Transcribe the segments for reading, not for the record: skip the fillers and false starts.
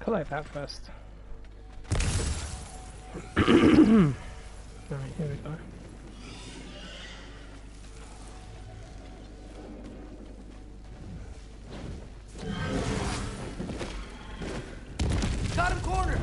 Collect that first. Alright, here we go. Got him cornered!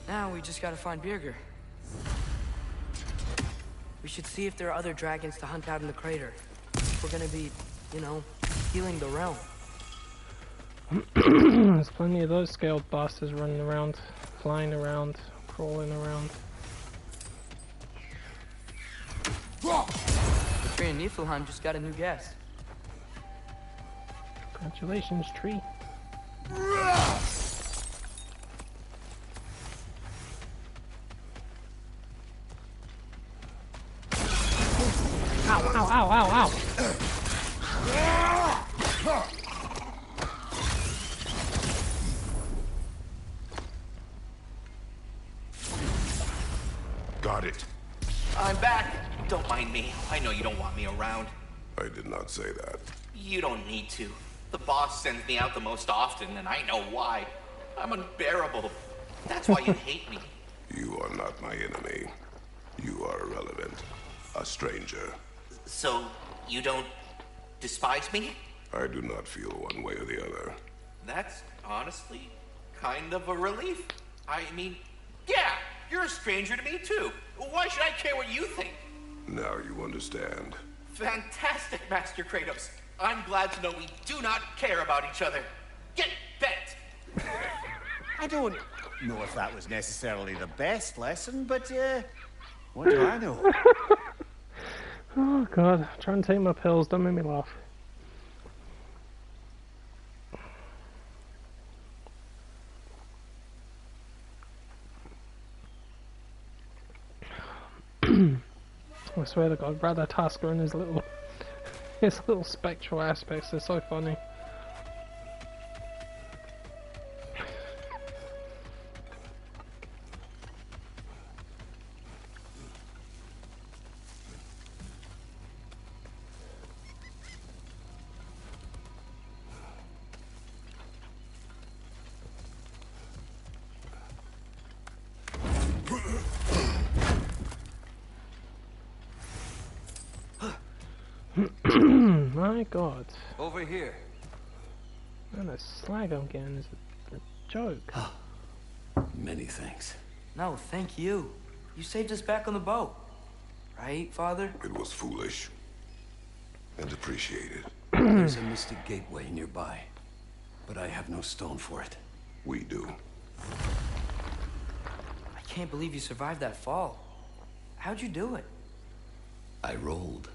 Now we just gotta find Birger. We should see if there are other dragons to hunt out in the crater. We're gonna be, you know, healing the realm. There's plenty of those scaled bastards running around, flying around, crawling around. The tree in Niflheim just got a new guest. Congratulations, tree. Ow, ow, ow, ow, ow! Got it. I'm back. Don't mind me. I know you don't want me around. I did not say that. You don't need to. The boss sends me out the most often, and I know why. I'm unbearable. That's why you hate me. You are not my enemy. You are irrelevant. A stranger. So, you don't despise me? I do not feel one way or the other. That's honestly kind of a relief. I mean, yeah, you're a stranger to me too. Why should I care what you think? Now you understand. Fantastic, Master Kratos. I'm glad to know we do not care about each other. Get bent! I don't know if that was necessarily the best lesson, but what do I know? Oh god, try and take my pills, don't make me laugh. I swear to god, Brother Tasker and his little spectral aspects are so funny. My god. Over here. Man, the slag I'm getting is a joke. Many thanks. No, thank you. You saved us back on the boat. Right, Father? It was foolish. And appreciated. There's a mystic gateway nearby, but I have no stone for it. We do. I can't believe you survived that fall. How'd you do it? I rolled.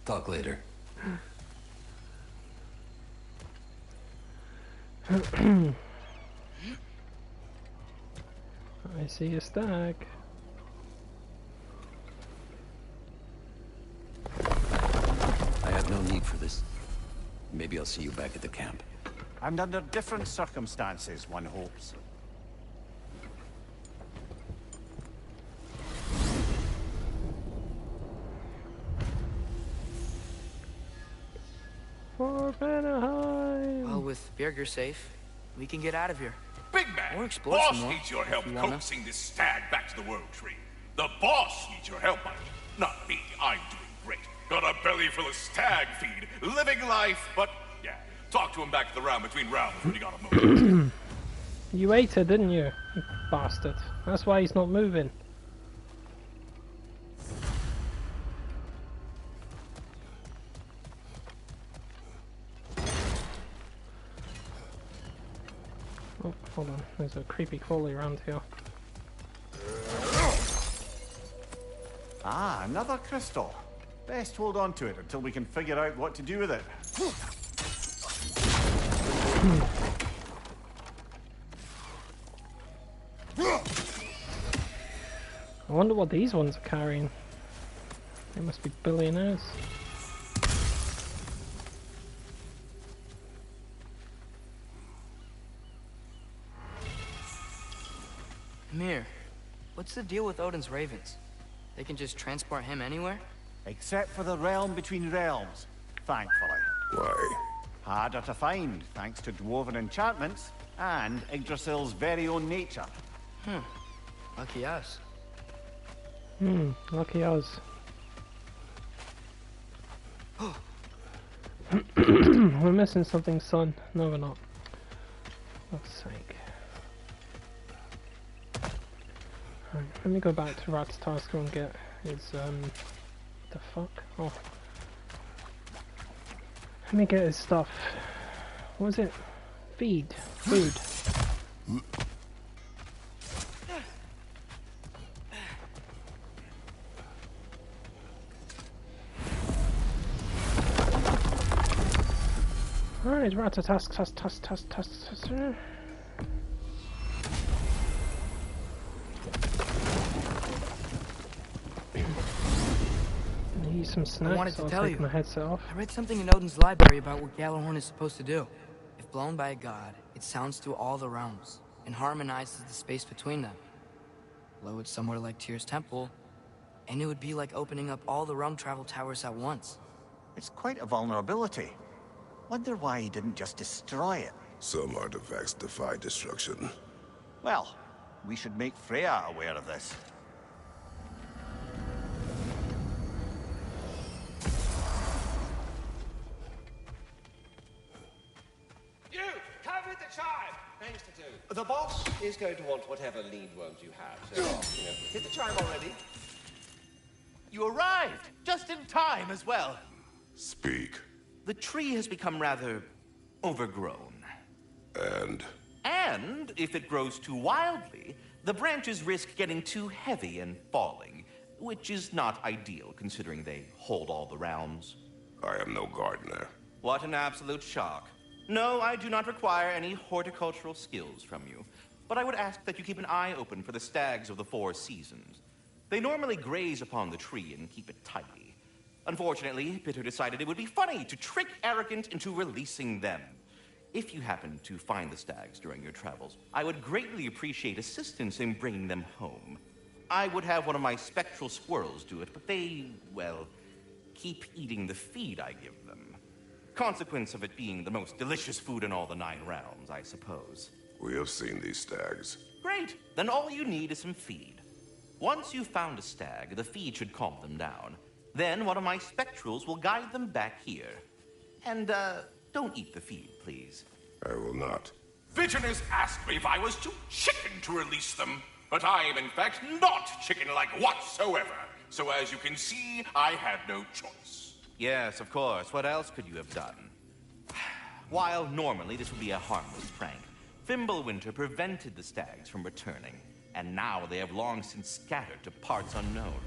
Talk later. I see a stag. I have no need for this. Maybe I'll see you back at the camp. And under different circumstances, one hopes. For Vanaheim! Well, with Bjerger safe, we can get out of here. Big man, Or explore boss some more, needs your help if you wanna. coaxing this stag back to the World Tree. The boss needs your help, Mike. Not me. I'm doing great. Got a belly full of stag feed, living life, but yeah. Talk to him back to the round between rounds when you got a moment. You ate it, didn't you? You bastard. That's why he's not moving. Oh, hold on. There's a creepy crawly around here. Ah, another crystal. Best hold on to it until we can figure out what to do with it. I wonder what these ones are carrying. They must be billionaires. Mir, what's the deal with Odin's ravens? They can just transport him anywhere? Except for the realm between realms, thankfully. Why? Harder to find, thanks to dwarven enchantments and Yggdrasil's very own nature. Lucky us. Lucky us. We're missing something, son. No, we're not. For fuck's sake. Right, let me go back to Rat's Tasker and get his, the fuck? Oh. Let me get his stuff. What was it? Feed. Food. Alright, Ratatask. Need some snacks. wanted to I'll tell take you. my headset off. I read something in Odin's library about what Gjallarhorn is supposed to do. If blown by a god, it sounds through all the realms and harmonizes the space between them. Blow it somewhere like Tyr's temple, and it would be like opening up all the realm travel towers at once. It's quite a vulnerability. Wonder why he didn't just destroy it. Some artifacts defy destruction. Well, we should make Freya aware of this. You, come with the chime! Things to do. The boss is going to want whatever lead worms you have, so, hit the chime already. You arrived just in time as well. Speak. The tree has become rather overgrown. And if it grows too wildly, the branches risk getting too heavy and falling, which is not ideal considering they hold all the realms. I am no gardener. What an absolute shock. No, I do not require any horticultural skills from you, but I would ask that you keep an eye open for the stags of the 4 seasons. They normally graze upon the tree and keep it tidy. Unfortunately, Bitter decided it would be funny to trick Arrogant into releasing them. If you happen to find the stags during your travels, I would greatly appreciate assistance in bringing them home. I would have one of my spectral squirrels do it, but they, well, keep eating the feed I give them. Consequence of it being the most delicious food in all the 9 realms, I suppose. We have seen these stags. Great. Then all you need is some feed. Once you've found a stag, the feed should calm them down. Then one of my spectrals will guide them back here. And, don't eat the feed, please. I will not. Bitterness asked me if I was too chicken to release them, but I am in fact not chicken-like whatsoever. So as you can see, I had no choice. Yes, of course. What else could you have done? While normally this would be a harmless prank, Fimbulwinter prevented the stags from returning, and now they have long since scattered to parts unknown.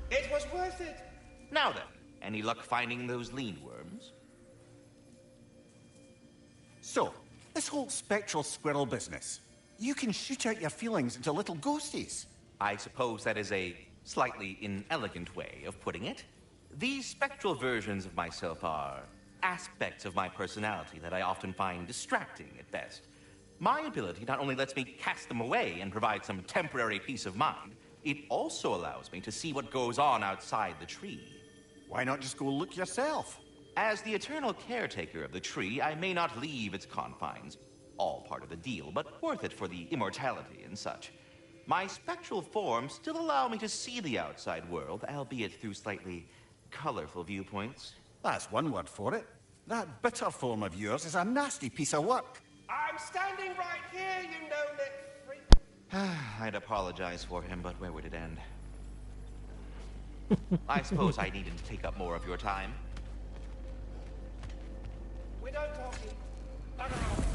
It was worth it. Now then, Any luck finding those lean worms? So, this whole spectral squirrel business. You can shoot out your feelings into little ghosties. I suppose that is a slightly inelegant way of putting it. These spectral versions of myself are aspects of my personality that I often find distracting at best. My ability not only lets me cast them away and provide some temporary peace of mind, it also allows me to see what goes on outside the tree. Why not just go look yourself? As the eternal caretaker of the tree, I may not leave its confines. All part of the deal, but worth it for the immortality and such. My spectral forms still allow me to see the outside world, albeit through slightly colorful viewpoints. That's one word for it. That bitter form of yours is a nasty piece of work. I'm standing right here, you no-neck freak. I'd apologize for him, but where would it end? I suppose I needn't take up more of your time. We're done talking. Bugger off.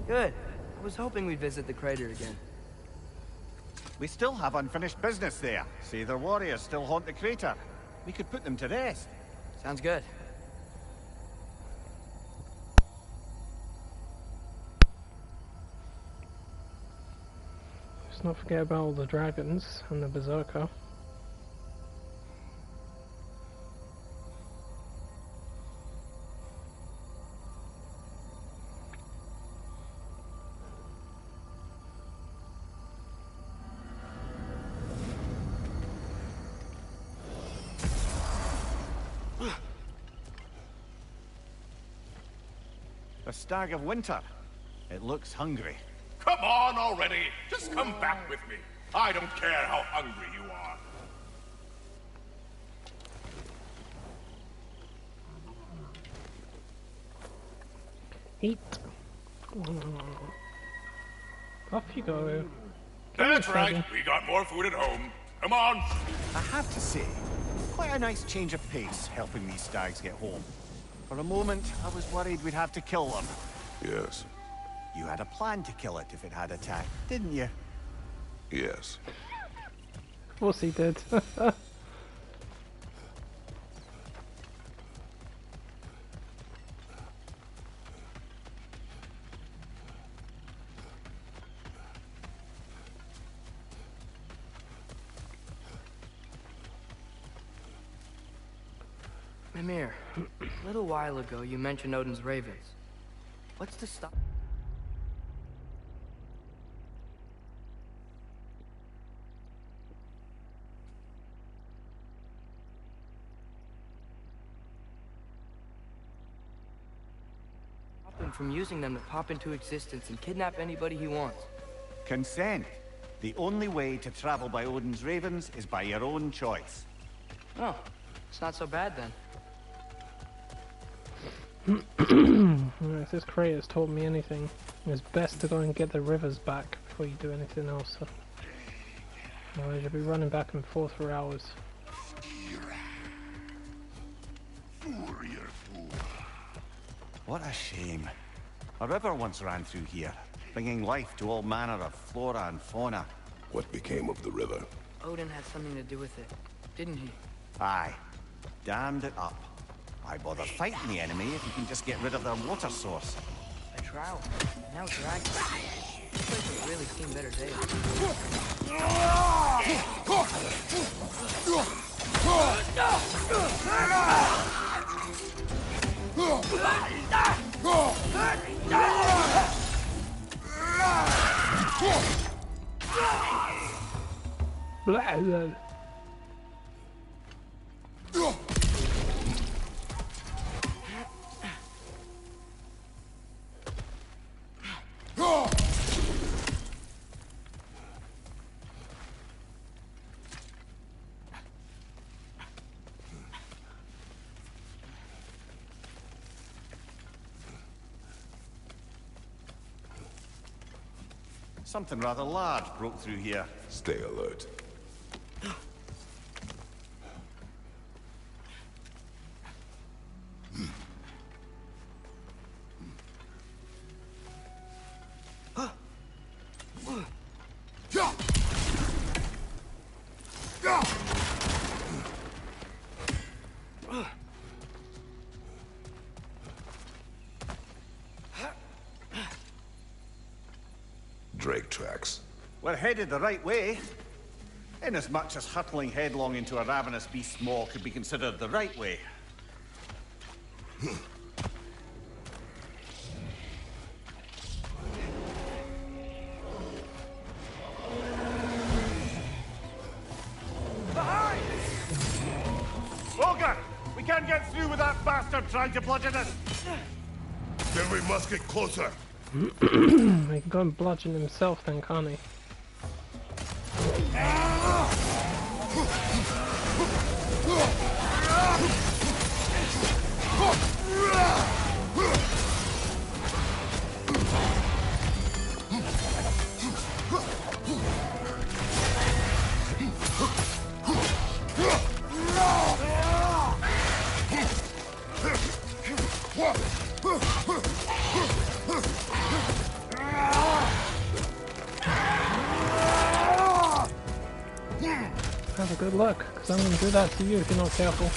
Good. I was hoping we'd visit the crater again. We still have unfinished business there. Say their warriors still haunt the crater. We could put them to rest. Sounds good. Let's not forget about all the dragons and the berserker. The Stag of Winter. It looks hungry. Come on already! Just come back with me. I don't care how hungry you are. Eat. Off you go. That's right. We got more food at home. Come on. I have to say, quite a nice change of pace helping these stags get home. For a moment, I was worried we'd have to kill them. Yes. You had a plan to kill it if it had attacked, didn't you? Yes. Of course he did. Mimir, a little while ago you mentioned Odin's ravens. What's to stop? Stop him from using them to pop into existence and kidnap anybody he wants. Consent. The only way to travel by Odin's ravens is by your own choice. Oh, it's not so bad then. If this crater's taught me anything, it's best to go and get the rivers back before you do anything else. Otherwise you'll be running back and forth for hours. What a shame. A river once ran through here, bringing life to all manner of flora and fauna. What became of the river? Odin had something to do with it, didn't he? Aye. Dammed it up. Why bother fighting the enemy if you can just get rid of their water source? A trout. Now dragons. This place has really seen better days. Blah, blah. Something rather large broke through here. Stay alert. Drake tracks. We're headed the right way. Inasmuch as hurtling headlong into a ravenous beast's maw could be considered the right way. Behind! Ogre! We can't get through with that bastard trying to bludgeon us! Then we must get closer. He can go and bludgeon himself then, can't he? Have a good luck, because I'm going to do that to you if you're not careful.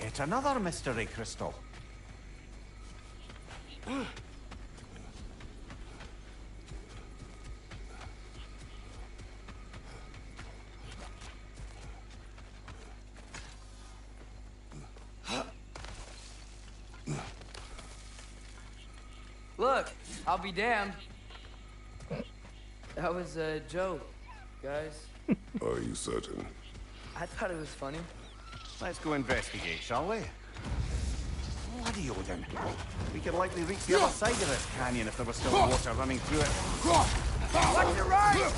Yet another mystery crystal. Look, I'll be damned. That was a joke, guys. Are you certain? I thought it was funny. Let's go investigate, shall we? Bloody Odin. We could likely reach the other side of this canyon if there was still water running through it. Watch your right!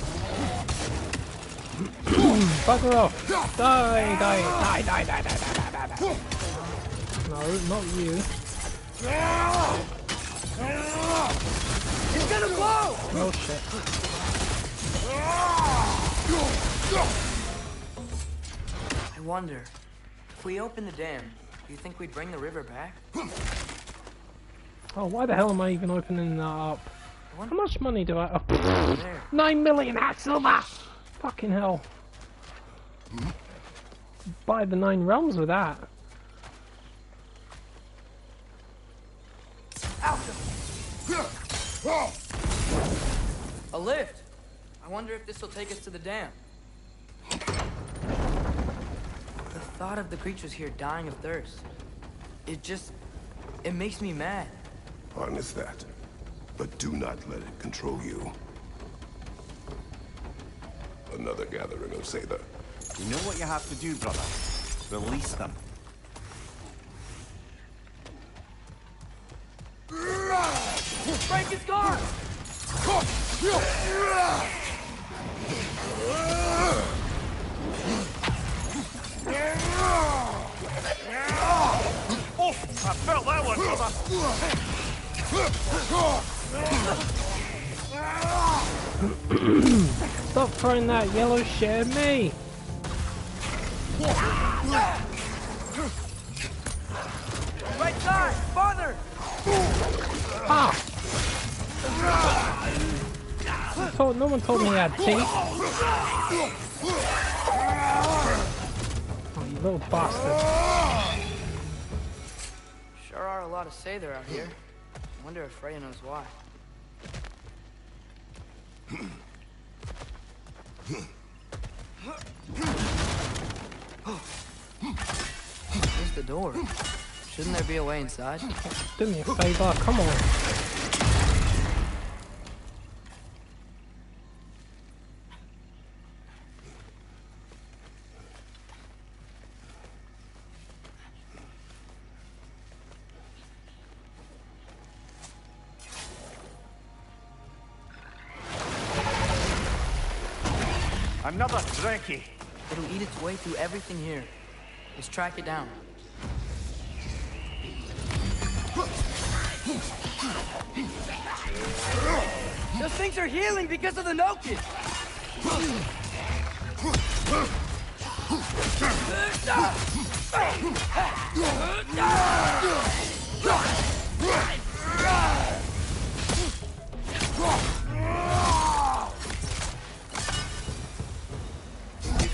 Bugger off! Die, die, die, die, die, die, die, die, die. No, not you. It's gonna blow! Oh shit. I wonder, if we open the dam, do you think we'd bring the river back? Oh, why the hell am I even opening that up? How much money do I... Oh, There. 9 million silver! Fucking hell. Buy the 9 realms with that. A lift! I wonder if this will take us to the dam. The thought of the creatures here dying of thirst, it makes me mad. Harness that. But do not let it control you. Another gathering of Sather. You know what you have to do, brother. Release them. Break his guard! Oh! I felt that one, brother! Stop throwing that yellow shit at me! Right side! Farther! Ah! No one told me I had teeth. Oh, you little bastard. Sure are a lot of Sather out here. I wonder if Freya knows why. Here's the door. Shouldn't there be a way inside? Do me a favor, come on. Another Dreki. It'll eat its way through everything here. Let's track it down. Those things are healing because of the Nokids! Using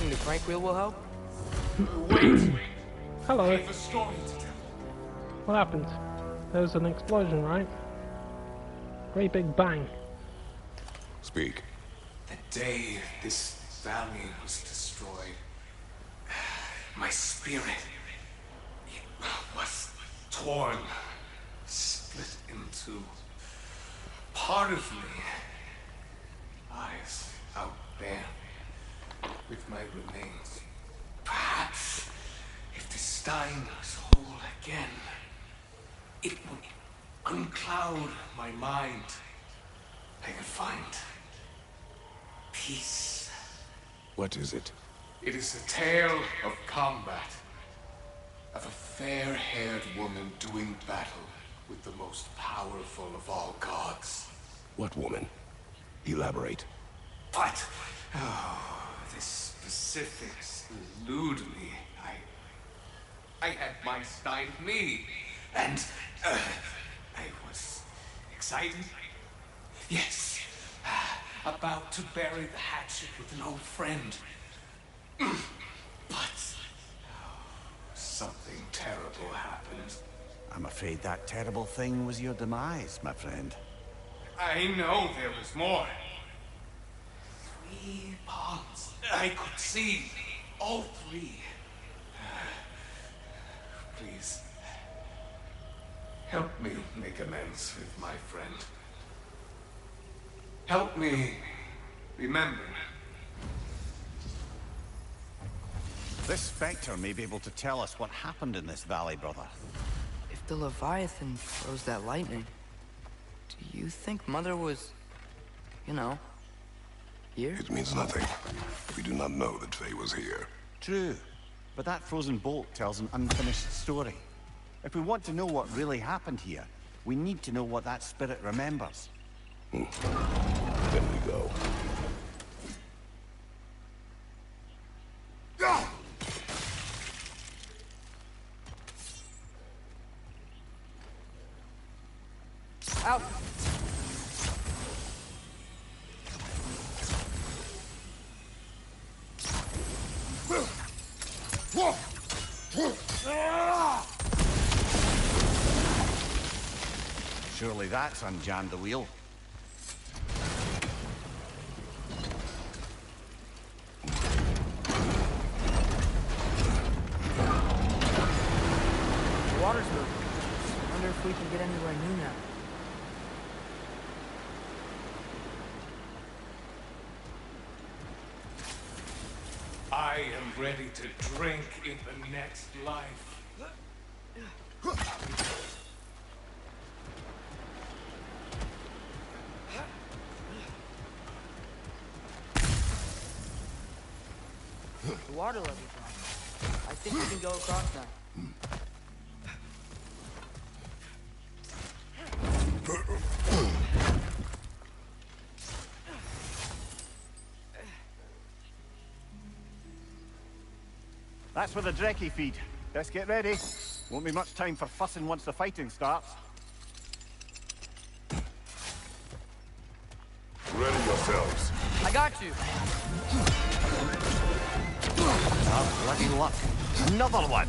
the crank wheel will help? Wait! Hello. I have a story to tell. What happened? There was an explosion, right? Great big bang. Speak. The day this valley was destroyed, my spirit it was torn, split into. Part of me lies out there with my remains. Perhaps if the Stein was whole again, it would uncloud my mind. I could find peace. What is it? It is a tale of combat. Of a fair-haired woman doing battle with the most powerful of all gods. What woman? Elaborate. But, oh, the specifics elude me. I had my Stein with me, and I was excited. Yes, about to bury the hatchet with an old friend. But something terrible happened. I'm afraid that terrible thing was your demise, my friend. I know there was more. 3 ponds. I could see all 3. Please, help me make amends with my friend. Help me remember. This Spectre may be able to tell us what happened in this valley, brother. If the Leviathan froze that lightning, do you think Mother was, you know, here? It means nothing. We do not know that Faye was here. True, but that frozen bolt tells an unfinished story. If we want to know what really happened here, we need to know what that spirit remembers. Then we go. Out! Surely that's unjammed the wheel. The water's moving. I wonder if we can get anywhere new now. I am ready to drink in the next life. The water level's on. I think we can go across now. That's where the Drekkie feed. Let's get ready. Won't be much time for fussing once the fighting starts. Ready yourselves. I got you. Oh, bloody luck. Another one!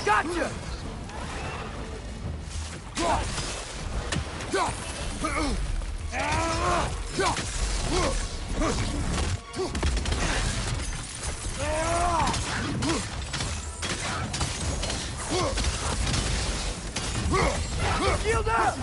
Gotcha! Shield up!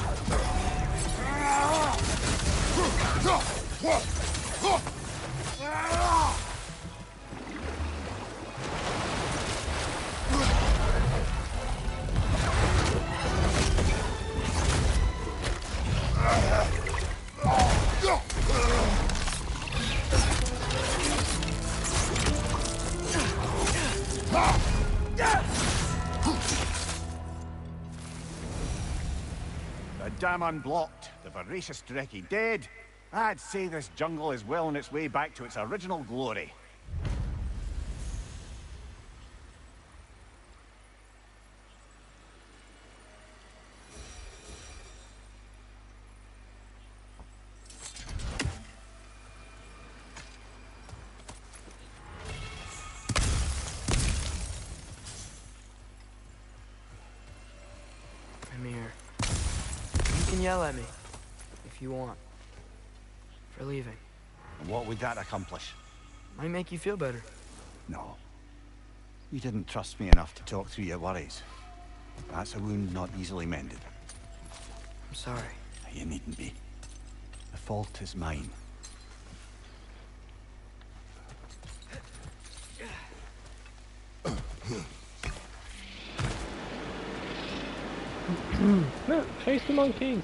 The dam unblocked, the voracious Drekkie dead. I'd say this jungle is well on its way back to its original glory. I'm here. You can yell at me if you want. For leaving. And what would that accomplish? Might make you feel better. No. You didn't trust me enough to talk through your worries. That's a wound not easily mended. I'm sorry. You needn't be. The fault is mine. No, chase the monkeys.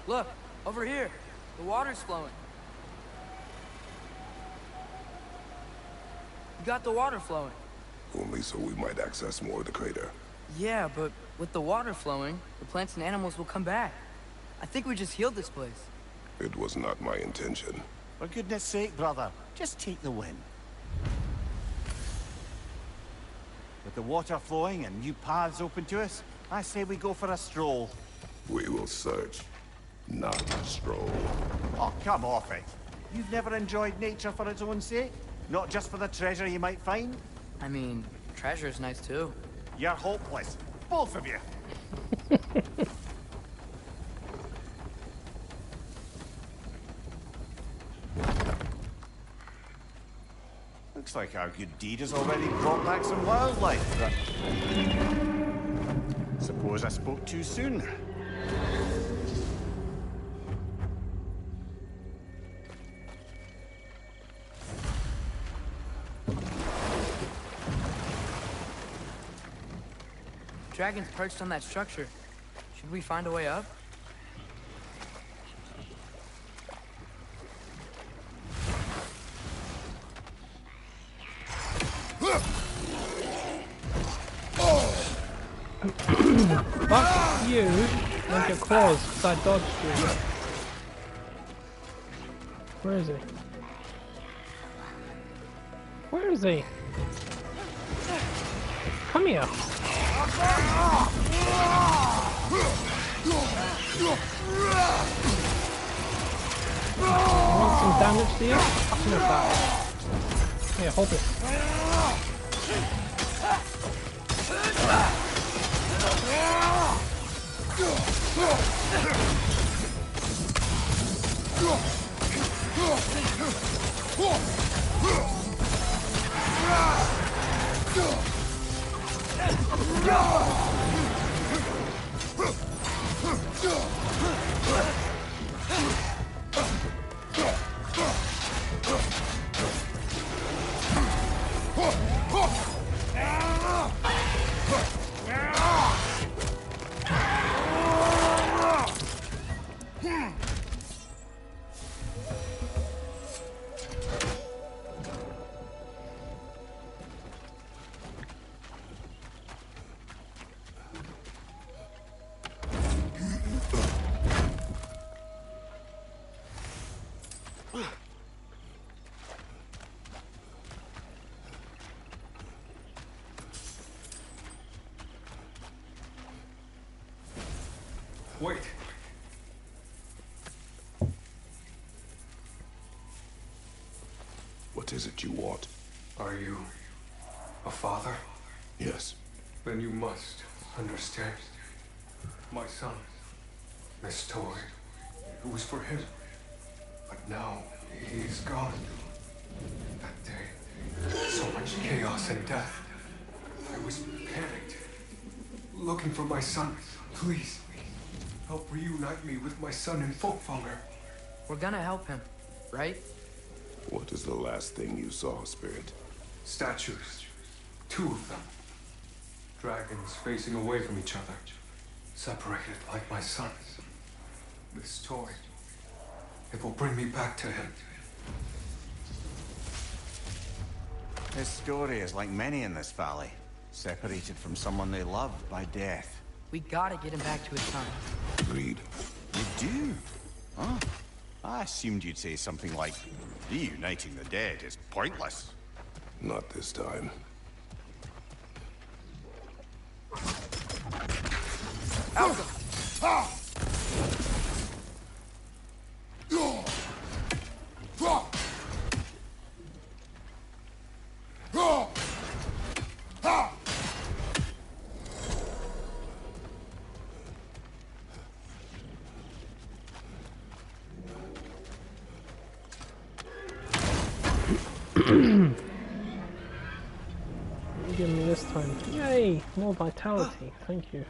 Look, over here. The water's flowing. You got the water flowing. Only so we might access more of the crater. Yeah, but with the water flowing, the plants and animals will come back. I think we just healed this place. It was not my intention. For goodness sake, brother, just take the win. With the water flowing and new paths open to us, I say we go for a stroll. We will search, not stroll. Oh, come off it. You've never enjoyed nature for its own sake? Not just for the treasure you might find? I mean, treasure's nice too. You're hopeless. Both of you. Looks like our good deed has already brought back some wildlife, but... Suppose I spoke too soon. Dragon's perched on that structure. Should we find a way up? Fuck you and your claws, because I dodged you. Where is he? Where is he? Come here. Want some damage to you? Fuck me back. Here, hold this. Wait. What is it you want? Are you a father? Yes. Then you must understand. My son, this toy, it was for him. But now he's gone. That day, so much chaos and death. I was panicked, looking for my son. Please, help reunite me with my son in Folkfanger. We're gonna help him, right? What is the last thing you saw, Spirit? Statues. 2 of them. Dragons facing away from each other. Separated like my sons. This toy, it will bring me back to him. His story is like many in this valley. Separated from someone they love by death. We gotta get him back to his son. Agreed. You do? Huh? I assumed you'd say something like, reuniting the dead is pointless. Not this time. Alka! Give me this time. Yay! More vitality. Thank you.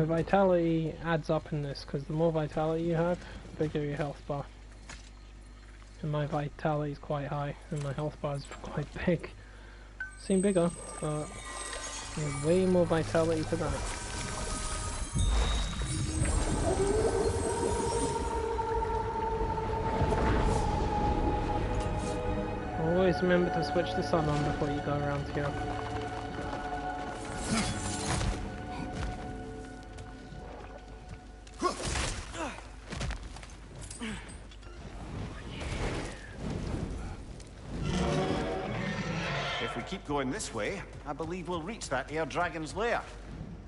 Vitality adds up in this because the more vitality you have, the bigger your health bar. And my vitality is quite high, and my health bar is quite big. Seem bigger, but there's way more vitality to that. Always remember to switch the sun on before you go around here. If we keep going this way, I believe we'll reach that air dragon's lair.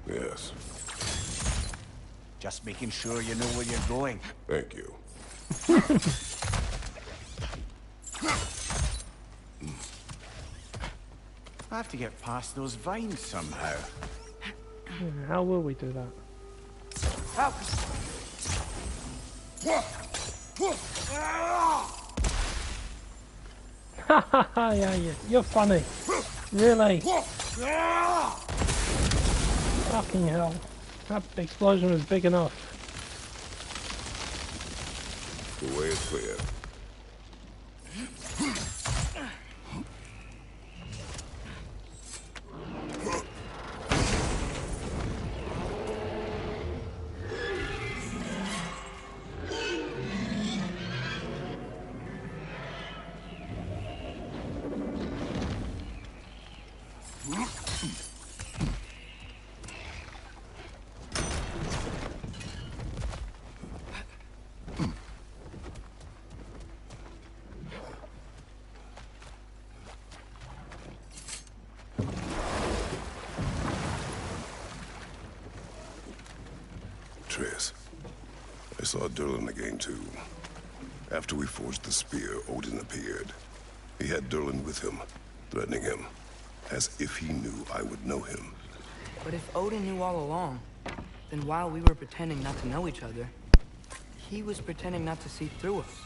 Yes. Just making sure you know where you're going. Thank you. I have to get past those vines somehow. How will we do that? Hahaha, yeah, you're funny. Really? Fucking hell. That explosion was big enough. The way is clear. I saw Durlin again too. After we forged the spear, Odin appeared. He had Durlin with him, threatening him, as if he knew I would know him. But if Odin knew all along, then while we were pretending not to know each other, he was pretending not to see through us.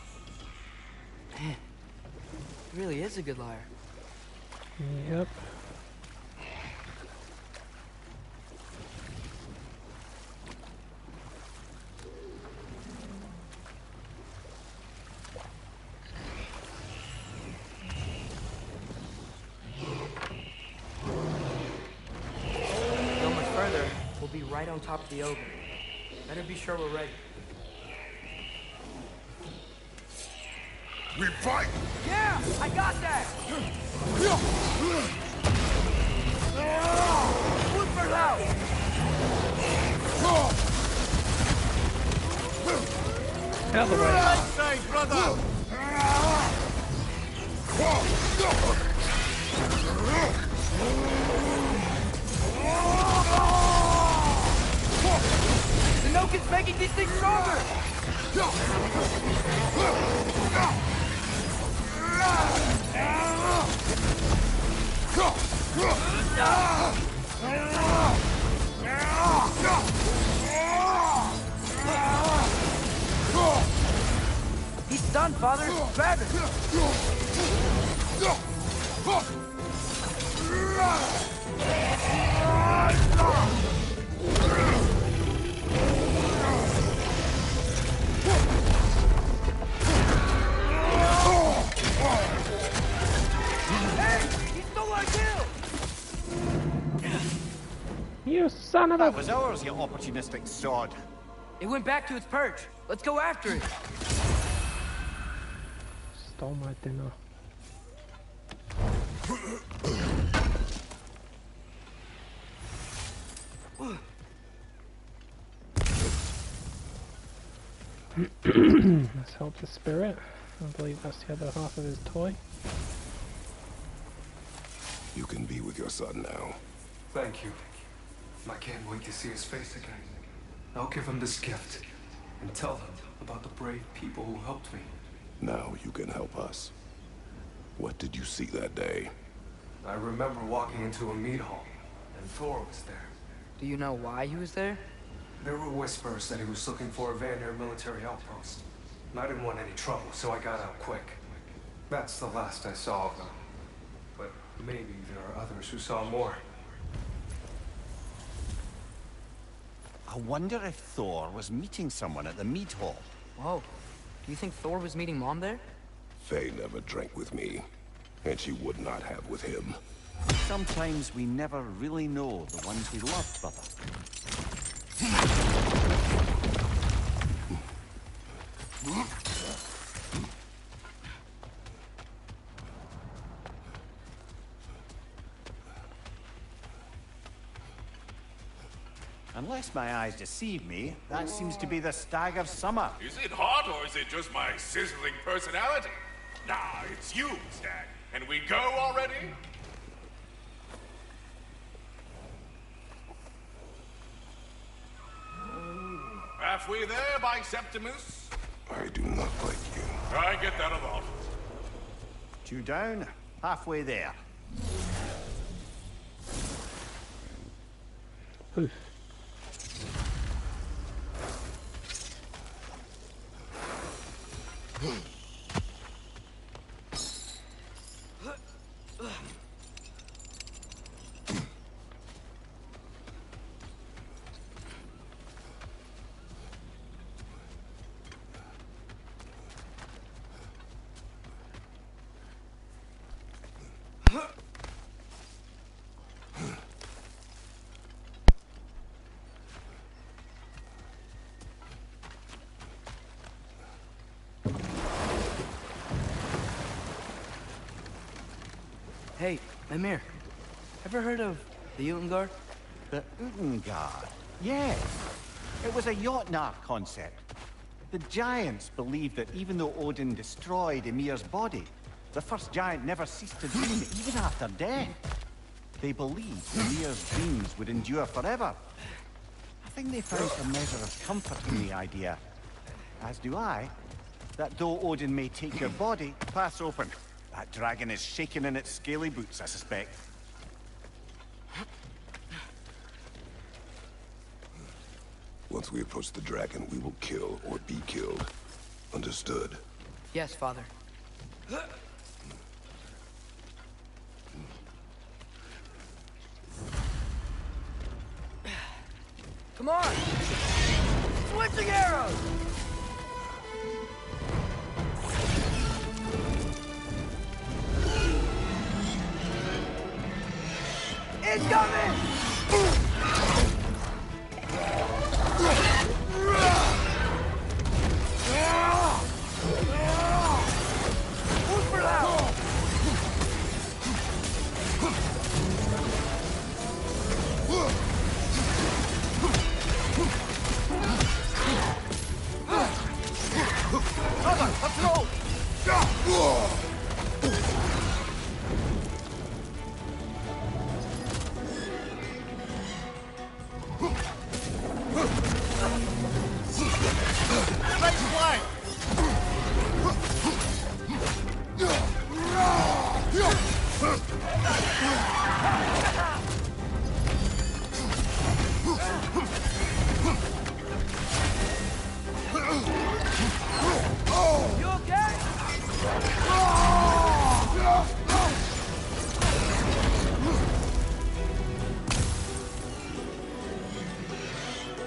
Man, he really is a good liar. Yep. Right on top of the ogre. Better be sure we're ready. We fight! Yeah! I got that! Whipper out! Out of the way. Right side, brother! thing's stronger! He's stunned, Father! Grab him! Hey! He stole our kill! You son of a... That was ours, you opportunistic sod. It went back to its perch. Let's go after it. Stole my dinner. Let's help the spirit. I believe that's the other half of his toy. You can be with your son now. Thank you. I can't wait to see his face again. I'll give him this gift and tell him about the brave people who helped me. Now you can help us. What did you see that day? I remember walking into a meat hall, and Thor was there. Do you know why he was there? There were whispers that he was looking for a Vanir military outpost. I didn't want any trouble, so I got out quick. That's the last I saw of them. But maybe there are others who saw more. I wonder if Thor was meeting someone at the meat hall. Whoa. Do you think Thor was meeting Mom there? Faye never drank with me, and she would not have with him. Sometimes we never really know the ones we love, brother. Unless my eyes deceive me, that seems to be the stag of summer. Is it hot, or is it just my sizzling personality? Nah, it's you, Stag. And we go already? Halfway there, by Septimus? I do not like you. I get that a lot. 2 down, halfway there. Oof. Hey, Mimir. Ever heard of the Utengard? The Utengard? Yes. It was a Jotnar concept. The giants believed that even though Odin destroyed Ymir's body, the first giant never ceased to dream even after death. They believed Ymir's dreams would endure forever. I think they found a measure of comfort in the idea, as do I, that though Odin may take your body, pass open. That dragon is shaking in its scaly boots, I suspect. Once we approach the dragon, we will kill or be killed. Understood? Yes, Father. Come on! Switching arrows! It's coming! Move for now! Cover! Let's roll!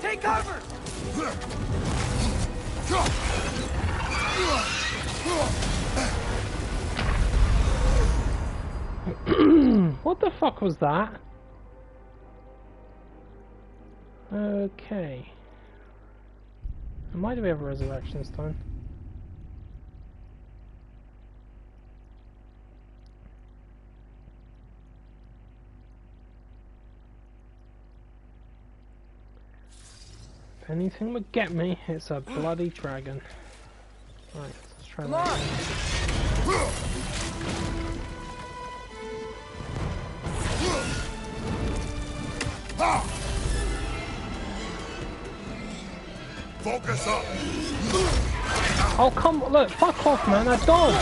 Take cover! What the fuck was that? Okay. Why do we have a resurrection stone? If anything would get me, it's a bloody dragon. Right, let's try that. Focus up! Oh come, look, fuck off man, I dodged!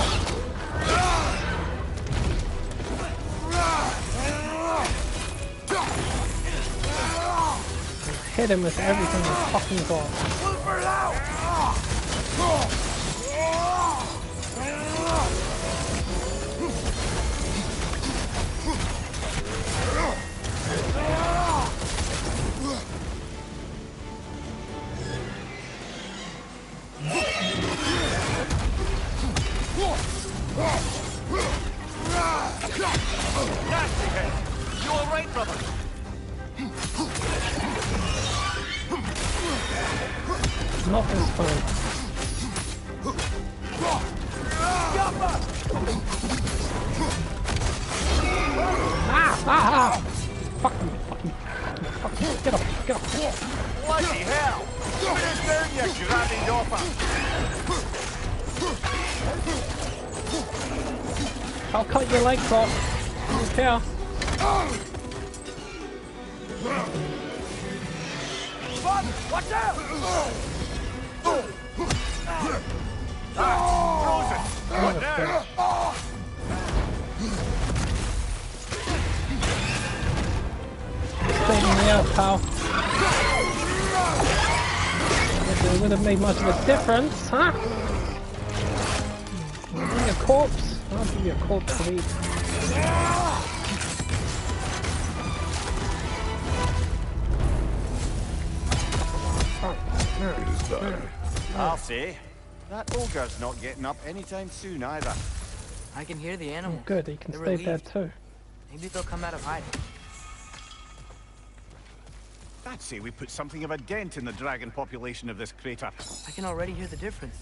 Hit him with everything I fucking got. You alright, brother? Not this time. Ah! Fuck you, fuck you, fuck you. Get off, get off. Bloody hell! Put it down, you grabbing dopper! I'll cut your legs off. I don't care. Watch out! Frozen! What now? Saving me out, pal. It would have made much of a difference, huh? Give me a corpse. I'll give you a corpse to eat. It is done. I'll say. That ogre's not getting up anytime soon either. I can hear the animals. Good, he can They're stay there relieved. too. Maybe they'll come out of hiding. I'd say we put something of a dent in the dragon population of this crater. I can already hear the difference.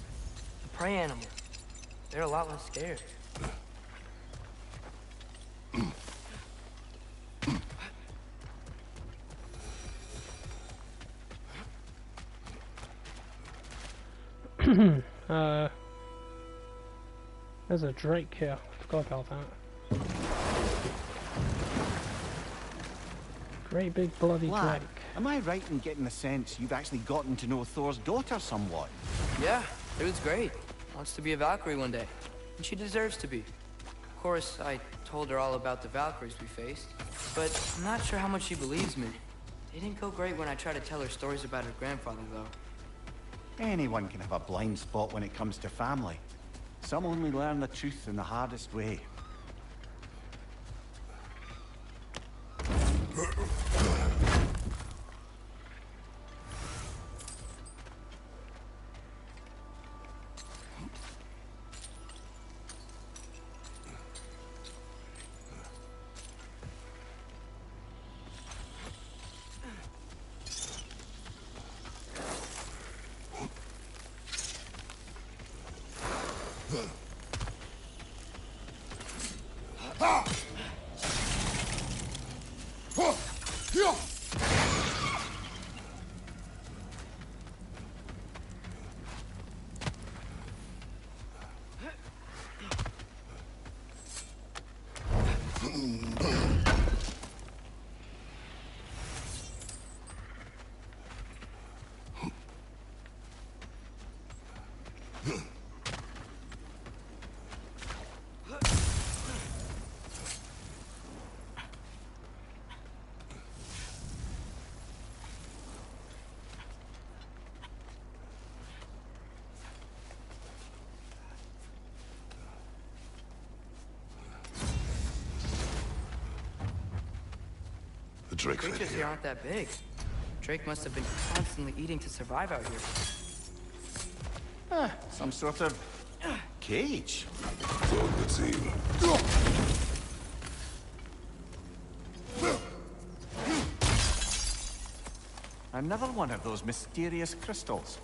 The prey animals. They're a lot less scared. There's a drake here. Forgot about that. Great big bloody Lad, drake. am I right in getting the sense you've actually gotten to know Thor's daughter somewhat? Yeah, it was great. Wants to be a Valkyrie one day. And she deserves to be. Of course, I told her all about the Valkyries we faced. But I'm not sure how much she believes me. It didn't go great when I tried to tell her stories about her grandfather, though. Anyone can have a blind spot when it comes to family. Some only learn the truth in the hardest way. Drake fed Creatures here here. aren't that big. Drake must have been constantly eating to survive out here. Some sort of cage. So it would seem. Another one of those mysterious crystals.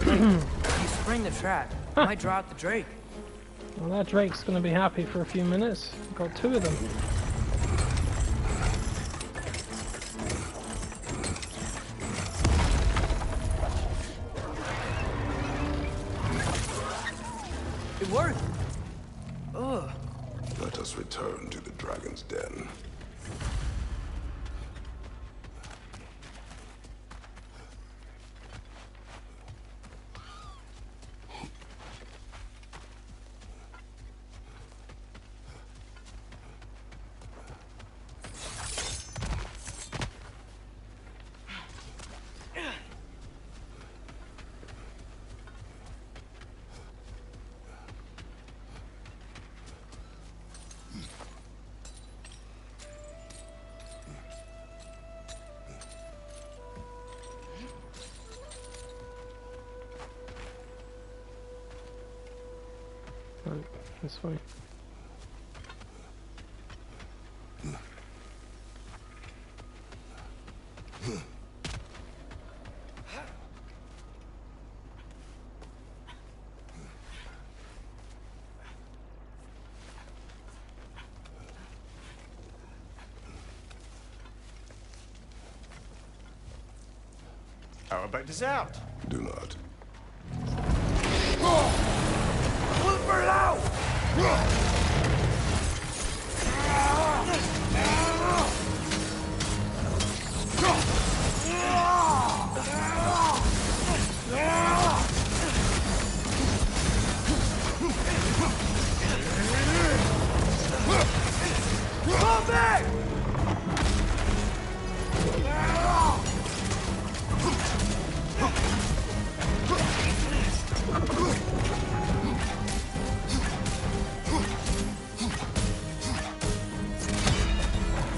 You spring the trap. Might draw out the Drake. Well, that Drake's gonna be happy for a few minutes. Got 2 of them. It worked. Ugh. Let us return to the dragon's den. Right, this way. How about dessert? Do not.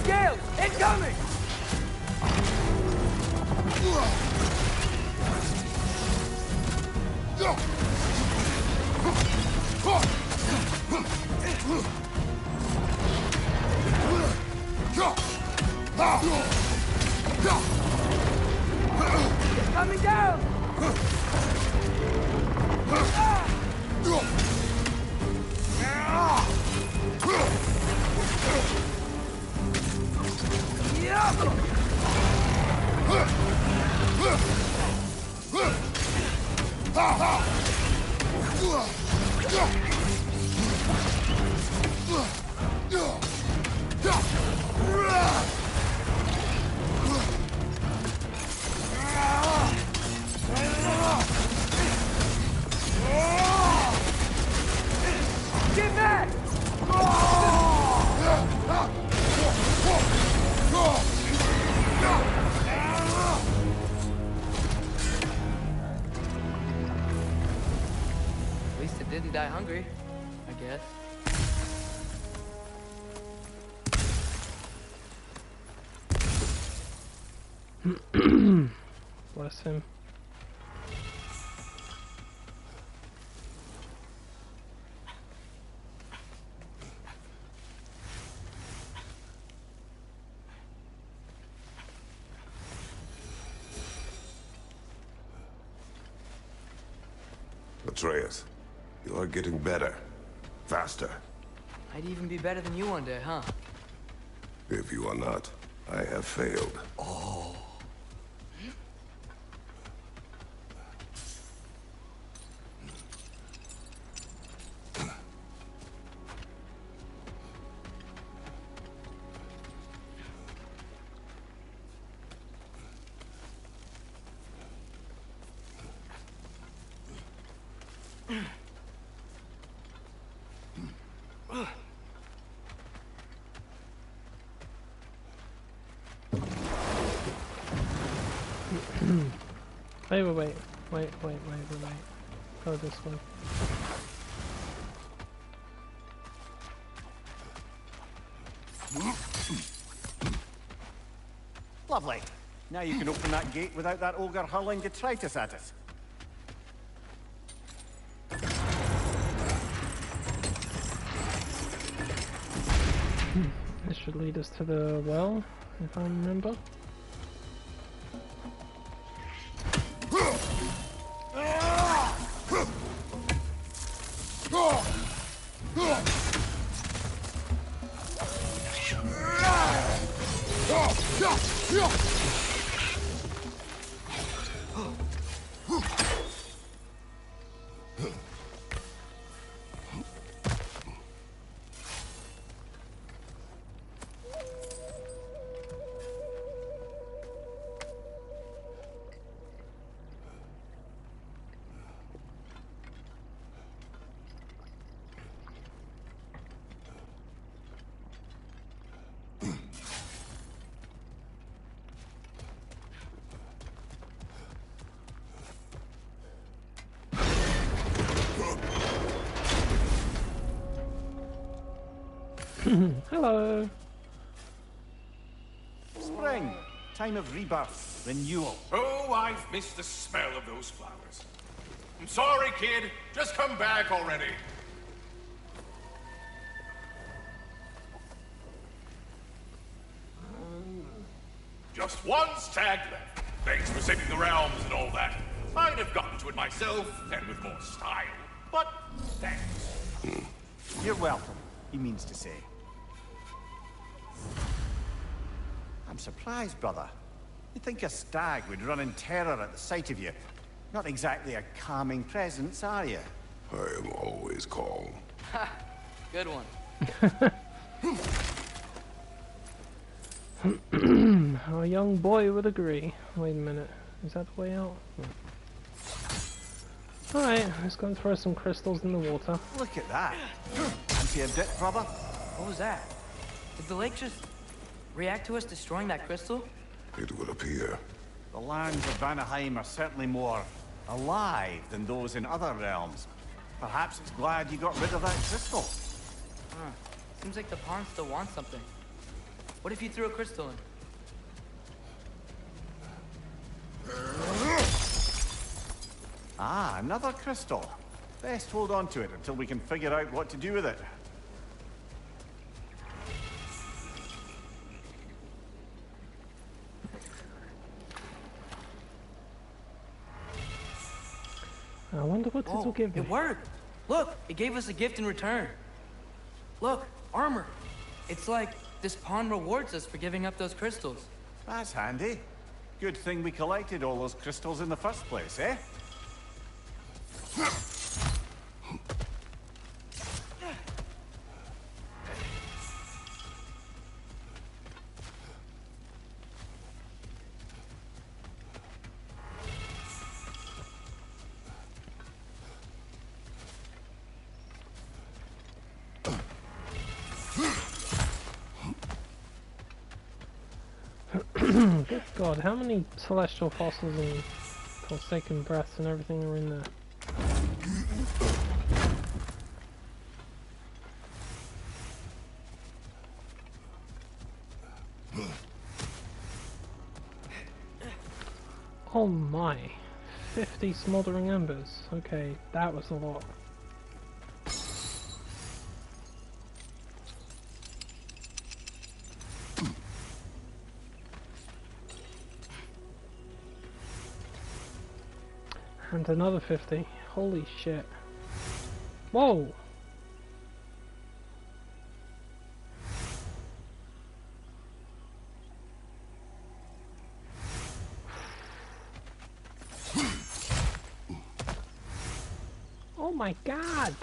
Scales! Incoming! It's coming down! Get back! At least it didn't die hungry, I guess. Bless him. Atreus, you are getting better. Faster. I'd even be better than you one day, huh? If you are not, I have failed. Wait. Go this way. Lovely. Now you can open that gate without that ogre hurling detritus at us. This should lead us to the well, if I remember. Hello. Spring. Time of rebirth. Renewal. Oh, I've missed the smell of those flowers. I'm sorry, kid. Just come back already. Just one stag left. Thanks for saving the realms and all that. I'd have gotten to it myself, and with more style. But thanks. You're welcome, he means to say. I'm surprised, brother. You'd think a stag would run in terror at the sight of you. Not exactly a calming presence, are you? I am always calm. Ha! Good one. A young boy would agree. Wait a minute. Is that the way out? Alright, let's go and throw some crystals in the water. Look at that. Fancy a dip, brother? What was that? Did the lake just react to us destroying that crystal? It would appear. The lands of Vanaheim are certainly more alive than those in other realms. Perhaps it's glad you got rid of that crystal. Huh. Seems like the pond still wants something. What if you threw a crystal in? Ah, another crystal. Best hold on to it until we can figure out what to do with it. I wonder what this will give me. It worked! Look, it gave us a gift in return. Look, armor. It's like this pawn rewards us for giving up those crystals. That's handy. Good thing we collected all those crystals in the first place, eh? Good God, how many celestial fossils and forsaken breaths and everything are in there? Oh my, 50 smoldering embers. Okay, that was a lot. And another 50. Holy shit. Whoa! Oh my God!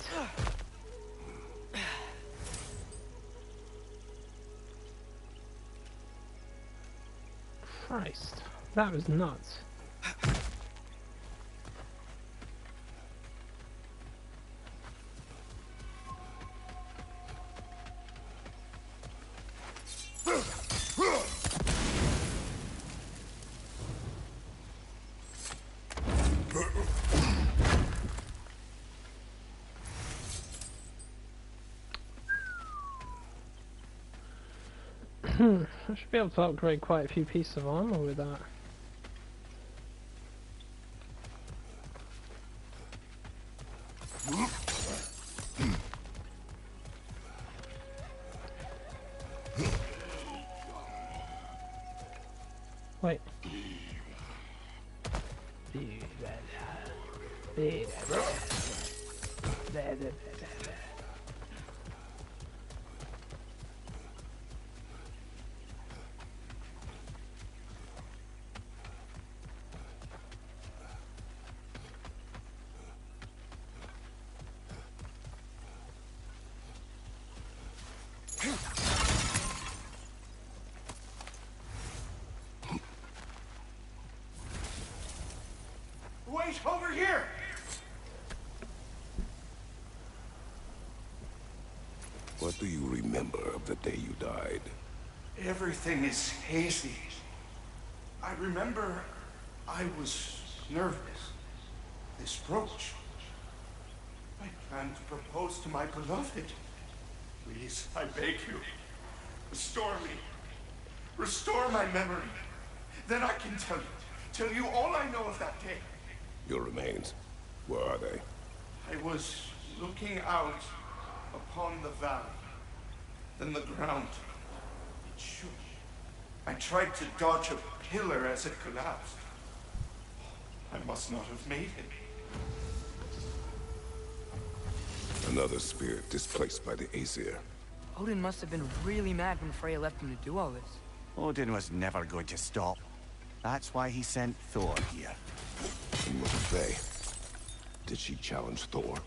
Christ, that was nuts. I should be able to upgrade quite a few pieces of armor with that. Wait. Wait, over here! What do you remember of the day you died? Everything is hazy. I remember I was nervous. This brooch. I planned to propose to my beloved. Please, I beg you, restore me. Restore my memory. Then I can tell you all I know of that day. Your remains, where are they? I was looking out upon the valley. Then the ground, it shook. I tried to dodge a pillar as it collapsed. I must not have made it. Another spirit displaced by the Aesir. Odin must have been really mad when Freya left him to do all this. Odin was never going to stop. That's why he sent Thor here. And what of they? Did she challenge Thor?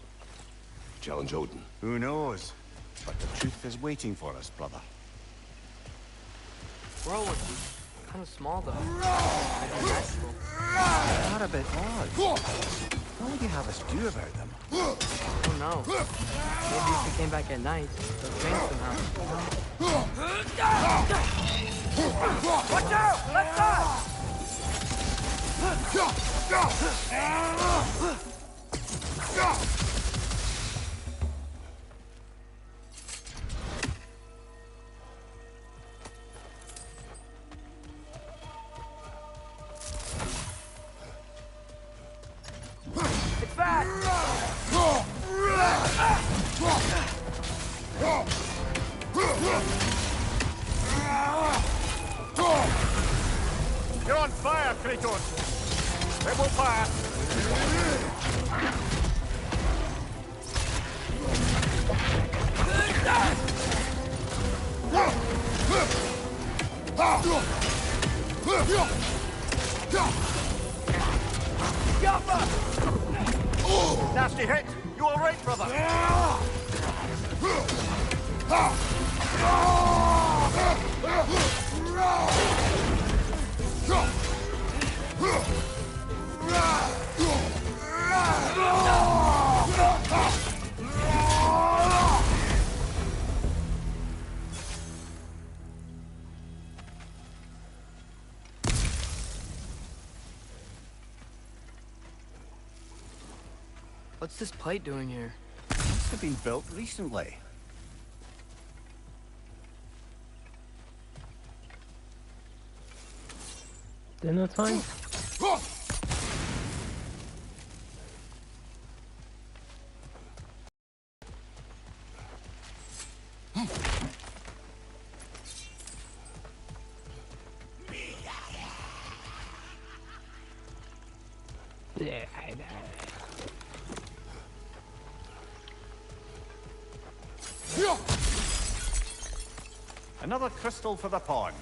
Challenge Odin? Who knows? But the truth is waiting for us, brother. Whirlwind. Kind of small, though. Not a bit odd. What would you have us do about them? I don't know. Maybe if we came back at night, they'll change somehow. Watch out! Let's go! It's back! You're on fire, Kratos! It will fire! Nasty hit! You all right, brother? What's this plate doing here? Must have been built recently. Dinner time? Another crystal for the pond.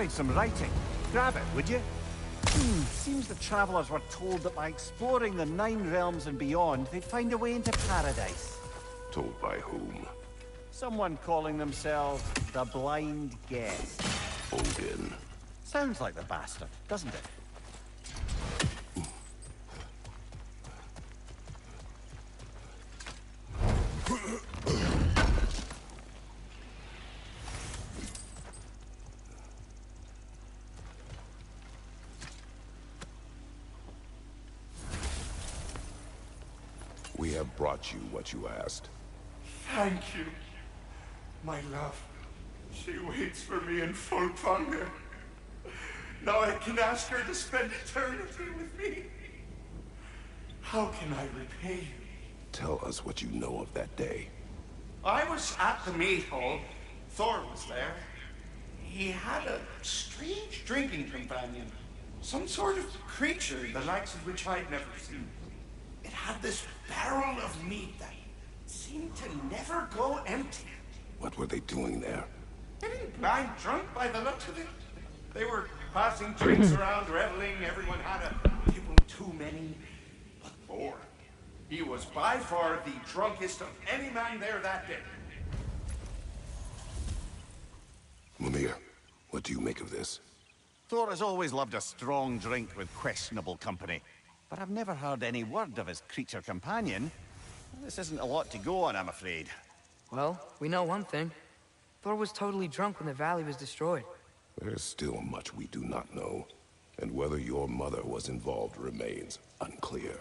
carried some writing. Grab it, would you? Seems the travelers were told that by exploring the 9 realms and beyond, they'd find a way into paradise. Told by whom? Someone calling themselves the Blind Guest. Odin. Sounds like the bastard, doesn't it? We have brought you what you asked. Thank you, my love. She waits for me in full hunger. Now I can ask her to spend eternity with me. How can I repay you? Tell us what you know of that day. I was at the meat hall. Thor was there. He had a strange drinking companion. Some sort of creature, the likes of which I'd never seen. It had this barrel of meat that seemed to never go empty. What were they doing there? Getting blind drunk by the looks of it. They were passing drinks around, reveling. Everyone had a table too many. But Thor, he was by far the drunkest of any man there that day. Mimir, what do you make of this? Thor has always loved a strong drink with questionable company. But I've never heard any word of his creature companion. This isn't a lot to go on, I'm afraid. Well, we know one thing. Thor was totally drunk when the valley was destroyed. There's still much we do not know, and whether your mother was involved remains unclear.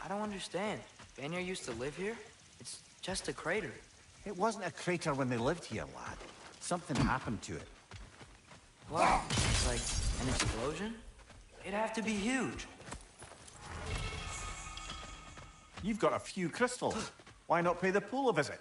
I don't understand. Vanir used to live here? It's just a crater. It wasn't a crater when they lived here, lad. Something happened to it. What? It's like an explosion? It'd have to be huge. You've got a few crystals. Why not pay the pool a visit?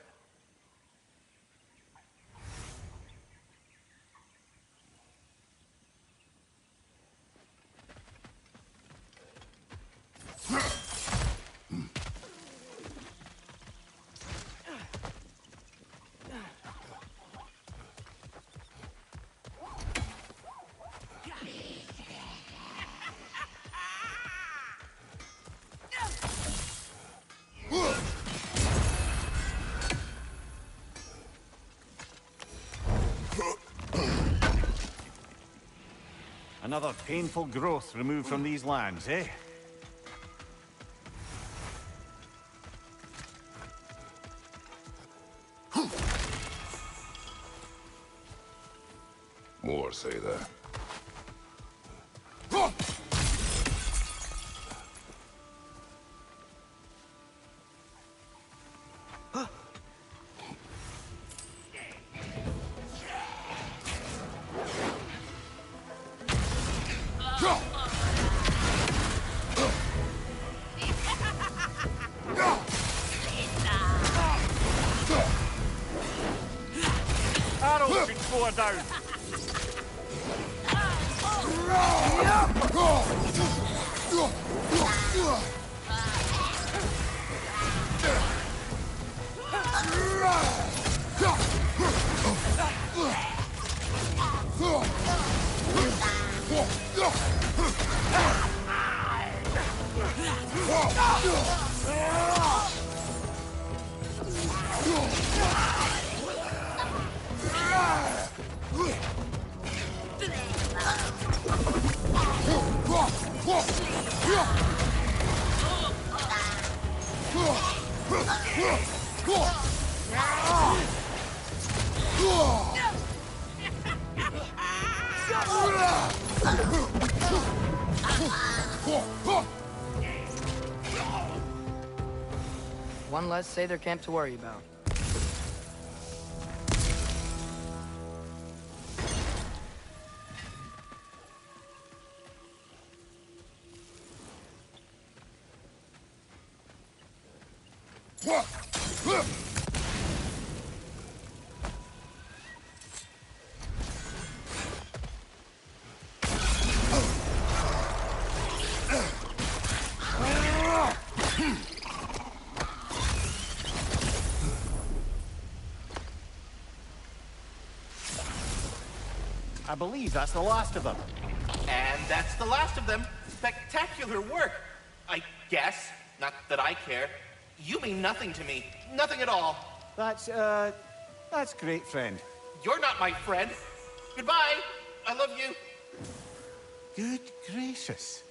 Another painful growth removed from these lands, eh? More say that. Arrows should slow her down. One less Sather camp to worry about. I believe that's the last of them. And that's the last of them. Spectacular work. I guess. Not that I care. You mean nothing to me. Nothing at all. That's great, friend. You're not my friend. Goodbye. I love you. Good gracious.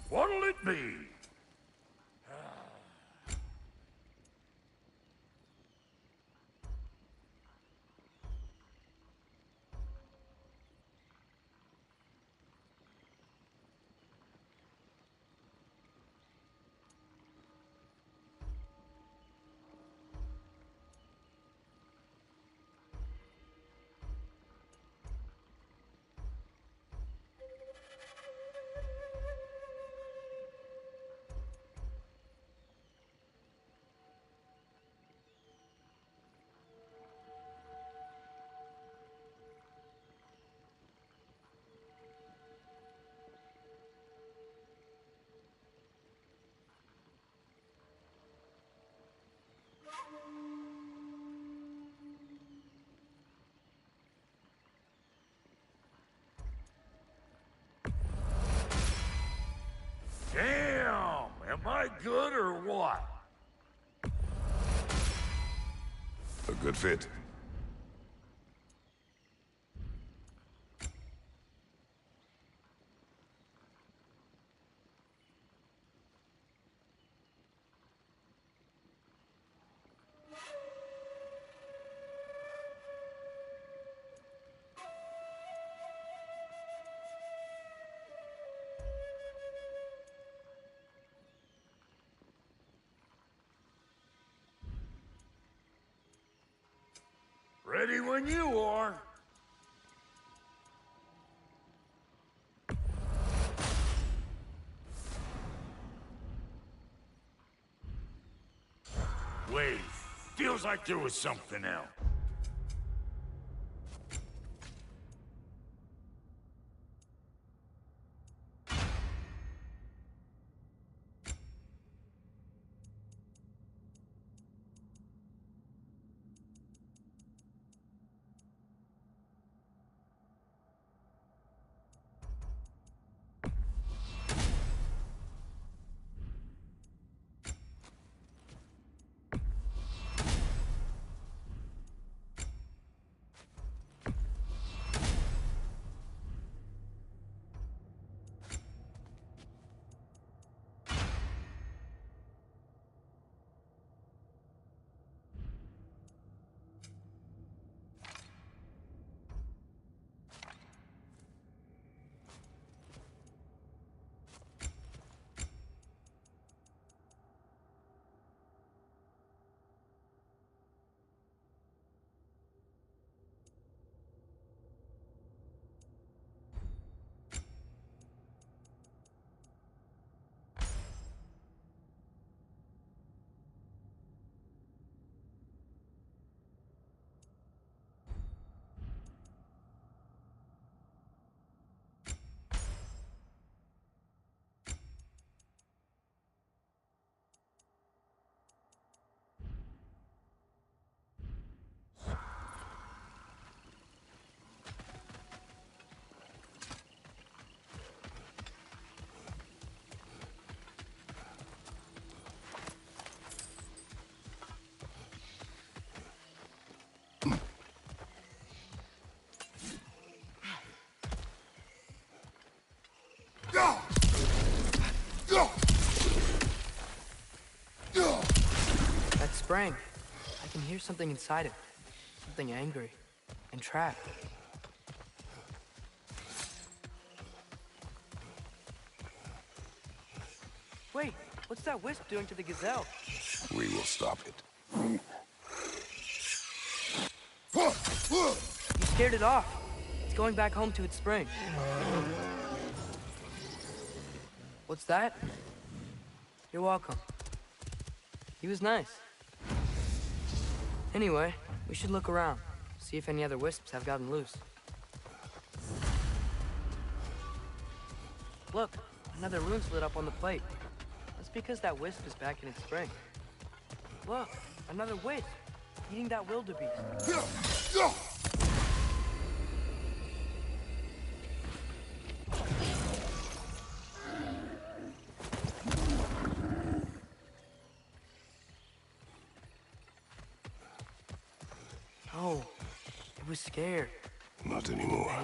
What'll it be? good or what? A good fit. Ready when you are. Wait, feels like there was something else. That spring. I can hear something inside it. Something angry and trapped. Wait, what's that wisp doing to the gazelle? We will stop it. You scared it off. It's going back home to its spring. What's that? You're welcome. He was nice. Anyway, we should look around, see if any other wisps have gotten loose. Look, another rune's lit up on the plate. That's because that wisp is back in its spring. Look, another wisp, eating that wildebeest. Oh, it was scared. Not anymore.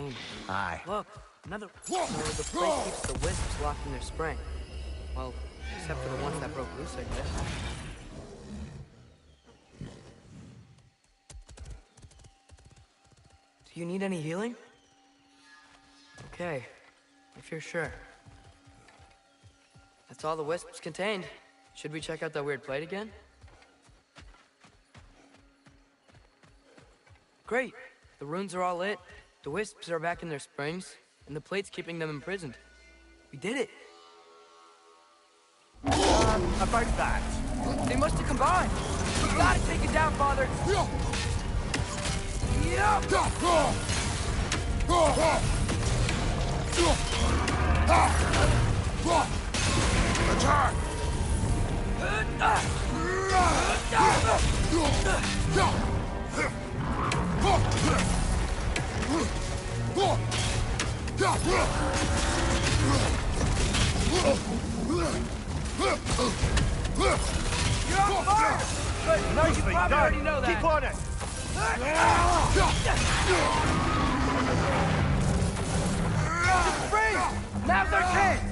Aye. Look, another. So the plate keeps the wisps locked in their spring. Well, except for the ones that broke loose, I guess. Do you need any healing? Okay, if you're sure. That's all the wisps contained. Should we check out that weird plate again? Great. The runes are all lit, the wisps are back in their springs, and the plate's keeping them imprisoned. We did it. About that. They must have combined. We gotta take it down, Father. Attack! You're on fire! But no, you probably already know that. Keep on it! Just freeze! Now's our chance!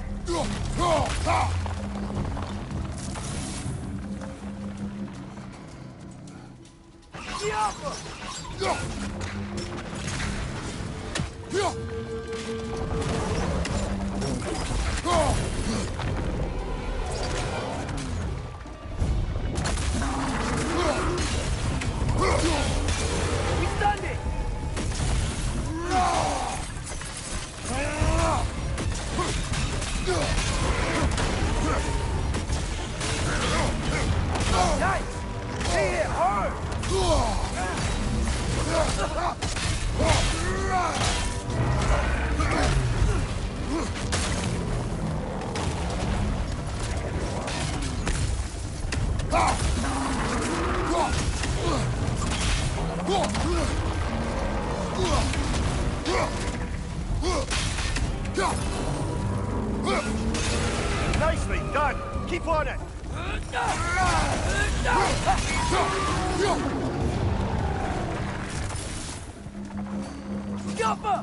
We stunned it! Nice! Hit it hard! Nicely done! Keep on it! Jumper!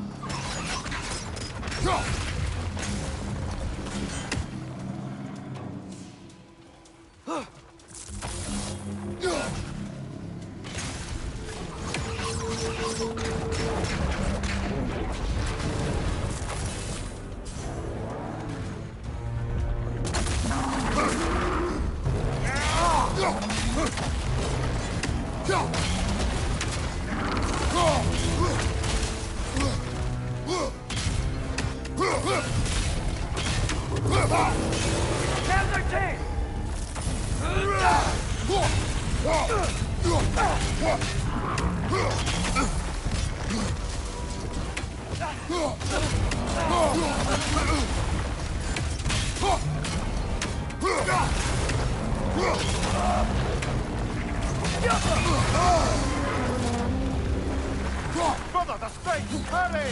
Now's our chance! Brother, the straight! Hurry!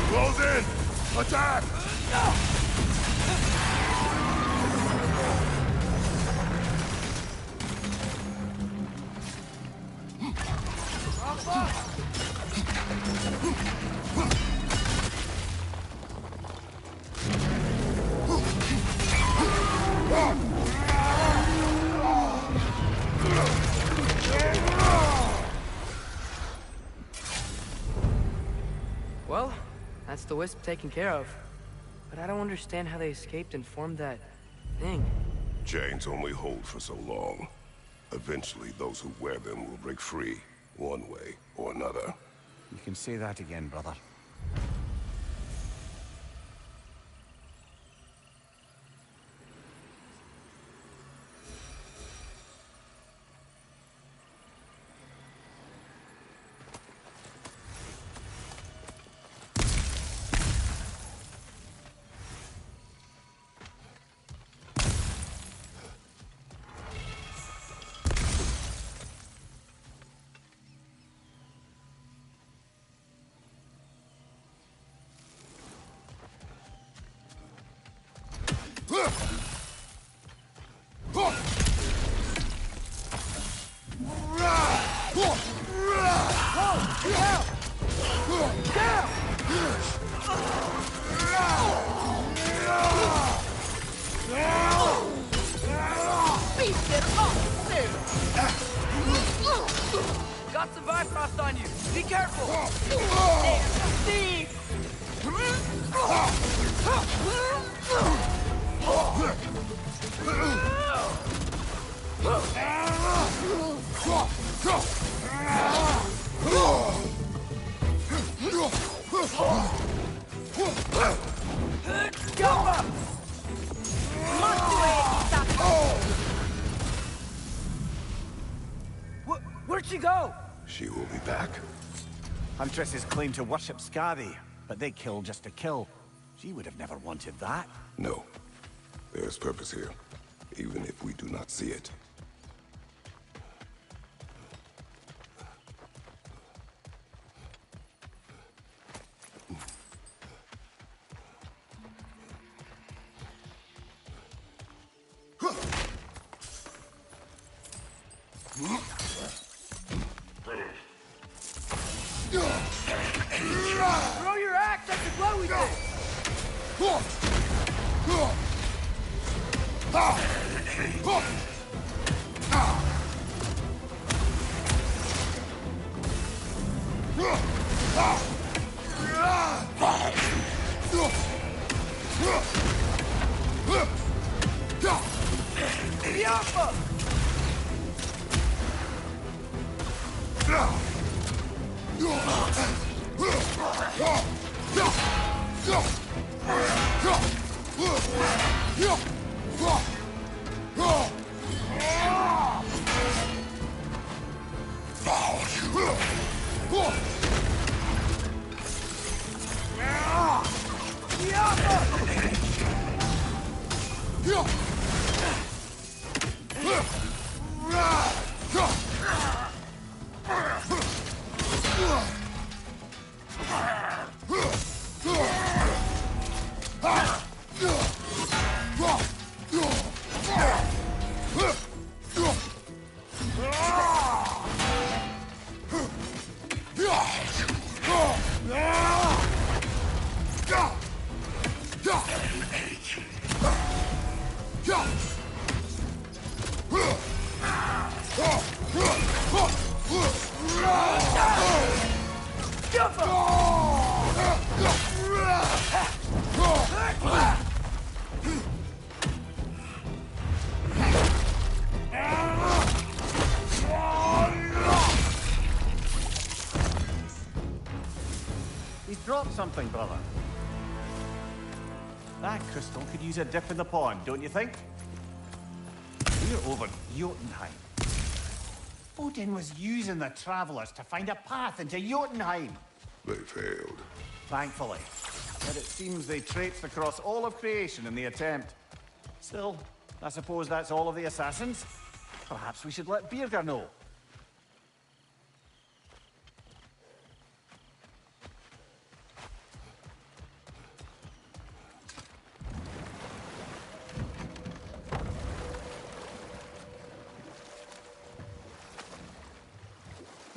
Close in! Attack! Well, that's the wisp taken care of. But I don't understand how they escaped and formed that thing. Chains only hold for so long. Eventually, those who wear them will break free, one way or another. You can say that again, brother. Got some Bifrost on you. Be careful. Where'd she go? She will be back. Huntresses claim to worship Skadi, but they kill just to kill. She would have never wanted that. No. There is purpose here, even if we do not see it. Throw your axe at the glowy thing! He's dropped something, brother. That crystal could use a dip in the pond, don't you think? We're over Jotunheim. Odin was using the travelers to find a path into Jotunheim. They failed. Thankfully. But it seems they traipsed across all of creation in the attempt. Still, I suppose that's all of the assassins. Perhaps we should let Birgir know.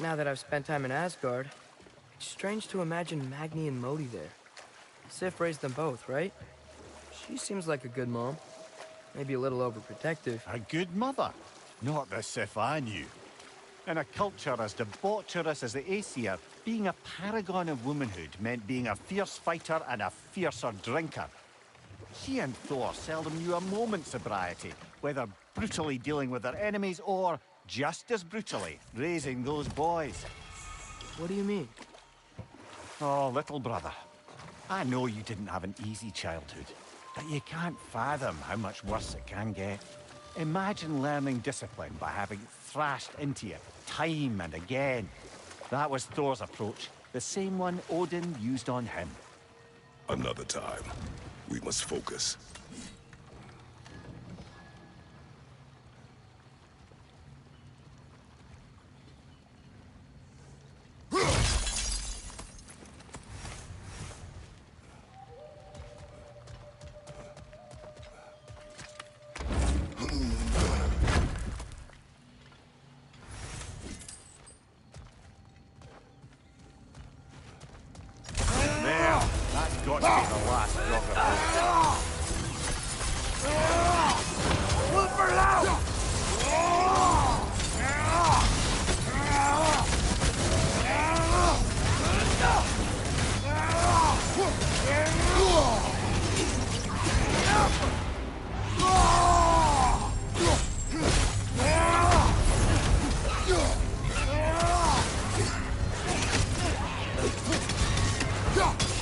Now that I've spent time in Asgard, it's strange to imagine Magni and Modi there. Sif raised them both, right? She seems like a good mom. Maybe a little overprotective. A good mother? Not the Sif I knew. In a culture as debaucherous as the Aesir, being a paragon of womanhood meant being a fierce fighter and a fiercer drinker. She and Thor seldom knew a moment's sobriety, whether brutally dealing with their enemies or, just as brutally, raising those boys. What do you mean? Oh, little brother. I know you didn't have an easy childhood, but you can't fathom how much worse it can get. Imagine learning discipline by having thrashed into you time and again. That was Thor's approach, the same one Odin used on him. Another time. We must focus. Got to be the last drop of hope. Look for loud! Yeah!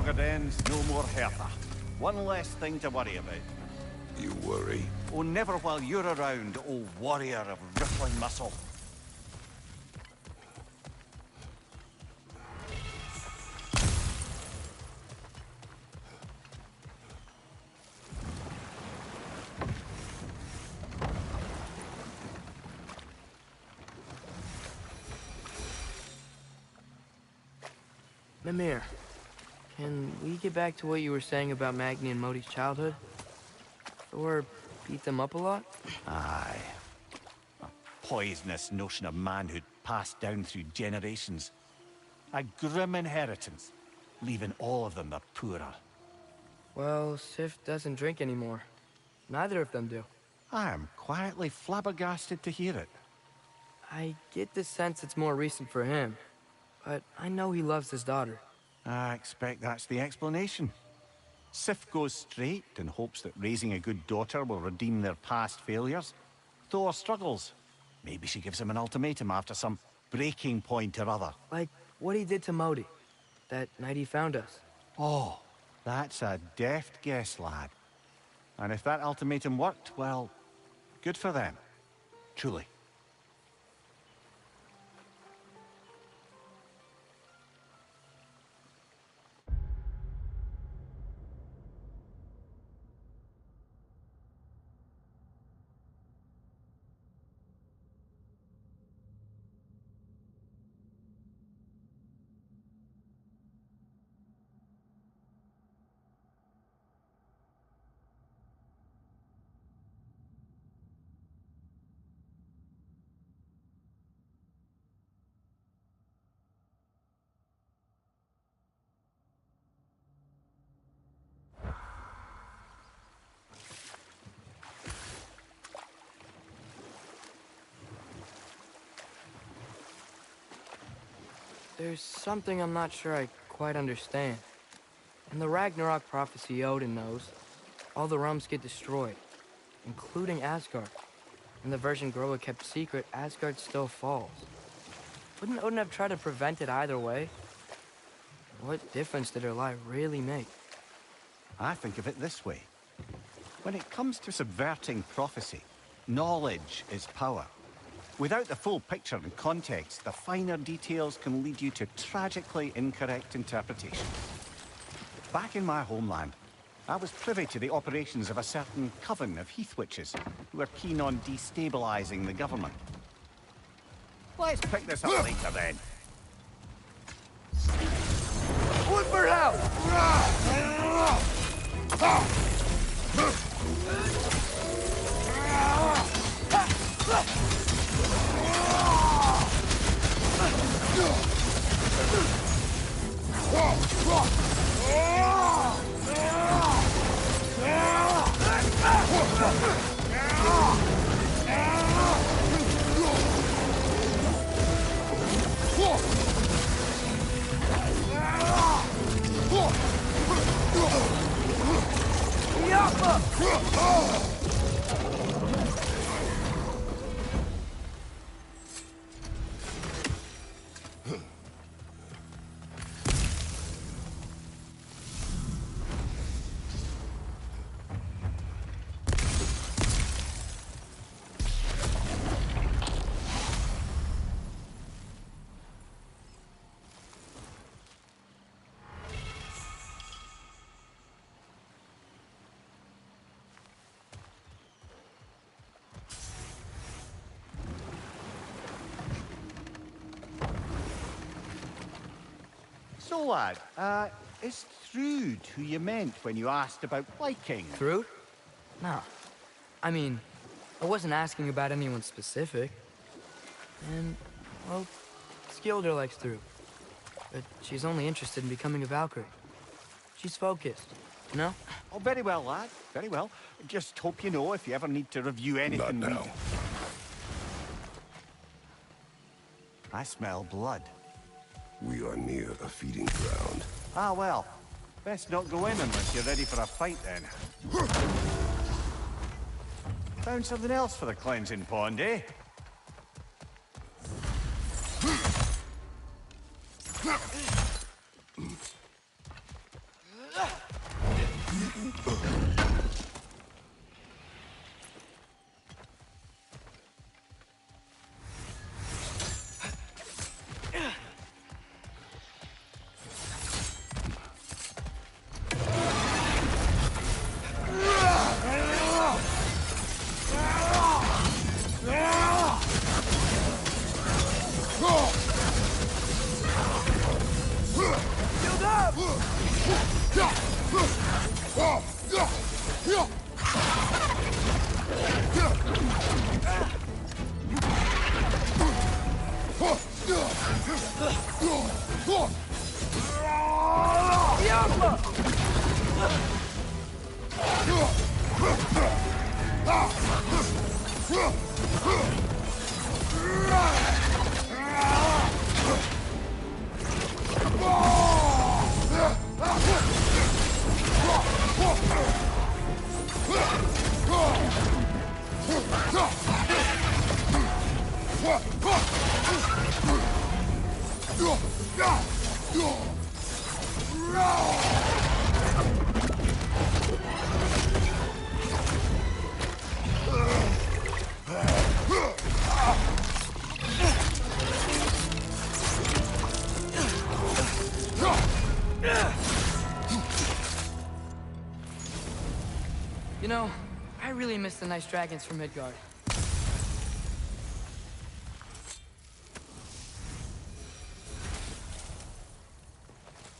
Abaddon's no more Hertha. One less thing to worry about. You worry? Oh, never while you're around, oh warrior of rippling muscle. Mimir, can we get back to what you were saying about Magni and Modi's childhood? Thor beat them up a lot? Aye. A poisonous notion of manhood passed down through generations. A grim inheritance, leaving all of them the poorer. Well, Sif doesn't drink anymore. Neither of them do. I am quietly flabbergasted to hear it. I get the sense it's more recent for him, but I know he loves his daughter. I expect that's the explanation. Sif goes straight and hopes that raising a good daughter will redeem their past failures. Thor struggles. Maybe she gives him an ultimatum after some breaking point or other. Like what he did to Modi, that night he found us. Oh, that's a deft guess, lad. And if that ultimatum worked, well, good for them. Truly. There's something I'm not sure I quite understand. In the Ragnarok prophecy Odin knows, all the realms get destroyed, including Asgard. In the version Groa kept secret, Asgard still falls. Wouldn't Odin have tried to prevent it either way? What difference did her lie really make? I think of it this way. When it comes to subverting prophecy, knowledge is power. Without the full picture and context, the finer details can lead you to tragically incorrect interpretations. Back in my homeland, I was privy to the operations of a certain coven of heath witches who were keen on destabilizing the government. Let's pick this up later then. Look for help! So, lad, is Thrud who you meant when you asked about liking? Thrud? No. I mean, I wasn't asking about anyone specific. And, well, Skilder likes Thrud. But she's only interested in becoming a Valkyrie. She's focused, you know? Oh, very well, lad. Very well. Just hope you know if you ever need to review anything. Not now. I smell blood. We are near a feeding ground. Ah, well. Best not go in unless you're ready for a fight, then. Found something else for the cleansing pond, eh? You know, I really miss the nice dragons from Midgard.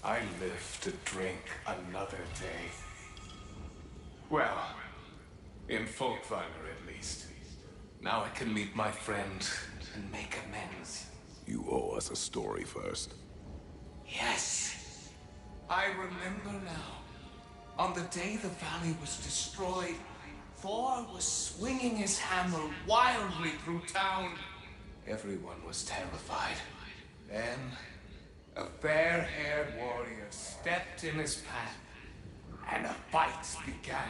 I live to drink another day. Well, in Folkvanger at least. Now I can meet my friend and make amends. You owe us a story first. Yes! I remember now. On the day the valley was destroyed, Thor was swinging his hammer wildly through town. Everyone was terrified. Then, a fair-haired warrior stepped in his path, and a fight began.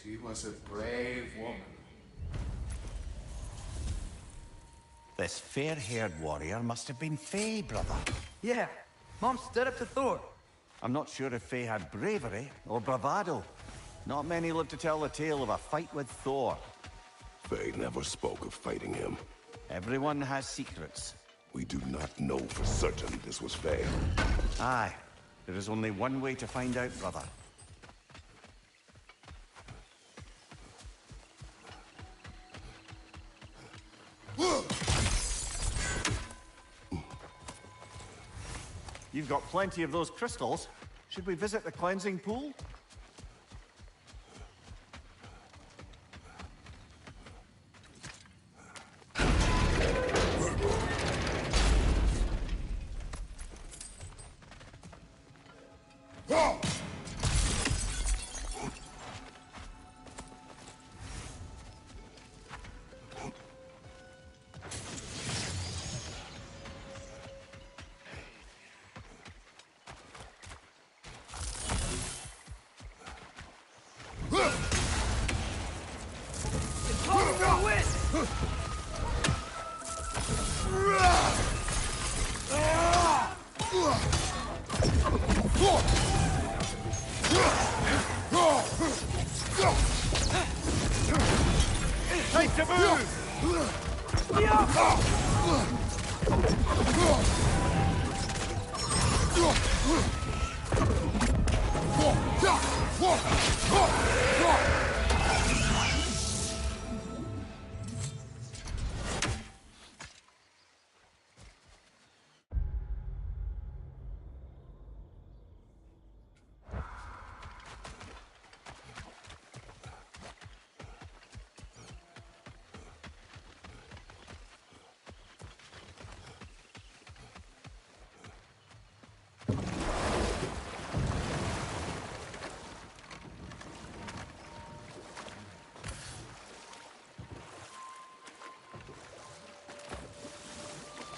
She was a brave woman. This fair-haired warrior must have been Faye, brother. Yeah, Mom stood up to Thor. I'm not sure if Faye had bravery or bravado. Not many live to tell the tale of a fight with Thor. Faye never spoke of fighting him. Everyone has secrets. We do not know for certain this was Faye. Aye. There is only one way to find out, brother. You've got plenty of those crystals. Should we visit the cleansing pool? Time to move!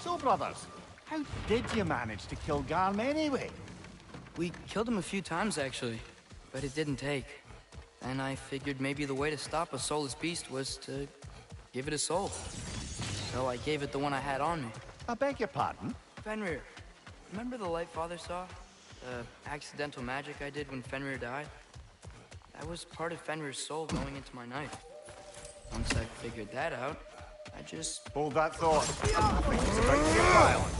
So, brothers, how did you manage to kill Garm anyway? We killed him a few times, actually, but it didn't take. And I figured maybe the way to stop a soulless beast was to give it a soul. So I gave it the one I had on me. I beg your pardon? Fenrir, remember the light Father saw? The accidental magic I did when Fenrir died? That was part of Fenrir's soul going into my knife. Once I figured that out, I just... Hold that thought. Things about to get violent.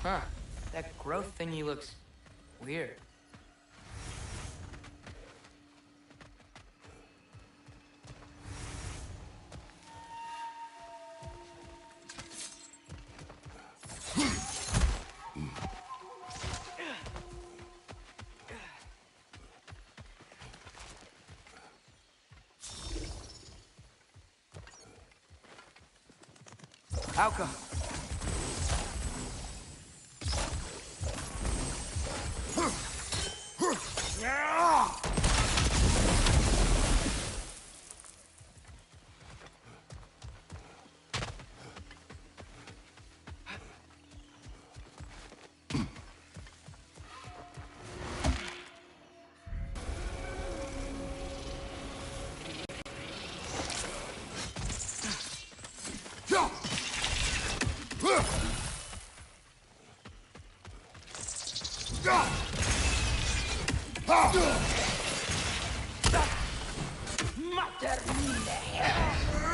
Huh. That growth thingy looks weird. Alka.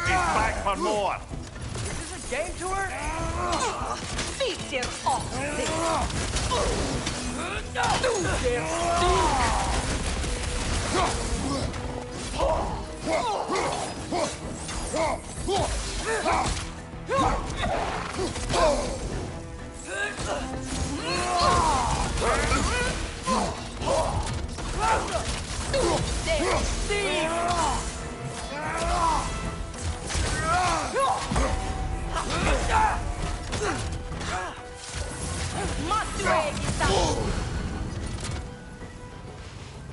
He's back for more. Is this a game tour? Fitter off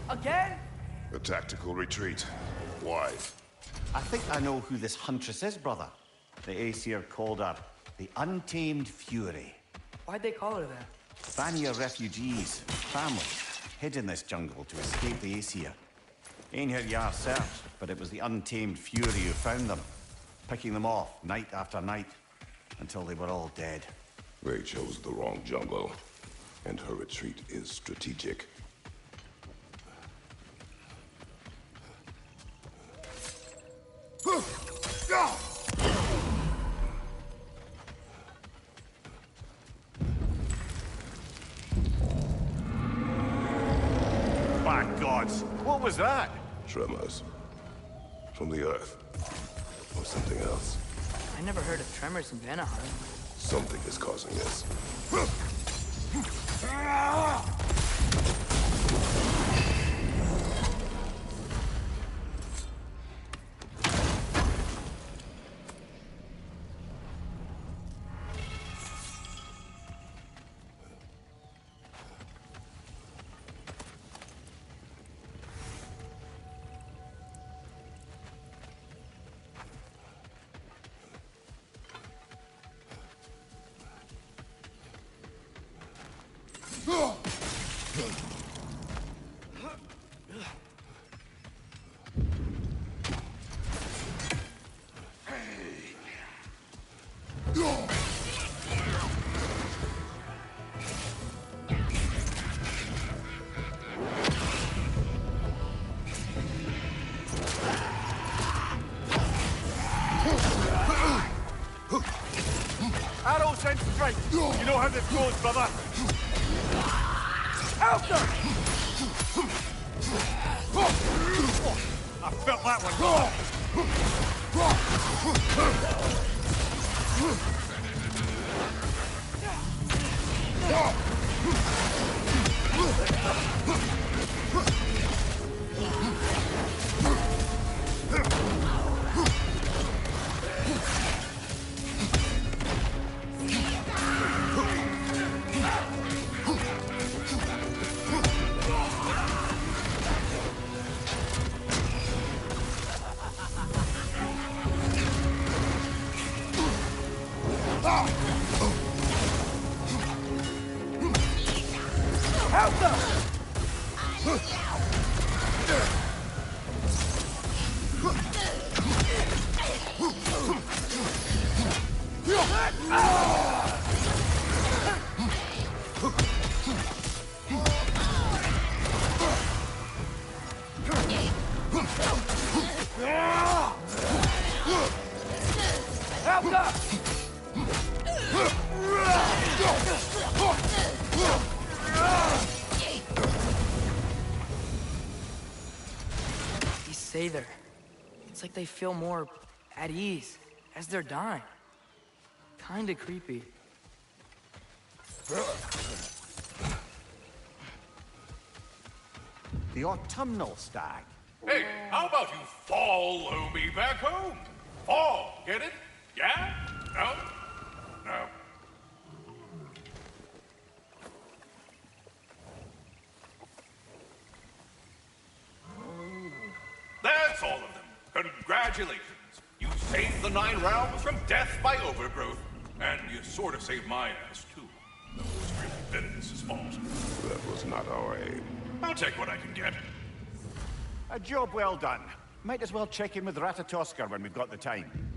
Again? A tactical retreat. Why? I think I know who this huntress is, brother. The Aesir called her the Untamed Fury. Why'd they call her that? Vanir refugees, families, hid in this jungle to escape the Aesir. Ain't heard Yar search, but it was the Untamed Fury who found them, picking them off night after night, until they were all dead. They chose the wrong jungle, and her retreat is strategic. By gods, what was that? Tremors. From the earth. Or something else. I never heard of tremors in Vanaheim. Something is causing this. Arrow sent straight. You know how this goes, brother. Out there! I felt that one. There. It's like they feel more at ease as they're dying. Kinda creepy. The autumnal stag. Hey, how about you follow me back home? Fall, get it? Yeah? No? Congratulations. You saved the 9 realms from death by overgrowth. And you sort of saved my ass, too. Though it's really Benedict's fault. That was not our aim. I'll take what I can get. A job well done. Might as well check in with Ratatoskr when we've got the time.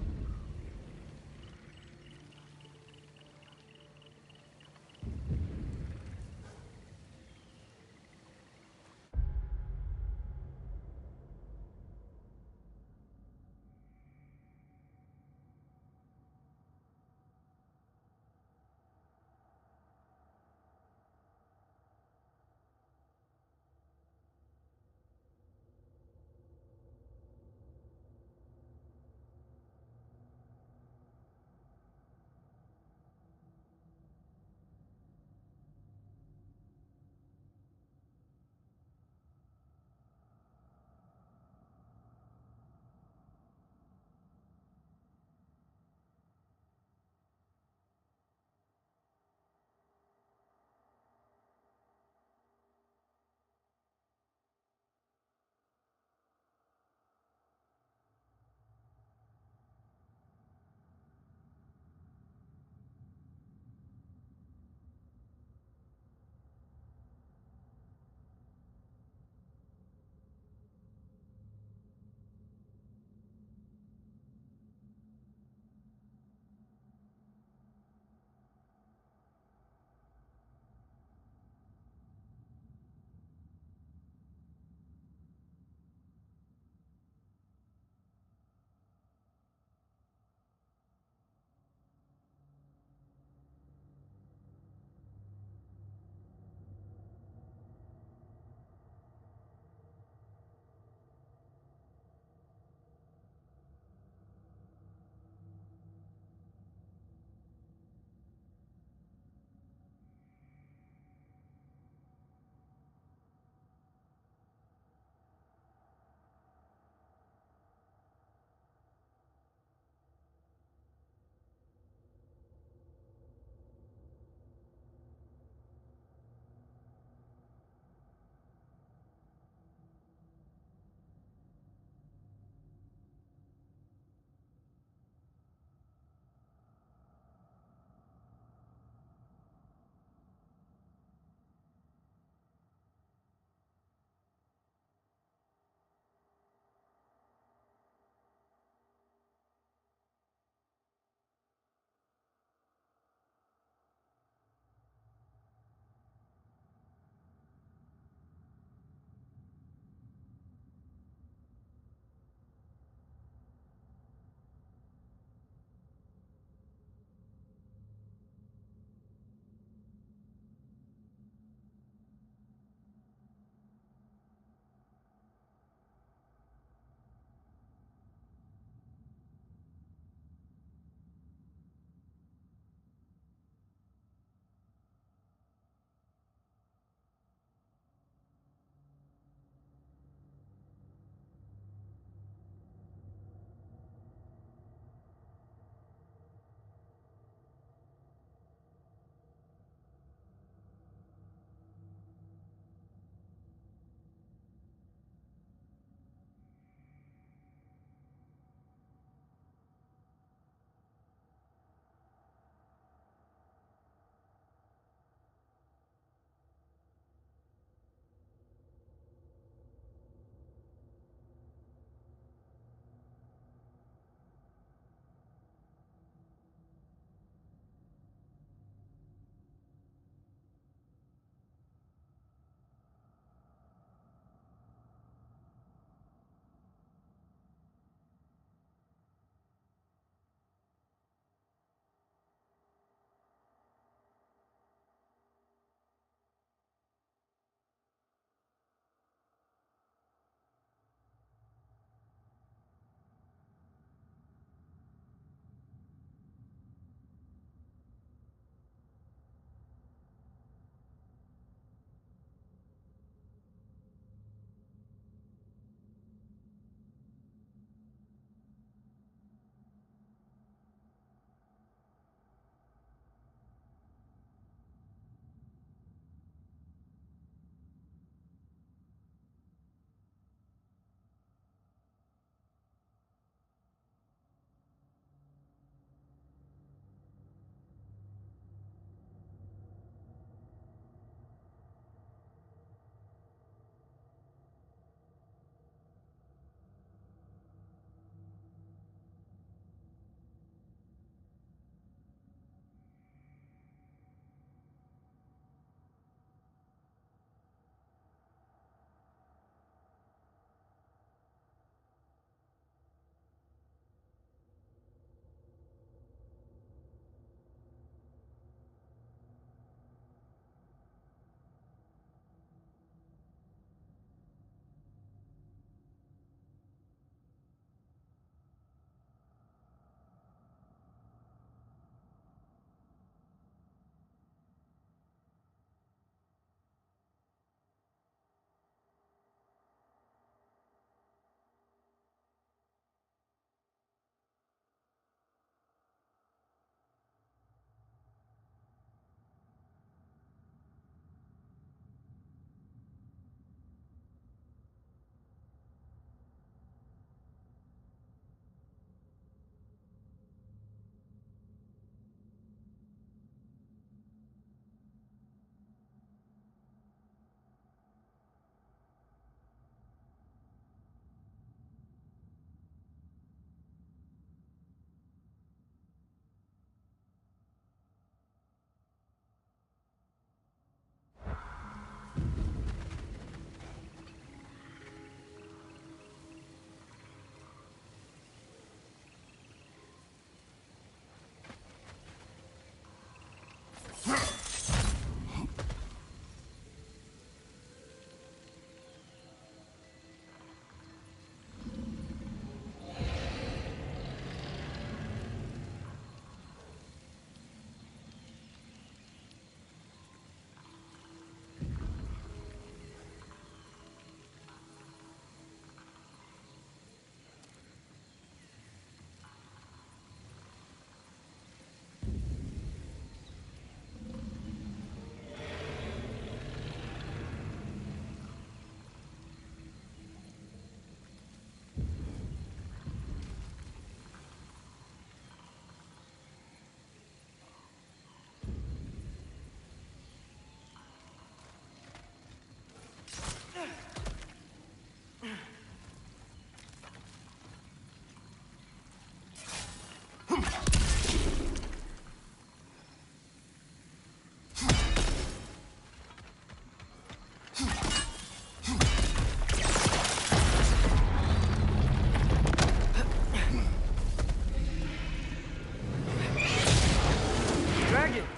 dragon!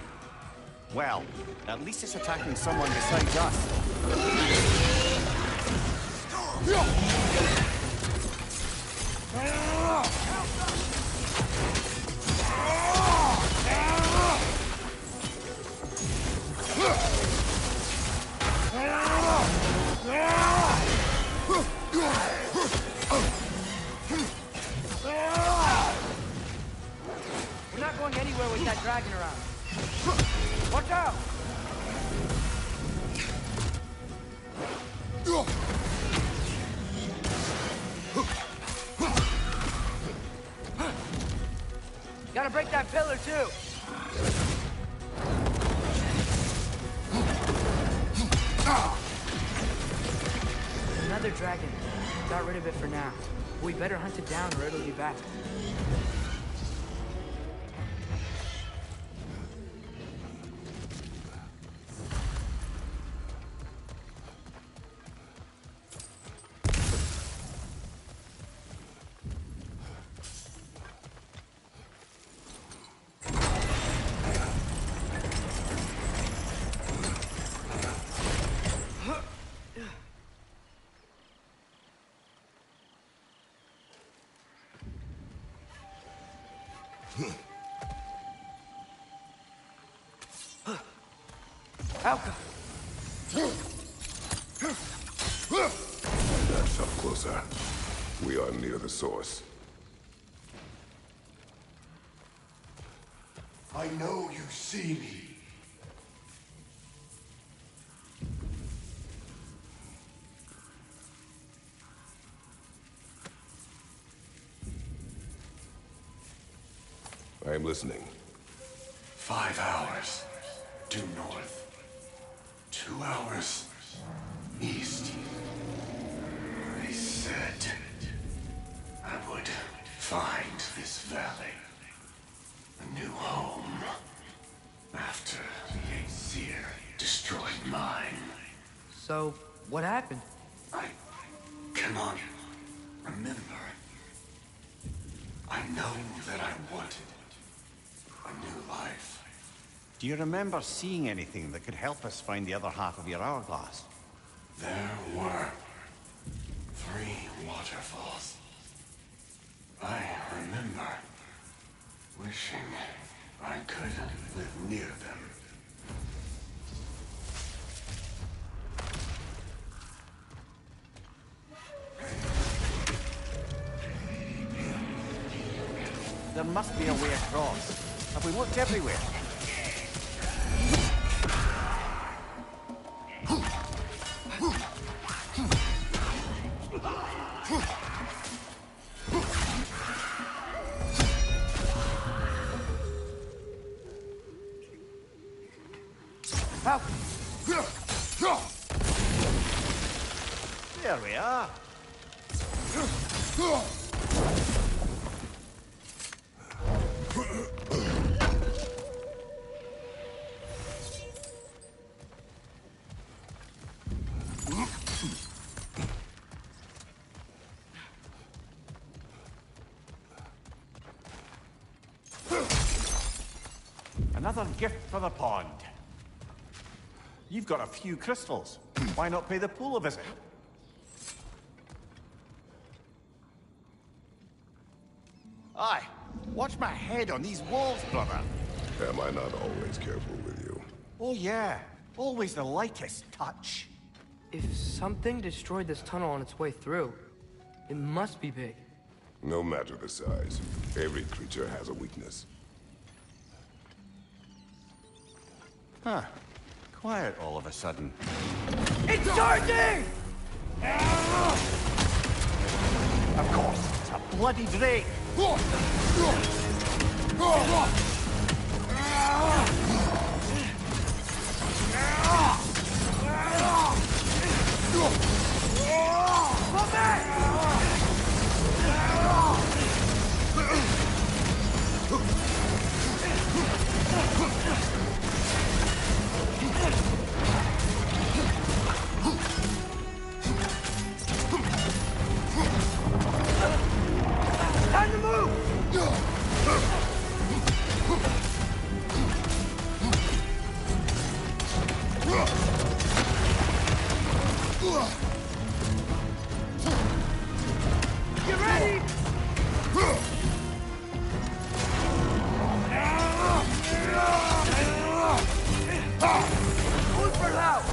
Well, at least it's attacking someone besides us. We're not going anywhere with that dragon around. Watch out! Gotta break that pillar too. Another dragon. Got rid of it for now. We better hunt it down or it'll be back. Alka! That's up closer. We are near the source. I know you see me. I am listening. 5 hours due north. 2 hours east. I said I would find this valley a new home after the Aesir destroyed mine. So, what happened? I cannot remember. I know that I wanted a new life. Do you remember seeing anything that could help us find the other half of your hourglass? There were 3 waterfalls. I remember wishing I could live near them. There must be a way across. Have we looked everywhere? Alka! There we are. Another gift for the pond. You've got a few crystals. Why not pay the pool a visit? Aye. Watch my head on these walls, brother. Am I not always careful with you? Oh yeah. Always the lightest touch. If something destroyed this tunnel on its way through, it must be big. No matter the size, every creature has a weakness. Huh. Quiet all of a sudden. It's charging! Of course, it's a bloody drake. Fall back! Time to move! Look for help!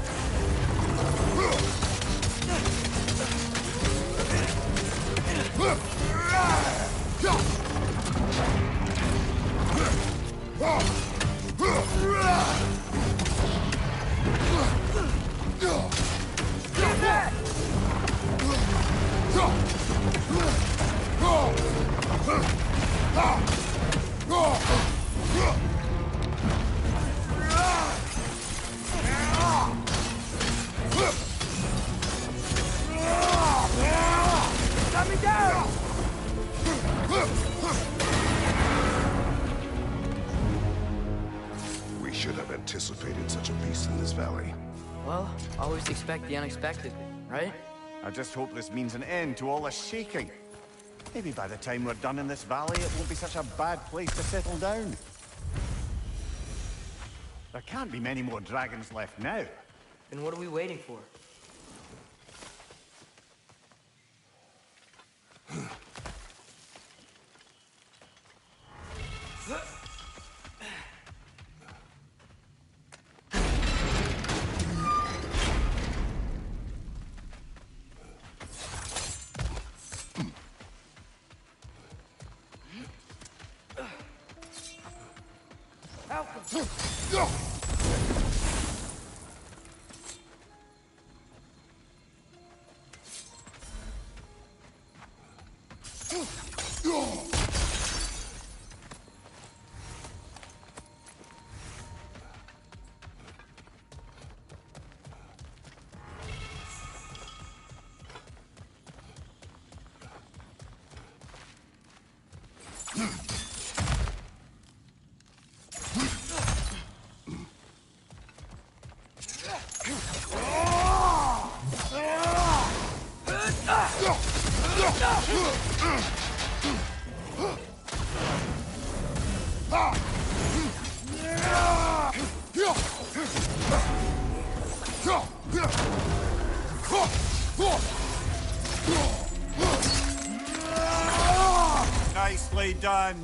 We should have anticipated such a beast in this valley. Well, always expect the unexpected, right? I just hope this means an end to all this shaking. Maybe by the time we're done in this valley, it won't be such a bad place to settle down. There can't be many more dragons left now. Then what are we waiting for? Nicely done.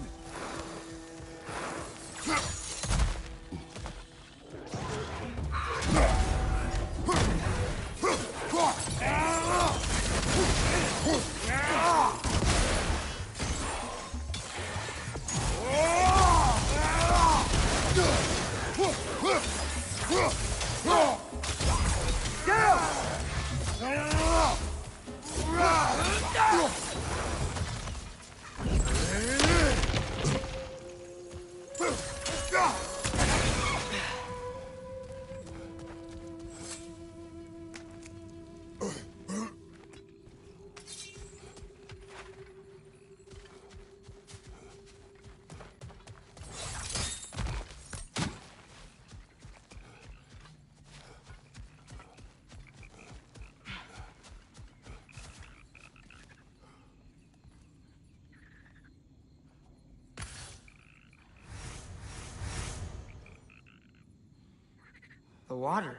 The water.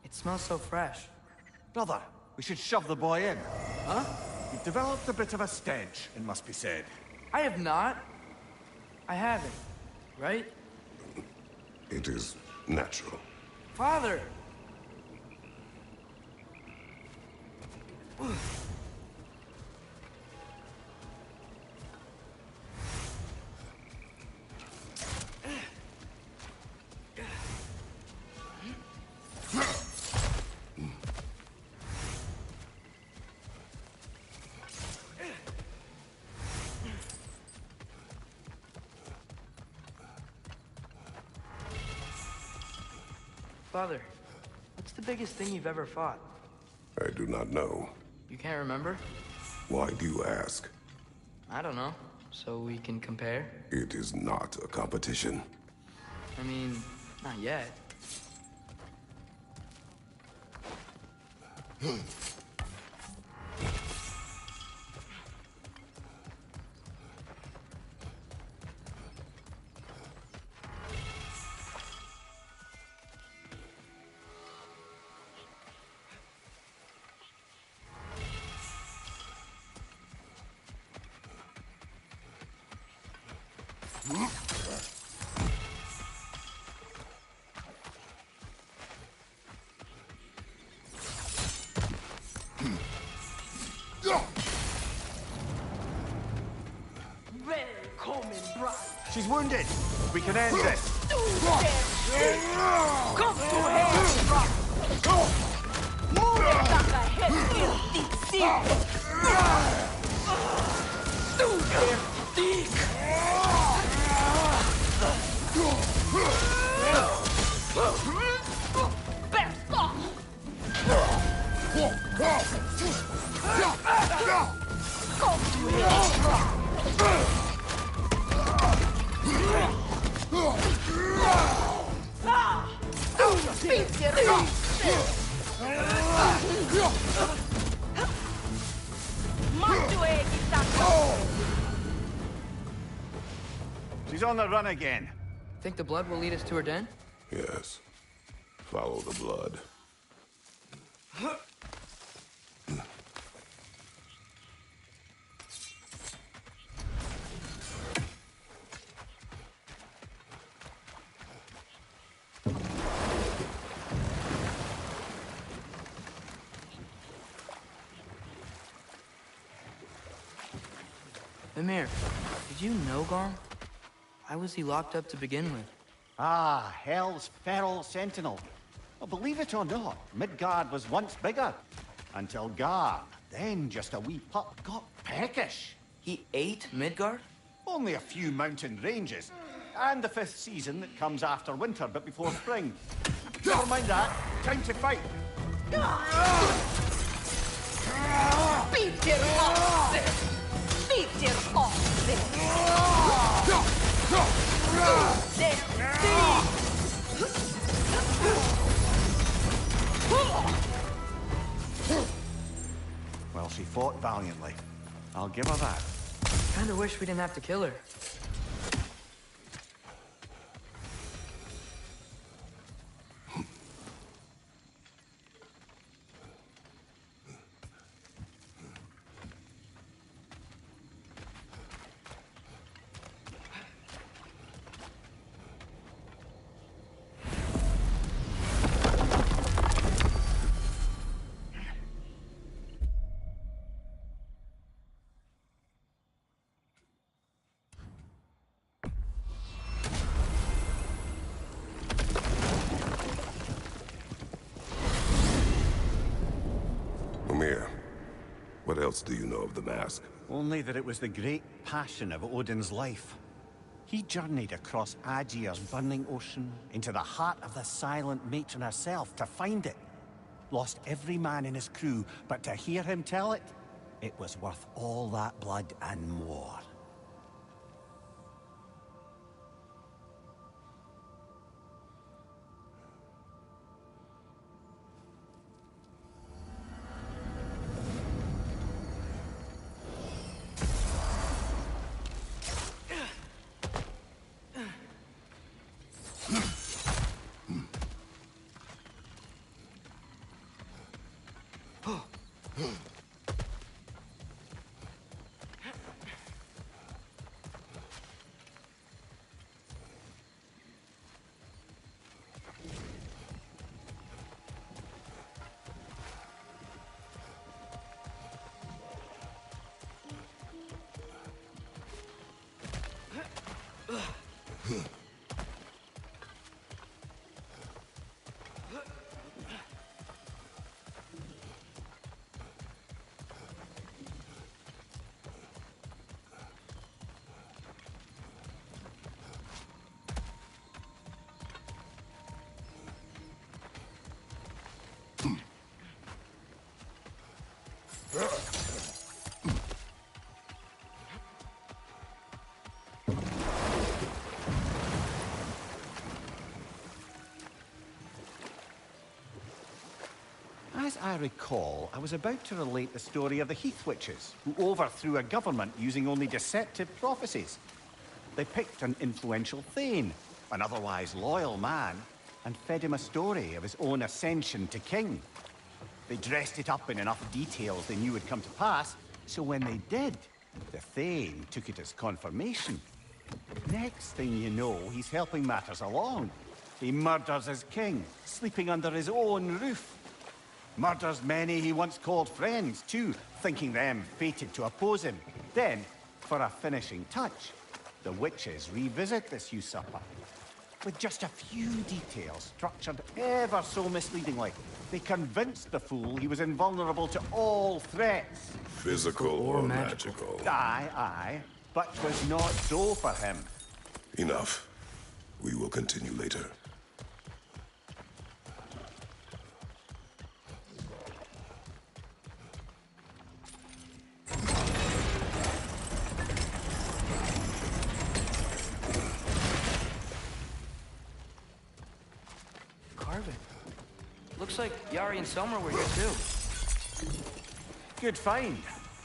It smells so fresh. Brother, we should shove the boy in. Huh? You've developed a bit of a stench, it must be said. I have not. I haven't. Right? It is natural. Father! Father, what's the biggest thing you've ever fought? I do not know. You can't remember? Why do you ask? I don't know. So we can compare? It is not a competition. I mean, not yet. He's wounded. We can end this. Come to hell! Move back ahead, She's on the run again. Think the blood will lead us to her den? Yes. Follow the blood. Mimir, did you know Garm? Why was he locked up to begin with? Ah, Hell's feral sentinel. Well, believe it or not, Midgard was once bigger. Until Garm, then just a wee pup, got peckish. He ate Midgard? Only a few mountain ranges. And the 5th season that comes after winter, but before spring. Never mind that. Time to fight. Beat your off! Beat your off! Well, she fought valiantly. I'll give her that. Kinda wish we didn't have to kill her. What else do you know of the mask? Only that it was the great passion of Odin's life. He journeyed across Aegir's burning ocean into the heart of the silent matron herself to find it. Lost every man in his crew, but to hear him tell it, it was worth all that blood and more. As I recall, I was about to relate the story of the Heath Witches, who overthrew a government using only deceptive prophecies. They picked an influential Thane, an otherwise loyal man, and fed him a story of his own ascension to king. They dressed it up in enough details they knew would come to pass, so when they did, the Thane took it as confirmation. Next thing you know, he's helping matters along. He murders his king, sleeping under his own roof. Murders many he once called friends, too, thinking them fated to oppose him. Then, for a finishing touch, the witches revisit this usurper. With just a few details structured ever so misleadingly, they convinced the fool he was invulnerable to all threats. Physical or magical? Aye, aye. But 'twas not so for him. Enough. We will continue later. Carving. Looks like Yari and Selmer were here too. Good find.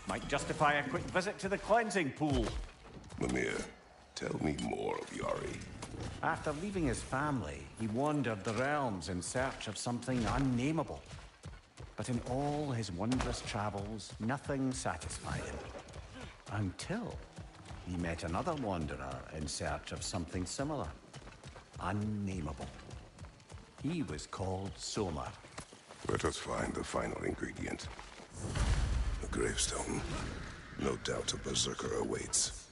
Might justify a quick visit to the cleansing pool. Mimir, tell me more of Yari. After leaving his family, he wandered the realms in search of something unnameable. But in all his wondrous travels, nothing satisfied him. Until he met another wanderer in search of something similar. Unnameable. He was called Soma. Let us find the final ingredient. A gravestone. No doubt a berserker awaits.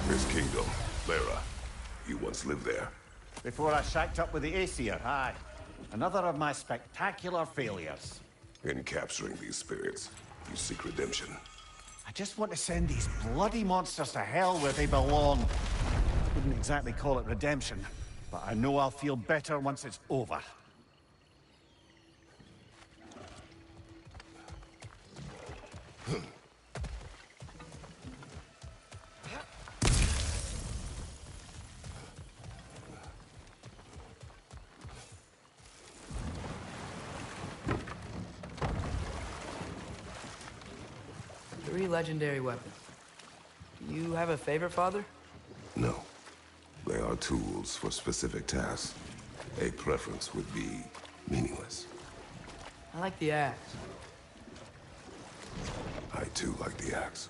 His kingdom, Lara. You once lived there. Before I shacked up with the Aesir, aye. Another of my spectacular failures. In capturing these spirits, you seek redemption. I just want to send these bloody monsters to hell where they belong. Wouldn't exactly call it redemption, but I know I'll feel better once it's over. Three legendary weapons. Do you have a favorite, Father? No. They are tools for specific tasks. A preference would be meaningless. I like the axe. I too like the axe.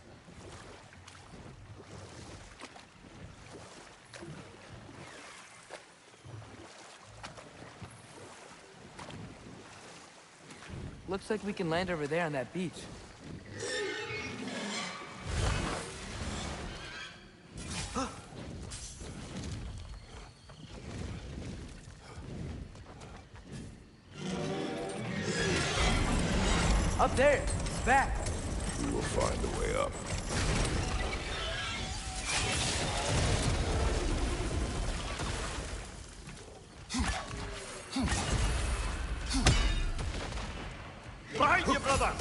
Looks like we can land over there on that beach. Up there! Back! We will find a way up. Behind you, brother!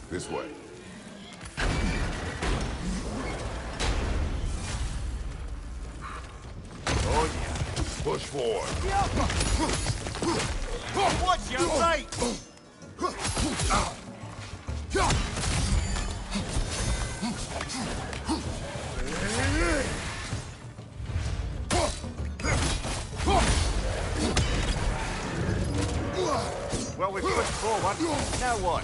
This way. Oh, yeah. Push forward. Watch your right! Well, we've pushed forward. Now what?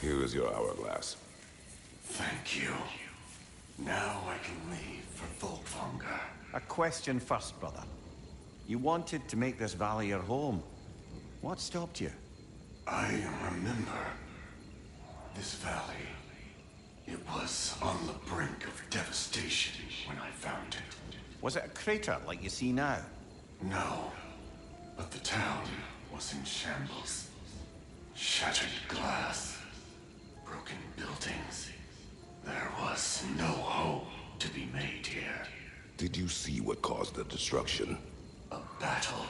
Here is your hourglass. Thank you. Now I can leave for Volkvanger. A question first, brother. You wanted to make this valley your home. What stopped you? I remember this valley. It was on the brink of devastation when I found it. Was it a crater like you see now? No, but the town was in shambles. Shattered glass, broken buildings. There was no hope to be made here. Did you see what caused the destruction? A battle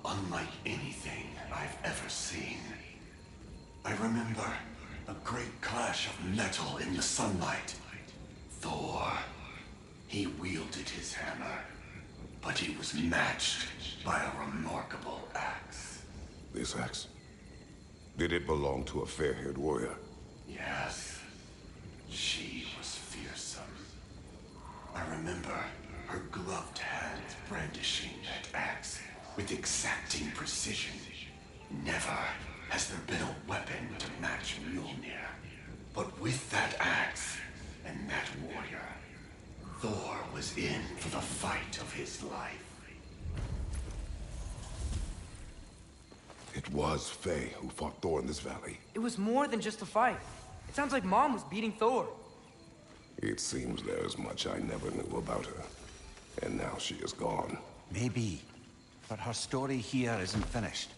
unlike anything I've ever seen. I remember a great clash of metal in the sunlight. Thor, he wielded his hammer, but he was matched by a remarkable axe. This axe? Did it belong to a fair-haired warrior? Yes, she was fearsome. I remember her gloved hands brandishing that axe with exacting precision. Never has there been a weapon to match Mjolnir. But with that axe and that warrior, Thor was in for the fight of his life. It was Faye who fought Thor in this valley. It was more than just a fight. It sounds like Mom was beating Thor. It seems there's much I never knew about her. And now she is gone. Maybe. But her story here isn't finished.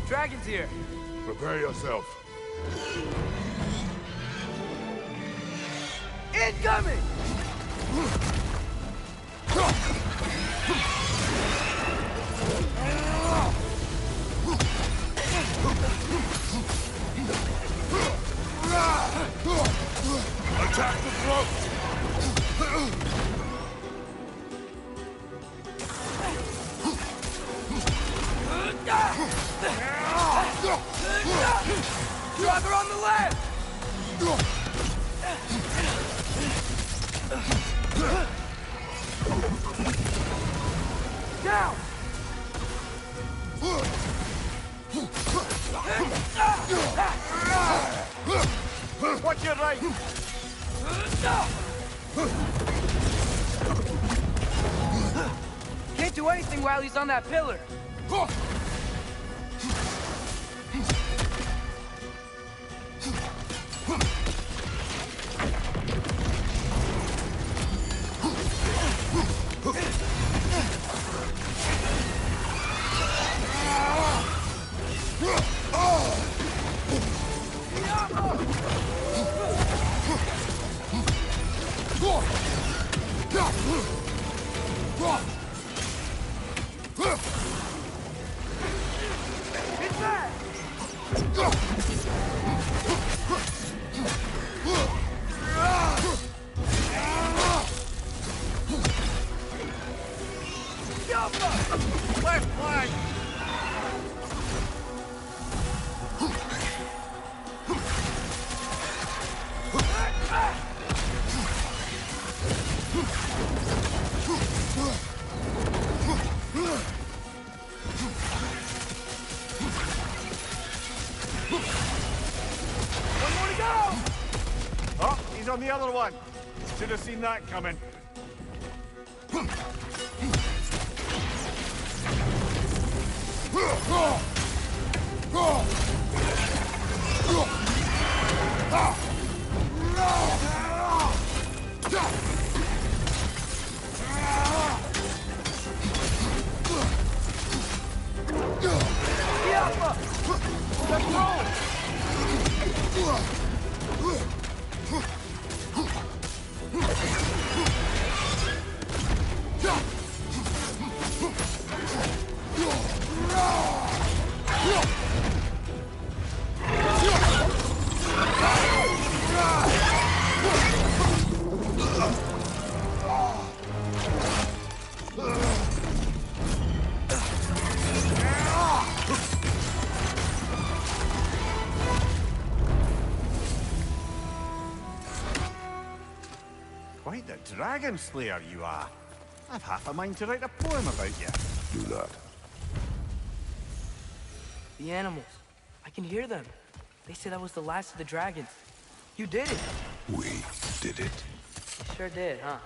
Dragon's here. Prepare yourself. Incoming! Attack the throat! Driver on the left! Down! Watch your right! Can't do anything while he's on that pillar. On the other one. Should have seen that coming. Quite the dragon slayer you are. I've half a mind to write a poem about you. Do not. The animals. I can hear them. They said I was the last of the dragons. You did it. We did it. You sure did, huh?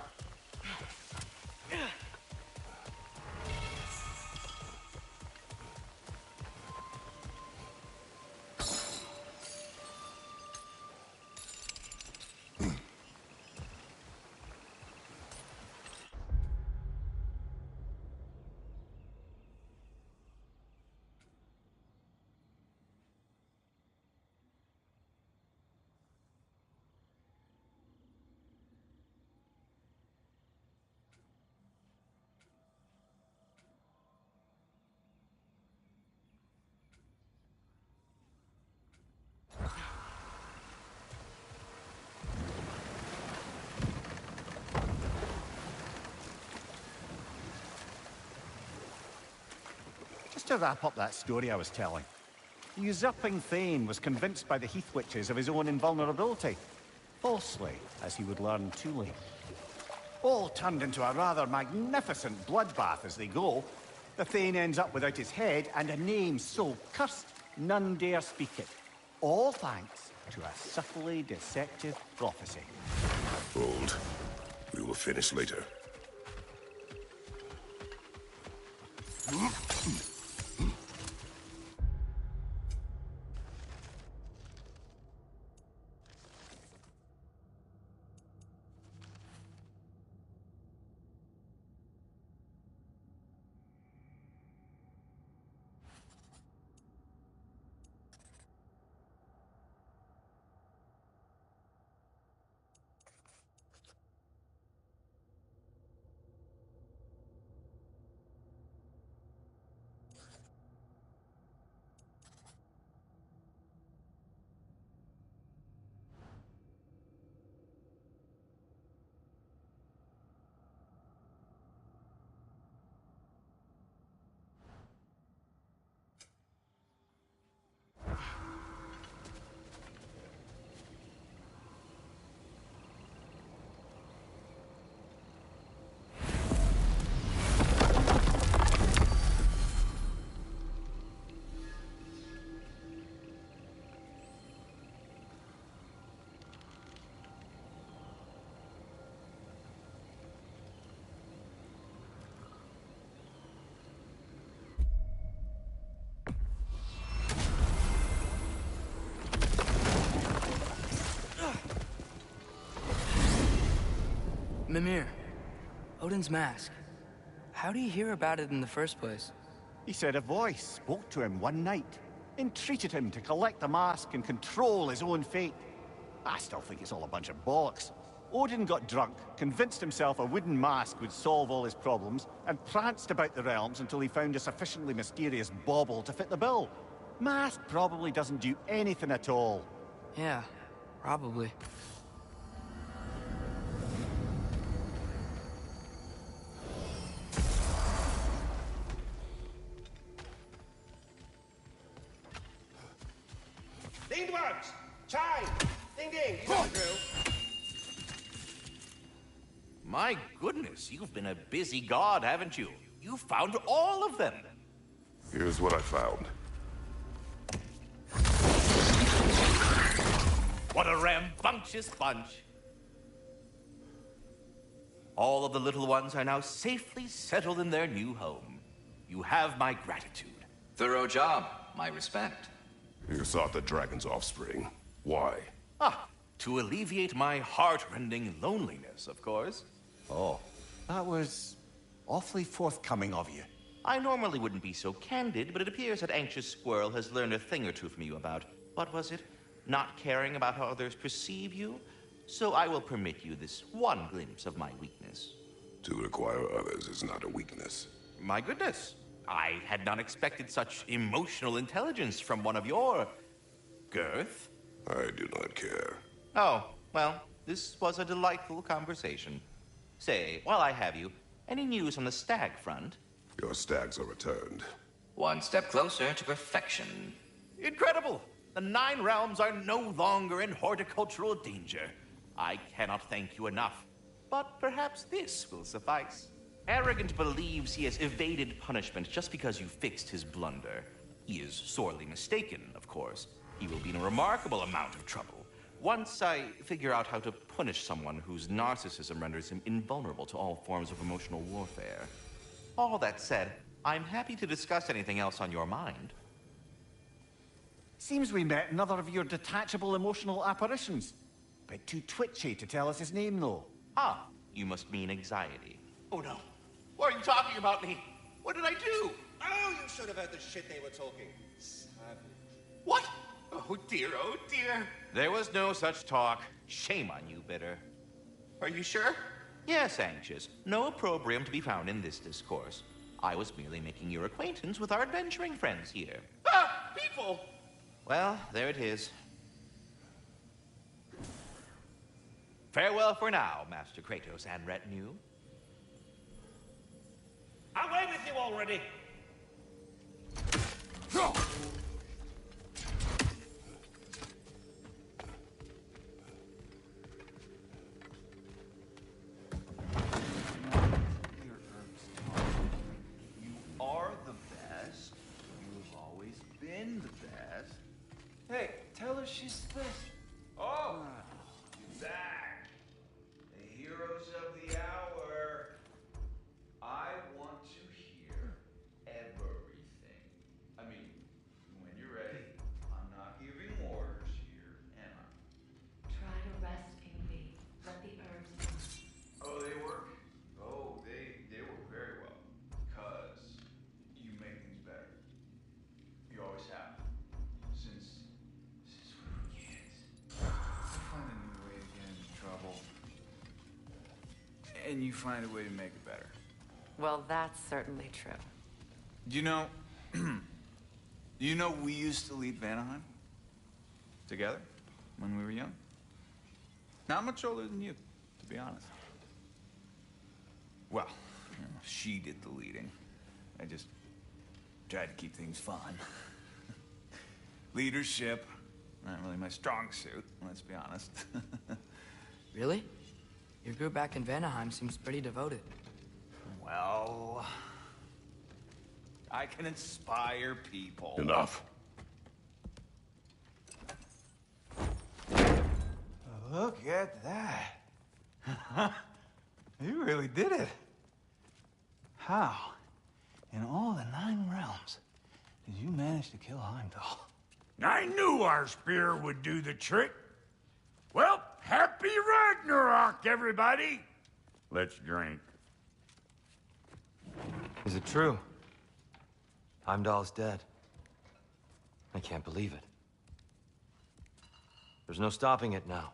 Just to wrap up that story I was telling. The usurping Thane was convinced by the Heath Witches of his own invulnerability. Falsely, as he would learn too late. All turned into a rather magnificent bloodbath as they go. The Thane ends up without his head and a name so cursed none dare speak it. All thanks to a subtly deceptive prophecy. Hold. We will finish later. Mimir, Odin's mask. How do you hear about it in the first place? He said a voice spoke to him one night, entreated him to collect the mask and control his own fate. I still think it's all a bunch of bollocks. Odin got drunk, convinced himself a wooden mask would solve all his problems, and pranced about the realms until he found a sufficiently mysterious bauble to fit the bill. Mask probably doesn't do anything at all. Yeah, probably. Lead works! Chime! Ding ding! You got through. My goodness, you've been a busy god, haven't you? You found all of them. Here's what I found. What a rambunctious bunch. All of the little ones are now safely settled in their new home. You have my gratitude. Thorough job. My respect. You sought the dragon's offspring. Why? To alleviate my heart-rending loneliness, of course. Oh, that was awfully forthcoming of you. I normally wouldn't be so candid, but it appears that Anxious Squirrel has learned a thing or two from you about, what was it? Not caring about how others perceive you? So I will permit you this one glimpse of my weakness. To require others is not a weakness. My goodness. I had not expected such emotional intelligence from one of your... girth. I do not care. Oh, well, this was a delightful conversation. Say, while I have you, any news on the stag front? Your stags are returned. One step closer to perfection. Incredible! The 9 realms are no longer in horticultural danger. I cannot thank you enough. but perhaps this will suffice. Arrogant believes he has evaded punishment just because you fixed his blunder. He is sorely mistaken, of course. He will be in a remarkable amount of trouble. Once I figure out how to punish someone whose narcissism renders him invulnerable to all forms of emotional warfare. All that said, I'm happy to discuss anything else on your mind. Seems we met another of your detachable emotional apparitions. Bit too twitchy to tell us his name, though. Ah, you must mean anxiety. Oh no. Why are you talking about me? What did I do? Oh, you should have heard the shit they were talking. Savage. What? Oh dear, oh dear. There was no such talk. Shame on you, Bitter. Are you sure? Yes, Anxious. No opprobrium to be found in this discourse. I was merely making your acquaintance with our adventuring friends here. Ah! People! Well, there it is. Farewell for now, Master Kratos and retinue. Away with you already! You are the best. You've always been the best. Hey, tell her she's the best. Oh, you're back. The heroes of the hour. I want to hear everything. I mean, when you're ready, I'm not giving orders here, am I? Try to rest in me. Let the herbs come. Oh, they work? Oh, they work very well. Because you make things better. You always have. Since we were kids. I find a new way to get into trouble. And you find a way to make it better. Well, that's certainly true. You know, we used to lead Vanaheim together when we were young. Not much older than you, to be honest. Well, she did the leading. I just tried to keep things fun. Leadership, not really my strong suit, let's be honest. Really? Your group back in Vanaheim seems pretty devoted. Well, I can inspire people. Enough. Look at that. You really did it. How, in all the 9 realms, did you manage to kill Heimdall? I knew our spear would do the trick. Well, happy Ragnarok, everybody! Let's drink. Is it true? Heimdall's dead. I can't believe it. There's no stopping it now.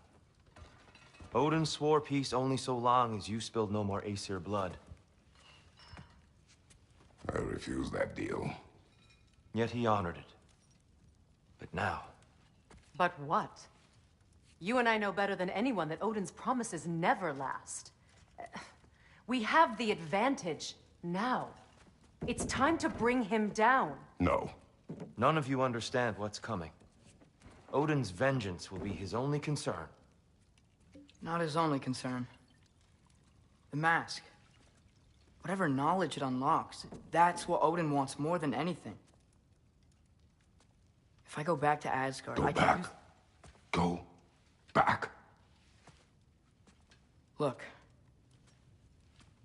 Odin swore peace only so long as you spilled no more Aesir blood. I refuse that deal. Yet he honored it. But now... But what? You and I know better than anyone that Odin's promises never last. We have the advantage now. It's time to bring him down. No. None of you understand what's coming. Odin's vengeance will be his only concern. Not his only concern. The mask. Whatever knowledge it unlocks, that's what Odin wants more than anything. If I go back to Asgard, I can use... Go back. Look.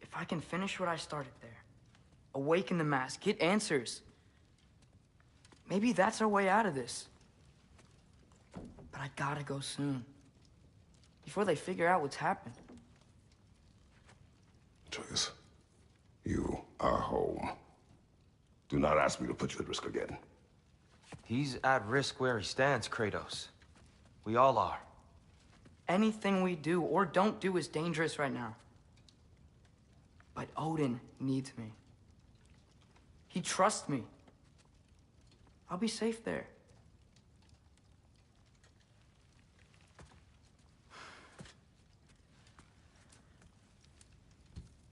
If I can finish what I started there, awaken the mask, get answers, maybe that's our way out of this. But I gotta go soon. Before they figure out what's happened. Atreus, you are home. Do not ask me to put you at risk again. He's at risk where he stands, Kratos. We all are. Anything we do or don't do is dangerous right now. But Odin needs me. He trusts me. I'll be safe there.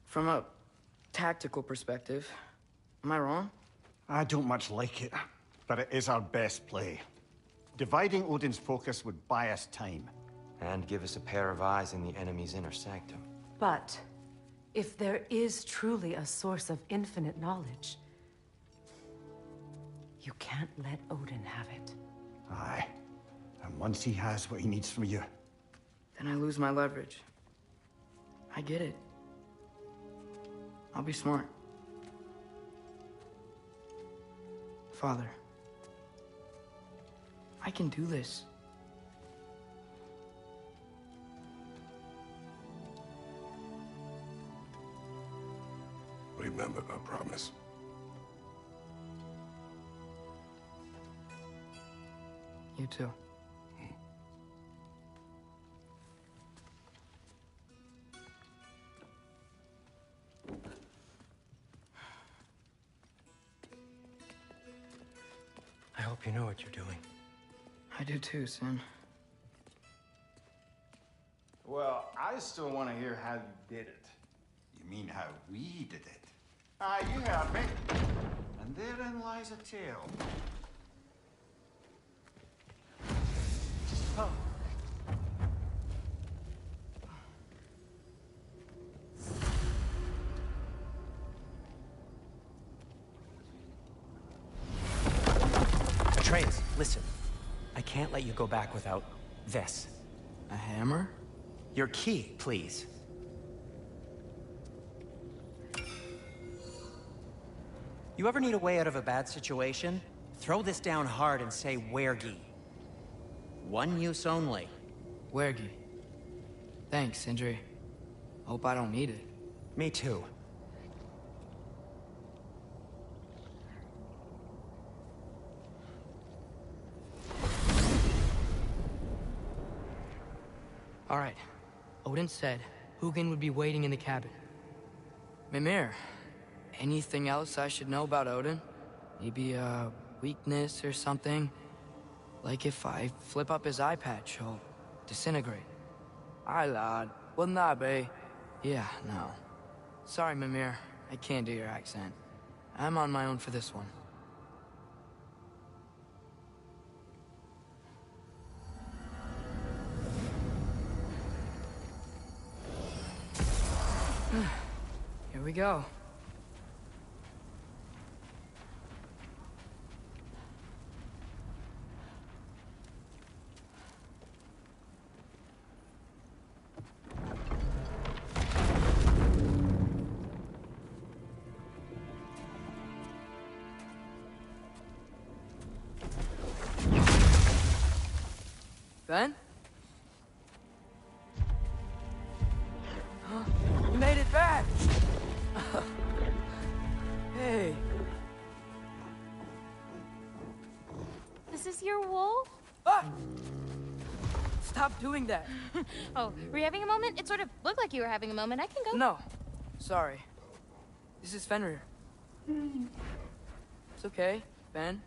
From a tactical perspective, am I wrong? I don't much like it, but it is our best play. Dividing Odin's focus would buy us time. And give us a pair of eyes in the enemy's inner sanctum. But if there is truly a source of infinite knowledge, you can't let Odin have it. Aye. And once he has what he needs from you... Then I lose my leverage. I get it. I'll be smart. Father, I can do this. Remember our promise. You too. I hope you know what you're doing. I do too, Sin. Well, I still want to hear how you did it. You mean how we did it? You heard me. And therein lies a tale. Oh. Atreus, listen. I can't let you go back without this. A hammer? Your key, please. You ever need a way out of a bad situation? Throw this down hard and say wergi. One use only. Wergi. Thanks, Sindri. Hope I don't need it. Me too. All right. Odin said Hugin would be waiting in the cabin. Mimir, anything else I should know about Odin? Maybe a weakness or something? Like if I flip up his eye patch, he'll disintegrate. Aye, lad. Wouldn't that be? Yeah, no. Sorry, Mimir. I can't do your accent. I'm on my own for this one. Here we go. Ben? You made it back! Hey. This is your wolf? Ah! Stop doing that. Oh, were you having a moment? It sort of looked like you were having a moment. I can go. No. Sorry. This is Fenrir. It's okay, Ben.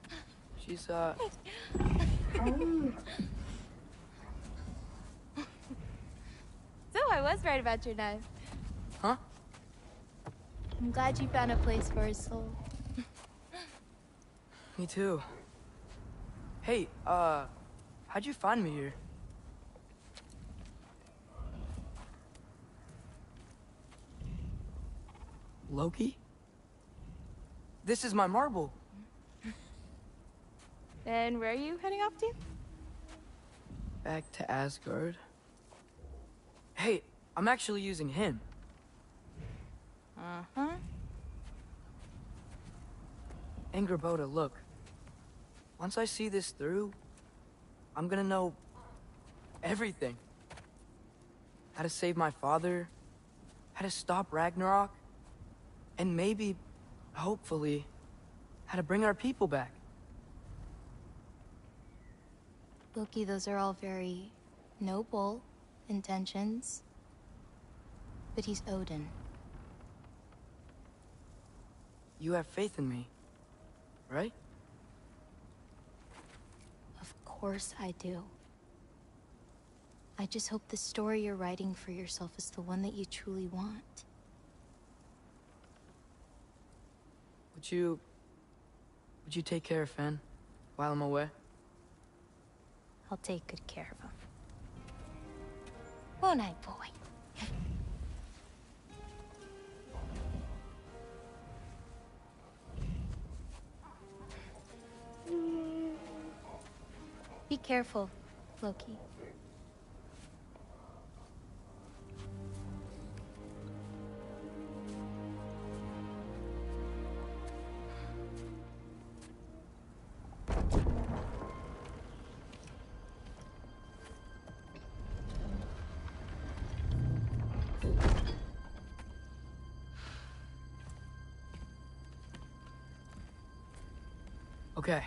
She's, So I was right about your knife. Huh? I'm glad you found a place for his soul. Me too. Hey, how'd you find me here? Loki? This is my marble. And where are you heading off to? Back to Asgard. Hey, I'm actually using him. Uh-huh. Angerboda, look. Once I see this through, I'm gonna know everything. How to save my father, how to stop Ragnarok, and maybe, hopefully, how to bring our people back. Loki, those are all very noble intentions. But he's Odin. You have faith in me, right? Of course I do. I just hope the story you're writing for yourself is the one that you truly want. Would you take care of Fen while I'm away? I'll take good care of him. Won't I, boy? Careful, Loki. Okay.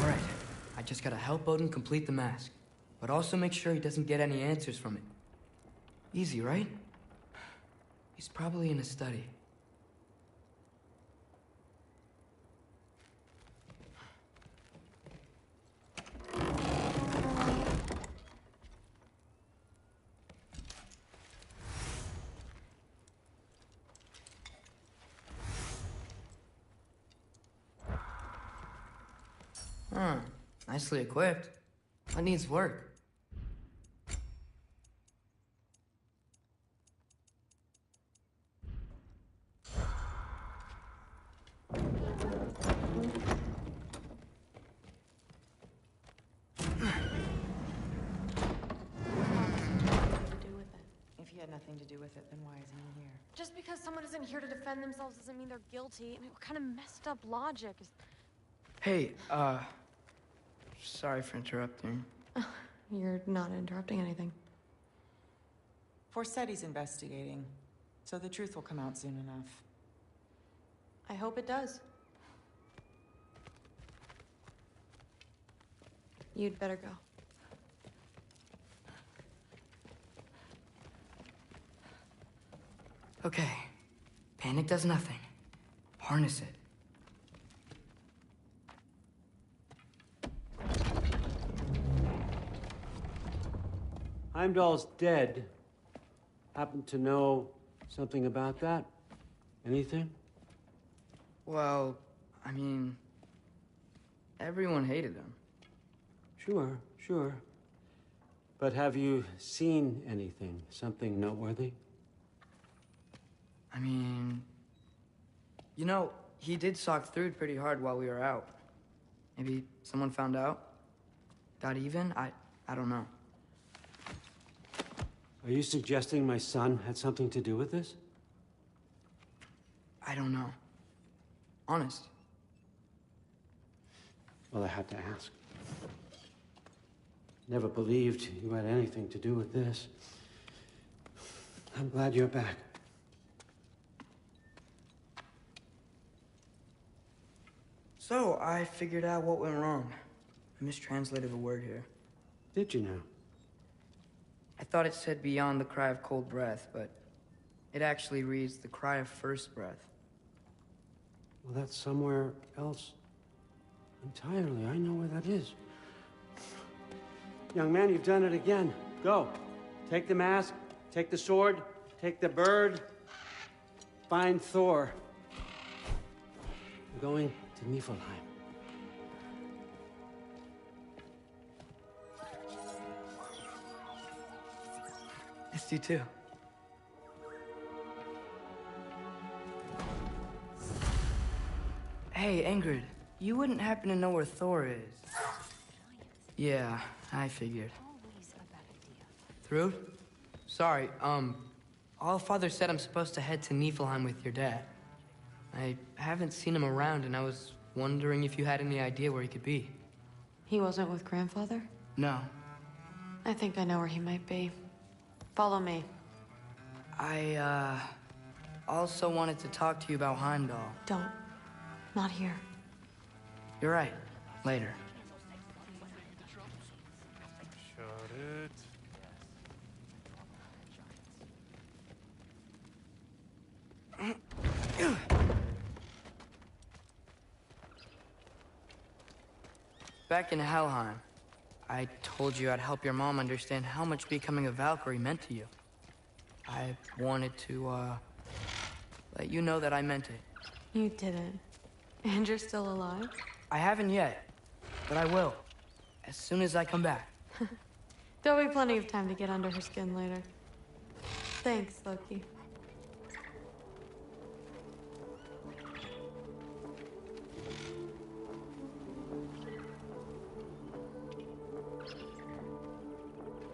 Alright. I just gotta help Odin complete the mask. But also make sure he doesn't get any answers from it. Easy, right? He's probably in a study. Huh. Nicely equipped. That needs work. If he had nothing to do with it, then why isn't he here? Just because someone isn't here to defend themselves doesn't mean they're guilty. I mean, what kind of messed up logic is... Hey, sorry for interrupting. You're not interrupting anything. Forseti's investigating, so the truth will come out soon enough. I hope it does. You'd better go. Okay. Panic does nothing. Harness it. Heimdall's dead. Happen to know something about that? Anything? Well, I mean... everyone hated him. Sure, sure. But have you seen anything? Something noteworthy? I mean... You know, he did sock through pretty hard while we were out. Maybe someone found out? Got even? I don't know. Are you suggesting my son had something to do with this? I don't know. Honest. Well, I had to ask. Never believed you had anything to do with this. I'm glad you're back. So, I figured out what went wrong. I mistranslated a word here. Did you now? I thought it said beyond the cry of cold breath, but it actually reads the cry of first breath. Well, that's somewhere else entirely. I know where that is. Young man, you've done it again. Go. Take the mask, take the sword, take the bird. Find Thor. We're going to Niflheim. Missed you too. Hey, Ingrid, you wouldn't happen to know where Thor is? Yeah, I figured. Through? Sorry, Allfather said I'm supposed to head to Niflheim with your dad. I haven't seen him around, and I was wondering if you had any idea where he could be. He wasn't with Grandfather? No. I think I know where he might be. Follow me. I, also wanted to talk to you about Heimdall. Don't. Not here. You're right. Later. Shut it. Back in Helheim, I told you I'd help your mom understand how much becoming a Valkyrie meant to you. I wanted to, let you know that I meant it. You didn't. And you're still alive? I haven't yet, but I will. As soon as I come back. There'll be plenty of time to get under her skin later. Thanks, Loki.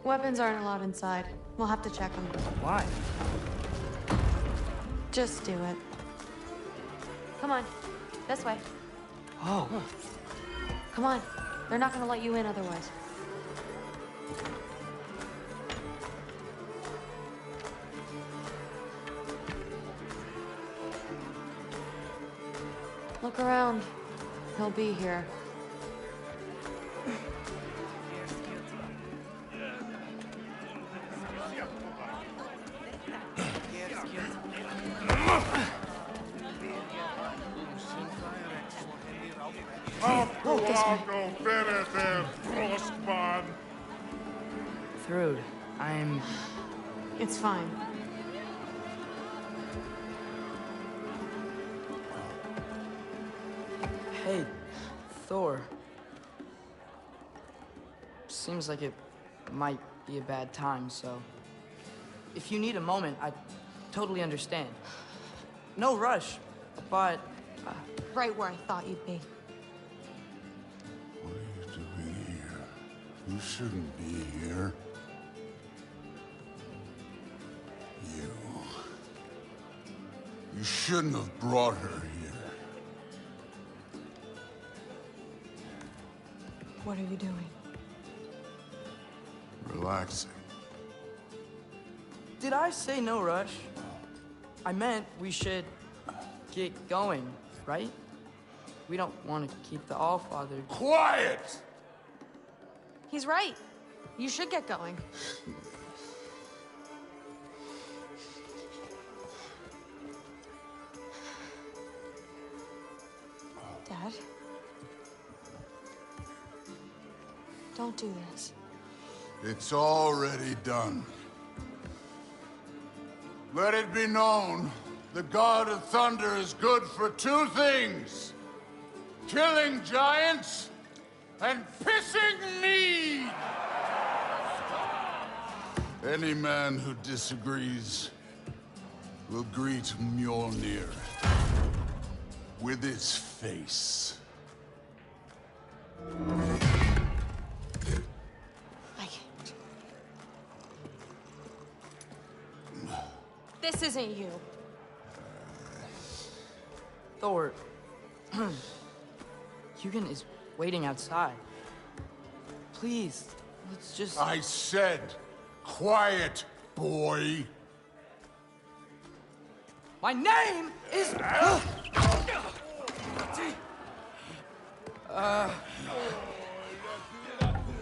Weapons aren't allowed inside. We'll have to check them. Why? Just do it. Come on. This way. Oh. Come on. They're not gonna let you in otherwise. Look around. He'll be here. Thrud, I'm... It's fine. Hey, Thor. Seems like it might be a bad time, so... If you need a moment, I totally understand. No rush, but... Right where I thought you'd be. What are you doing here? You shouldn't be here. You shouldn't have brought her here. What are you doing? Relaxing. Did I say no rush? I meant we should get going, right? We don't want to keep the Allfather... Quiet! He's right. You should get going. Dad? Don't do this. It's already done. Let it be known, the God of Thunder is good for two things. Killing giants and pissing me! Any man who disagrees will greet Mjolnir with his face. I can't. This isn't you. Thor... Hugin is waiting outside. Please, let's just... I said, quiet, boy. My name is...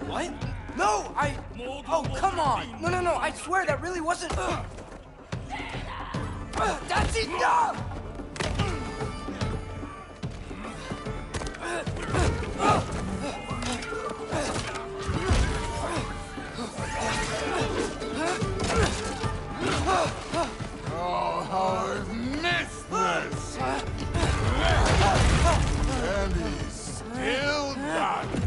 What? No, Oh, come on! No, I swear that really wasn't... That's enough! Oh, how I've missed this! And he's still got it.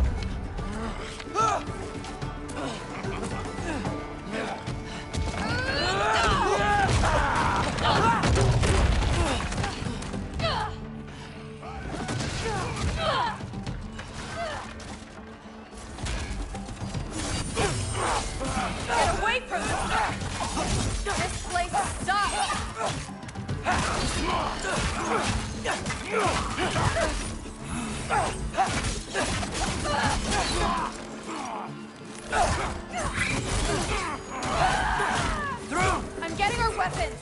Get away from this! This place sucks! I'm getting our weapons!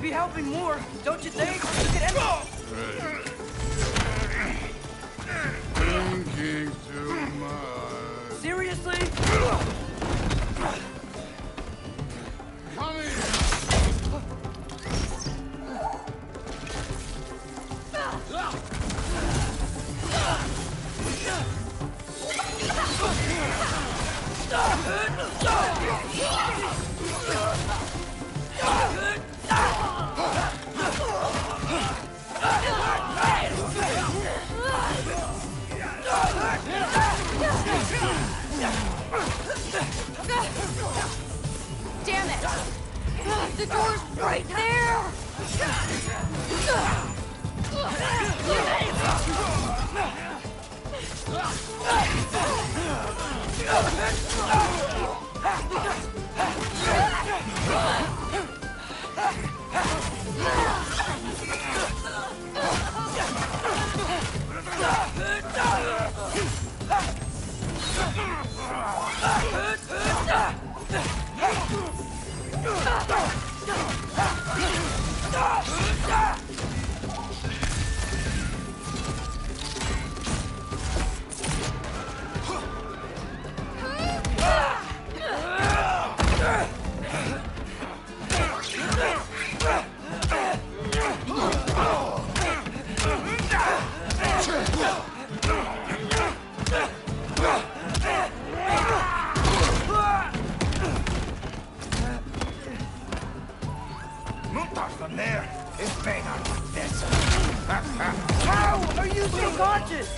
be helping more, don't you think? You could end Thinking too much. Seriously? Come here. Damn it! The door's right there! How are you still conscious?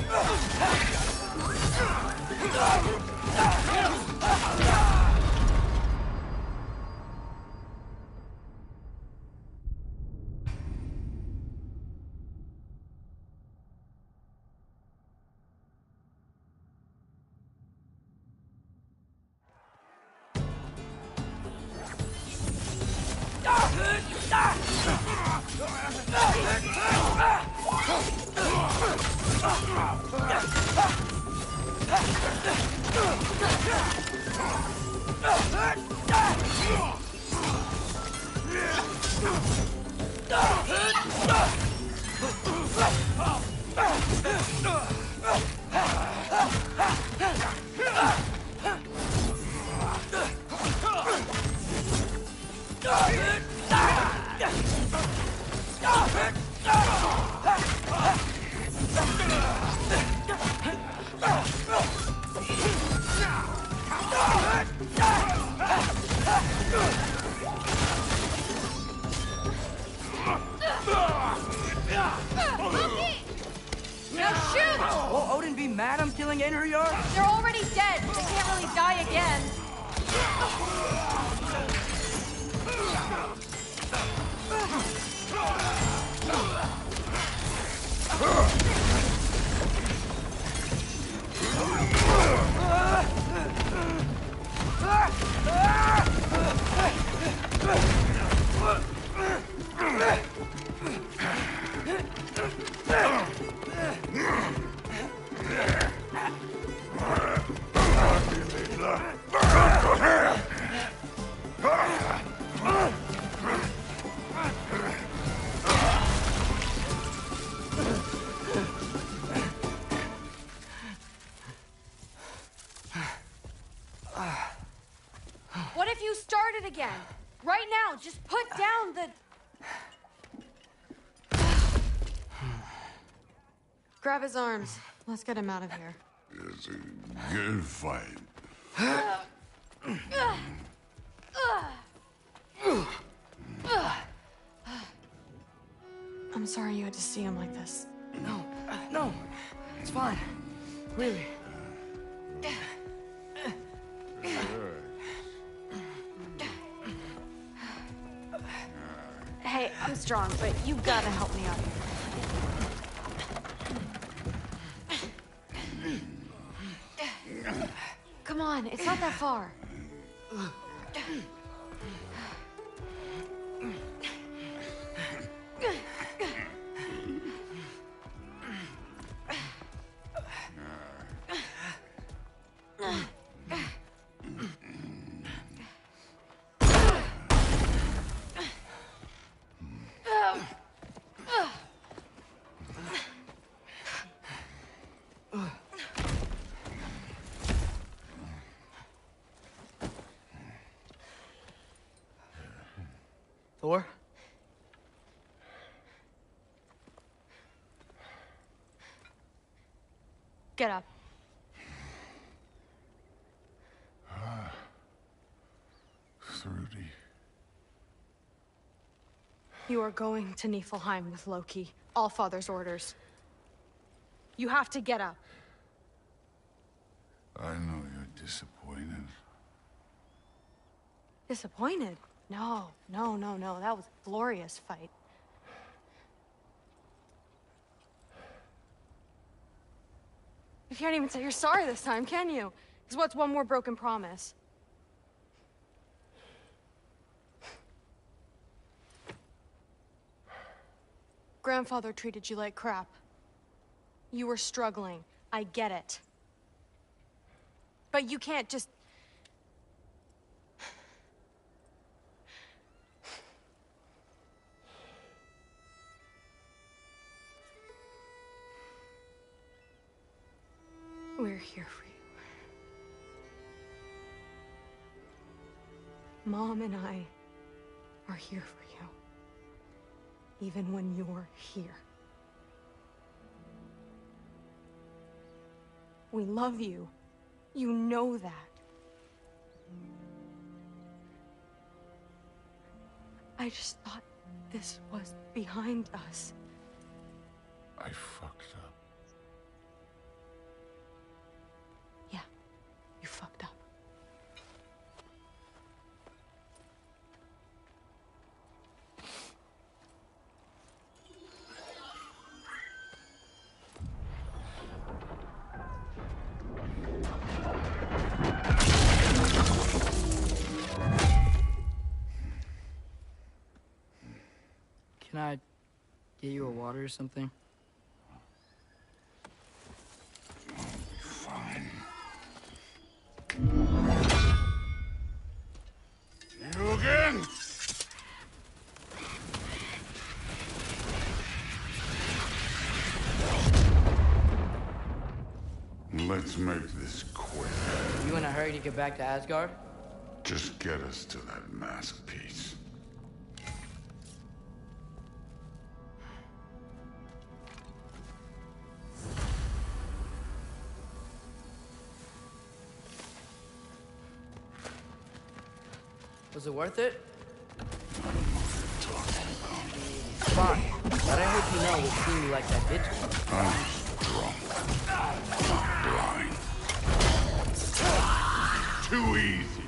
Now shoot! Will Odin be mad I'm killing Einherjar? They're already dead. They can't really die again. What if you started again? Right now, just put down the... Grab his arms. Let's get him out of here. It's a good fight. I'm sorry you had to see him like this. No, it's fine. Really. Hey, I'm strong, but you gotta help me out here. Come on, it's not that far. Get up. Thrudy. You are going to Niflheim with Loki. Allfather's orders. You have to get up. I know you're disappointed. Disappointed? No. That was a glorious fight. You can't even say you're sorry this time, can you? Because what's one more broken promise? Grandfather treated you like crap. You were struggling. I get it. But you can't just... We're here for you. Mom and I are here for you. Even when you're here. We love you. You know that. I just thought this was behind us. I fucked up. Yeah, you fucked up. Can I get you a water or something? Fine. You again? Let's make this quick. You in a hurry to get back to Asgard? Just get us to that mask piece. Was it worth it? Fine, but I hope you know what seemed like that did to you. I'm drunk, not blind. Too easy.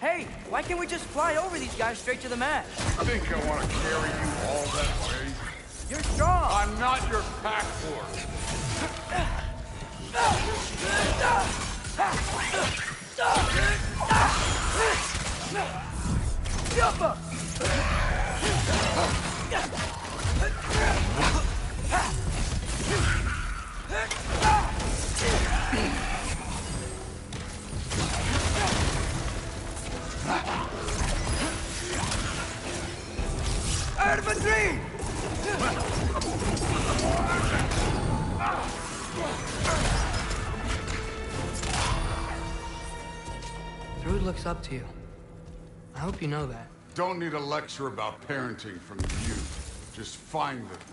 Hey, why can't we just fly over these guys straight to the match? Think I want to carry you all that way? You're strong! I'm not your pack horse. Infantry! Thrud looks up to you. I hope you know that. Don't need a lecture about parenting from you. Just find the thing.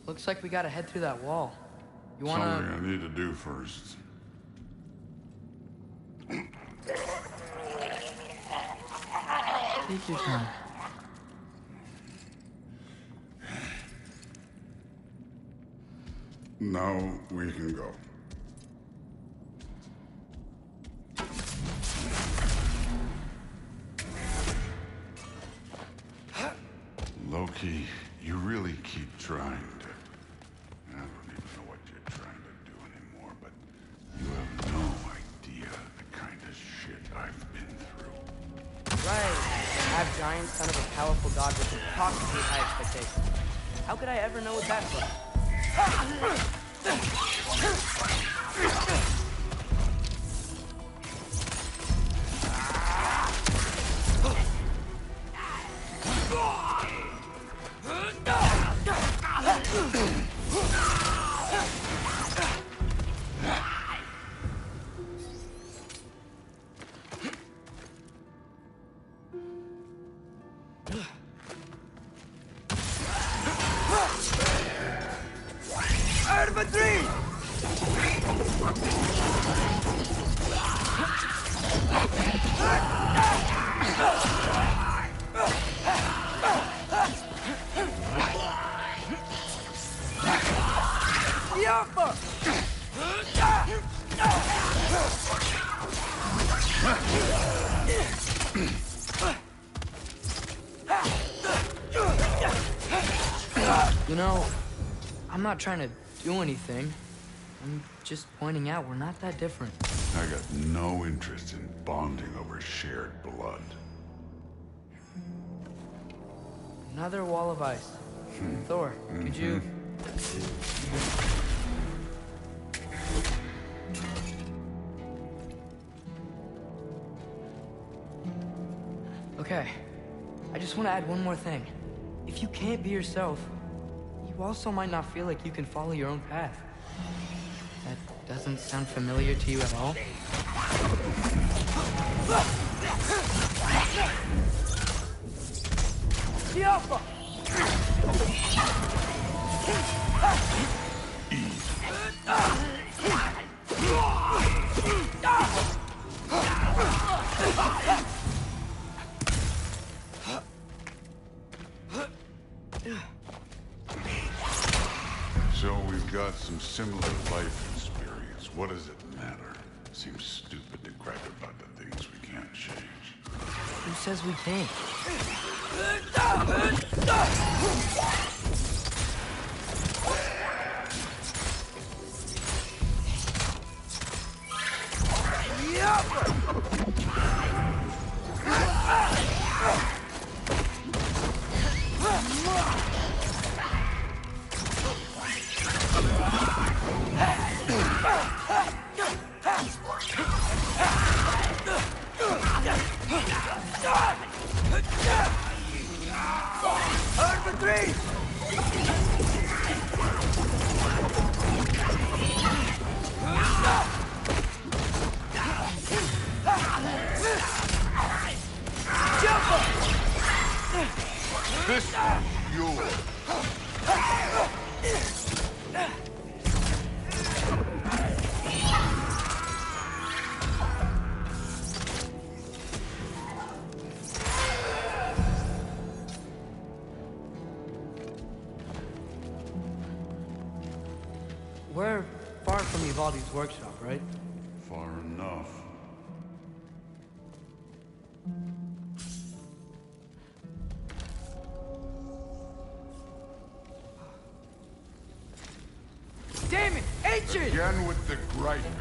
Looks like we gotta head through that wall. You wanna... Something I need to do first. Take your time. Now we can go. Loki, you really keep trying to... I don't even know what you're trying to do anymore, but you have no idea the kind of shit I've been through. Right. Have giant son of a powerful god with impossibly high expectations. How could I ever know what that's like? You know, I'm not trying to do anything. I'm just pointing out we're not that different. I got no interest in bonding over shared blood. Another wall of ice. Thor, could you... Okay, I just want to add one more thing. If you can't be yourself, you also might not feel like you can follow your own path. That doesn't sound familiar to you at all? The Alpha! So we've got some similar life experience. What does it matter? Seems stupid to gripe about the things we can't change. Who says we can't? This is yours. We're far from Ivaldi's workshop, right? Far enough. Damn it! Ancient! Again with the griping.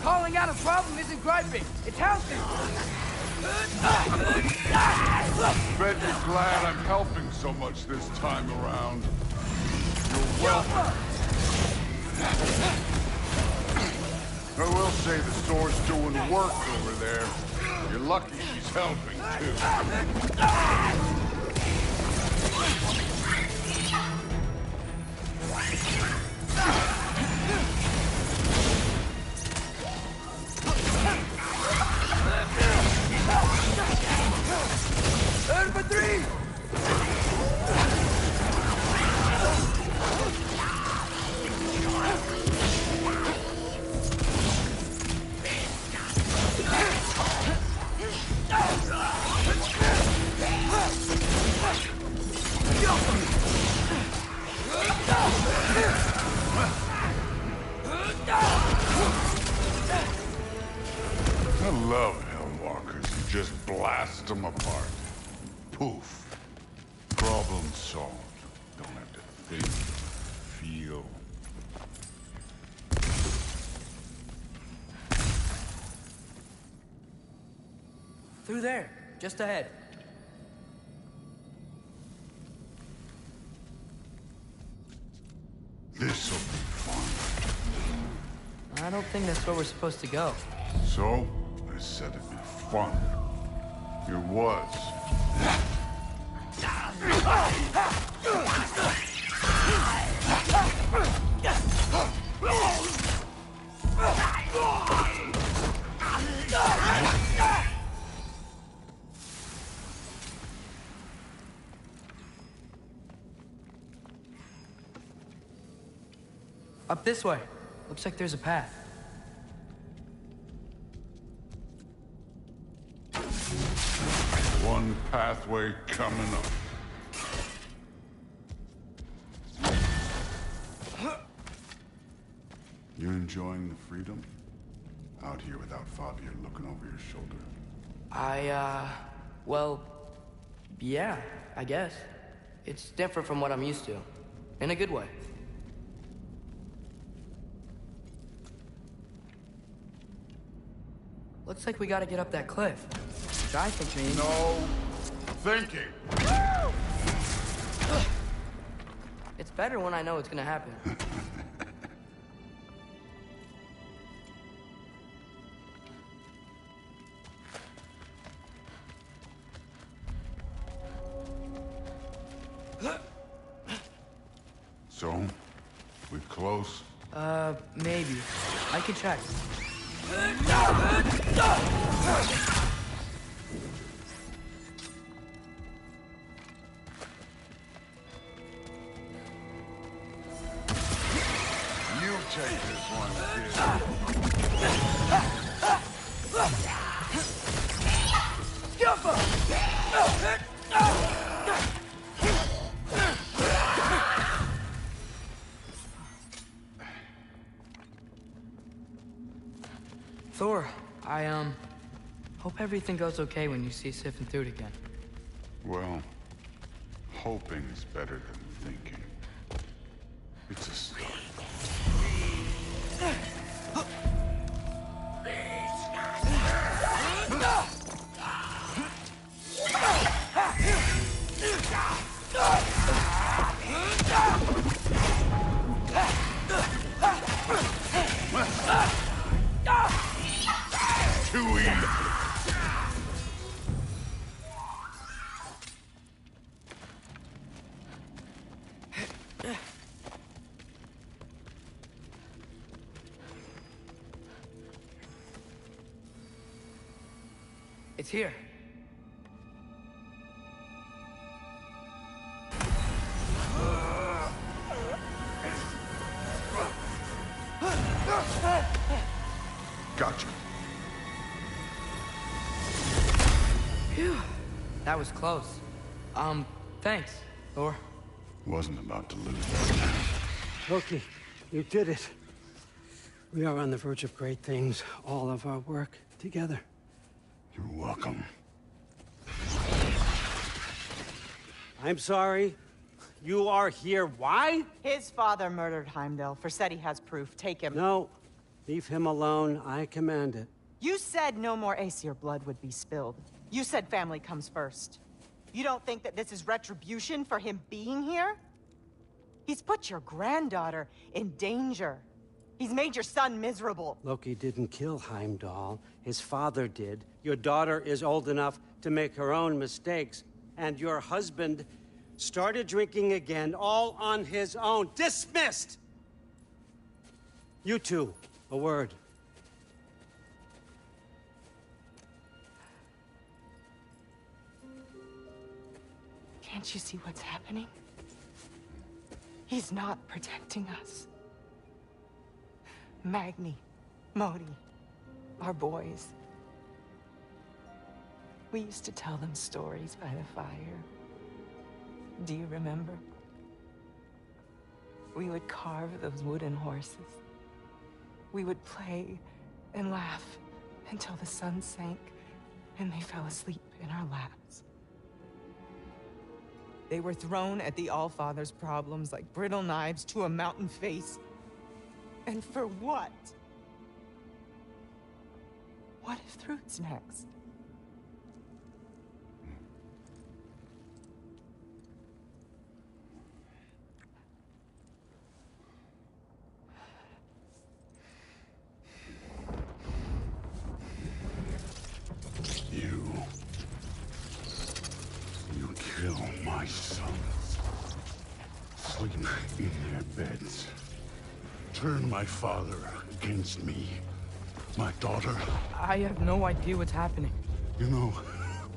Calling out a problem isn't griping. It's helping. Bet you're glad I'm helping so much this time around. You're welcome. I will say the sword's doing work over there. You're lucky she's helping, too. Poof. Problem solved. Don't have to think, feel. Through there, just ahead. This'll be fun. I don't think that's where we're supposed to go. So, I said it'd be fun. It was. Up this way. Looks like there's a path. One pathway coming up. You enjoying the freedom? Out here without Fabio looking over your shoulder? Well, yeah, I guess. It's different from what I'm used to. In a good way. Looks like we gotta get up that cliff. Which I think means... No thinking. It's better when I know it's gonna happen. So, we close? Maybe. I can check. You take this one, kid. Thor, I hope everything goes okay when you see Sif and Thud again. Well, hoping is better than thinking. It's a start. Too easy. It's here. Gotcha. Phew. That was close. Thanks, Thor. Wasn't about to lose that. Loki, you did it. We are on the verge of great things. All of our work together. You're welcome. I'm sorry. You are here. Why? His father murdered Heimdall. Forseti has proof. Take him. No. Leave him alone. I command it. You said no more Aesir blood would be spilled. You said family comes first. You don't think that this is retribution for him being here? He's put your granddaughter in danger. He's made your son miserable. Loki didn't kill Heimdall. His father did. Your daughter is old enough to make her own mistakes. And your husband started drinking again, all on his own. Dismissed! You two, a word. Can't you see what's happening? He's not protecting us. Magni, Modi, our boys. We used to tell them stories by the fire. Do you remember? We would carve those wooden horses. We would play and laugh until the sun sank and they fell asleep in our laps. They were thrown at the Allfather's problems like brittle knives to a mountain face. And for what? What if Thrud's next? You kill my sons. Sleep in their beds. Turn my father against me. My daughter. I have no idea what's happening. You know,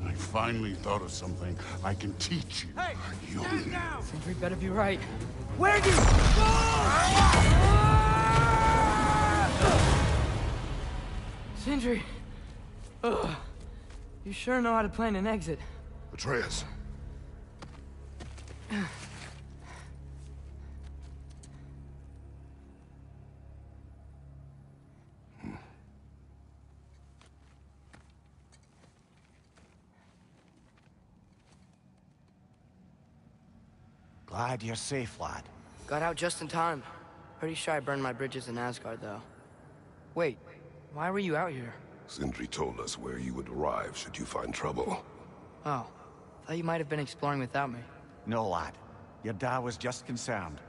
I finally thought of something I can teach you. Hey! You Now! Sindri better be right. Where do you Sindri! Ugh. You sure know how to plan an exit. Atreus. Glad you're safe, lad. Got out just in time. Pretty sure I burned my bridges in Asgard, though. Wait, why were you out here? Sindri told us where you would arrive should you find trouble. Oh, thought you might have been exploring without me. No, lad. Your dad was just concerned.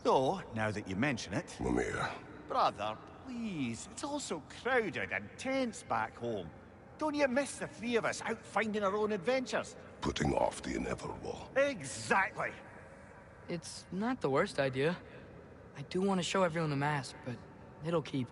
Though, now that you mention it... Mimir. Brother, please. It's all so crowded and tense back home. Don't you miss the three of us out finding our own adventures? Putting off the inevitable. Exactly. It's not the worst idea. I do want to show everyone the mask, but it'll keep.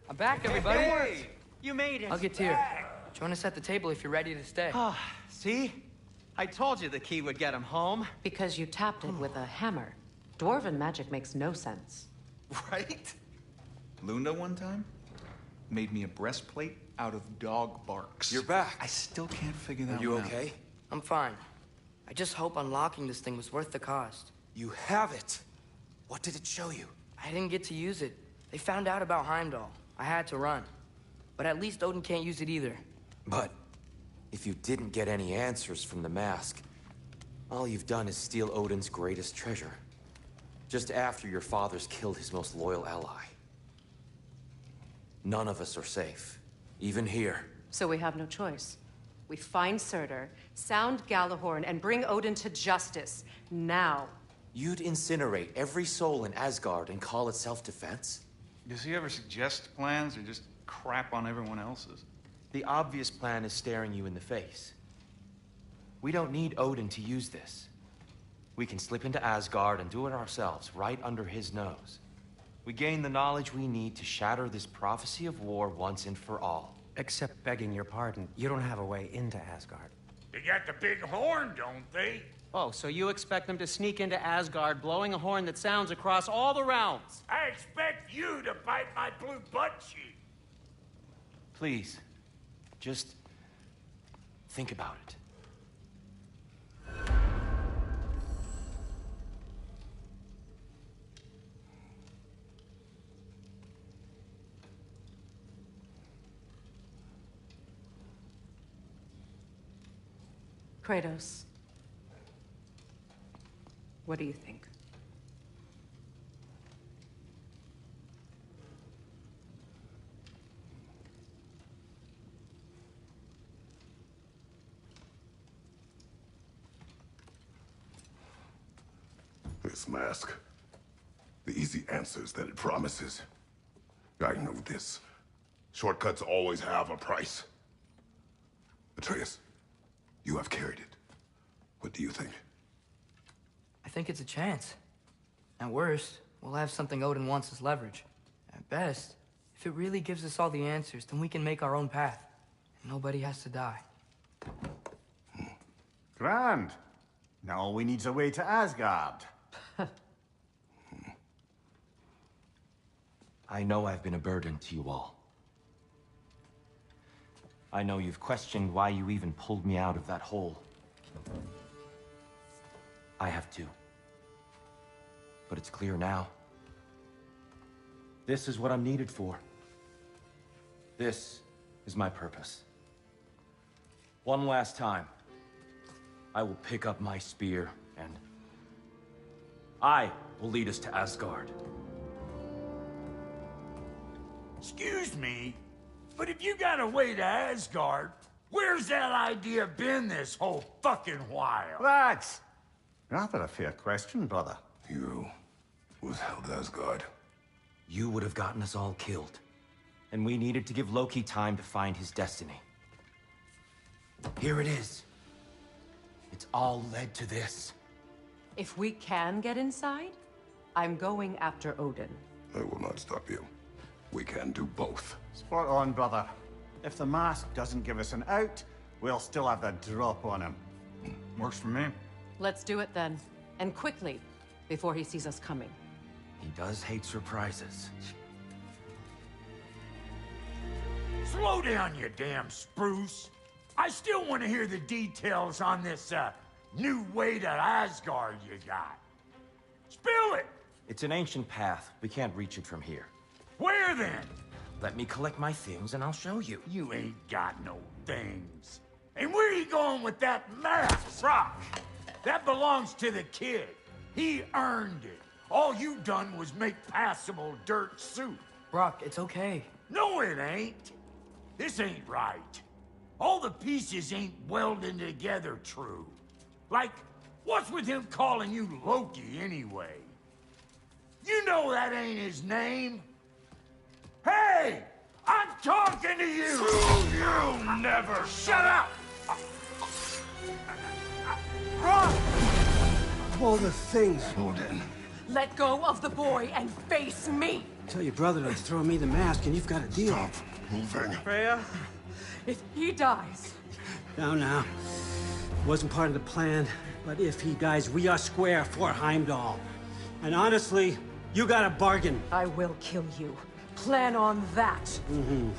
I'm back, everybody. Hey! You made it. I'll get Tyr. Join us at the table if you're ready to stay. See? I told you the key would get him home. Because you tapped it with a hammer. Dwarven magic makes no sense. Right? Luna one time made me a breastplate out of dog barks. You're back. I still can't figure that Are you one out. okay? I'm fine. I just hope unlocking this thing was worth the cost. You have it. What did it show you? I didn't get to use it. They found out about Heimdall. I had to run. But at least Odin can't use it either. But if you didn't get any answers from the mask, all you've done is steal Odin's greatest treasure. Just after your father's killed his most loyal ally. None of us are safe, even here. So we have no choice. We find Surtur, sound Galahorn, and bring Odin to justice. Now. You'd incinerate every soul in Asgard and call it self-defense? Does he ever suggest plans or just crap on everyone else's? The obvious plan is staring you in the face. We don't need Odin to use this. We can slip into Asgard and do it ourselves, right under his nose. We gain the knowledge we need to shatter this prophecy of war once and for all. Except begging your pardon, you don't have a way into Asgard. They got the big horn, don't they? Oh, so you expect them to sneak into Asgard blowing a horn that sounds across all the realms? I expect you to bite my blue butt cheek. Please, just think about it. Kratos. What do you think? This mask. The easy answers that it promises. I know this. Shortcuts always have a price. Atreus, you have carried it. What do you think? I think it's a chance. At worst, we'll have something Odin wants as leverage. At best, if it really gives us all the answers, then we can make our own path. And nobody has to die. Grand. Now all we need's a way to Asgard. I know I've been a burden to you all. I know you've questioned why you even pulled me out of that hole. I have too. But it's clear now. This is what I'm needed for. This is my purpose. One last time, I will pick up my spear and I will lead us to Asgard. Excuse me, but if you got a way to Asgard, where's that idea been this whole fucking while? Lads! Rather a fair question, brother. You was held Asgard. You would have gotten us all killed. And we needed to give Loki time to find his destiny. Here it is. It's all led to this. If we can get inside, I'm going after Odin. I will not stop you. We can do both. Spot on, brother. If the mask doesn't give us an out, we'll still have the drop on him. Works for me. Let's do it then. And quickly, before he sees us coming. He does hate surprises. Slow down, you damn spruce. I still want to hear the details on this, new way to Asgard you got. Spill it! It's an ancient path. We can't reach it from here. Where then? Let me collect my things and I'll show you. You ain't got no things. And where are you going with that mask, Rock? That belongs to the kid. He earned it. All you done was make passable dirt soup. Brock, it's okay. No, it ain't. This ain't right. All the pieces ain't welding together true. Like, what's with him calling you Loki anyway? You know that ain't his name. Hey! I'm talking to you! You never shut up! Of all the things. Odin. Let go of the boy and face me! Tell your brother to throw me the mask and you've got a deal. Stop moving. Freya, if he dies... Now. Wasn't part of the plan, but if he dies, we are square for Heimdall. And honestly, you got a bargain. I will kill you. Plan on that. Mm-hmm.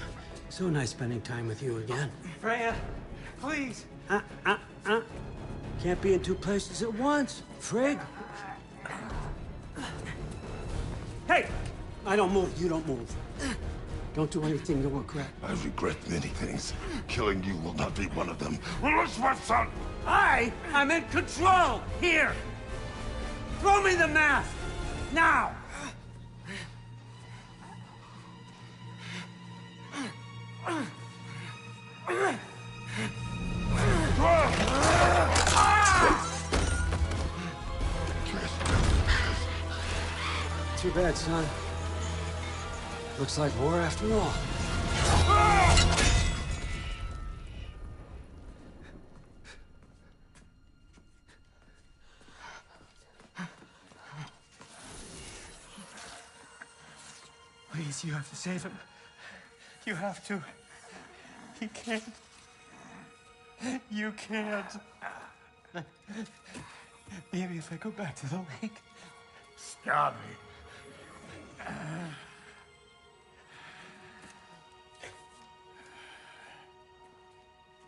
So nice spending time with you again. Freya, please. Can't be in two places at once, Frigg. Hey! I don't move, you don't move. Don't do anything that will regret. I regret many things. Killing you will not be one of them. Release my son! I'm in control! Here! Throw me the mask! Now! Too bad, son. Looks like war after all. Please, you have to save him. You have to. He can't. You can't. Maybe if I go back to the lake. Stop it.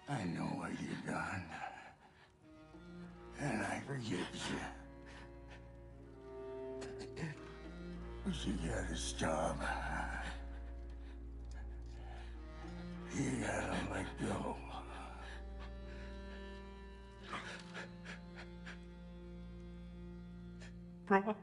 I know what you've done. And I forgive you. But you gotta stop. You gotta let go. Bro.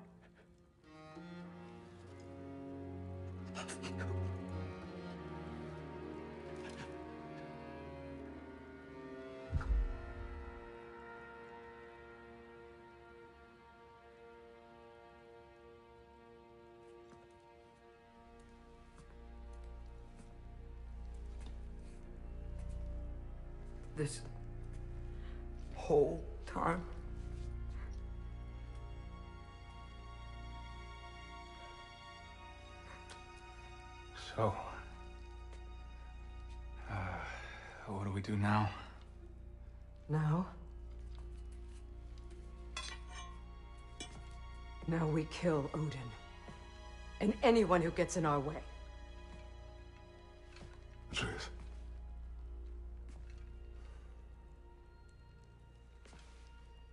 This whole time? So, what do we do now? Now we kill Odin. and anyone who gets in our way. Atreus.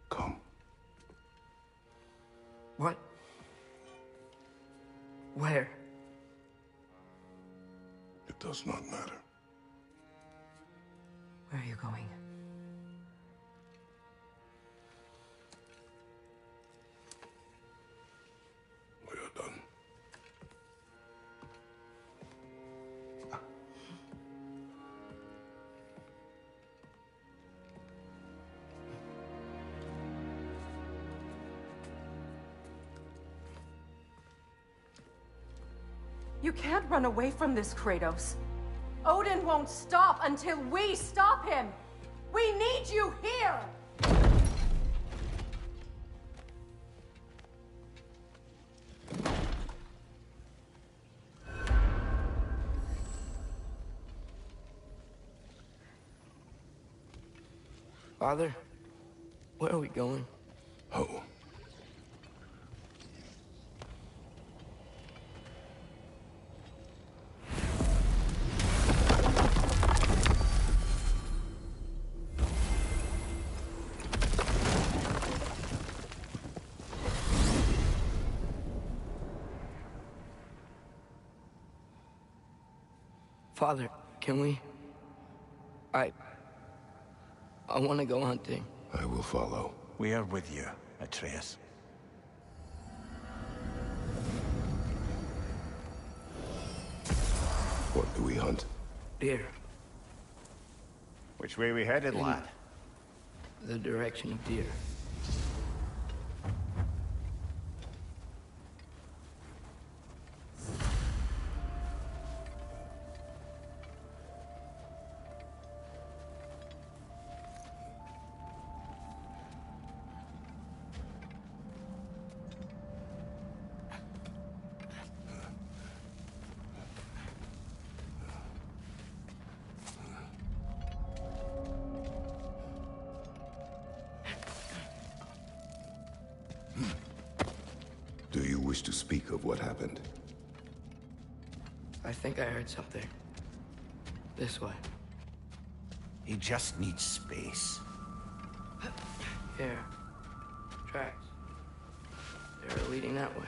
Come. What? Where? It does not matter. Where are you going? We are done. You can't run away from this, Kratos. Odin won't stop until we stop him! We need you here! Father, where are we going? Home. Father, can we? I want to go hunting. I will follow. We are with you, Atreus. What do we hunt? Deer. Which way we headed, lad? The direction of deer. Do you wish to speak of what happened? I think I heard something. This way. He just needs space. Here. Tracks. They're leading that way.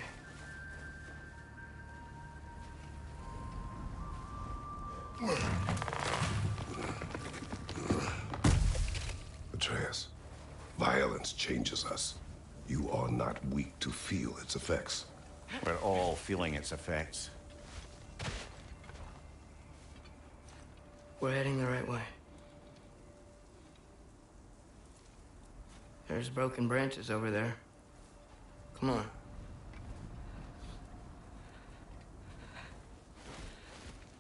Atreus, violence changes us. You are not weak to feel its effects. We're all feeling its effects. We're heading the right way. There's broken branches over there. Come on.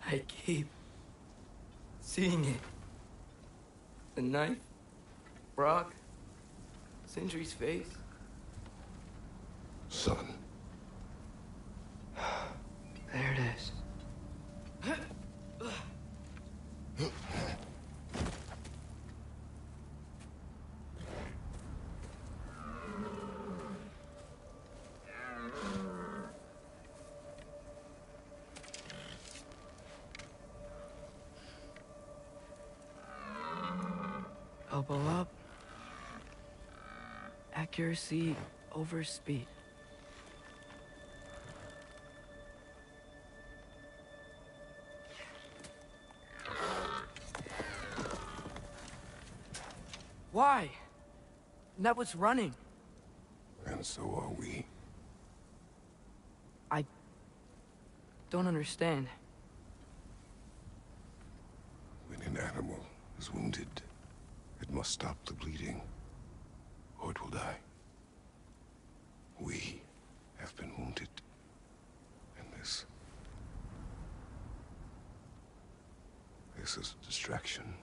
I keep seeing it. The knife, Brock, Sindri's face. Son. There it is. Elbow up. Accuracy over speed. Why? That was running. And so are we. I don't understand. When an animal is wounded, it must stop the bleeding, or it will die. We have been wounded, and this is a distraction.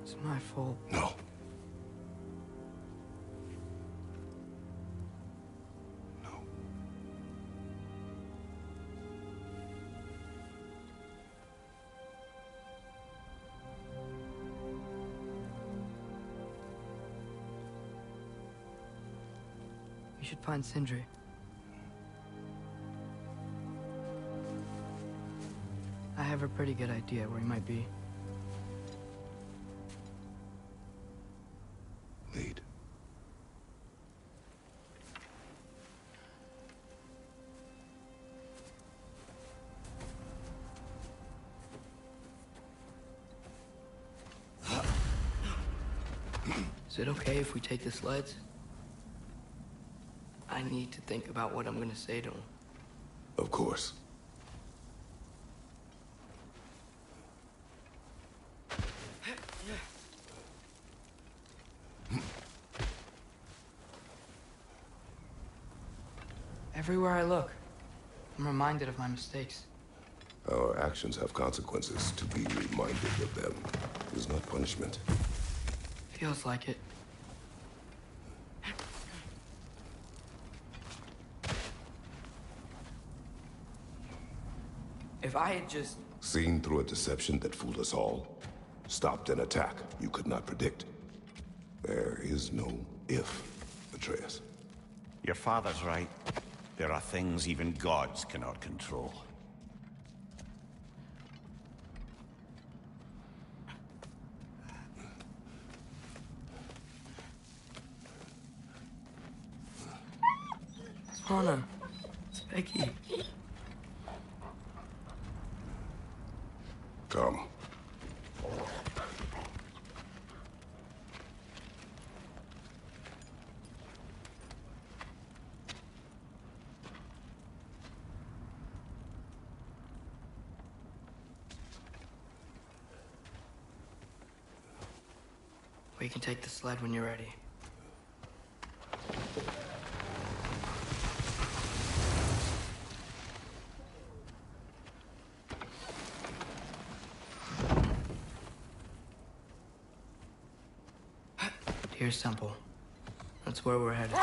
It's my fault. No. We should find Sindri. I have a pretty good idea where he might be. Lead. Is it okay if we take the sleds? I need to think about what I'm gonna say to him. Of course. Everywhere I look, I'm reminded of my mistakes. Our actions have consequences. To be reminded of them is not punishment. Feels like it. If I had just... Seen through a deception that fooled us all. Stopped an attack you could not predict. There is no if, Atreus. Your father's right. There are things even gods cannot control. Anna, it's Becky. Come. We can take the sled when you're ready. Here's Temple. That's where we're headed.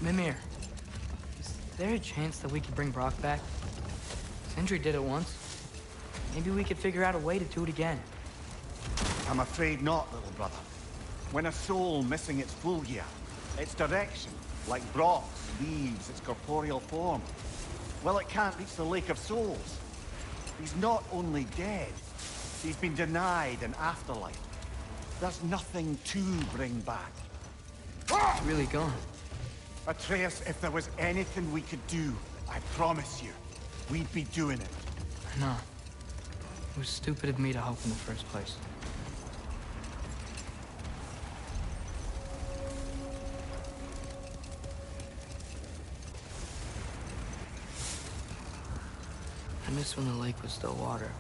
Mimir, is there a chance that we could bring Brock back? Sindri did it once. Maybe we could figure out a way to do it again. I'm afraid not, little brother. When a soul missing its full gear, its direction, like Brock's, leaves its corporeal form, well, it can't reach the Lake of Souls. He's not only dead, he's been denied an afterlife. There's nothing to bring back. It's really gone. Atreus, if there was anything we could do, I promise you, we'd be doing it. I know. It was stupid of me to hope in the first place. I miss when the lake was still water.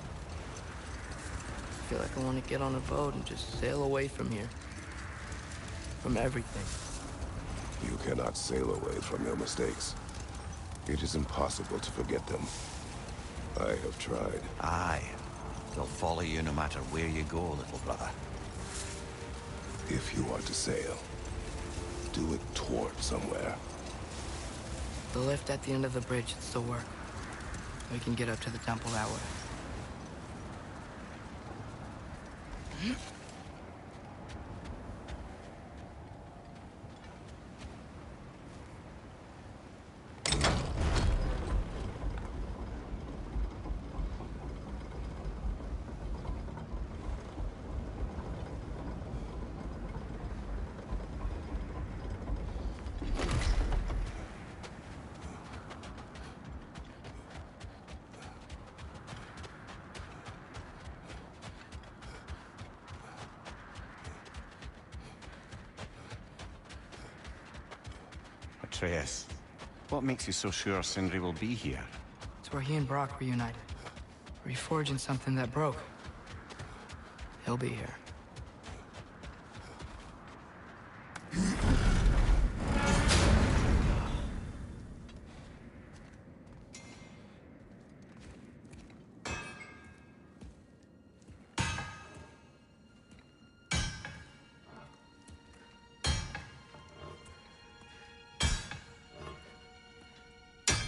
I feel like I want to get on a boat and just sail away from here. From everything. You cannot sail away from your mistakes. It is impossible to forget them. I have tried. Aye. They'll follow you no matter where you go, little brother. If you are to sail, do it toward somewhere. The lift at the end of the bridge should still work. We can get up to the temple that way. Atreus, what makes you so sure Sindri will be here? It's where he and Brock reunited. Reforging something that broke. He'll be here.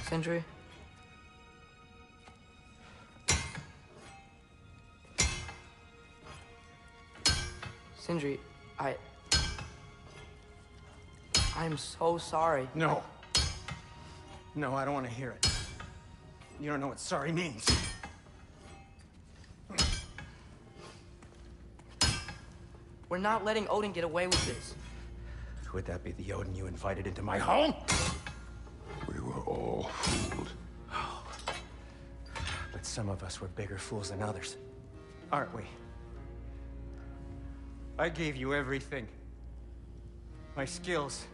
Sindri? Sindri, I'm so sorry. No. No, I don't want to hear it. You don't know what sorry means. We're not letting Odin get away with this. Would that be the Odin you invited into my home? We were all fooled. But some of us were bigger fools than others. Aren't we? I gave you everything. My skills.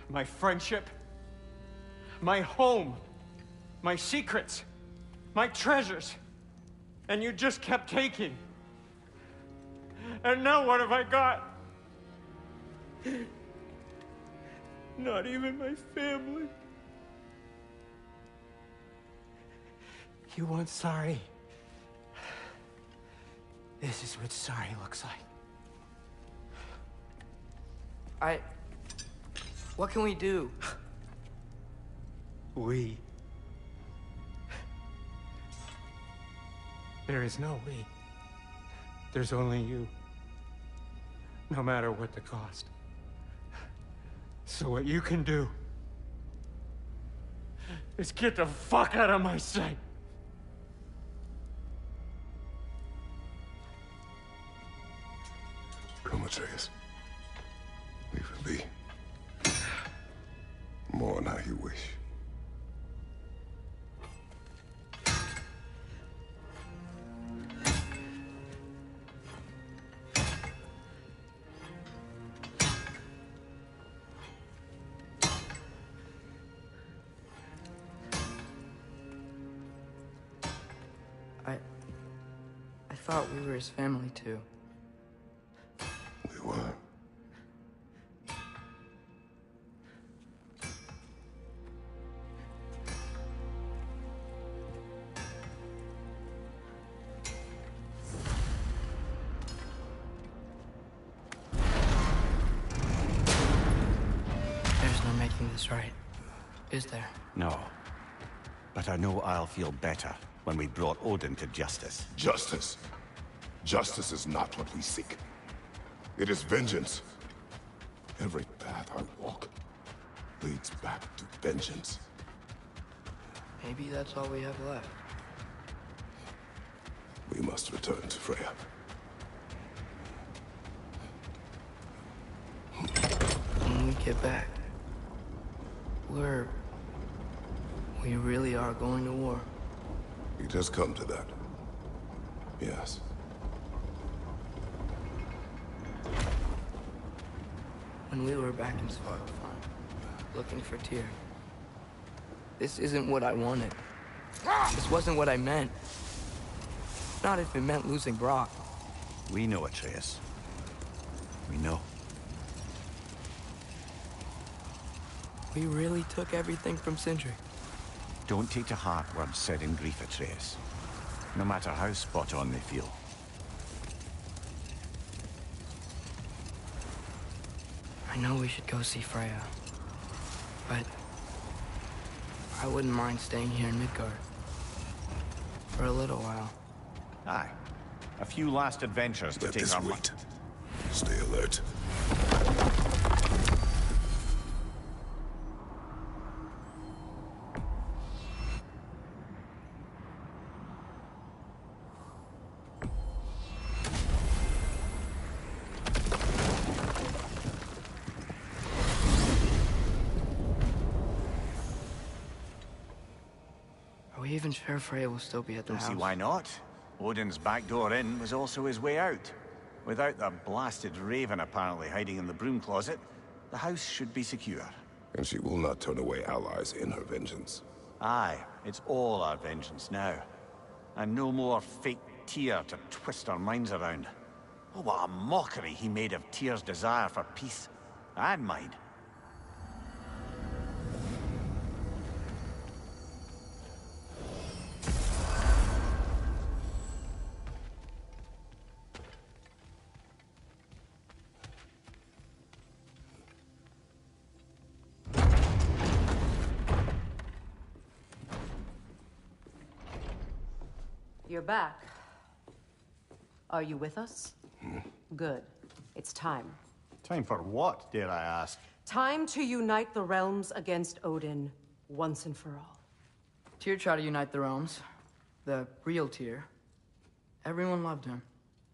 My friendship. My home. My secrets. My treasures. And you just kept taking. And now what have I got? Not even my family. You want sorry? This is what sorry looks like. What can we do? We. There is no we. There's only you. No matter what the cost. So what you can do is get the fuck out of my sight. Come, Atreus. Leave it be. Mourn how you wish. I thought we were his family too. We were. There's no making this right, is there? No. But I know I'll feel better when we brought Odin to justice. Justice? Justice is not what we seek. It is vengeance. Every path I walk leads back to vengeance. Maybe that's all we have left. We must return to Freya. When we get back, we really are going to war. It has come to that. Yes. When we were back in Svartalfheim, looking for Tyr, this isn't what I wanted. This wasn't what I meant. Not if it meant losing Brock. We know, Atreus. We know. We really took everything from Sindri. Don't take to heart words said in grief, Atreus. No matter how spot on they feel. I know we should go see Freya, but I wouldn't mind staying here in Midgard for a little while. Aye. A few last adventures to take our wait. Stay alert. Are we even sure Freya will still be at the Don't house? see why not. Odin's back door in was also his way out. Without the blasted raven apparently hiding in the broom closet, the house should be secure. And she will not turn away allies in her vengeance. Aye, it's all our vengeance now. And no more fake Tyr to twist our minds around. Oh, what a mockery he made of Tyr's desire for peace. And mine. You're back. Are you with us? Good. It's time. Time for what, dare I ask? Time to unite the realms against Odin, once and for all. Tyr tried to unite the realms. The real Tyr. Everyone loved him.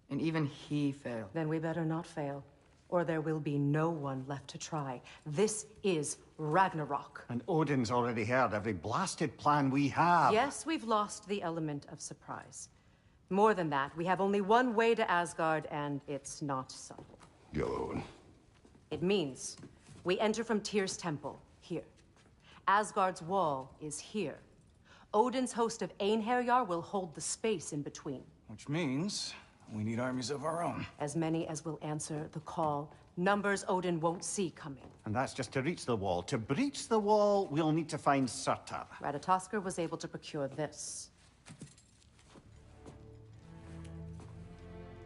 And even he failed. Then we better not fail, or there will be no one left to try. This is Ragnarok. And Odin's already heard every blasted plan we have. Yes, we've lost the element of surprise. More than that, we have only one way to Asgard, and it's not subtle. Yellow. It means we enter from Tyr's temple, here. Asgard's wall is here. Odin's host of Einherjar will hold the space in between. Which means we need armies of our own. As many as will answer the call. Numbers Odin won't see coming. And that's just to reach the wall. To breach the wall, we'll need to find Surtur. Ratatoskr was able to procure this.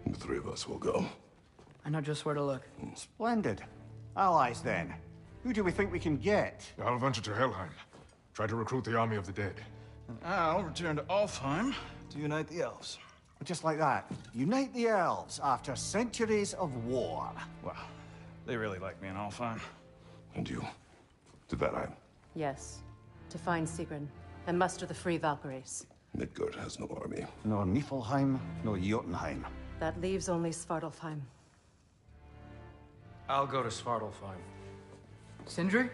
The three of us will go. I know just where to look. Splendid. Allies, then. Who do we think we can get? I'll venture to Helheim. Try to recruit the army of the dead. And I'll return to Alfheim to unite the elves. Just like that. Unite the elves after centuries of war. Well, they really like me in Alfheim. And you? To Valheim? Yes. To find Sigrun and muster the free Valkyries. Midgard has no army. Nor Niflheim, nor Jotunheim. That leaves only Svartalfheim. I'll go to Svartalfheim. Sindri?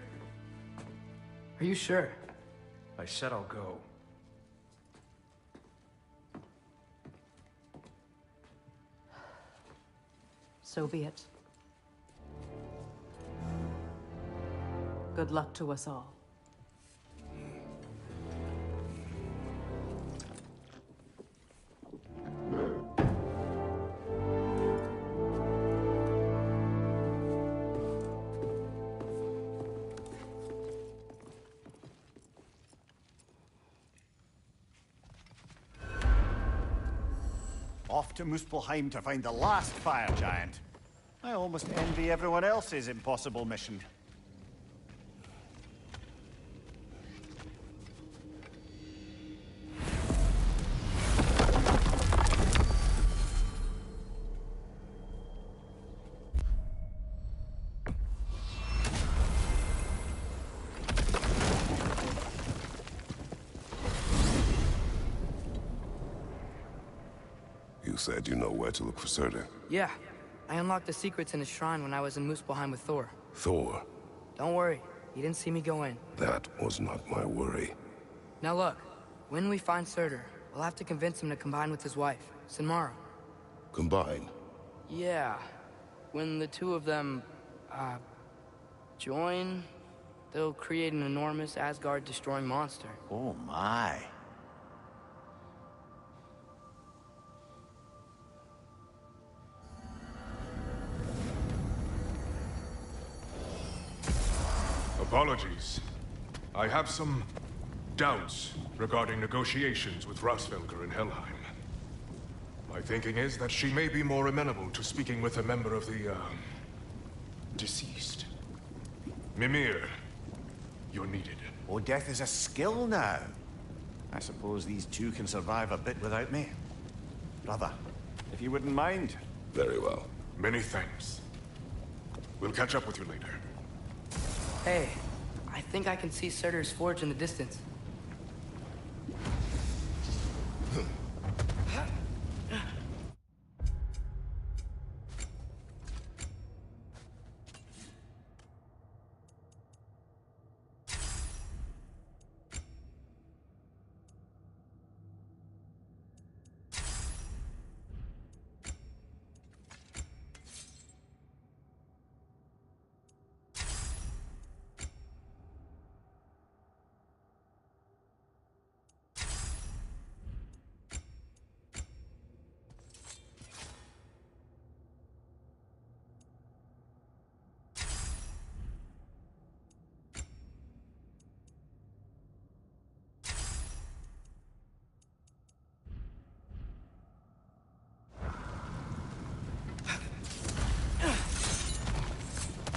Are you sure? I said I'll go. So be it. Good luck to us all. Off to Muspelheim to find the last fire giant. I almost envy everyone else's impossible mission. You said you know where to look for Surtur. Yeah. I unlocked the secrets in his shrine when I was in Muspelheim with Thor. Thor? Don't worry. He didn't see me go in. That was not my worry. Now look. When we find Surtur, we'll have to convince him to combine with his wife, Sinmara. Combine? Yeah. When the two of them, join, they'll create an enormous Asgard-destroying monster. Oh my. Apologies. I have some doubts regarding negotiations with Rasvelger in Helheim. My thinking is that she may be more amenable to speaking with a member of the, deceased. Mimir, you're needed. Oh, death is a skill now. I suppose these two can survive a bit without me. Brother, if you wouldn't mind. Very well. Many thanks. We'll catch up with you later. Hey, I think I can see Surtur's forge in the distance.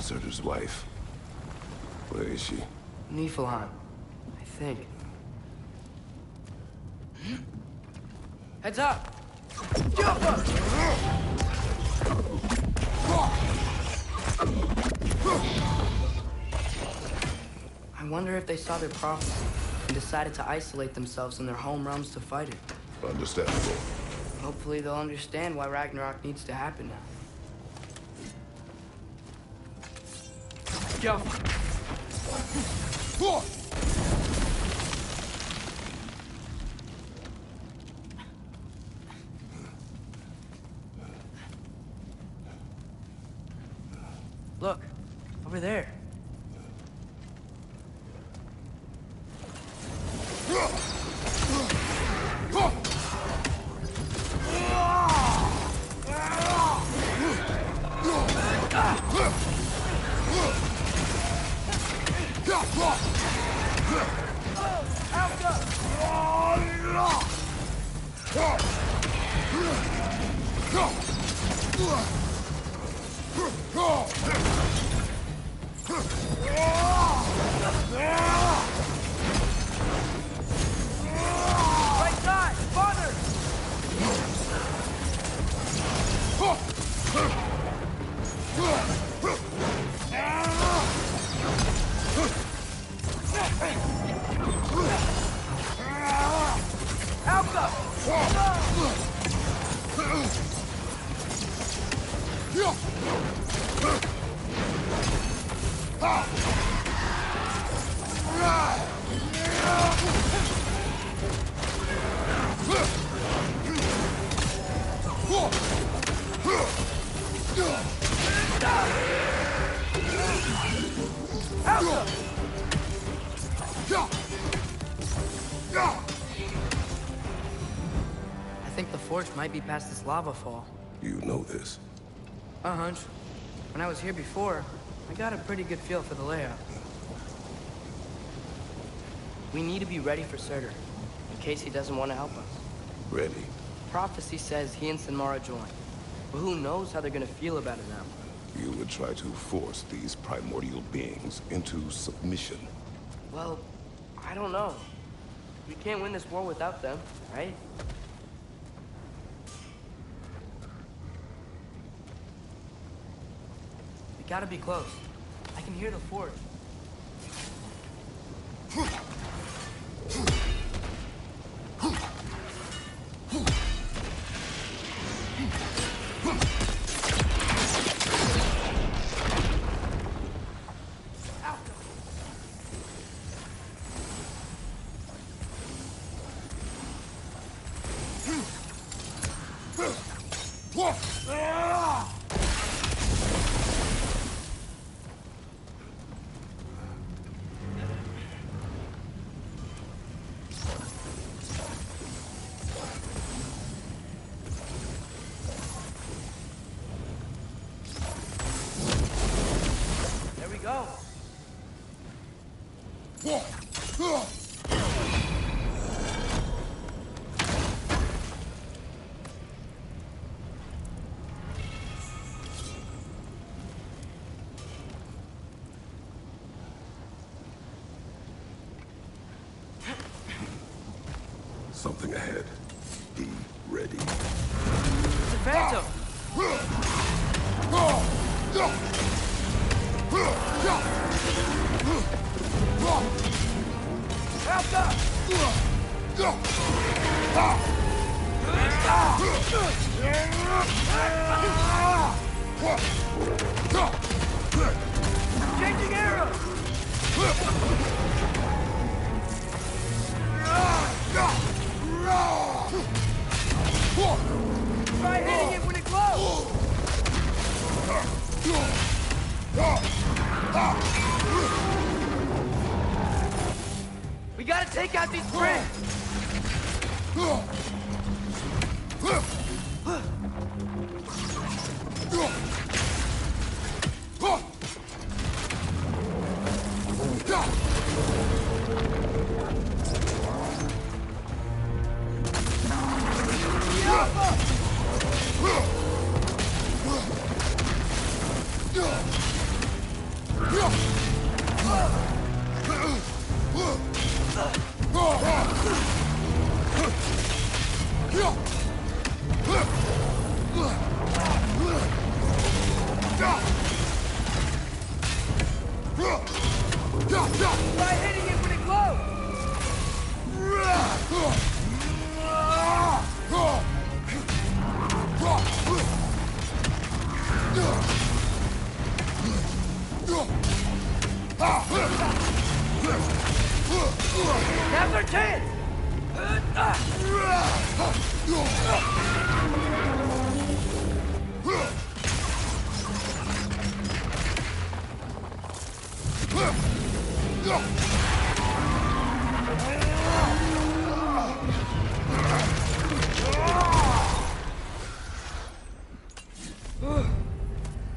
Surtur's wife. Where is she? Niflheim, I think. Heads up! I wonder if they saw their prophecy and decided to isolate themselves in their home realms to fight it. Understandable. Hopefully they'll understand why Ragnarok needs to happen now. Go! Look, over there. Right side! Father! I think the forge might be past this lava fall. You know this. A hunch. When I was here before, I got a pretty good feel for the layout. We need to be ready for Surtur, in case he doesn't want to help us. Ready. Prophecy says he and Sinmara join. But who knows how they're gonna feel about it now? You would try to force these primordial beings into submission. Well, I don't know. We can't win this war without them, right? We gotta be close. I can hear the forge. There we go. Something ahead. Be ready. It's a phantom. Changing arrows. Try hitting it when it glows! We gotta take out these springs! hands!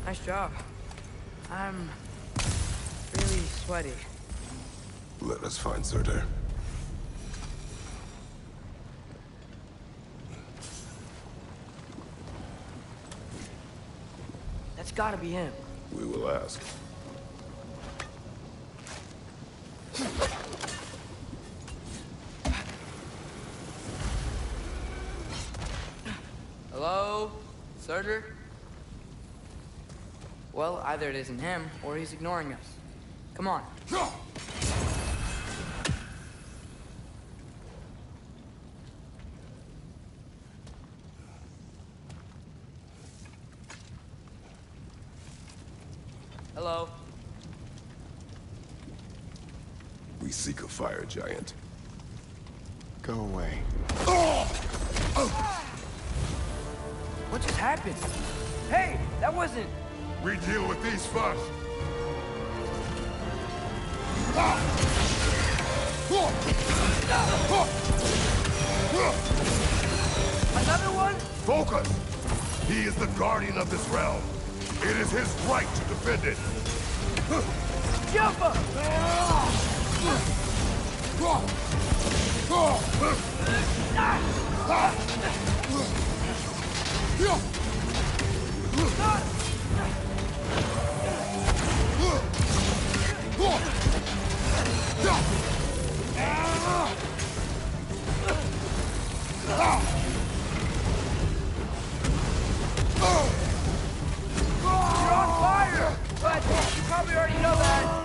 Nice job. I'm really sweaty. Let us find Surtur. That's gotta be him. We will ask. Hello? Surtur? Well, either it isn't him, or he's ignoring us. Come on. Hello? We seek a fire giant. Go away. What just happened? Hey, that wasn't... We deal with these first. Another one? Focus! He is the guardian of this realm. It is his right to defend it. Jump up! You're on fire! But you probably already know that.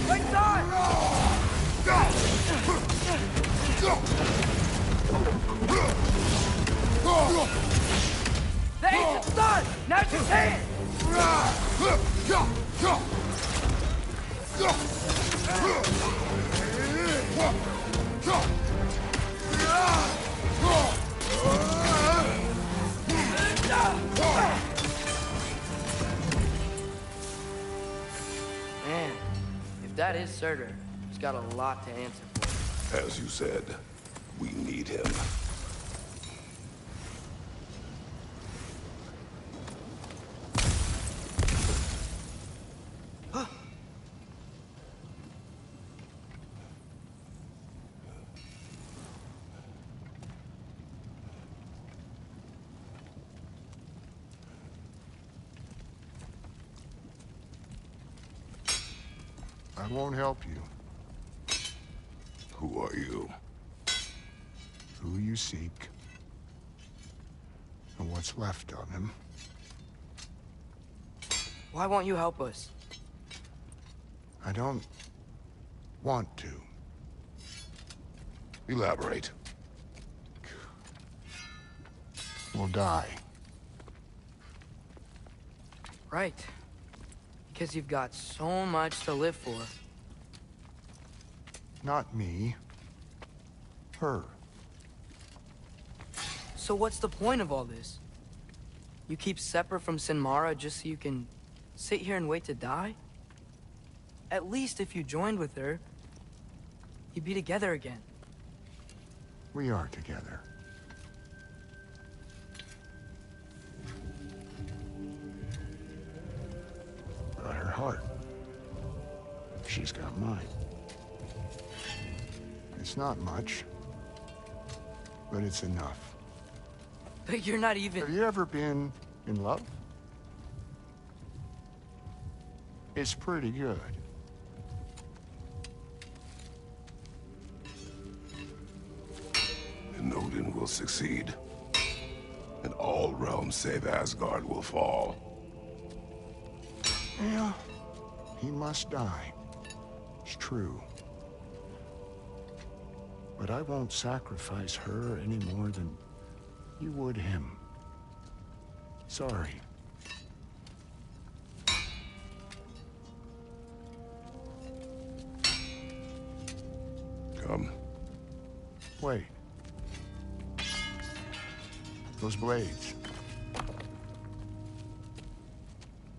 Right side! The ancient's done! Now's your chance! Man, if that is Surtur, he's got a lot to answer for. As you said, we need him. I won't help you. Who are you? Who you seek, and what's left of him. Why won't you help us? I don't want to. Elaborate. We'll die. Right. Because you've got so much to live for. Not me. Her. So what's the point of all this? You keep separate from Sinmara just so you can sit here and wait to die? At least if you joined with her, you'd be together again. We are together. Got her heart. She's got mine. It's not much, but it's enough. But you're not even... Have you ever been in love? It's pretty good. And Odin will succeed. And all realms save Asgard will fall. Yeah, he must die. It's true. But I won't sacrifice her any more than you would him. Sorry. Come. Wait. Those blades.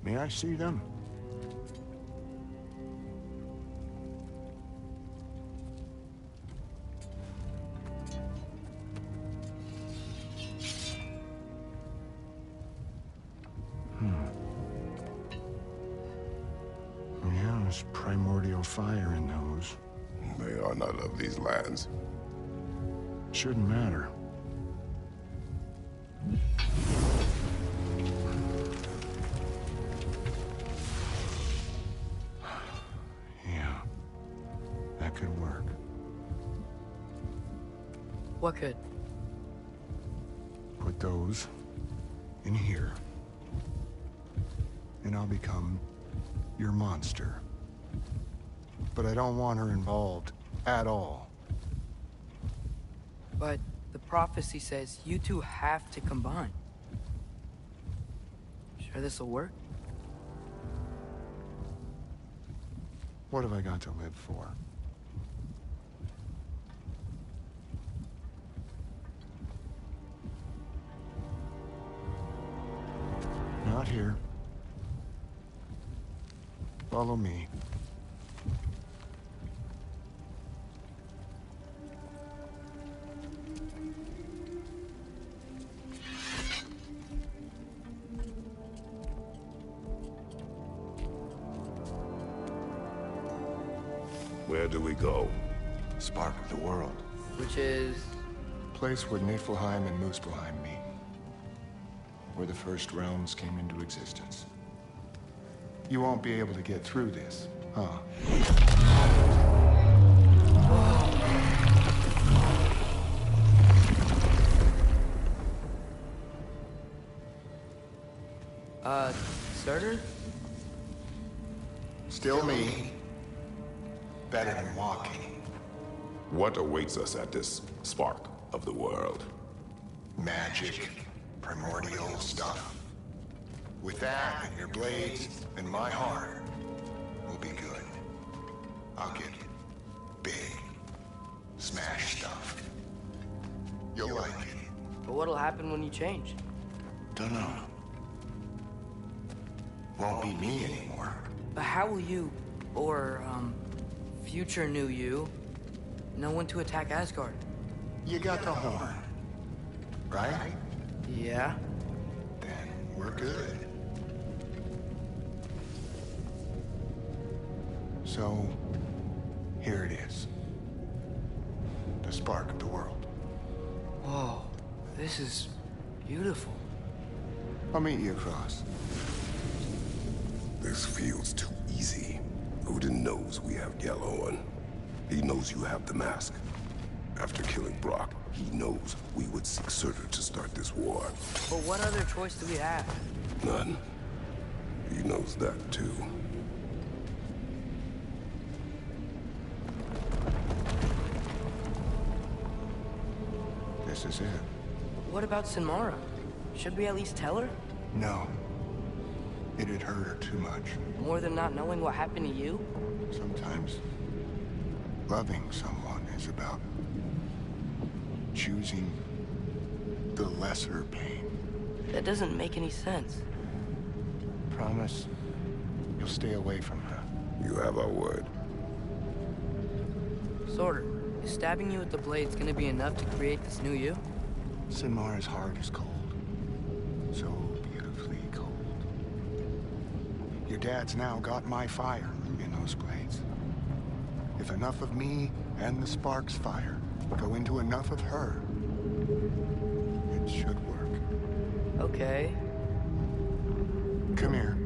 May I see them? Yeah, there's primordial fire in those. They are not of these lands. Shouldn't matter. Yeah, that could work. What could? Put those in here, and I'll become your monster. But I don't want her involved at all. But the prophecy says you two have to combine. Sure this'll work? What have I got to live for? Not here. Follow me. Where do we go? Spark of the world. Which is... Place where Niflheim and Muspelheim meet. Where the first realms came into existence. You won't be able to get through this, huh? Starter? Still me. Better than walking. What awaits us at this spark of the world? Magic, primordial stuff. With that and your blades and my heart, we'll be good. I'll get big, smash stuff. You'll like it. But what'll happen when you change? Dunno. Won't be me anymore. But how will you, or, future new you, know when to attack Asgard? You got the horn, right? Yeah. Then we're good. So, here it is. The spark of the world. Whoa, this is beautiful. I'll meet you across. This feels too easy. Odin knows we have Gjallarhorn. He knows you have the mask. After killing Brock, he knows we would seek Surtur to start this war. But what other choice do we have? None. He knows that too. This is it. What about Sinmara? Should we at least tell her? No. It'd hurt her too much. More than not knowing what happened to you? Sometimes loving someone is about choosing the lesser pain. That doesn't make any sense. Promise you'll stay away from her. You have our word. Sorter, is stabbing you with the blades gonna be enough to create this new you? Sinmara's heart is cold. So beautifully cold. Your dad's now got my fire in those blades. If enough of me and the spark's fire go into enough of her, it should work. Okay. Come here.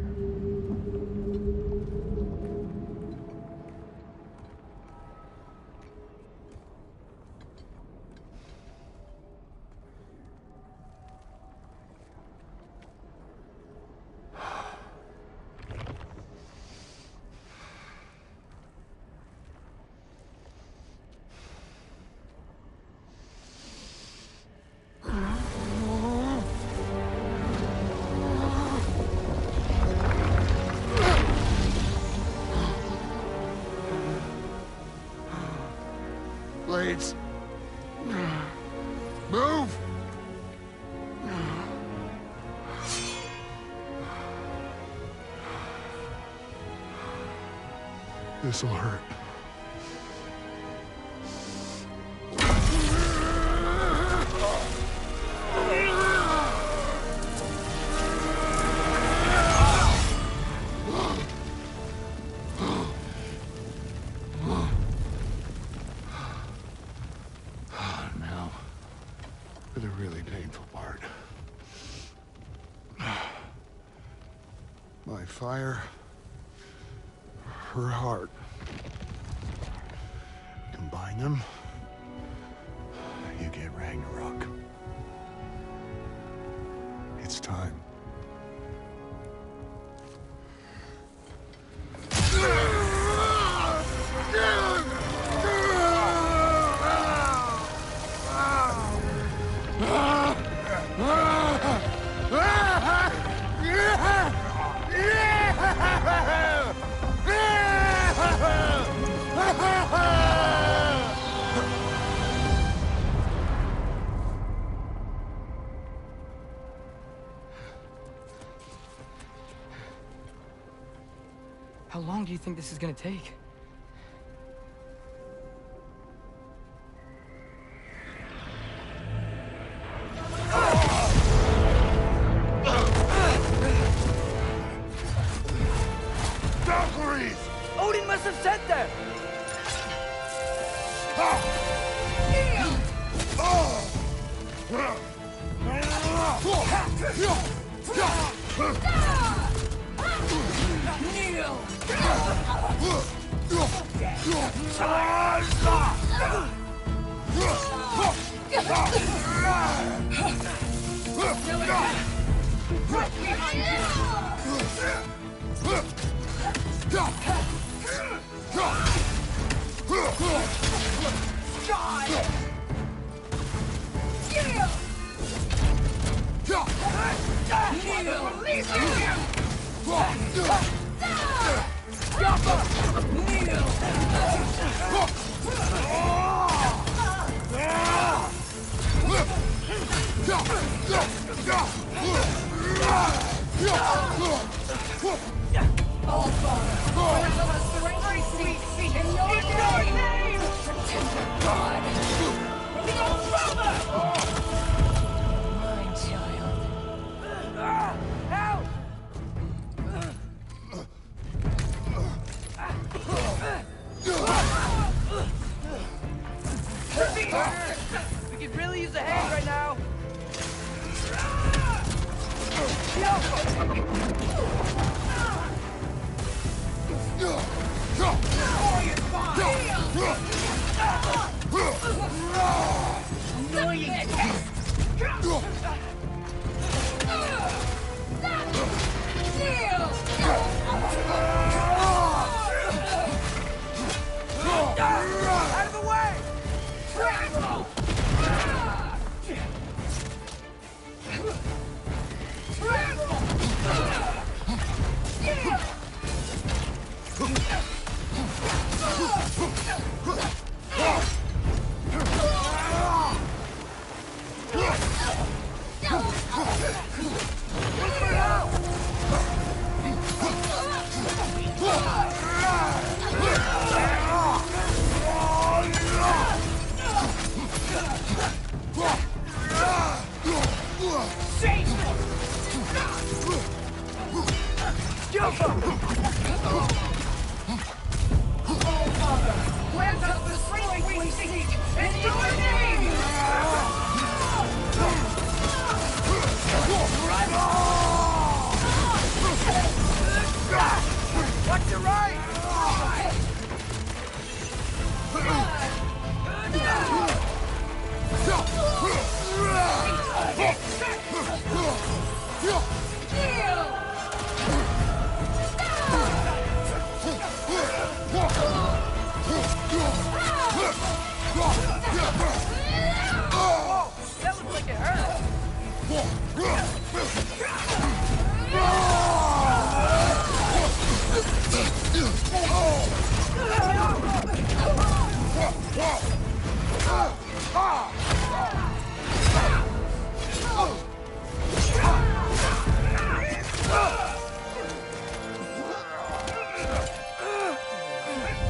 Blades. Move! This'll hurt. Now, for the really painful part. My fire, her heart. Combine them, you get Ragnarok. It's time. How long do you think this is gonna take? Valkyries! Odin must have sent them! We could really use a hand right now. Out of the way!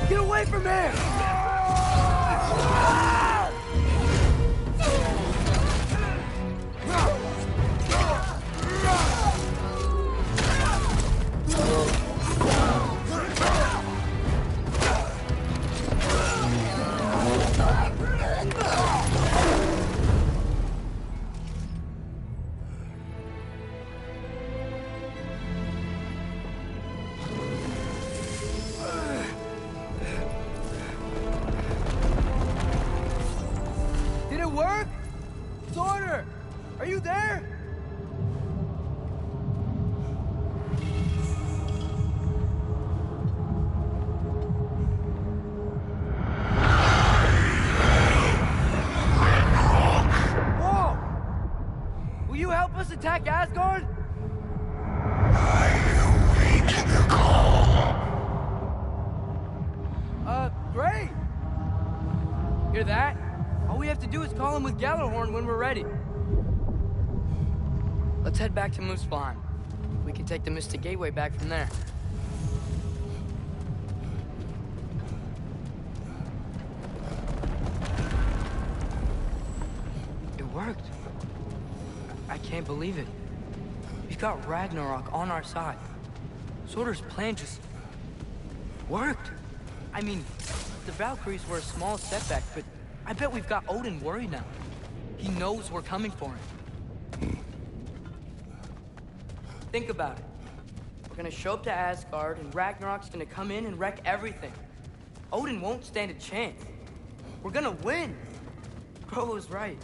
Get away from here! Did it work? Sorter! Are you there? Whoa! Will you help us attack Asgard? Great! Hear that? All we have to do is call him with Gjallarhorn when we're ready. Let's head back to Muspelheim. We can take the Mystic Gateway back from there. It worked. I can't believe it. We've got Ragnarok on our side. Sorter's plan just worked. I mean, the Valkyries were a small setback, but I bet we've got Odin worried now. He knows we're coming for him. Think about it. We're gonna show up to Asgard, and Ragnarok's gonna come in and wreck everything. Odin won't stand a chance. We're gonna win. Groa was right.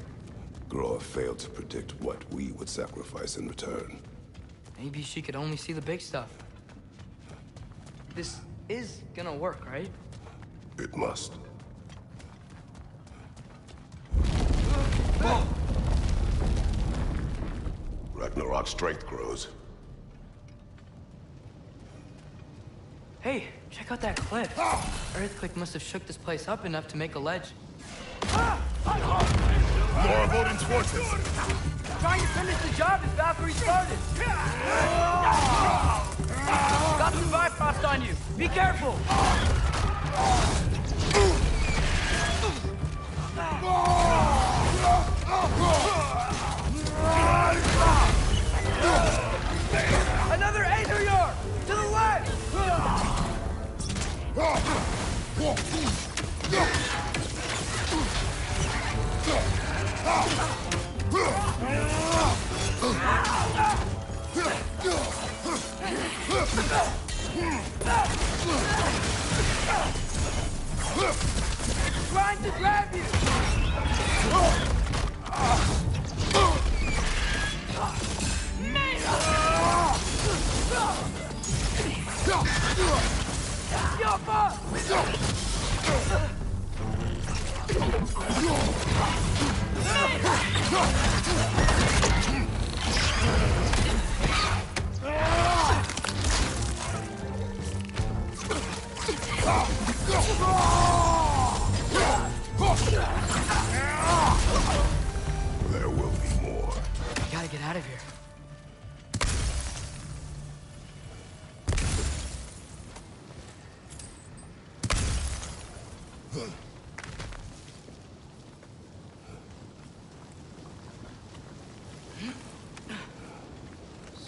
Groa failed to predict what we would sacrifice in return. Maybe she could only see the big stuff. This is gonna work, right? It must. Ragnarok's strength grows. Hey, check out that cliff. Earthquake must have shook this place up enough to make a ledge. More of Odin's forces! Trying to finish the job as Valkyrie started. Got some Bifrost on you. Be careful. Another Aether to the left. Trying to grab you. There will be more. We gotta get out of here.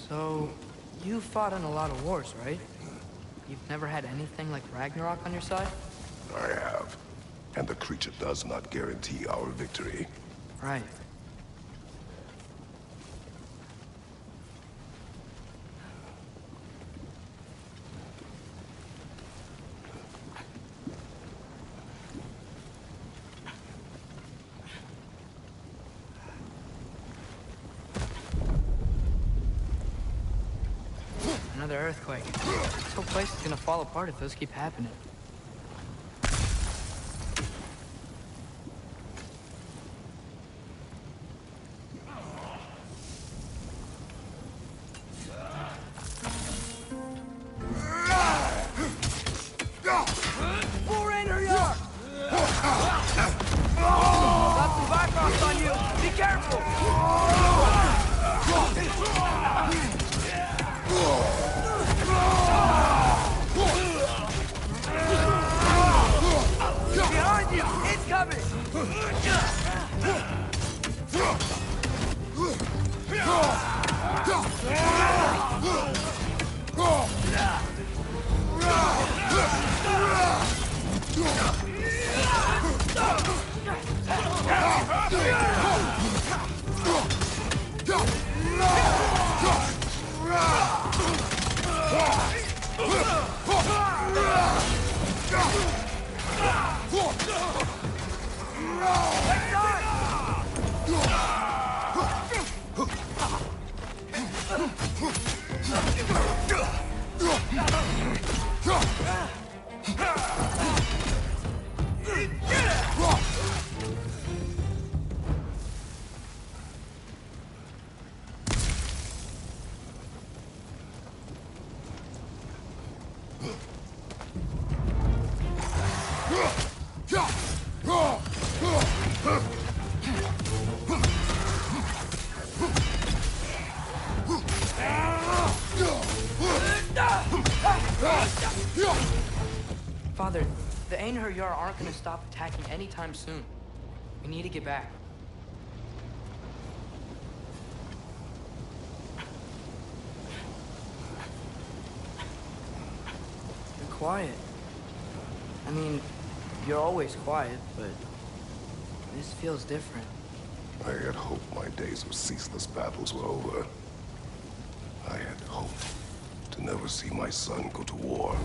So, you fought in a lot of wars, right? You've never had anything like Ragnarok on your side? I have. And the creature does not guarantee our victory. Right. Another earthquake. This whole place is gonna fall apart if those keep happening. Four enter yard! Father, the Einherjar aren't gonna stop attacking anytime soon. We need to get back. You're quiet. I mean, you're always quiet, but this feels different. I had hoped my days of ceaseless battles were over. I had hoped to never see my son go to war.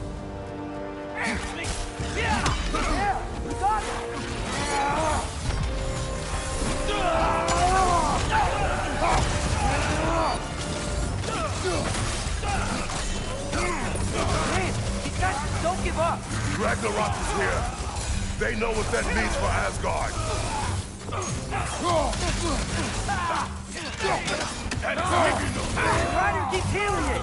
Don't give up! Ragnarok is here. They know what that means for Asgard. Ryder keeps healing it!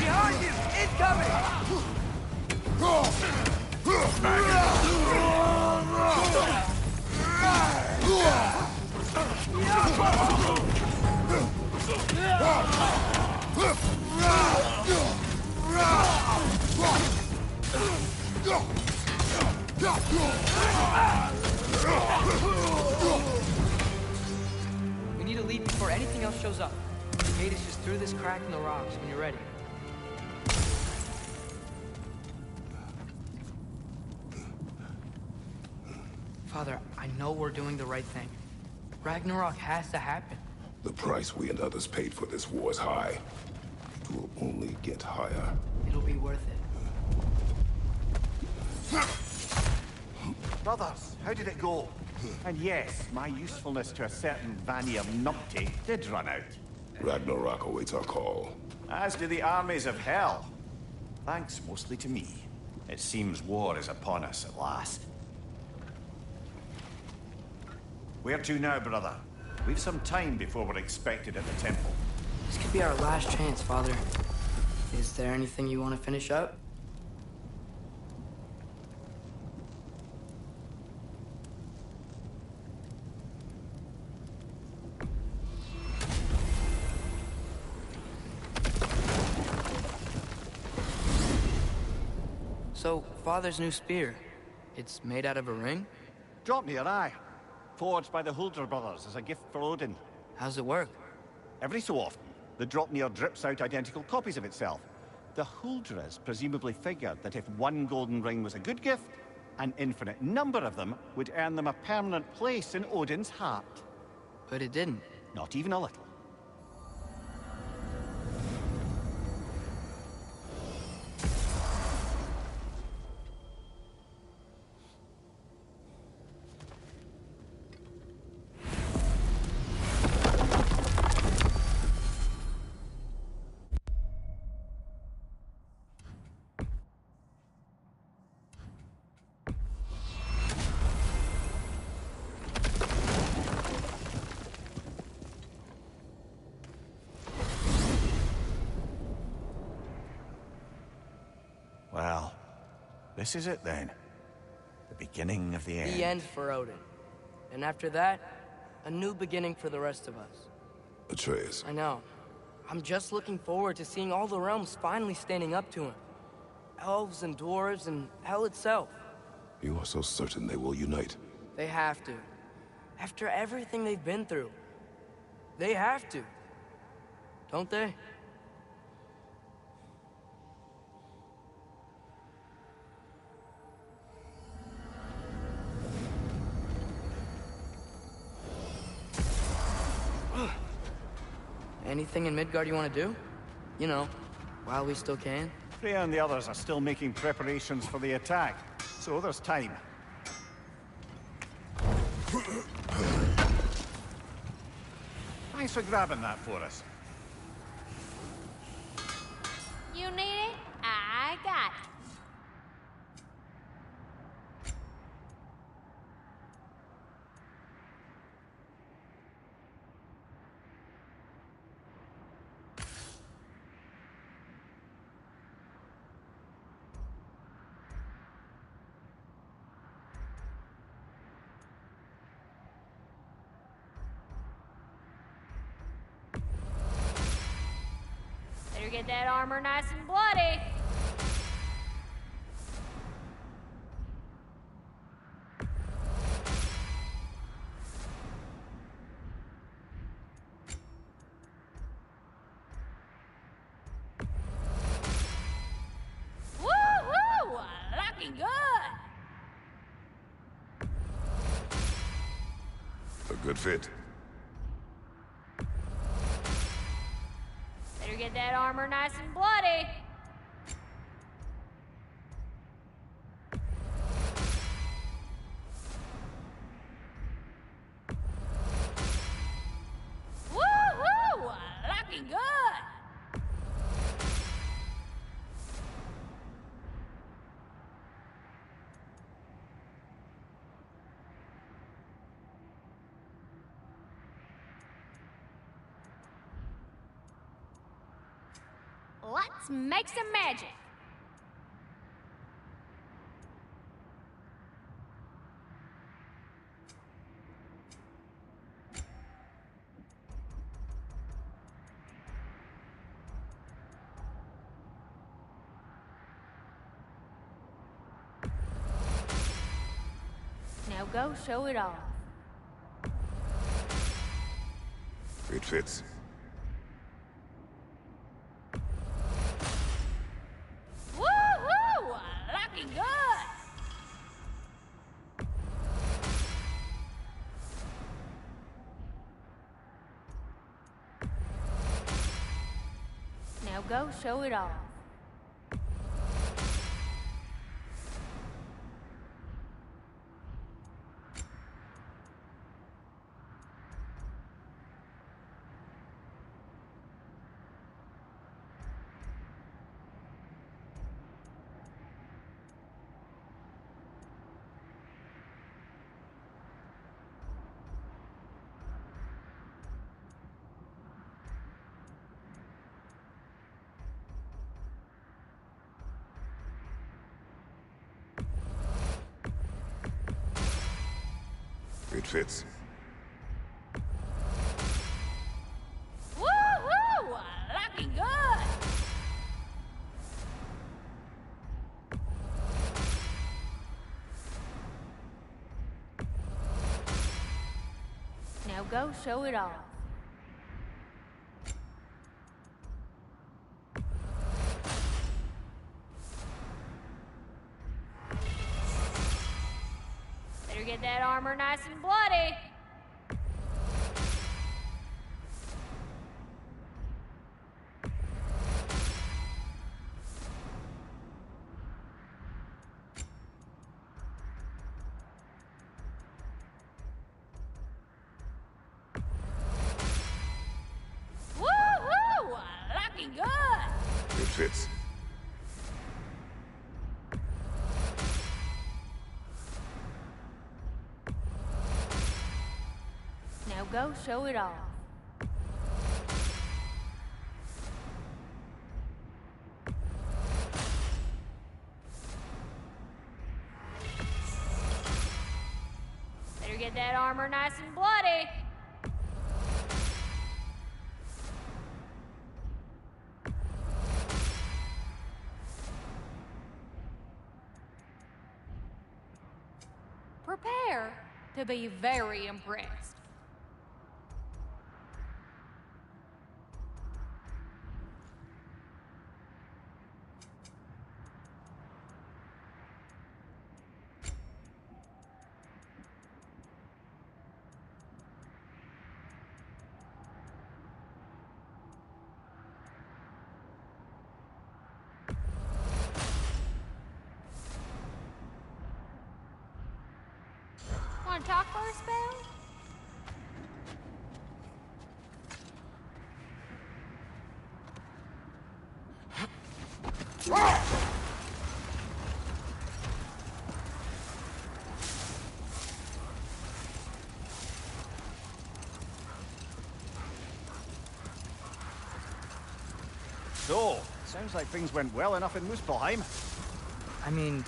Behind you! Incoming! We need to leave before anything else shows up. The gate is just through this crack in the rocks when you're ready. Father, I know we're doing the right thing. Ragnarok has to happen. The price we and others paid for this war is high. It will only get higher. It'll be worth it. Brothers, how did it go? And yes, my usefulness to a certain Vanny of Numpty did run out. Ragnarok awaits our call. As do the armies of hell. Thanks mostly to me. It seems war is upon us at last. Where to now, brother? We've some time before we're expected at the temple. This could be our last chance, Father. Is there anything you want to finish up? So, Father's new spear, it's made out of a ring? Drop me your eye. Forged by the Huldra brothers as a gift for Odin. How's it work? Every so often, the Dropnir drips out identical copies of itself. The Huldras presumably figured that if one golden ring was a good gift, an infinite number of them would earn them a permanent place in Odin's heart. But it didn't. Not even a little. Well, this is it then. The beginning of the end. The end for Odin. And after that, a new beginning for the rest of us. Atreus. I know. I'm just looking forward to seeing all the realms finally standing up to him. Elves and dwarves and hell itself. You are so certain they will unite? They have to. After everything they've been through. They have to. Don't they? Anything in Midgard you want to do? You know, while we still can? Freya and the others are still making preparations for the attack, so there's time. Thanks for grabbing that for us. You need it? I got it. Better get that armor nice and bloody. Woo-hoo! Looking good. A good fit. Better get that armor nice and bloody. Woo-hoo! Looking good. Let's make some magic. Now go show it off. It fits. Woo-hoo! Looking good. Now go show it off. It fits. Woo-hoo! Looking good. Now go show it off. Better get that armor nice and bloody. Woo-hoo! Looking good. It fits. Now go show it off. Better get that armor nice and bloody. prepare to be very impressed. Want to talk for a spell? So, sounds like things went well enough in Muspelheim. I mean,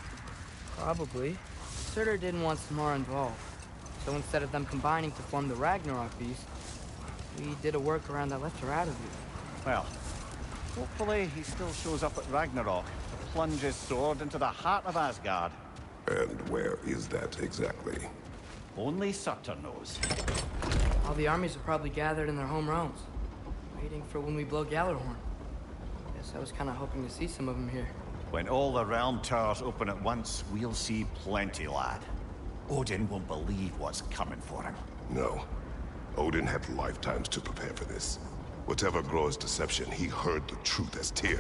probably. Surtur didn't want Samara involved. So instead of them combining to form the Ragnarok beast, we did a workaround that left her out of it. Well, hopefully he still shows up at Ragnarok to plunge his sword into the heart of Asgard. And where is that exactly? Only Surtur knows. All the armies are probably gathered in their home realms, waiting for when we blow Gjallarhorn. Guess I was kind of hoping to see some of them here. When all the realm towers open at once, we'll see plenty, lad. Odin won't believe what's coming for him. No. Odin had lifetimes to prepare for this. Whatever Groa's deception, he heard the truth as Tyr.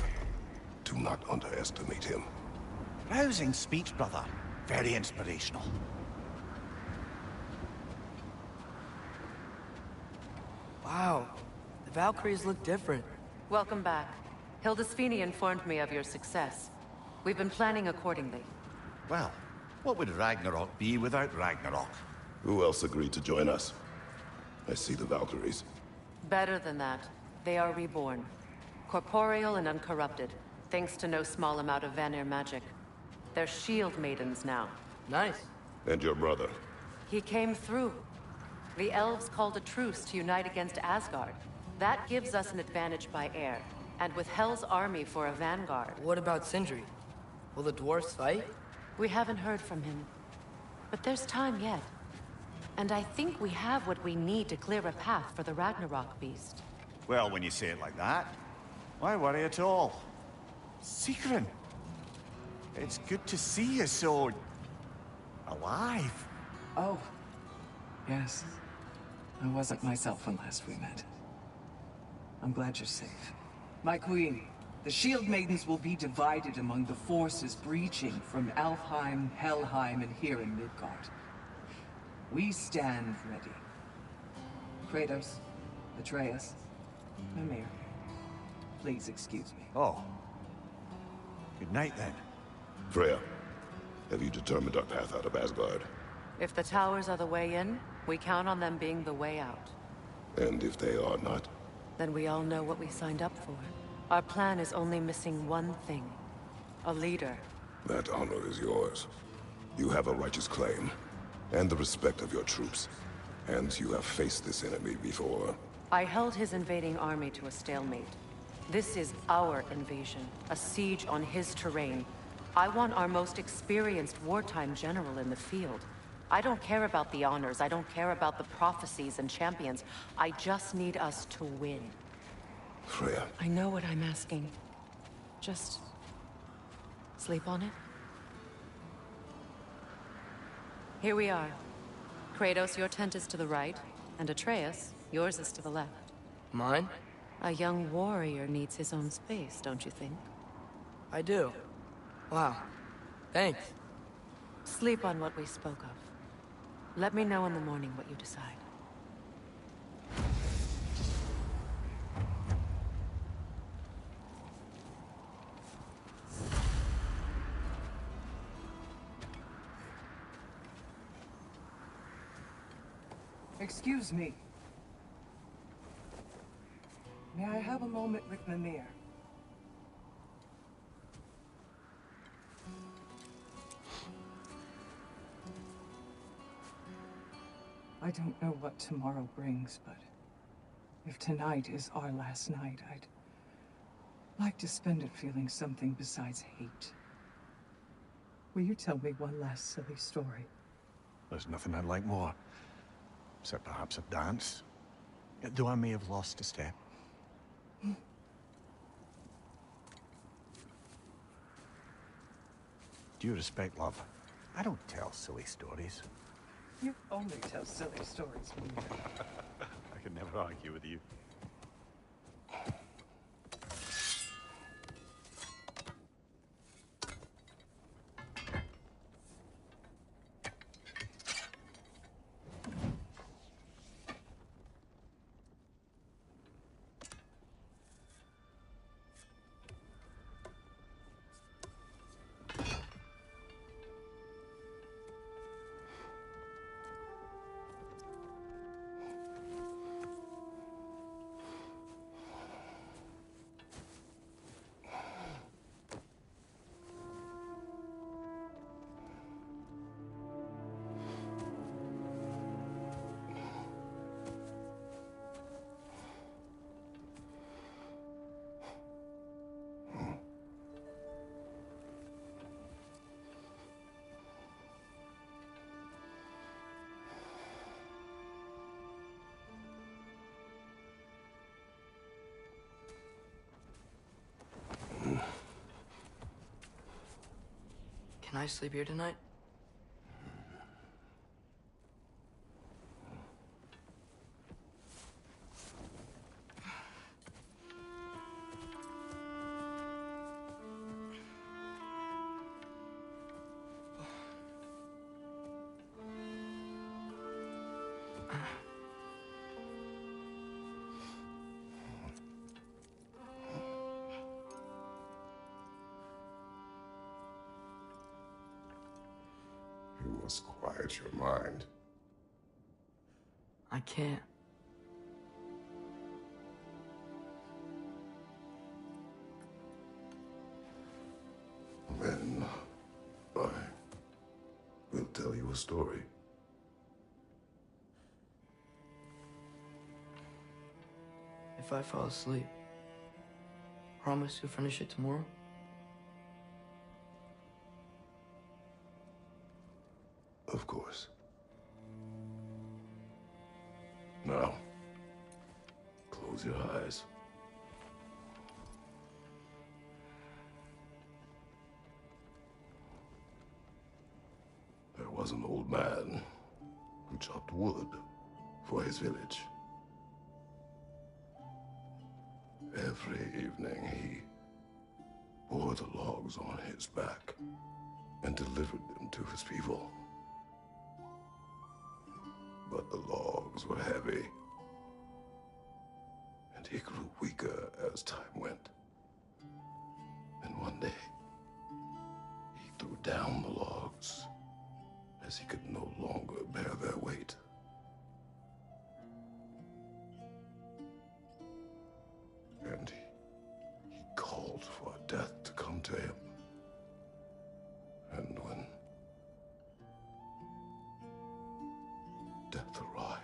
Do not underestimate him. Rousing speech, brother. Very inspirational. Wow, the Valkyries look different. Welcome back. Hildisvini informed me of your success. We've been planning accordingly. Well, what would Ragnarok be without Ragnarok? Who else agreed to join us? I see the Valkyries. Better than that. They are reborn. Corporeal and uncorrupted, thanks to no small amount of Vanir magic. They're shield maidens now. Nice. And your brother? He came through. The elves called a truce to unite against Asgard. That gives us an advantage by air. And with Hell's army for a vanguard. What about Sindri? Will the dwarves fight? We haven't heard from him. But there's time yet. And I think we have what we need to clear a path for the Ragnarok beast. Well, when you say it like that, why worry at all? Sigrun! It's good to see you so... alive. Oh. Yes. I wasn't myself when last we met. I'm glad you're safe. My queen, the Shield Maidens will be divided among the forces breaching from Alfheim, Helheim, and here in Midgard. We stand ready. Kratos, Atreus, Mimir, please excuse me. Oh. Good night, then. Freya, have you determined our path out of Asgard? If the towers are the way in, we count on them being the way out. And if they are not? Then we all know what we signed up for. Our plan is only missing one thing. A leader. That honor is yours. You have a righteous claim, and the respect of your troops. And you have faced this enemy before. I held his invading army to a stalemate. This is our invasion, a siege on his terrain. I want our most experienced wartime general in the field. I don't care about the honors, I don't care about the prophecies and champions. I just need us to win. Freya. I know what I'm asking. Just... sleep on it? Here we are. Kratos, your tent is to the right, and Atreus, yours is to the left. Mine? A young warrior needs his own space, don't you think? I do. Wow. Thanks. Sleep on what we spoke of. Let me know in the morning what you decide. Excuse me. May I have a moment with Mimir? I don't know what tomorrow brings, but if tonight is our last night, I'd like to spend it feeling something besides hate. Will you tell me one last silly story? There's nothing I'd like more. Except perhaps a dance. Though I may have lost a step. Due respect, love. I don't tell silly stories. You only tell silly stories. I could never argue with you. Can I sleep here tonight? You must quiet your mind. I can't. Then I will tell you a story. If I fall asleep, promise you'll finish it tomorrow? Of course. Now, close your eyes. There was an old man who chopped wood for his village. Every evening he bore the logs on his back and delivered them to his people. But the logs were heavy, and he grew weaker as time went. And one day, he threw down the logs as he could no longer bear their weight. And he called for death to come to him. And when death arrived,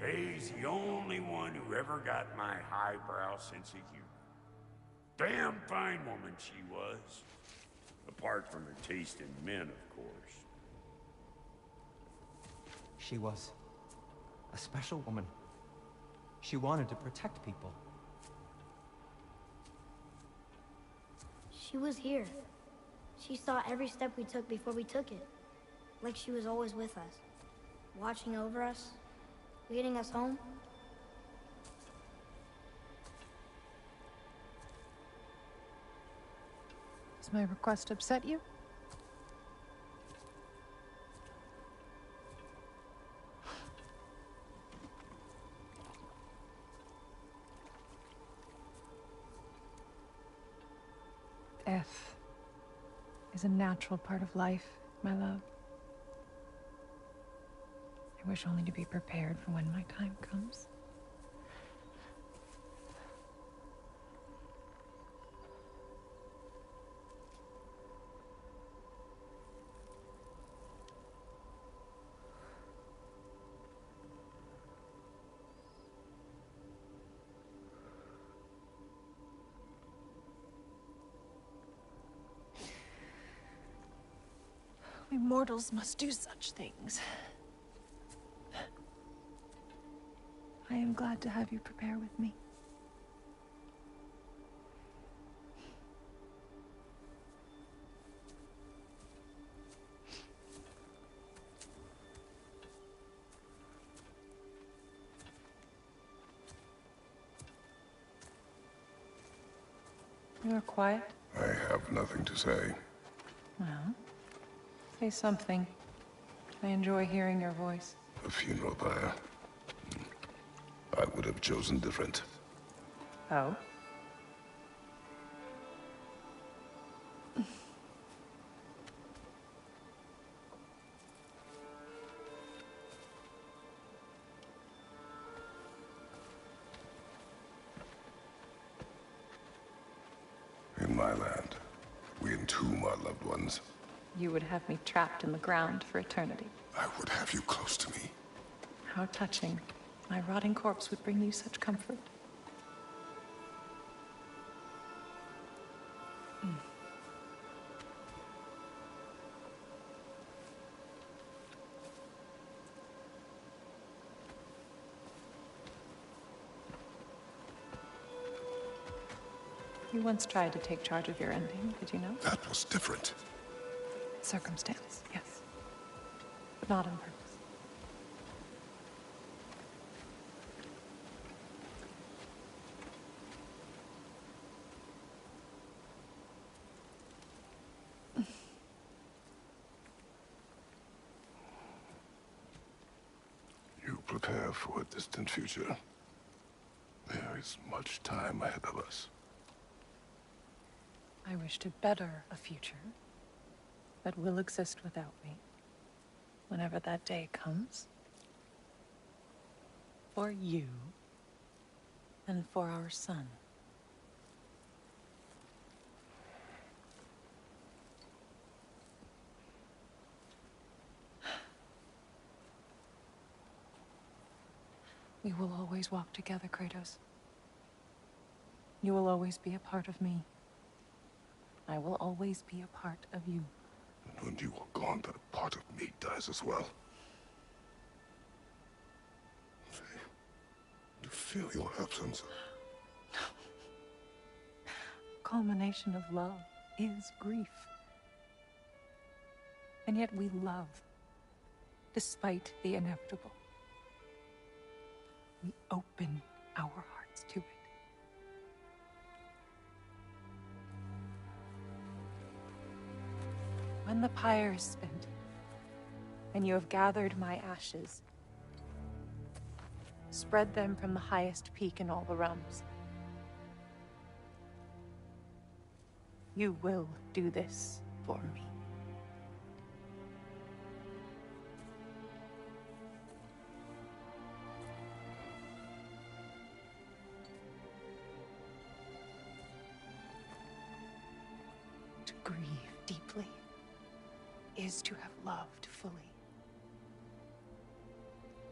He's the only one who ever got my highbrow sense of humor. Damn fine woman she was. Apart from her taste in men, of course. She was a special woman. She wanted to protect people. She was here. She saw every step we took before we took it. Like she was always with us. Watching over us. Leading us home. Does my request upset you? Death is a natural part of life, my love. I wish only to be prepared for when my time comes. We mortals must do such things. I am glad to have you prepare with me. You are quiet? I have nothing to say. Well, say something. I enjoy hearing your voice. A funeral pyre. I would have chosen different. Oh? In my land, we entomb our loved ones. You would have me trapped in the ground for eternity. I would have you close to me. How touching. My rotting corpse would bring you such comfort. You once tried to take charge of your ending, did you know? That was different. Circumstance, yes. But not on purpose. You prepare for a distant future. There is much time ahead of us. I wish to better a future that will exist without me, whenever that day comes. For you, and for our son. We will always walk together, Kratos. You will always be a part of me. I will always be a part of you. And when you are gone, that part of me dies as well. You feel your absence. Culmination of love is grief. And yet we love, despite the inevitable. We open our hearts to it. When the pyre is spent, and you have gathered my ashes, spread them from the highest peak in all the realms. You will do this for me. To grieve deeply is to have loved fully.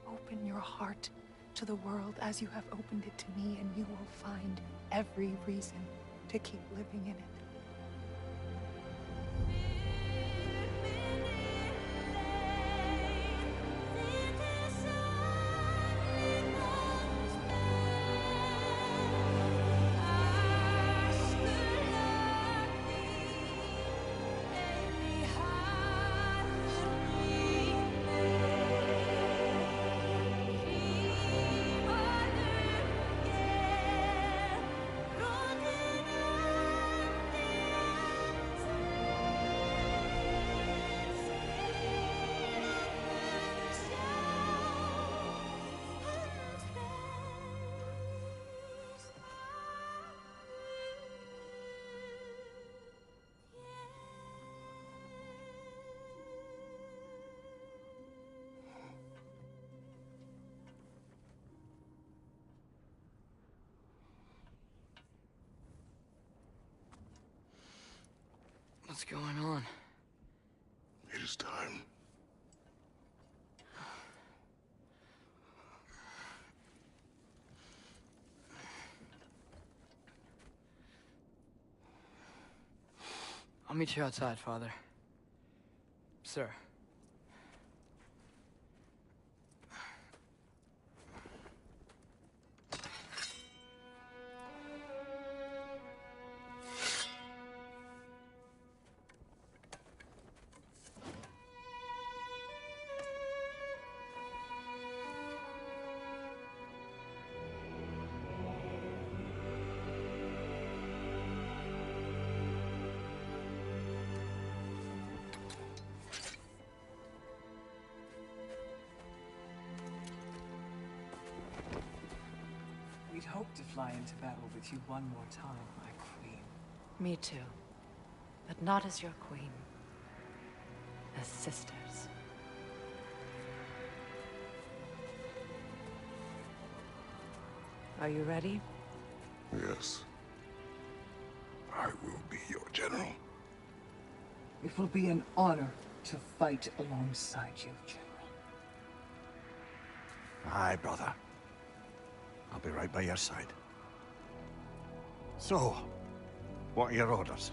Open your heart to the world as you have opened it to me, and you will find every reason to keep living in it. What's going on? It is time. I'll meet you outside, Father. Sir. We'd hoped to fly into battle with you one more time, my queen. Me too. But not as your queen. As sisters. Are you ready? Yes. I will be your general. It will be an honor to fight alongside you, General. Aye, brother. I'll be right by your side. So, what are your orders?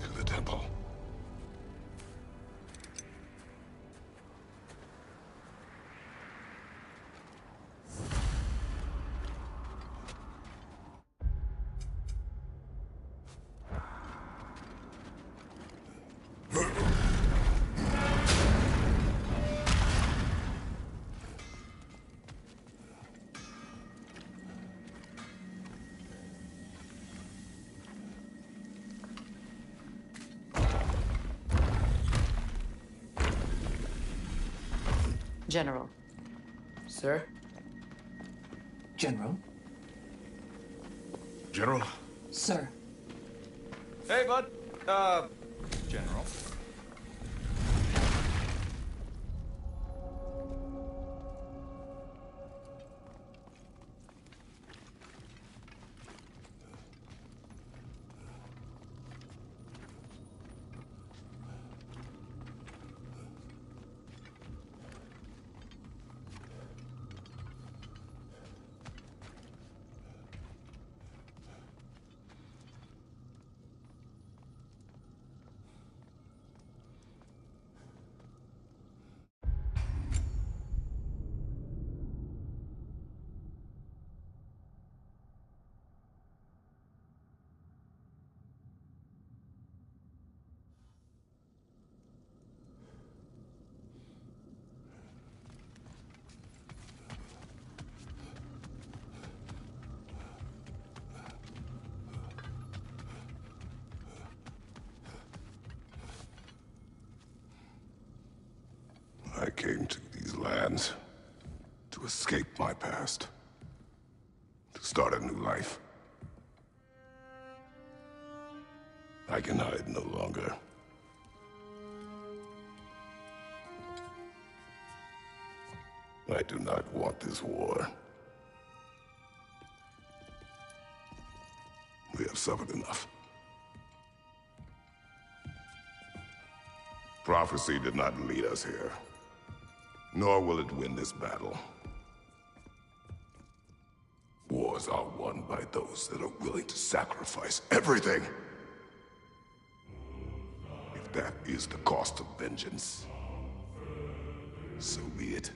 To the temple. General. Sir? General? General? Sir. Hey, bud. General. I came to these lands to escape my past, to start a new life. I can hide no longer. I do not want this war. We have suffered enough. Prophecy did not lead us here, nor will it win this battle. Wars are won by those that are willing to sacrifice everything. If that is the cost of vengeance, so be it.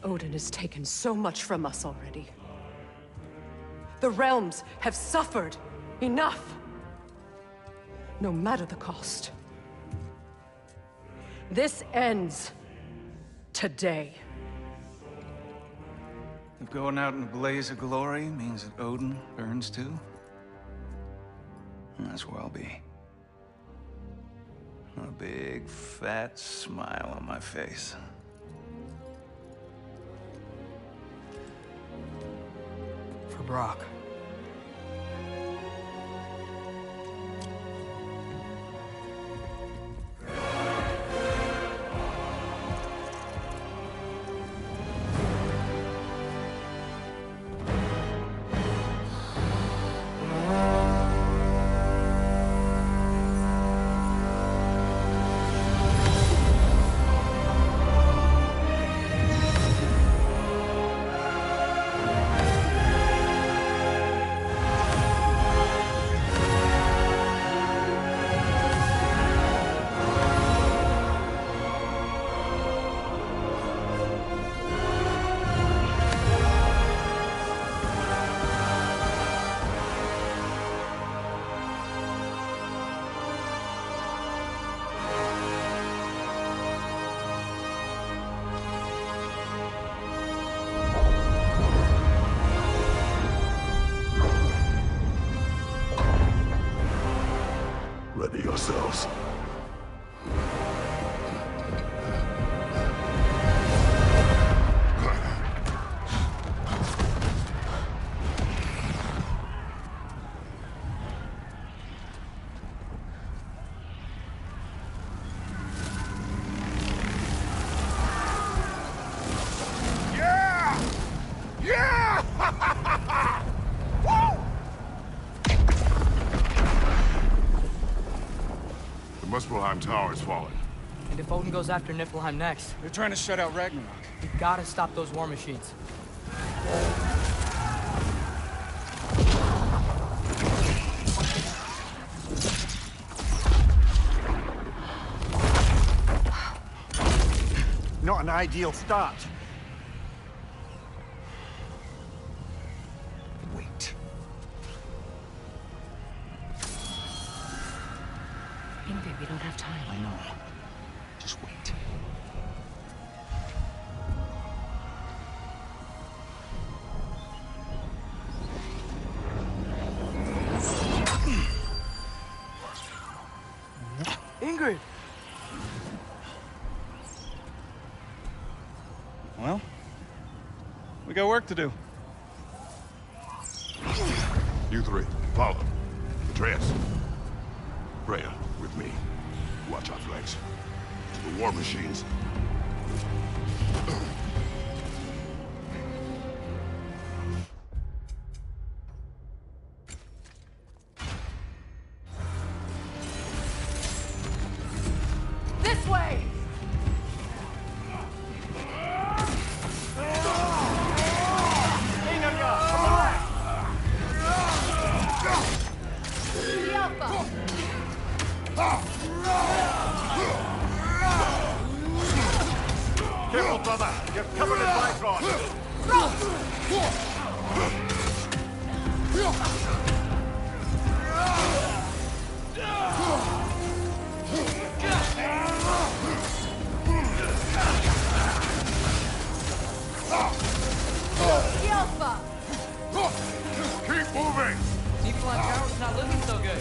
Odin has taken so much from us already. The realms have suffered enough. No matter the cost. This ends today. If going out in a blaze of glory means that Odin burns too, that's where I'll be. A big, fat smile on my face. For Brock. ourselves. Muspelheim Tower is falling. And if Odin goes after Niflheim next... They're trying to shut out Ragnarok. We gotta stop those war machines. Not an ideal start. Wait. Ingrid, we don't have time. I know. Just wait. Ingrid! Well, we got work to do. You three, follow. Atreus. Freya, with me. Watch our flanks. The war machines. This way! Careful, brother. You're covered in Bifrost. Keep moving! Niflheim Tower's not looking so good.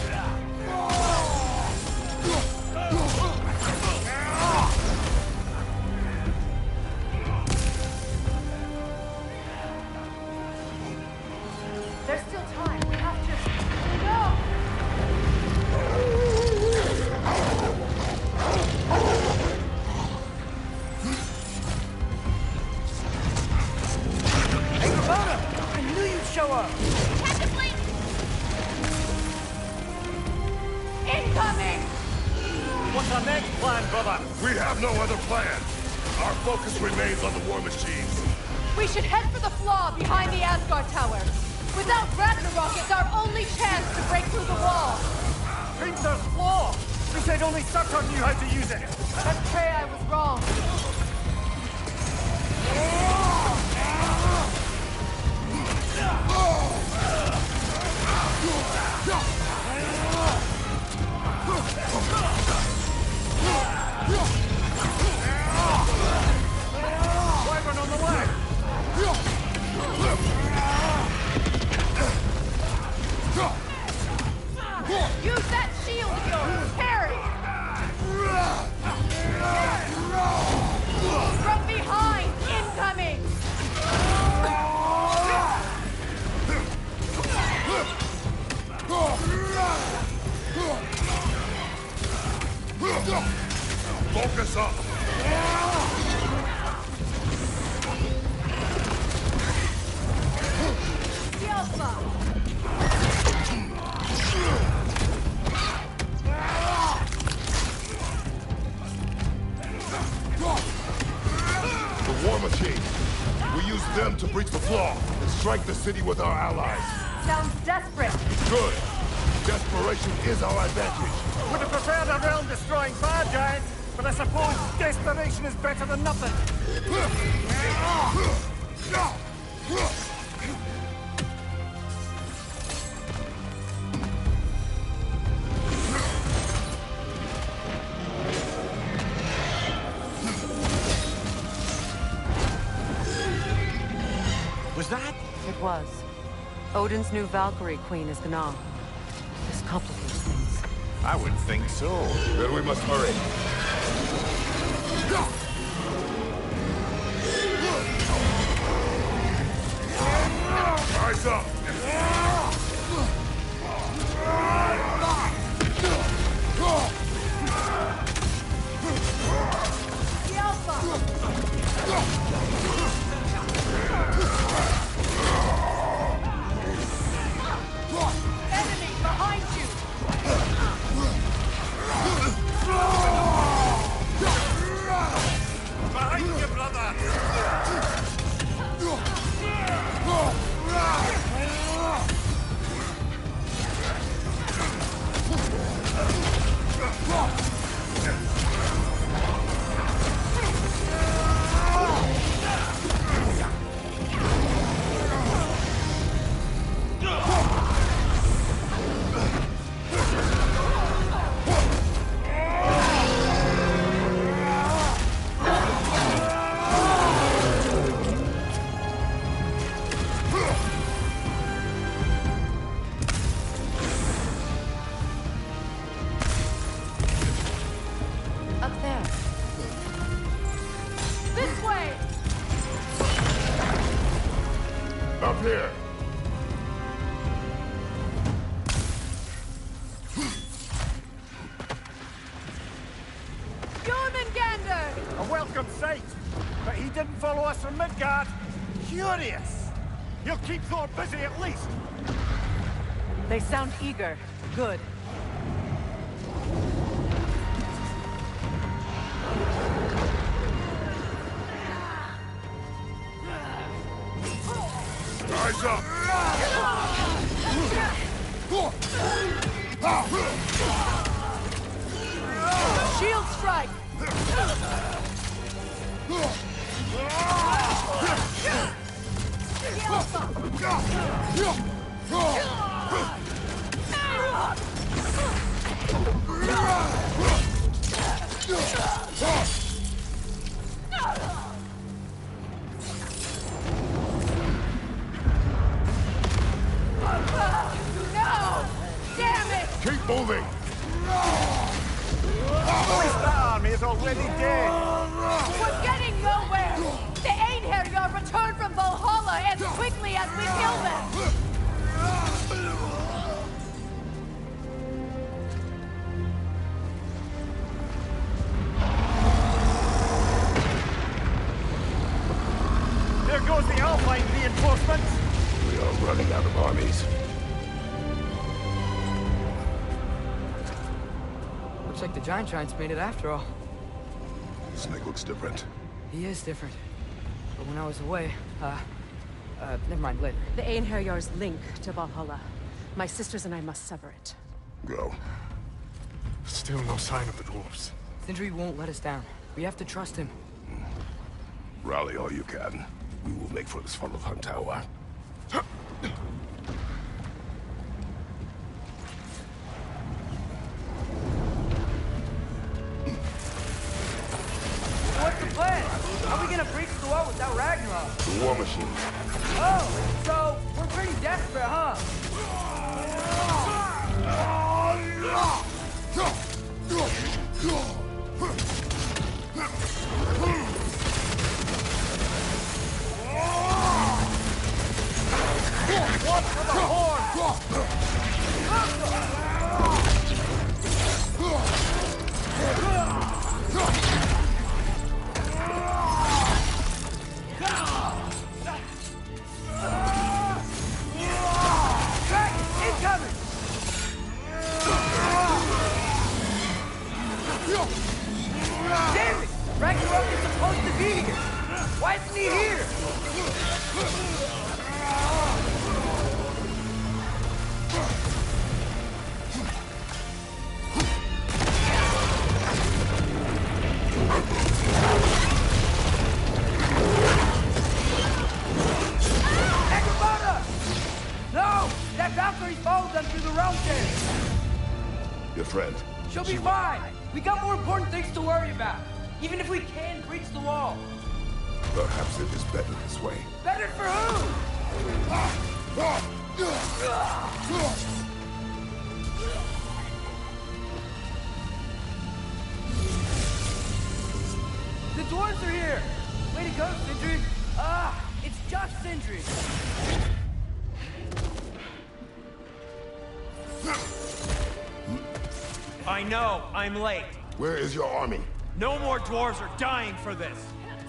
There's still time. We have to... No! Hey, Abaddon! I knew you'd show up! Catch it, please! Incoming! What's our next plan, brother? We have no other plan. Our focus remains on the war machines. We should head for the flaw behind the Asgard Tower. Without Ragnarok, it's our only chance to break through the wall. Hrimthur's flaw! You said only Surtur knew how to use it! Let's pray I was wrong. Wyvern on the way! Use that shield of yours! Parry! From behind! Incoming! Focus up! The war machine. We use them to breach the flaw and strike the city with our allies. Sounds desperate. Good. Desperation is our advantage. Would have preferred a realm-destroying fire giant, but I suppose desperation is better than nothing. Was that? It was. Odin's new Valkyrie queen is Gná. This complicates things. I would think so. Then we must hurry. Rise up! The Alpha! Enemy behind you! Behind you, brother! Up there. This way! Up here! Jormungandr! A welcome sight, but he didn't follow us from Midgard. Curious. He'll keep Thor busy at least. They sound eager. Good. Rise up! Shield strike! The Alpha! No! Damn it! Keep moving! At least that army is already dead. We're getting nowhere! The Einherjar return from Valhalla as quickly as we kill them! There goes the Alpine reinforcements. We are running out of armies. Looks like the giant giants made it after all. Snake looks different. He is different. But when I was away, never mind, later. The Einherjar's link to Valhalla. My sisters and I must sever it. Go. Still no sign of the dwarves. Sindri won't let us down. We have to trust him. Rally all you can. We will make for this funnel hunt tower. What's the plan? How are we gonna breach the wall without Ragnarok? The war machine. Oh, so we're pretty desperate, huh? Watch for the horn! Incoming! Damn it! Ragnarok is supposed to be here! Why isn't he here? No! That Valkyrie followed them through the realm there! Your friend. She'll be fine! We got more important things to worry about! Even if we can breach the wall! Perhaps it is better this way. Better for who? Sindri! I know, I'm late. Where is your army? No more dwarves are dying for this.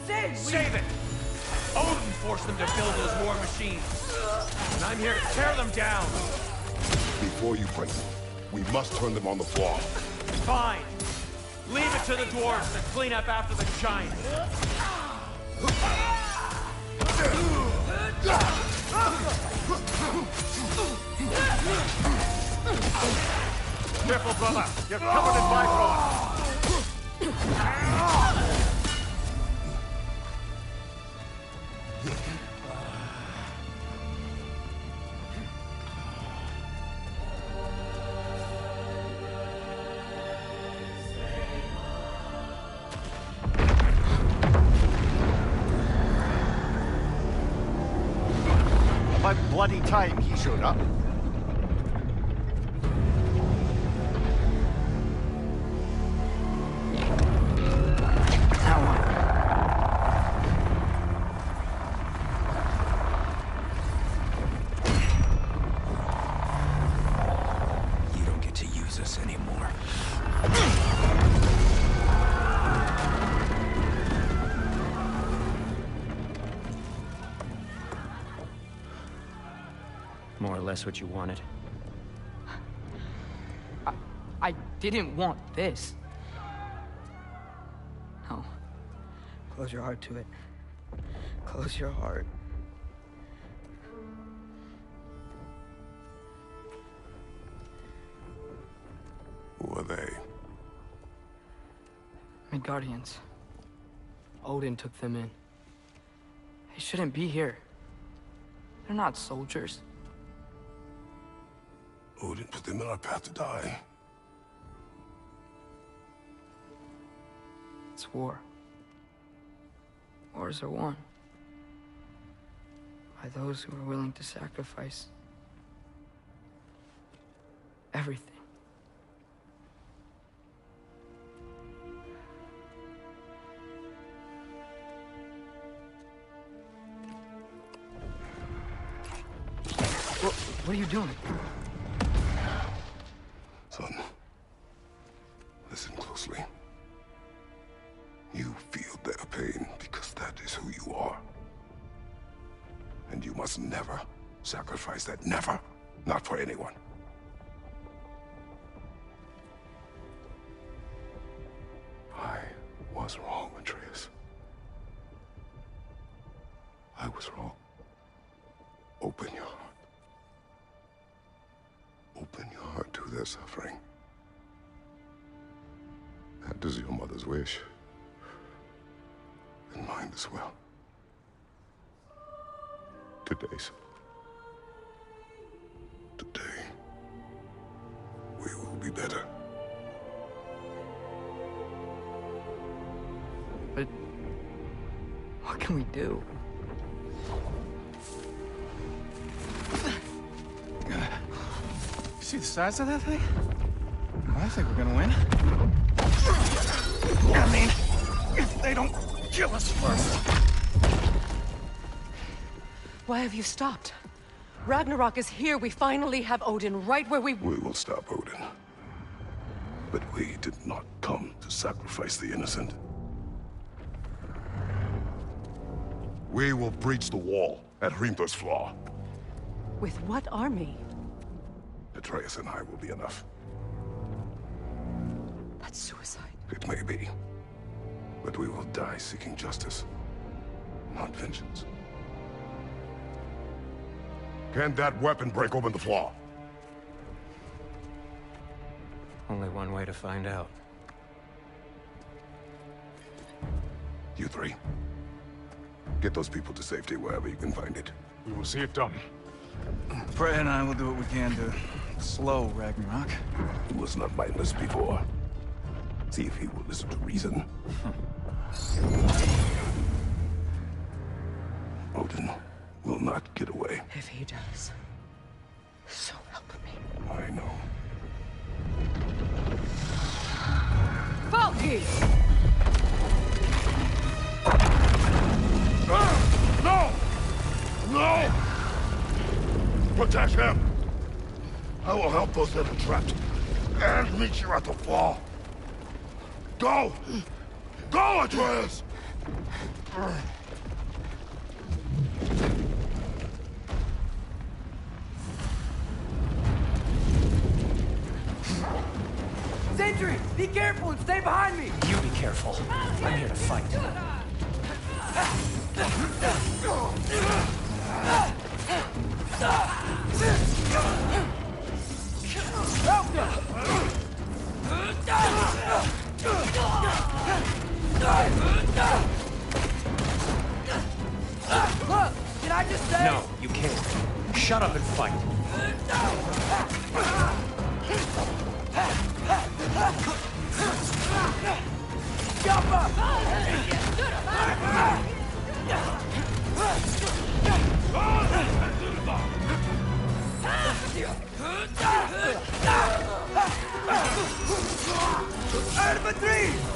Save it! Odin forced them to build those war machines. And I'm here to tear them down. Before you break them, we must turn them on the floor. Fine. Leave it to the dwarves to clean up after the giants. Careful, brother. You're covered in Bifrost. About bloody time he showed up. You don't get to use us anymore. More or less what you wanted. I didn't want this. No. Close your heart to it. Close your heart. Who are they? Midgardians. Odin took them in. They shouldn't be here. They're not soldiers. Odin put them in our path to die. It's war. Wars are won by those who are willing to sacrifice everything. What are you doing? Son, listen closely. You feel their pain because that is who you are. And you must never sacrifice that. Never. Not for anyone. I was wrong, Atreus. I was wrong. Open your heart. Open your heart to their suffering. That is your mother's wish. And mine as well. Today's. Today, we will be better. But what can we do? See the size of that thing? I think we're gonna win. I mean, if they don't kill us first. Why have you stopped? Ragnarok is here. We finally have Odin right where we... We will stop Odin. But we did not come to sacrifice the innocent. We will breach the wall at Hrimthor's Flaw. With what army? Atreus and I will be enough. That's suicide. It may be. But we will die seeking justice, not vengeance. Can that weapon break open the flaw? Only one way to find out. You three. Get those people to safety wherever you can find it. We will see it done. Freya and I will do what we can to slow Ragnarok. He was not mindless before. See if he will listen to reason. Odin will not get away. If he does, so help me. I know. Valky! No! Protect him! I will help those that are trapped, and meet you at the fall. Go! Go, Atreus! Sentry, be careful and stay behind me! You be careful. I'm here to fight. Look, did I just say? No, you can't. Shut up and fight. Jump up! Alpha 3!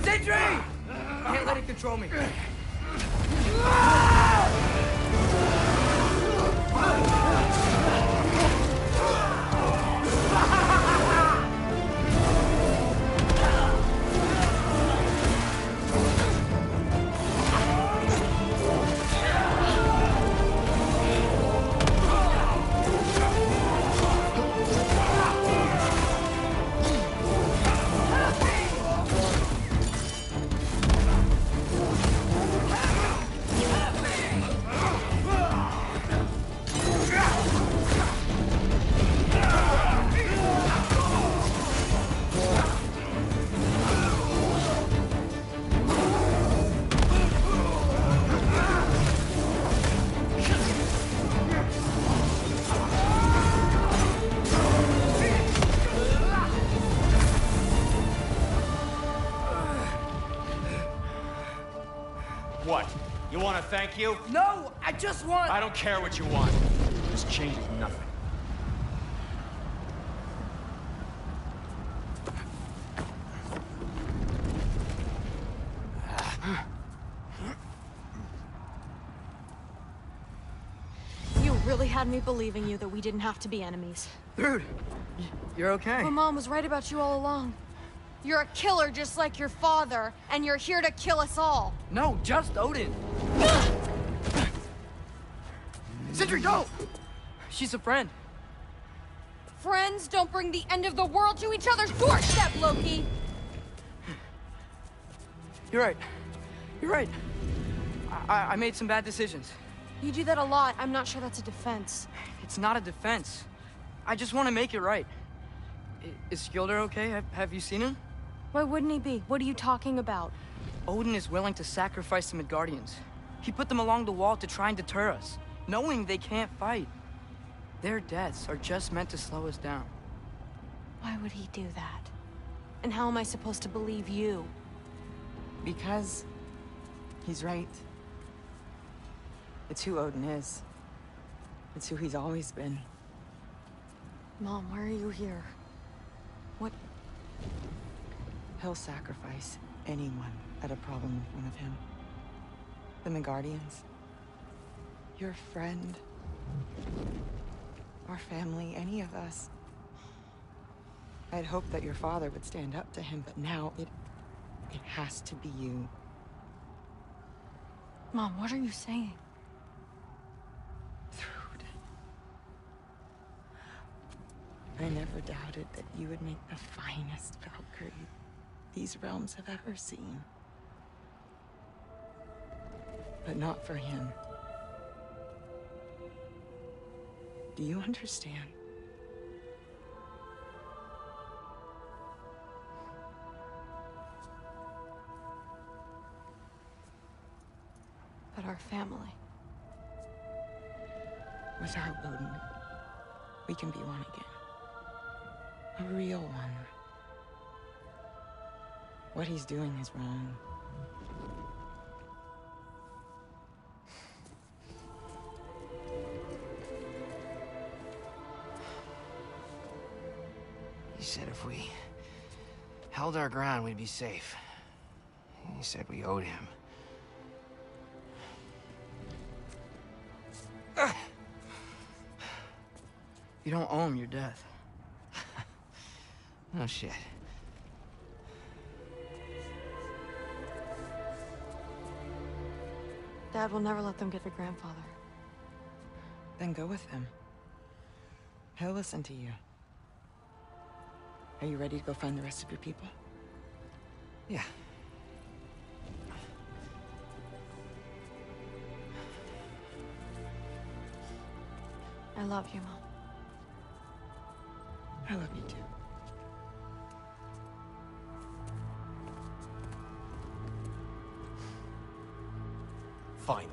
Sentry! Can't let it control me. What? You want to thank you? No, I just want... I don't care what you want. This changes nothing. You really had me believing you that we didn't have to be enemies. Dude, you're okay. My mom was right about you all along. You're a killer just like your father, and you're here to kill us all. No, just Odin. Sentry, go! She's a friend. Friends don't bring the end of the world to each other's doorstep, Loki! You're right. You're right. I made some bad decisions. You do that a lot. I'm not sure that's a defense. It's not a defense. I just want to make it right. Is Skilder okay? Have you seen him? Why wouldn't he be? What are you talking about? Odin is willing to sacrifice the Midgardians. He put them along the wall to try and deter us, knowing they can't fight. Their deaths are just meant to slow us down. Why would he do that? And how am I supposed to believe you? Because he's right. It's who Odin is. It's who he's always been. Mom, why are you here? What? He'll sacrifice anyone at a problem with one of him. The Midgardians. Your friend. Our family, any of us. I'd hoped that your father would stand up to him, but now it has to be you. Mom, what are you saying? never doubted that you would make the finest Valkyrie these realms have ever seen. But not for him. Do you understand? But our family. Without Odin, we can be one again. A real one. What he's doing is wrong. He said if we held our ground, we'd be safe. He said we owed him. You don't owe him your death. No shit. Dad will never let them get your grandfather. Then go with him. He'll listen to you. Are you ready to go find the rest of your people? Yeah. I love you, Mom. I love you too. Finally.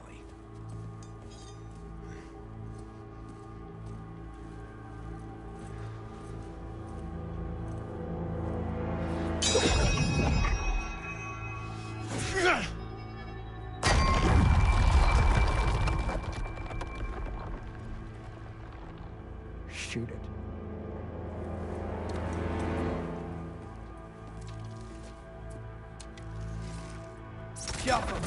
Shoot it. Jump him.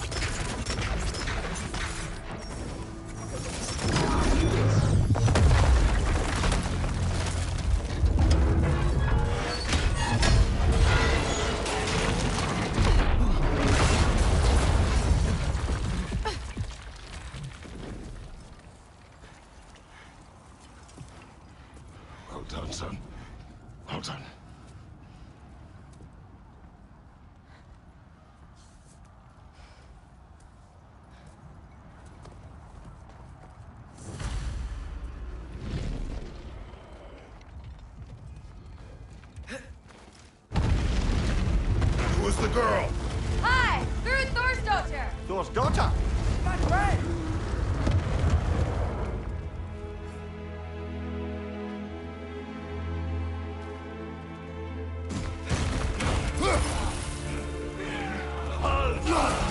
Well done, son. Well done. Who is the girl? Hi! Through Thor's daughter! Thor's daughter? My friend!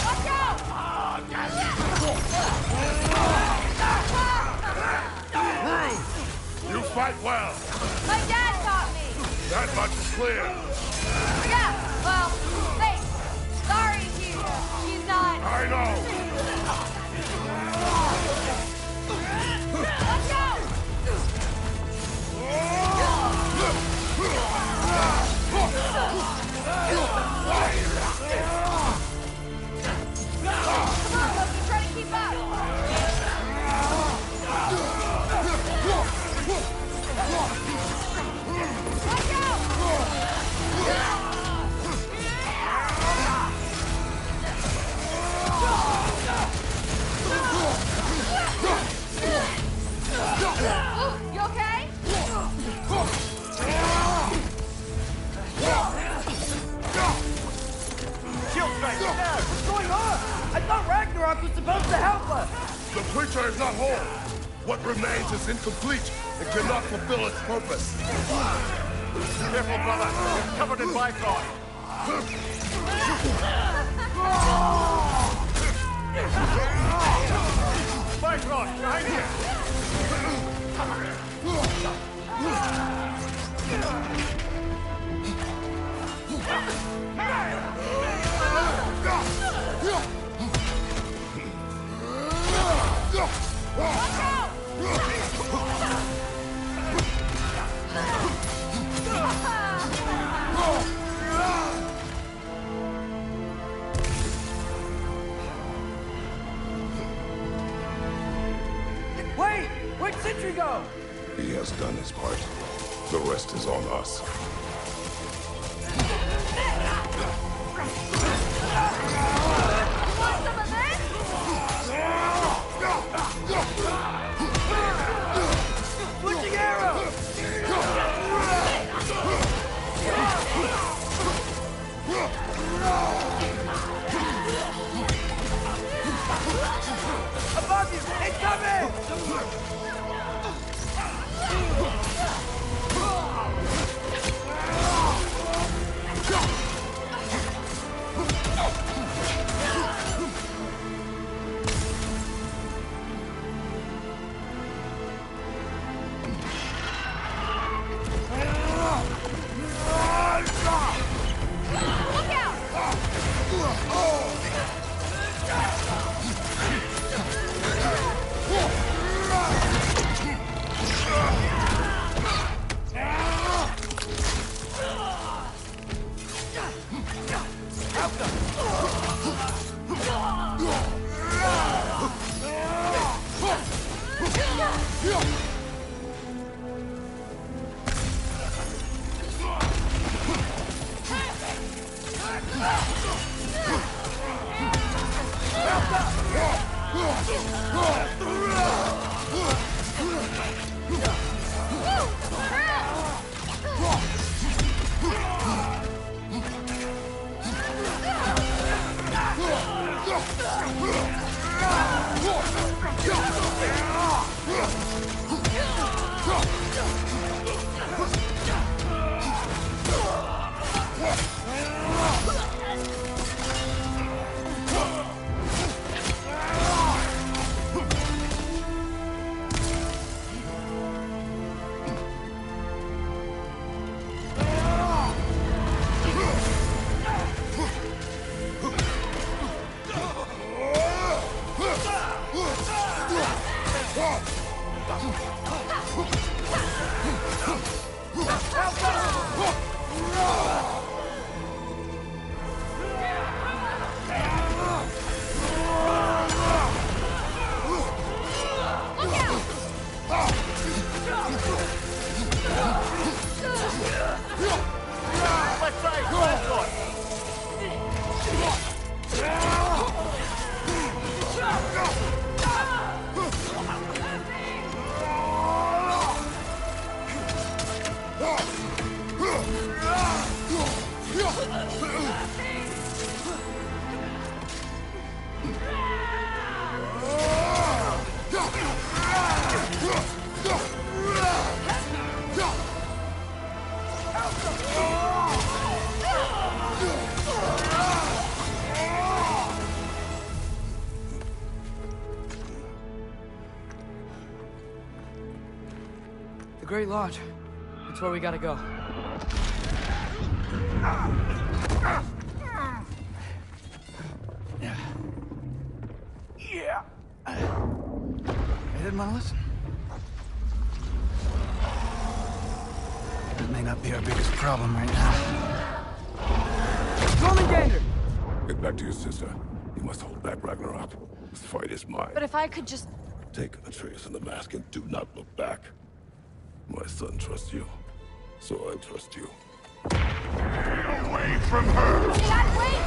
Watch out! You fight well. My dad taught me! That much is clear. Yeah, well, thanks. Sorry, she's not... I know. Watch out! Come on, Loki, try to keep up. Watch out! You okay? Shield strike! Now! What's going on? I thought Ragnarok was supposed to help us. The creature is not whole. What remains is incomplete. It cannot fulfill its purpose. Careful, brother. You're covered in Bifrost. Bifrost, behind you! Wait! Where'd Sentry go? He has done his part. The rest is on us. Switching arrows! Above you! Incoming! Great Lodge. That's where we gotta go. Yeah. I didn't want to listen. That may not be our biggest problem right now. Jormungandr! Get back to your sister. You must hold back Ragnarok. This fight is mine. But if I could just... Take Atreus and the mask and do not look back. My son trusts you, so I trust you. Get away from her! Dad, wait!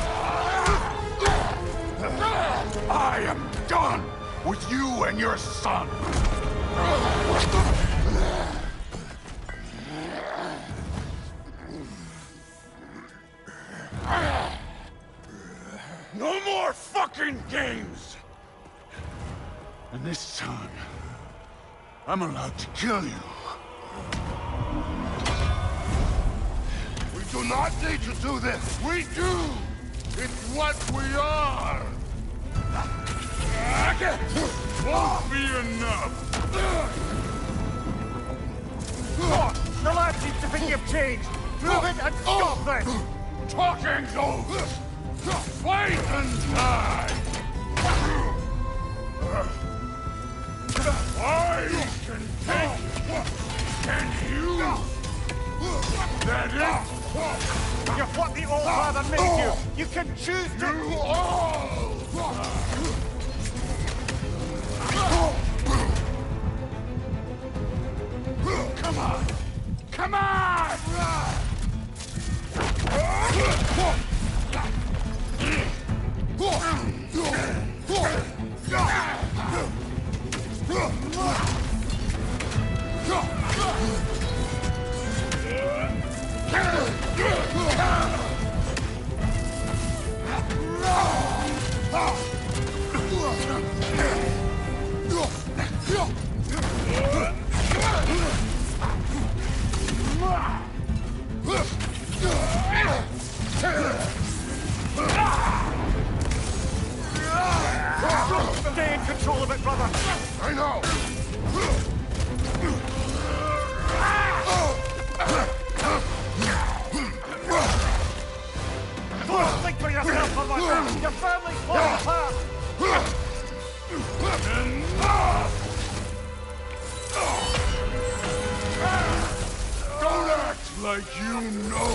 I am done with you and your son! No more fucking games! And this time, I'm allowed to kill you. We do not need to do this. We do. It's what we are. Won't be enough. The lad seems to think you've changed. Prove it and stop this. Talking goes. Fight and die. I can take. Can you? That it? You're what the All-Father made you. You can choose to... You all! Come on! Come on! Think for yourself, Mother! Your family's falling apart! Don't act like you know!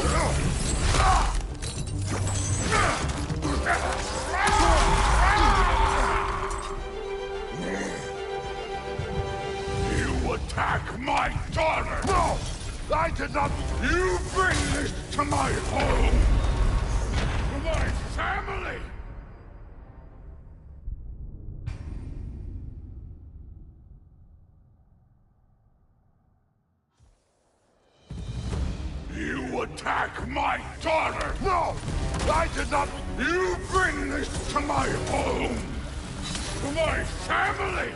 You attack my daughter! No! I did not! You bring this to my home! To my family! You attack my daughter! No! I did not! You bring this to my home! To my family!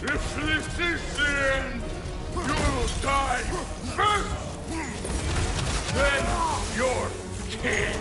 If this is the end, you'll die first! Then you're king!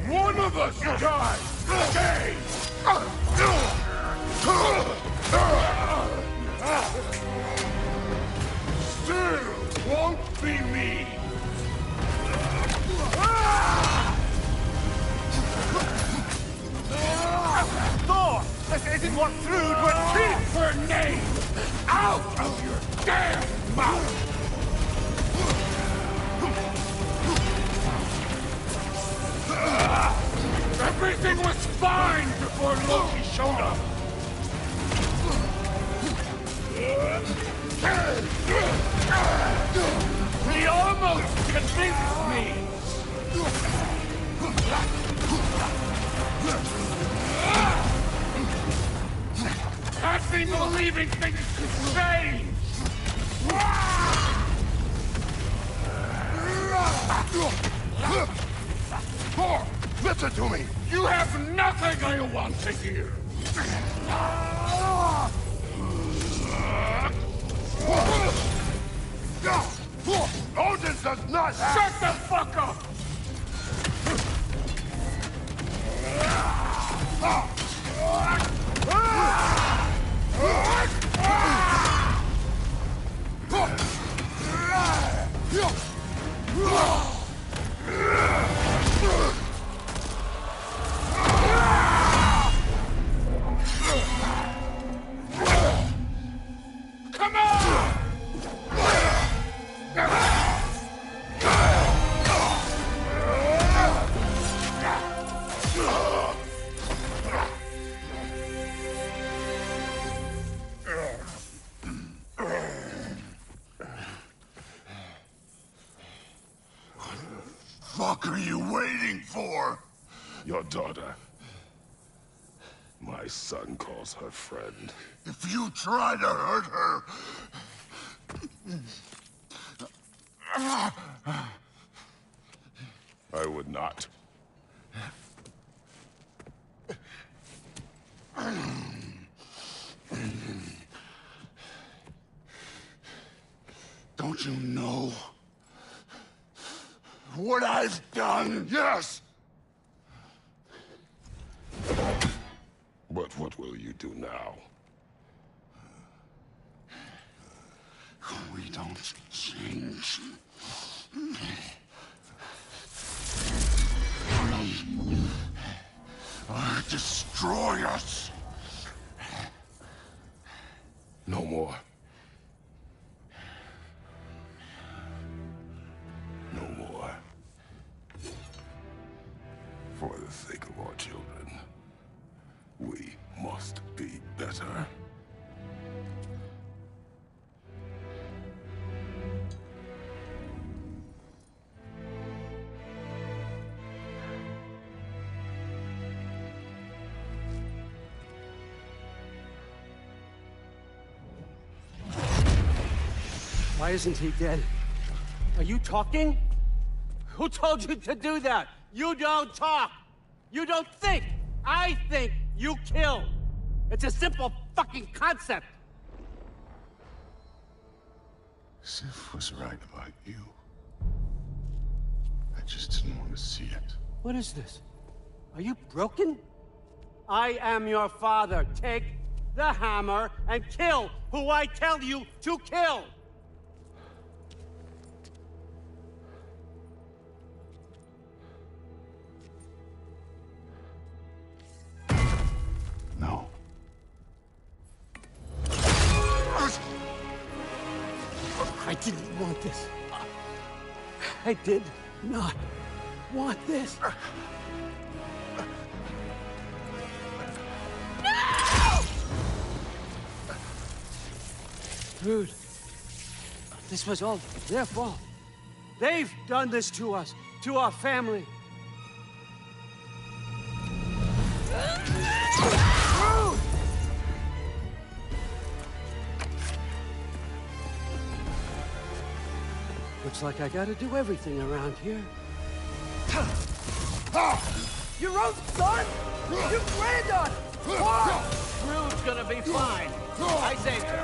One of us dies! Stay! Still won't be me! Thor! This isn't what Thrud would Keep her name out of your damn mouth! Everything was fine before Loki showed up! He almost convinced me! Had me believing things could change! Thor, listen to me! You have nothing I want to hear! Odin does not have... Shut the fuck up! Come on! What the fuck are you waiting for? Your daughter. My son calls her friend. If you try to hurt her... I would not. Don't you know what I've done? Yes! But what will you do now? We don't change. Destroy us! No more. No more. For the sake of our children, we must be better. Why isn't he dead? Are you talking? Who told you to do that? You don't talk! You don't think! I think, you kill! It's a simple fucking concept! Sif was right about you. I just didn't want to see it. What is this? Are you broken? I am your father. Take the hammer and kill who I tell you to kill! No. I didn't want this. I did not want this. No! Dude, this was all their fault. They've done this to us, to our family. Looks like I gotta do everything around here. Your own son? Your granddaughter! What? Rude's gonna be fine. I saved her.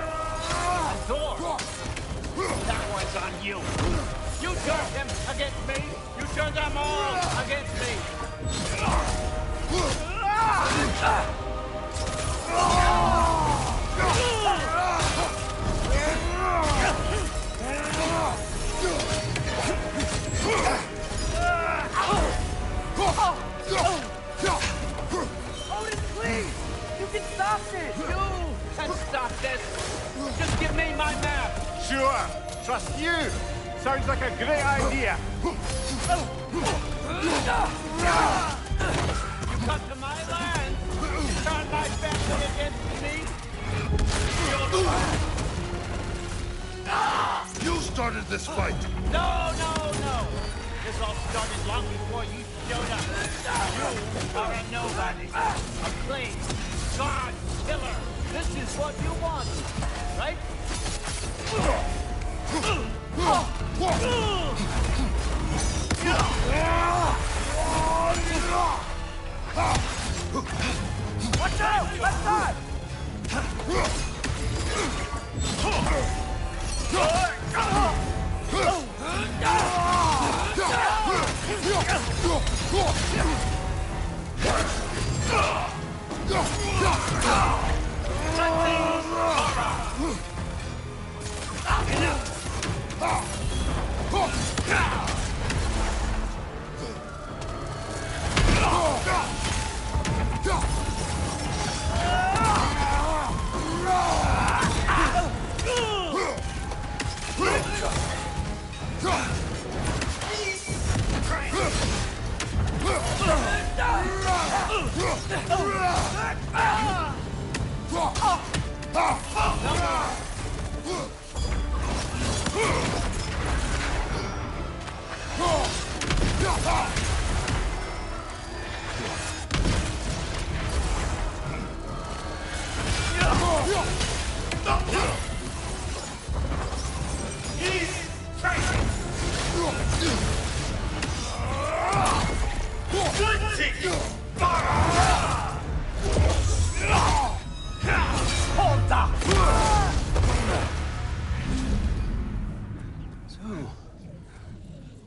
And Thor. That one's on you. You turned him against me. You turned them all against me. Odin, please! You can stop this! You can stop this! Just give me my map! Sure! Trust you! Sounds like a great idea! You come to my land! Turn my family against me! You started this fight! No! This all started long before you showed up. You are a nobody. A plague. God killer. This is what you want, right? Watch out! Left side!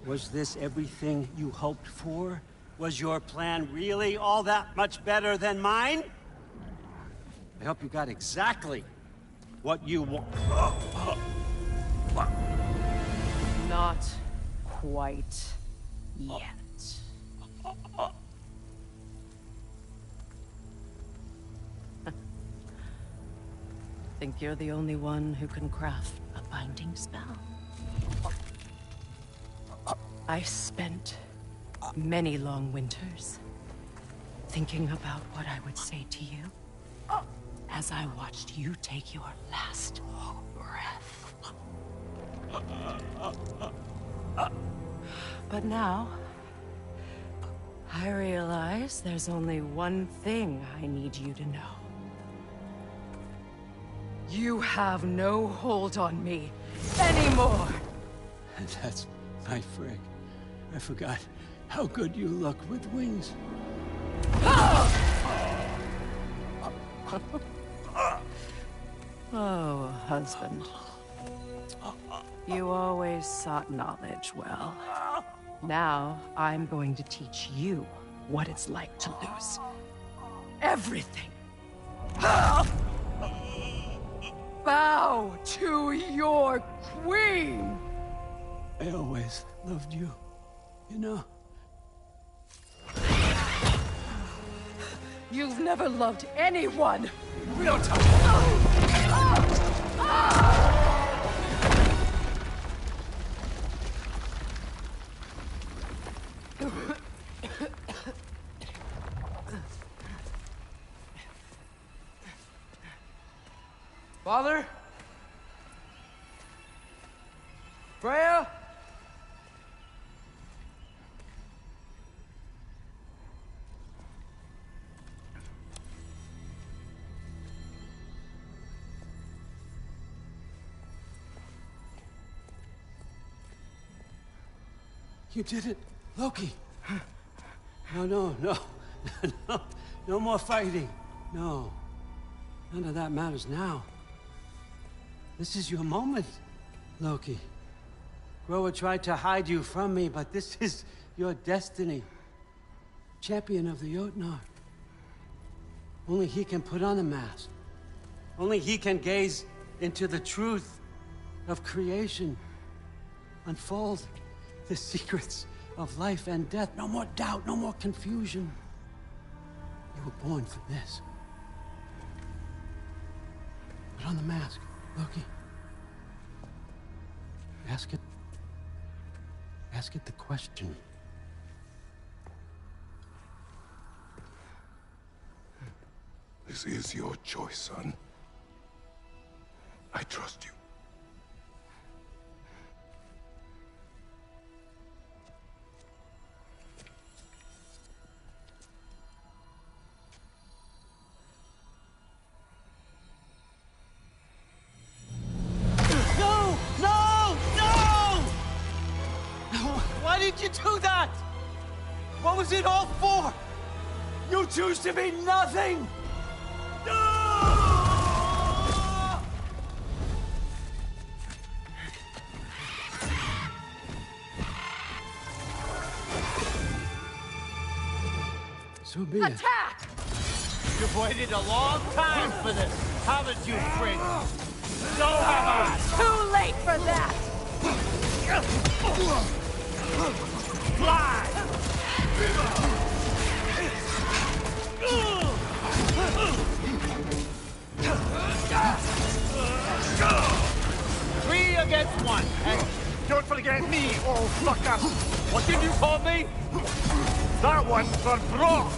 Was this everything you hoped for? Was your plan really all that much better than mine? I hope you got exactly what you want. Not quite yet. Think you're the only one who can craft a binding spell? I've spent many long winters thinking about what I would say to you as I watched you take your last breath. But now, I realize there's only one thing I need you to know. You have no hold on me anymore. That's my frig. I forgot how good you look with wings. Oh, husband. You always sought knowledge well. Now, I'm going to teach you what it's like to lose everything. Bow to your queen! I always loved you, you know? You've never loved anyone! Real time! Father? Freya? You did it, Loki. No. No more fighting. No. None of that matters now. This is your moment, Loki. Groa tried to hide you from me, but this is your destiny. Champion of the Jotnar. Only he can put on the mask. Only he can gaze into the truth of creation. Unfold the secrets of life and death. No more doubt, no more confusion. You were born for this. Put on the mask, Loki. Ask it the question. This is your choice, son. I trust you. Why did you do that? What was it all for? You choose to be nothing! So be it. Attack! You've waited a long time for this, haven't you, Frig? So have I! Too late for that! Fly! Three against one. And don't forget me, old fucker. What did you call me? That one's for Brock.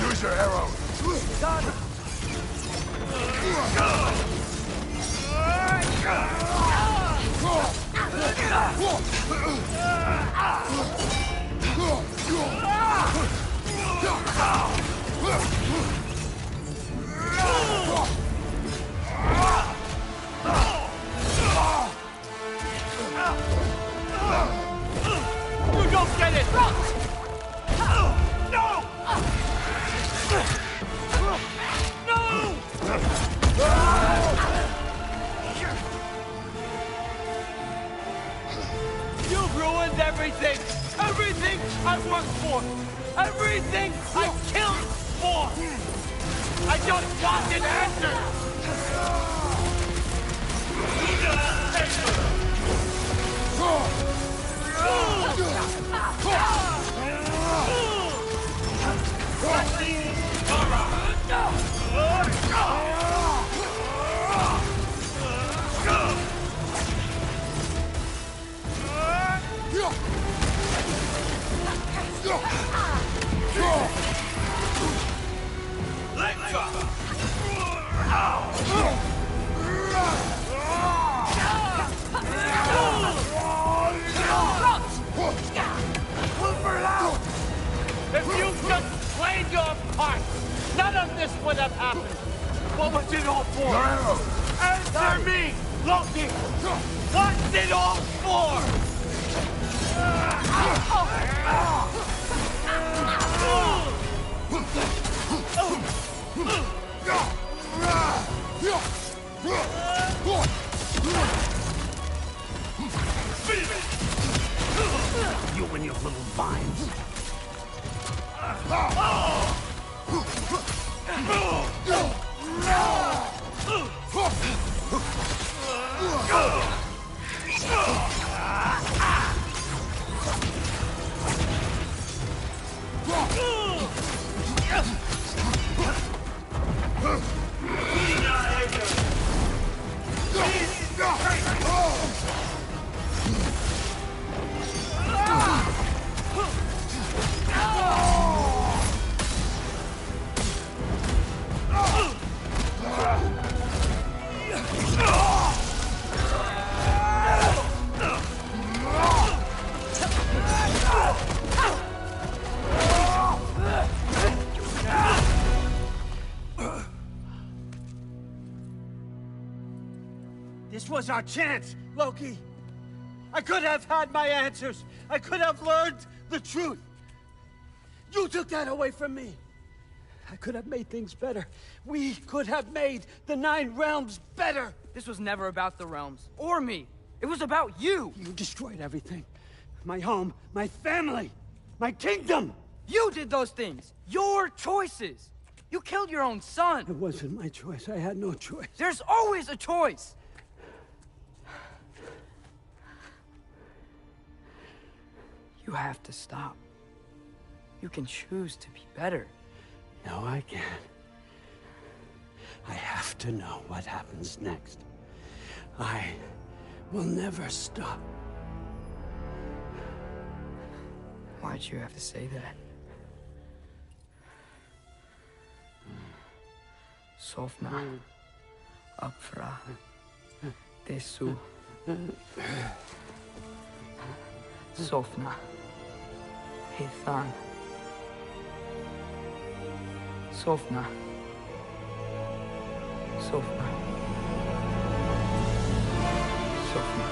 Use your arrow. You don't get it! No! No! You've ruined everything! Everything I worked for! Everything I killed for? I just want an answer! If you just played your part, none of this would have happened. What was it all for? Answer me, Loki! What's it all for? You and your little vines. This was our chance, Loki. I could have had my answers. I could have learned the truth. You took that away from me. I could have made things better. We could have made the 9 realms better. This was never about the realms, or me. It was about you. You destroyed everything. My home, my family, my kingdom. You did those things. Your choices. You killed your own son. It wasn't my choice. I had no choice. There's always a choice. You have to stop. You can choose to be better. No, I can't. I have to know what happens next. I will never stop. Why'd you have to say that? Sofna. Apfra. Desu. Sofna. Hithan. Sofna. Sofna. Sofna.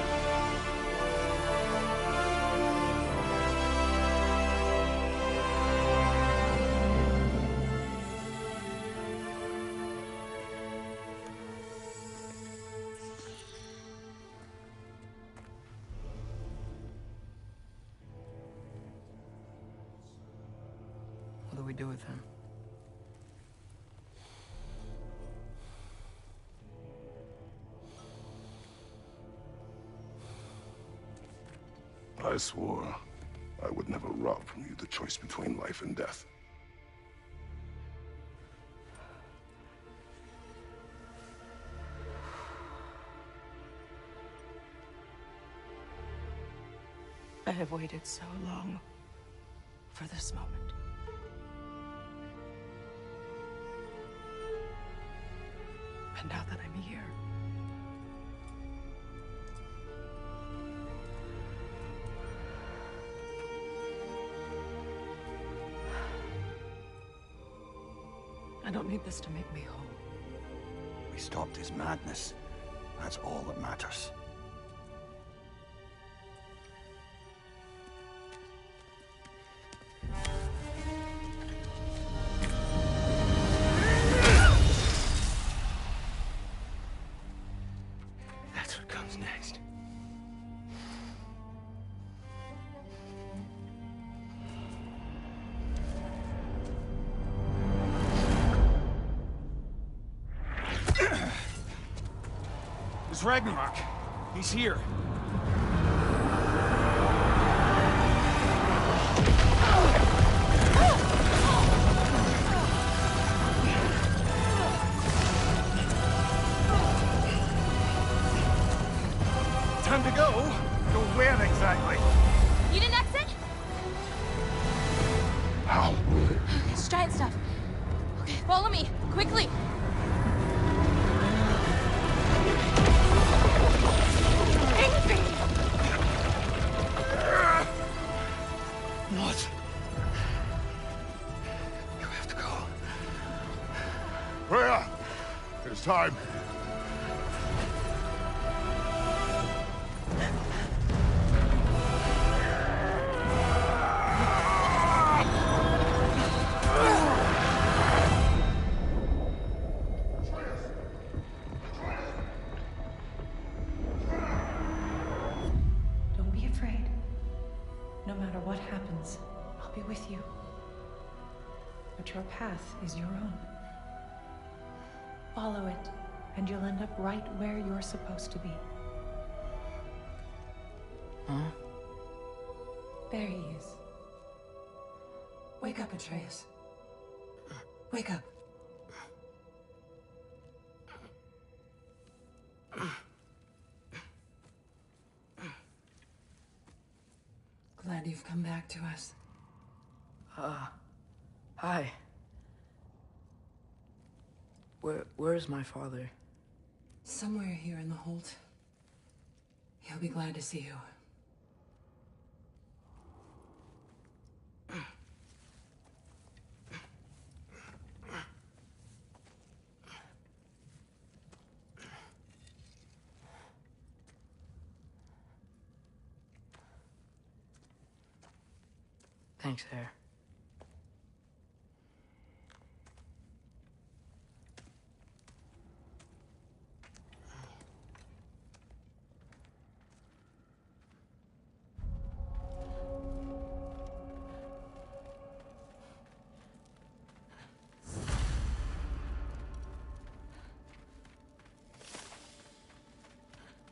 What do we do with him? I swore I would never rob from you the choice between life and death. I have waited so long for this moment. And now that I'm here, I don't need this to make me whole. We stopped his madness. That's all that matters. That's what comes next. It's Ragnarok. He's here. Time to go. Go where exactly? Need an exit? How? It's giant stuff. Okay, follow me, quickly. Angry! What? You have to go. Rhea! It's time. Don't be afraid. No matter what happens, I'll be with you. But your path is your own. Follow it, and you'll end up right where you're supposed to be. Huh? There he is. Wake up, Atreus. Wake up. Glad you've come back to us. Hi. Where's my father? Somewhere here in the Holt. He'll be glad to see you. Thanks, Hare.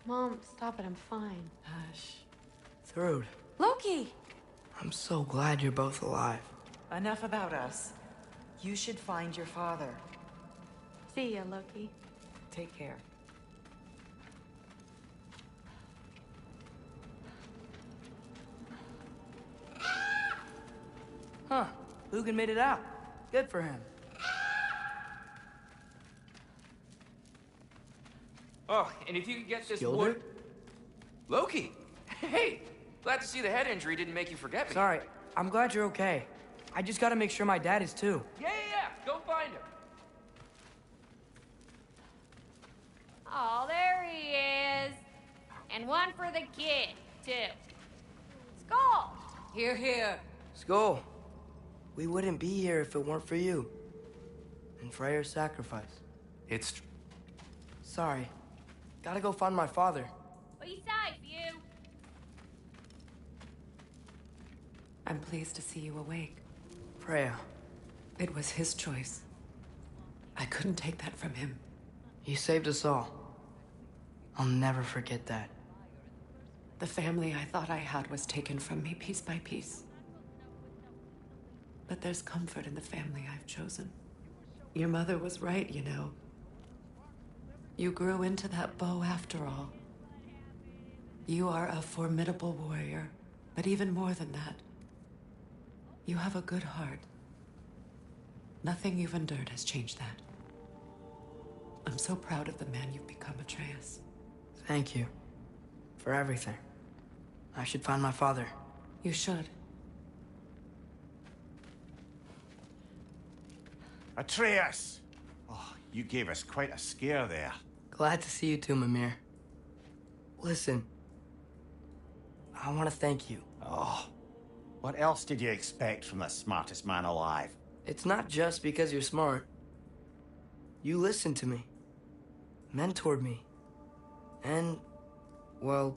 Mom, stop it. I'm fine. Hush. Thrud, Loki! I'm so glad you're both alive. Enough about us. You should find your father. See ya, Loki. Take care. Huh. Lugan made it out. Good for him. Oh, and if you could get this Skilder? wood... Loki! Hey! Glad to see the head injury didn't make you forget me. Sorry. I'm glad you're okay. I just gotta make sure my dad is too. Yeah. Go find him. Oh, there he is. And one for the kid, too. Skull! Here, here. Skull, we wouldn't be here if it weren't for you. And Freyr's sacrifice. It's... Sorry. Gotta go find my father. Be safe, you. I'm pleased to see you awake. Freya. It was his choice. I couldn't take that from him. He saved us all. I'll never forget that. The family I thought I had was taken from me piece by piece. But there's comfort in the family I've chosen. Your mother was right, you know. You grew into that bow after all. You are a formidable warrior, but even more than that, you have a good heart. Nothing you've endured has changed that. I'm so proud of the man you've become, Atreus. Thank you. For everything. I should find my father. You should. Atreus! Oh, you gave us quite a scare there. Glad to see you too, Mimir. Listen. I want to thank you. Oh, what else did you expect from the smartest man alive? It's not just because you're smart. You listened to me. Mentored me. And, well,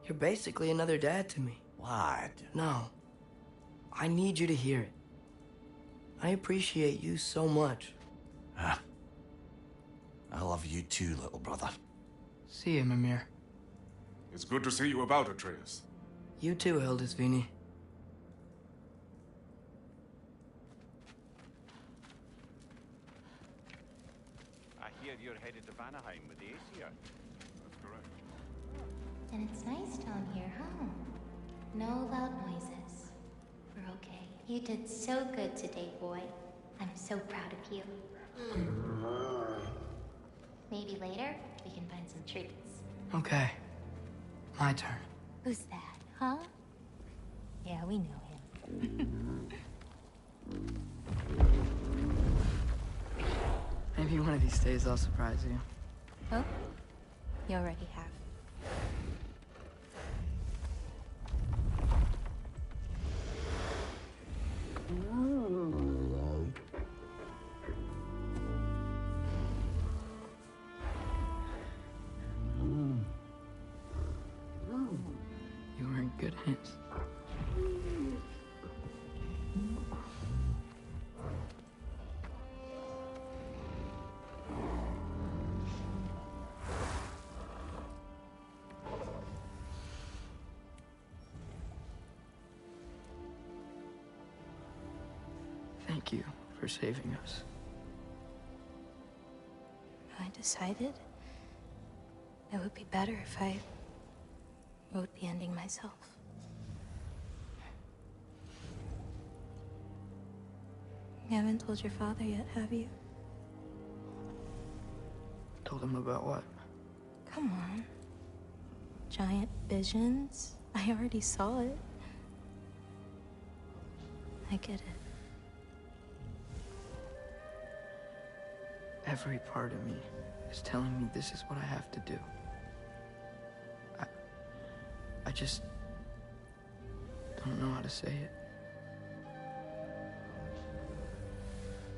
you're basically another dad to me. Lad. No. I need you to hear it. I appreciate you so much. I love you too, little brother. See you, Mimir. It's good to see you about, Atreus. You too, Hildisvini. I hear you're headed to Vanaheim with the Aesir. That's correct. And it's nice down here, huh? No loud noises. We're okay. You did so good today, boy. I'm so proud of you. Maybe later, we can find some treats. Okay. My turn. Who's that, huh? Yeah, we know him. Maybe one of these days I'll surprise you. Oh? You already have. You were in good hands. Thank you for saving us. I decided it would be better if I wrote the ending myself. You haven't told your father yet, have you? Told him about what? Come on. Giant visions? I already saw it. I get it. Every part of me is telling me this is what I have to do. I just don't know how to say it.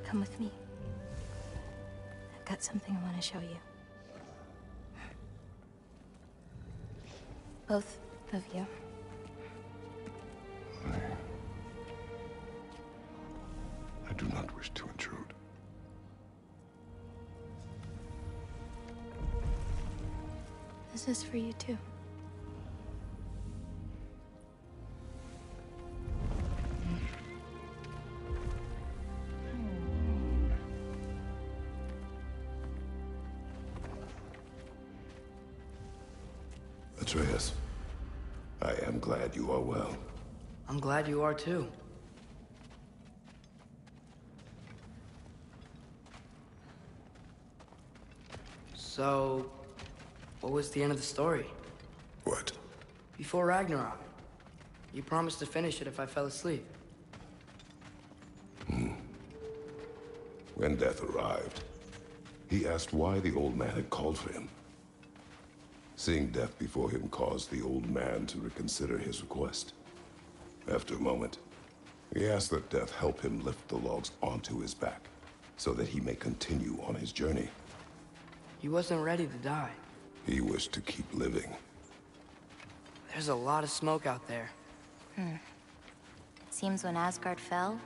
Come with me. I've got something I want to show you. Both of you. I do not wish to intrude. This is for you too. Atreus, I am glad you are well. I'm glad you are too. So, what was the end of the story? What? Before Ragnarok, you promised to finish it if I fell asleep. When death arrived, he asked why the old man had called for him. Seeing death before him caused the old man to reconsider his request. After a moment, he asked that death help him lift the logs onto his back, so that he may continue on his journey. He wasn't ready to die. He wished to keep living. There's a lot of smoke out there. It seems when Asgard fell,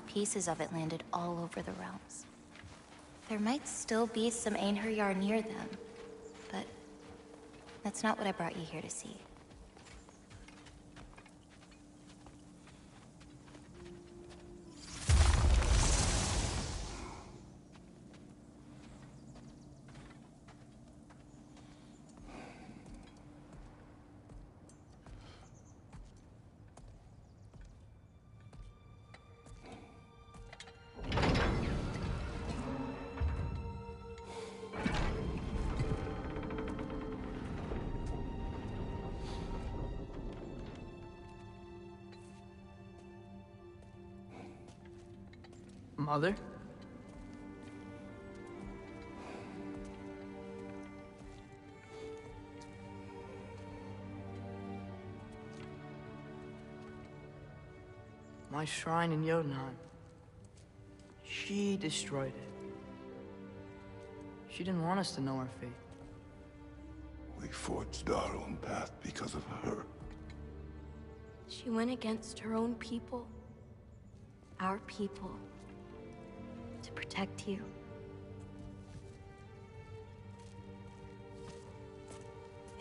pieces of it landed all over the realms. There might still be some Einherjar near them, but that's not what I brought you here to see. Mother? My shrine in Jotunheim. She destroyed it. She didn't want us to know our fate. We forged our own path because of her. She went against her own people. Our people. To protect you.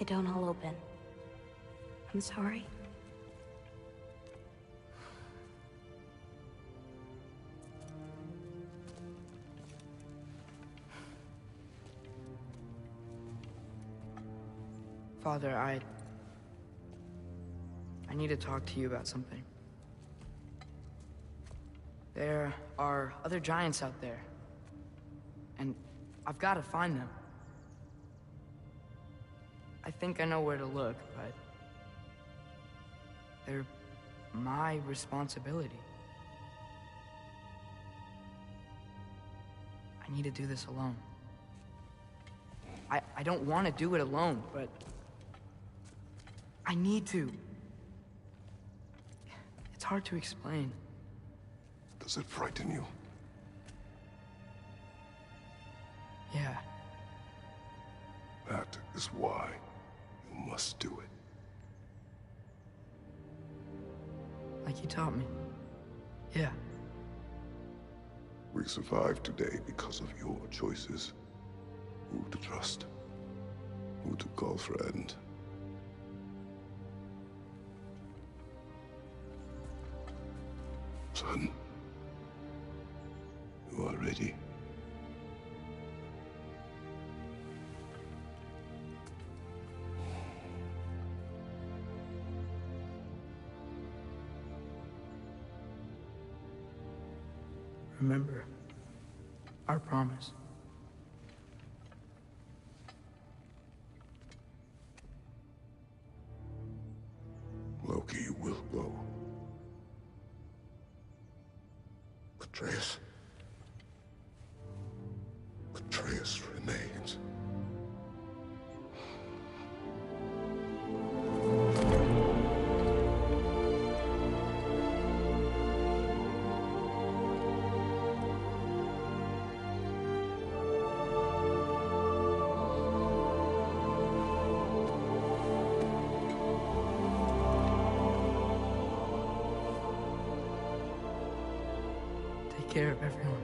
they don't all open. I'm sorry. Father, I need to talk to you about something. There are other giants out there, and I've got to find them. I think I know where to look, but they're my responsibility. I need to do this alone. I don't want to do it alone, but I need to. It's hard to explain. Does it frighten you? Yeah. That is why you must do it. Like you taught me. Yeah. We survived today because of your choices. Who to trust, who to call friend. Son, you are ready. Remember our promise. Loki will go. Atreus. Atreus remains. Take care of everyone.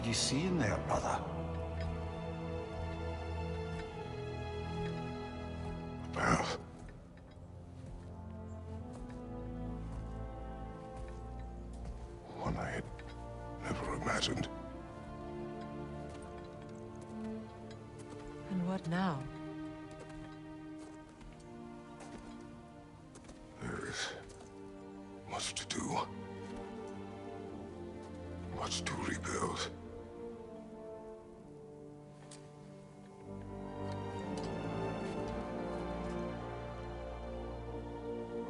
did you see in there, brother? Path. One I had never imagined. And what now? There is much to do. Much to rebuild.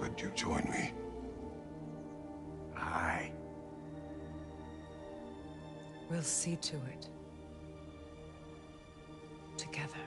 Would you join me? Aye. We'll see to it. Together.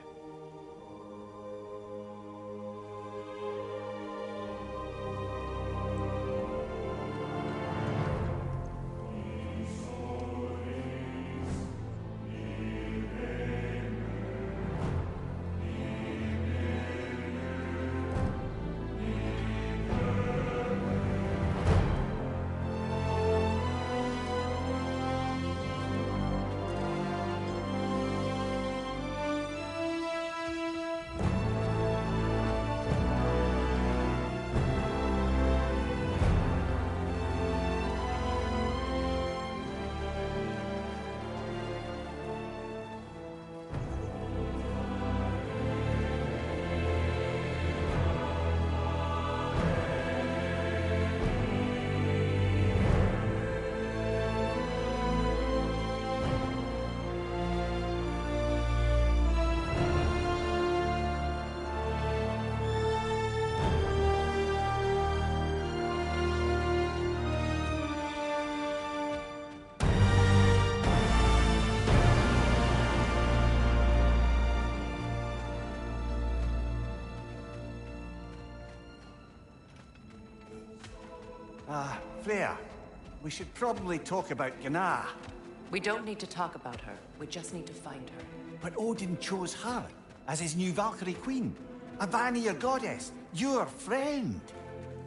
Freya, we should probably talk about Gná. We don't need to talk about her. We just need to find her. But Odin chose her as his new Valkyrie queen. A Vanir goddess, your friend.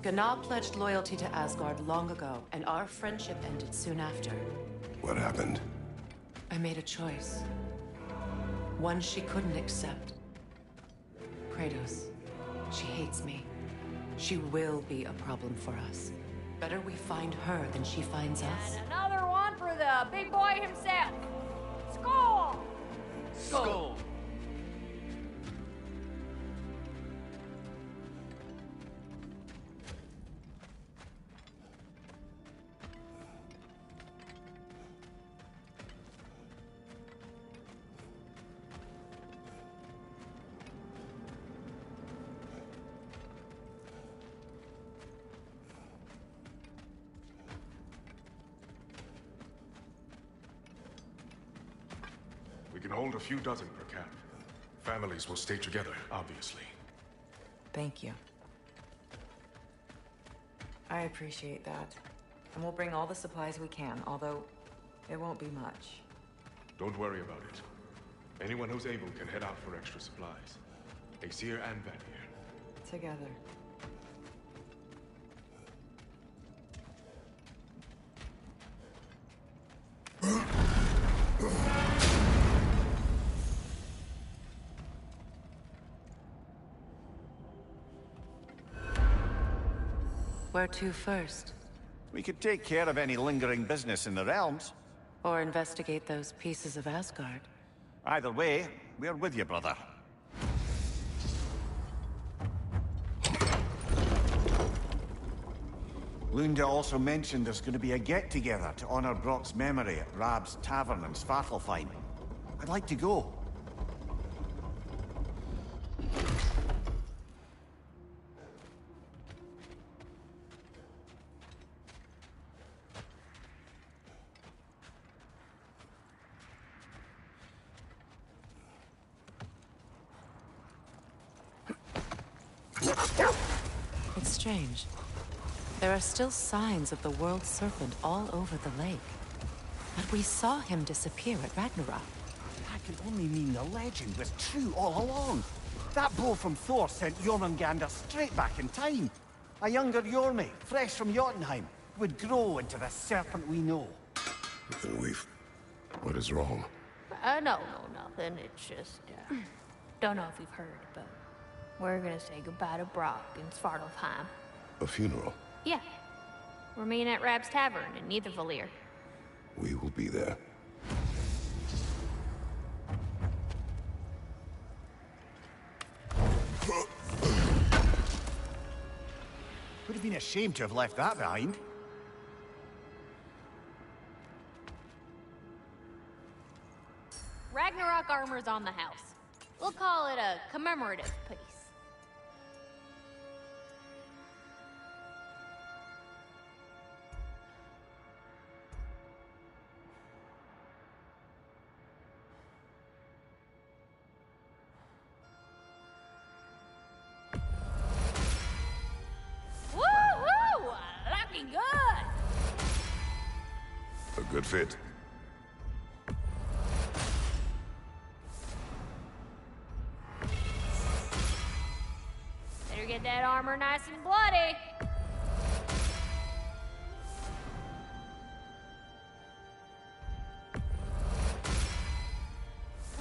Gná pledged loyalty to Asgard long ago, and our friendship ended soon after. What happened? I made a choice. One she couldn't accept. Kratos. She hates me. She will be a problem for us. Better we find her than she finds us. And another one for the big boy himself. Skål! Skål! We can hold a few dozen per camp. Families will stay together, obviously. Thank you. I appreciate that. And we'll bring all the supplies we can, although it won't be much. Don't worry about it. Anyone who's able can head out for extra supplies. Aesir and Vanir. Together. Where to first? We could take care of any lingering business in the realms. Or investigate those pieces of Asgard. Either way, we're with you, brother. Lunda also mentioned there's going to be a get-together to honor Brock's memory at Rab's Tavern in Svartalfheim. I'd like to go. It's strange. There are still signs of the World Serpent all over the lake. But we saw him disappear at Ragnarok. That can only mean the legend was true all along. That blow from Thor sent Jormungandr straight back in time. A younger Jormi, fresh from Jotunheim, would grow into the serpent we know. Then we've What is wrong? No, nothing. It's just, don't know if you've heard, but we're gonna say goodbye to Brock in Svartalfheim. A funeral? Yeah. We're meeting at Rab's Tavern in Niedervalir. We will be there. Would have been a shame to have left that behind. Ragnarok armor's on the house. We'll call it a commemorative piece. Woo-hoo! Looking good! A good fit. Better get that armor nice and bloody.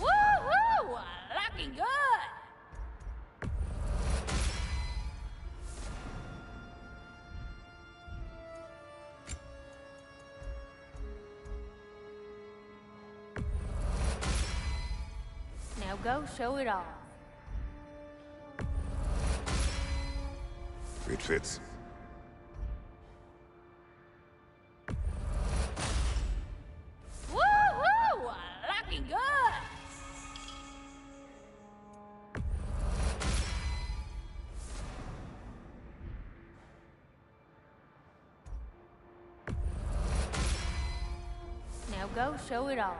Woo-hoo! Looking good! Now go show it off. It fits. Woo-hoo! Looking good! Now go show it off.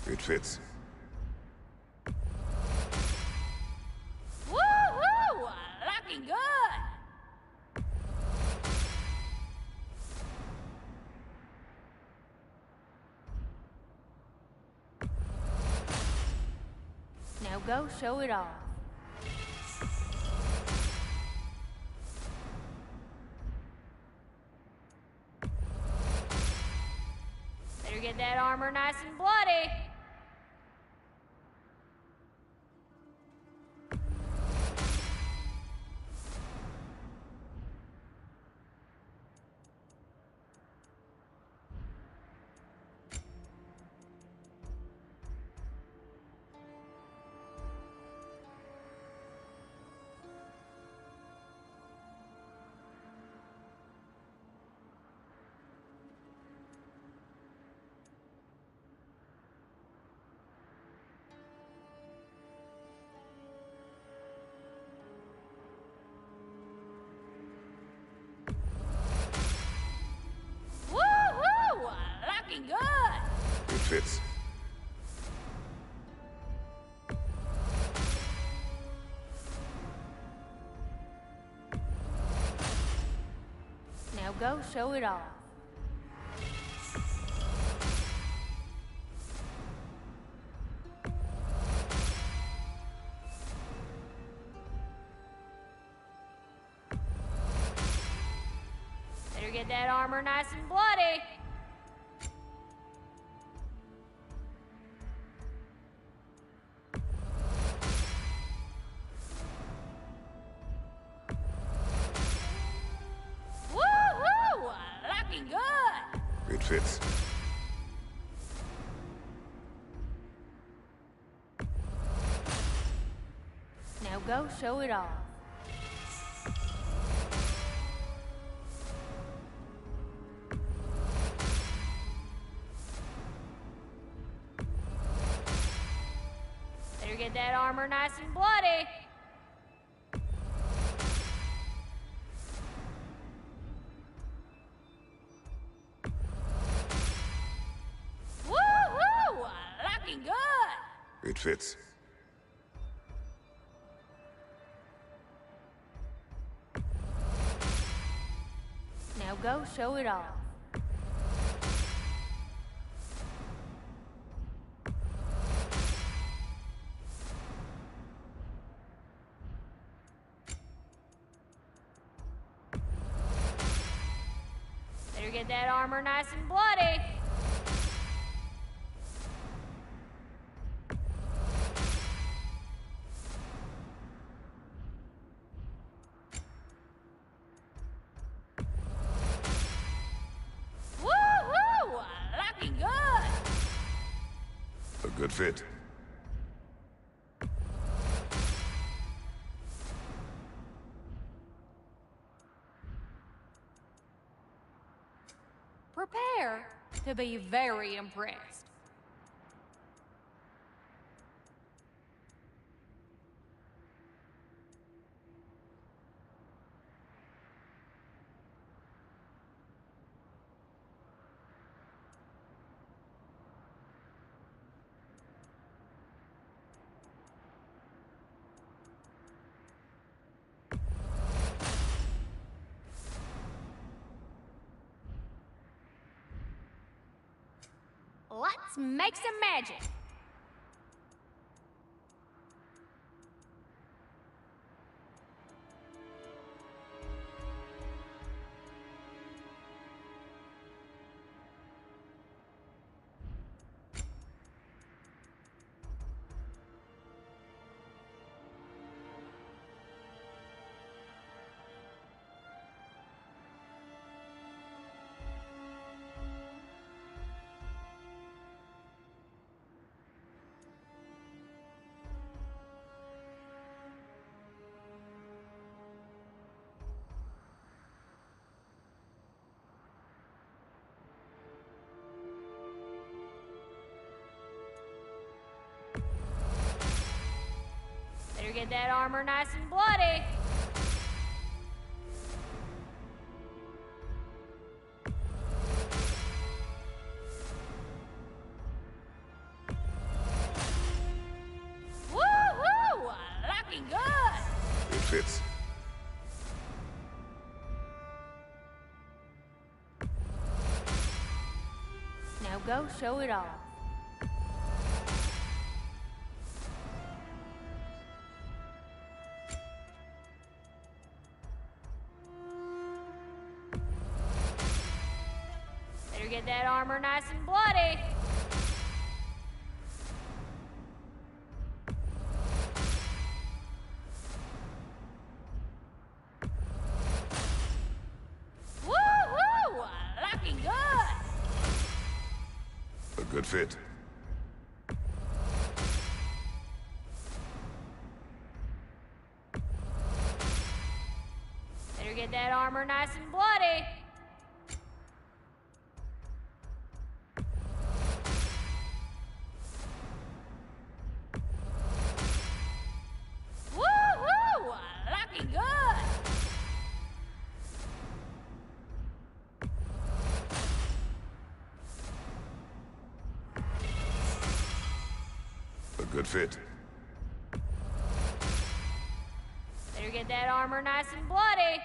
It fits. Woo-hoo! Looking good! Now go show it off. Better get that armor nice and bloody. Woo-hoo! Looking good! It fits. Now go show it off. Better get that armor nice and bloody. Woo-hoo! Looking good! It fits. go show it off. Better get that armor nice and bloody. Woo-hoo! Looking good! It fits. Now go show it off. Better get that armor nice and bloody. Woo-hoo! Looking good! A good fit. Prepare to be very impressed. Let's make some magic. Better get that armor nice and bloody. Woo-hoo! Looking good! It fits. Now go show it off. Better get that armor nice and bloody. Woo-hoo! Looking good! A good fit. Better get that armor nice and bloody. Woo-hoo! Looking good! A good fit. Better get that armor nice and bloody.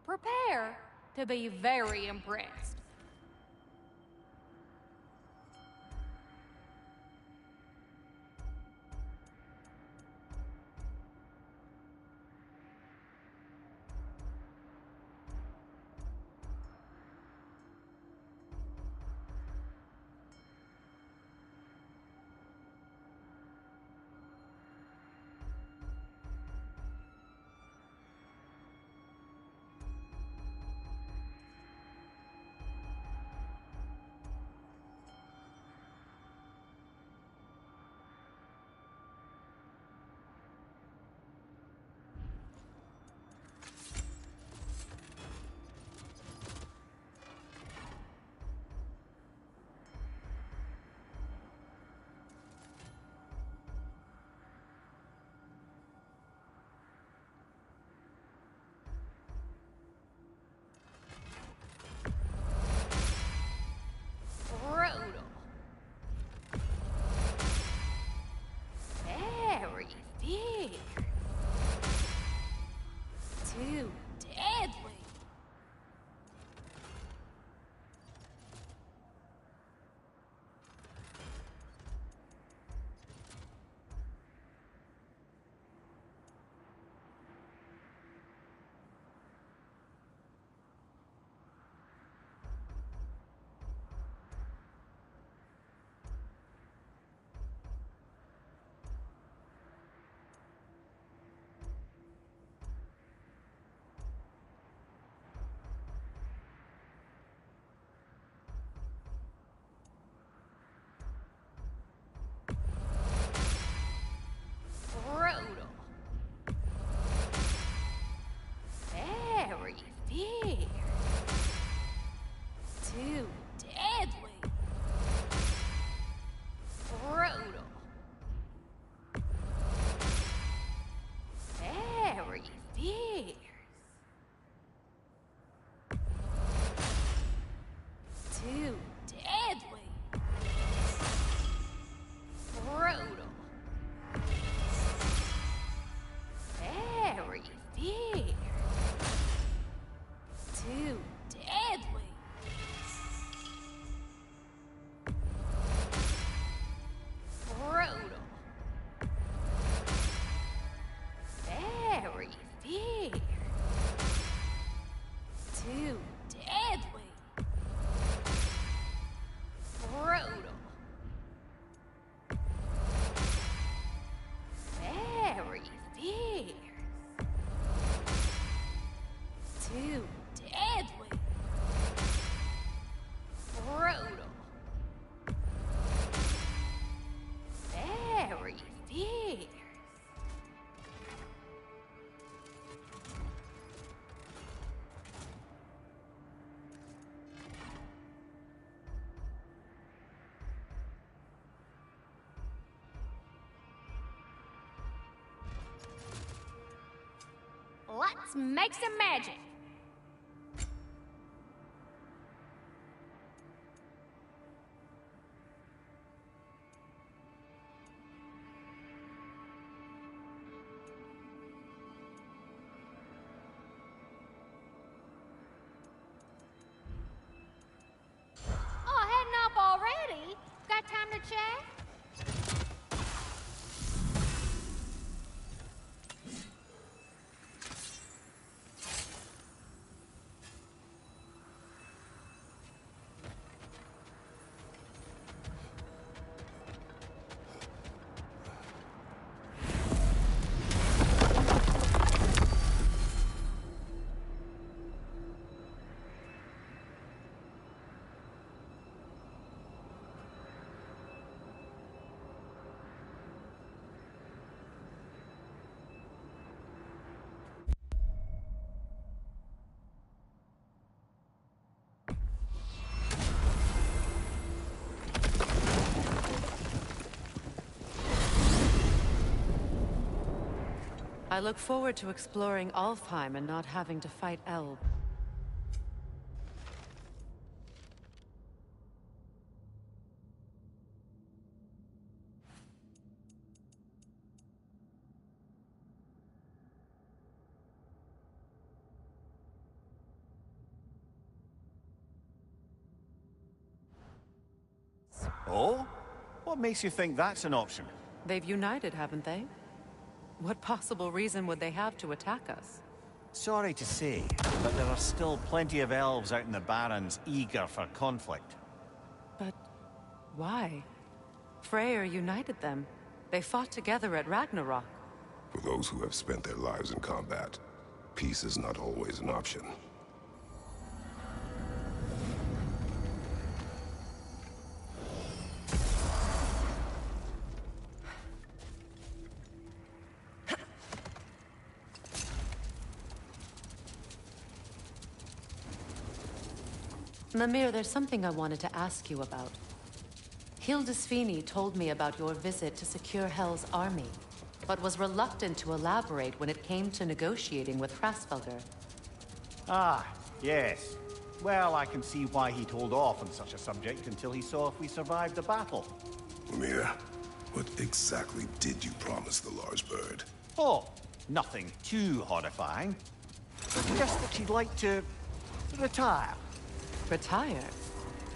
Prepare to be very impressed. Let's make some magic. Oh, heading off already? Got time to chat? I look forward to exploring Alfheim and not having to fight Elb. Oh? What makes you think that's an option? They've united, haven't they? What possible reason would they have to attack us? Sorry to say, but there are still plenty of elves out in the Barrens eager for conflict. But why? Freyr united them. They fought together at Ragnarok. For those who have spent their lives in combat, peace is not always an option. Mimir, there's something I wanted to ask you about. Hildisvini told me about your visit to secure Hel's army, but was reluctant to elaborate when it came to negotiating with Hrasvelgr. Ah, yes. Well, I can see why he'd hold off on such a subject until he saw if we survived the battle. Mimir, what exactly did you promise the large bird? Oh, nothing too horrifying. Just that she'd like to retire. Retire?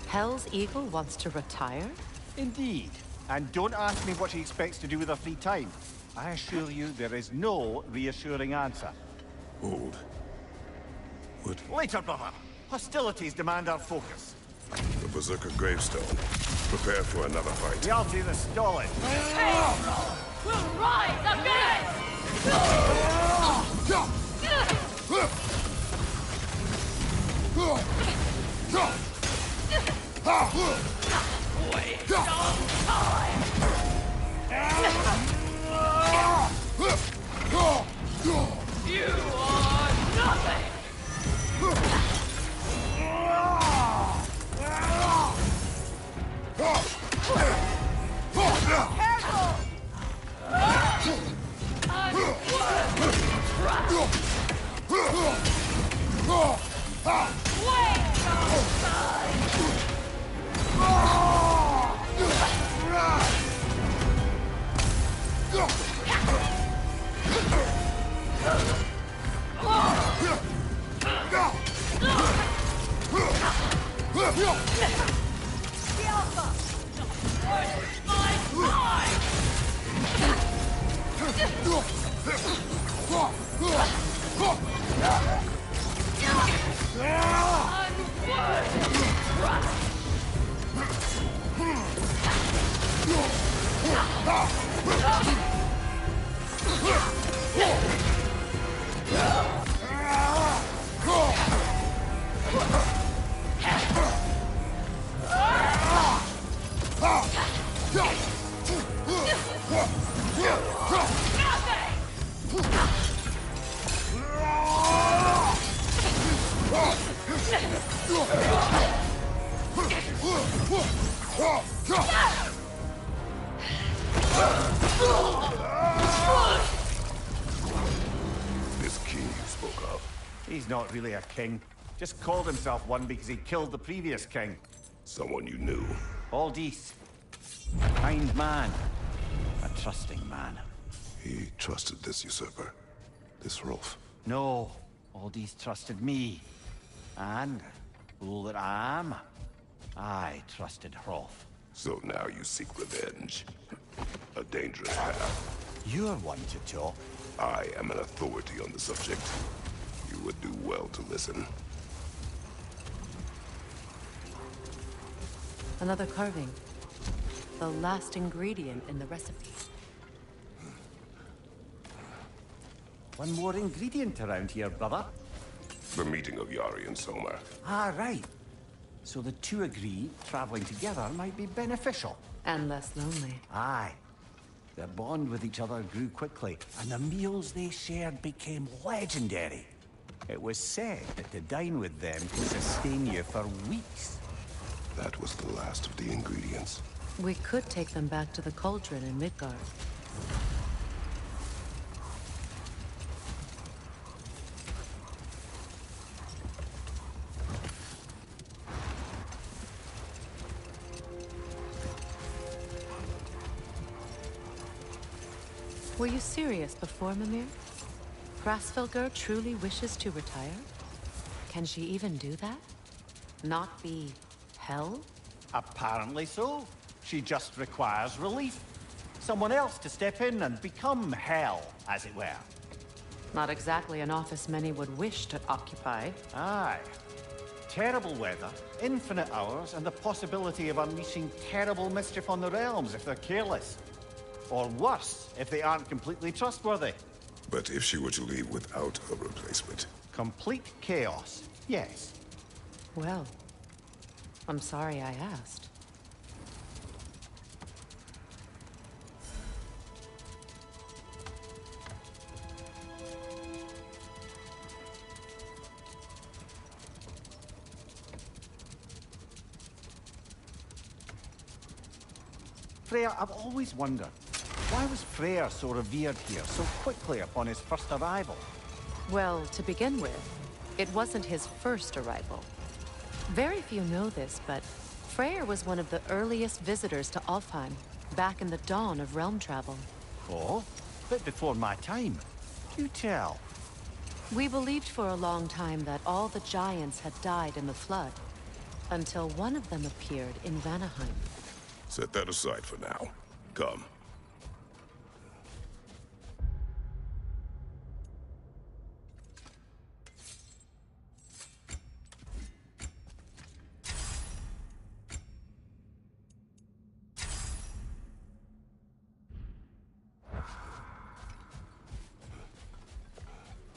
Hel's Eagle wants to retire? Indeed. And don't ask me what she expects to do with her free time. I assure you there is no reassuring answer. Hold. What? Later, brother. Hostilities demand our focus. The Berserker gravestone. Prepare for another fight. The Alti is stolen. We'll rise again! Wait some time! You are nothing! Careful! Wait some time! This key you spoke of. He's not really a king. Just called himself one because he killed the previous king. Someone you knew? Aldis. A kind man. A trusting man. He trusted this usurper? This Rolf? No. Aldis trusted me. And, fool that I am, I trusted Rolf. So now you seek revenge. A dangerous path. You're one to talk. I am an authority on the subject. You would do well to listen. Another carving. The last ingredient in the recipe. One more ingredient around here, brother. The meeting of Yari and Somar. Ah, right. So the two agree traveling together might be beneficial. And less lonely. Aye. Their bond with each other grew quickly, and the meals they shared became legendary. It was said that to dine with them could sustain you for weeks. That was the last of the ingredients. We could take them back to the cauldron in Midgard. Were you serious before, Mimir? Hrasfylgr truly wishes to retire? Can she even do that? Not be hell? Apparently so. She just requires relief. Someone else to step in and become hell, as it were. Not exactly an office many would wish to occupy. Aye. Terrible weather, infinite hours, and the possibility of unleashing terrible mischief on the realms if they're careless. Or worse, if they aren't completely trustworthy. But if she were to leave without a replacement? Complete chaos, yes. Well, I'm sorry I asked. Freya, I've always wondered, why was Freyr so revered here so quickly upon his first arrival? Well, to begin with, it wasn't his first arrival. Very few know this, but Freyr was one of the earliest visitors to Alfheim, back in the dawn of realm travel. Oh? Bit before my time. Do tell. We believed for a long time that all the giants had died in the flood, until one of them appeared in Vanaheim. Set that aside for now. Come.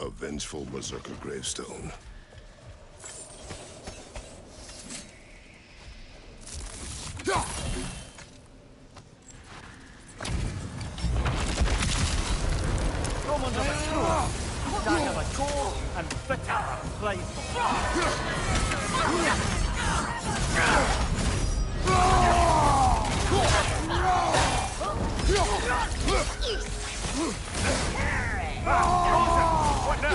A vengeful berserker gravestone. Romans of a true, dark of a cold, and bitter of What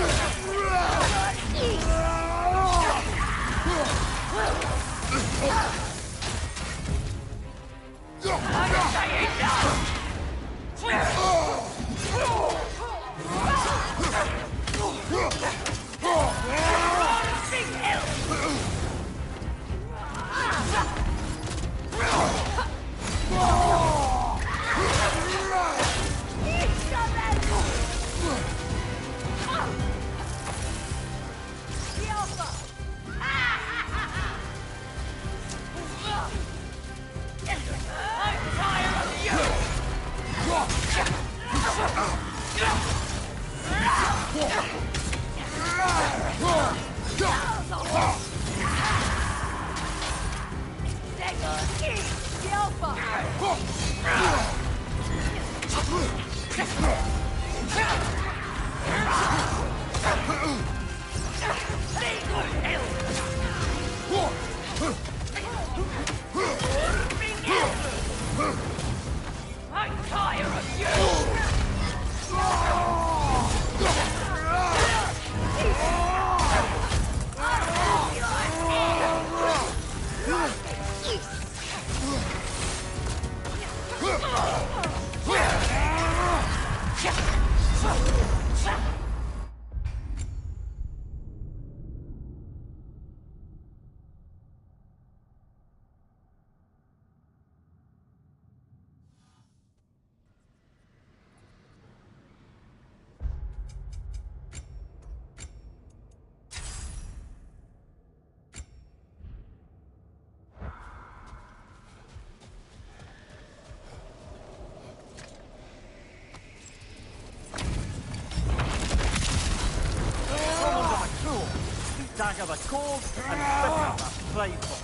Dagger the cold and bitter the prideful.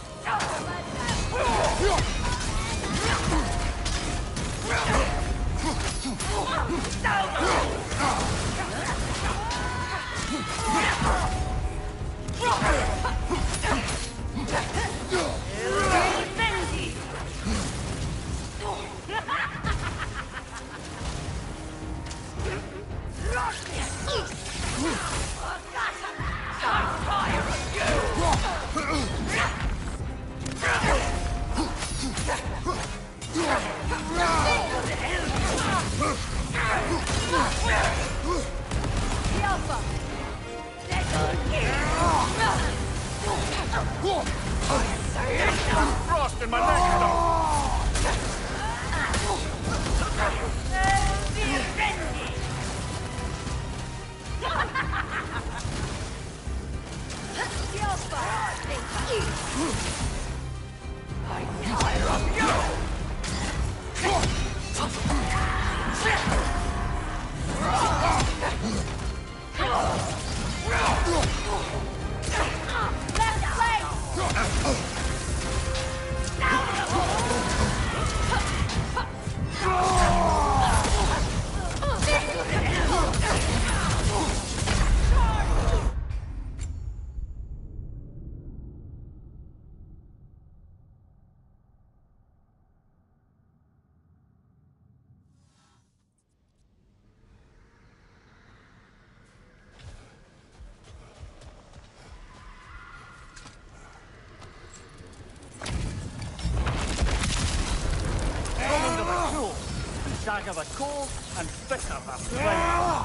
Frost in my neck, though. Dagger the cold and bitter the prideful.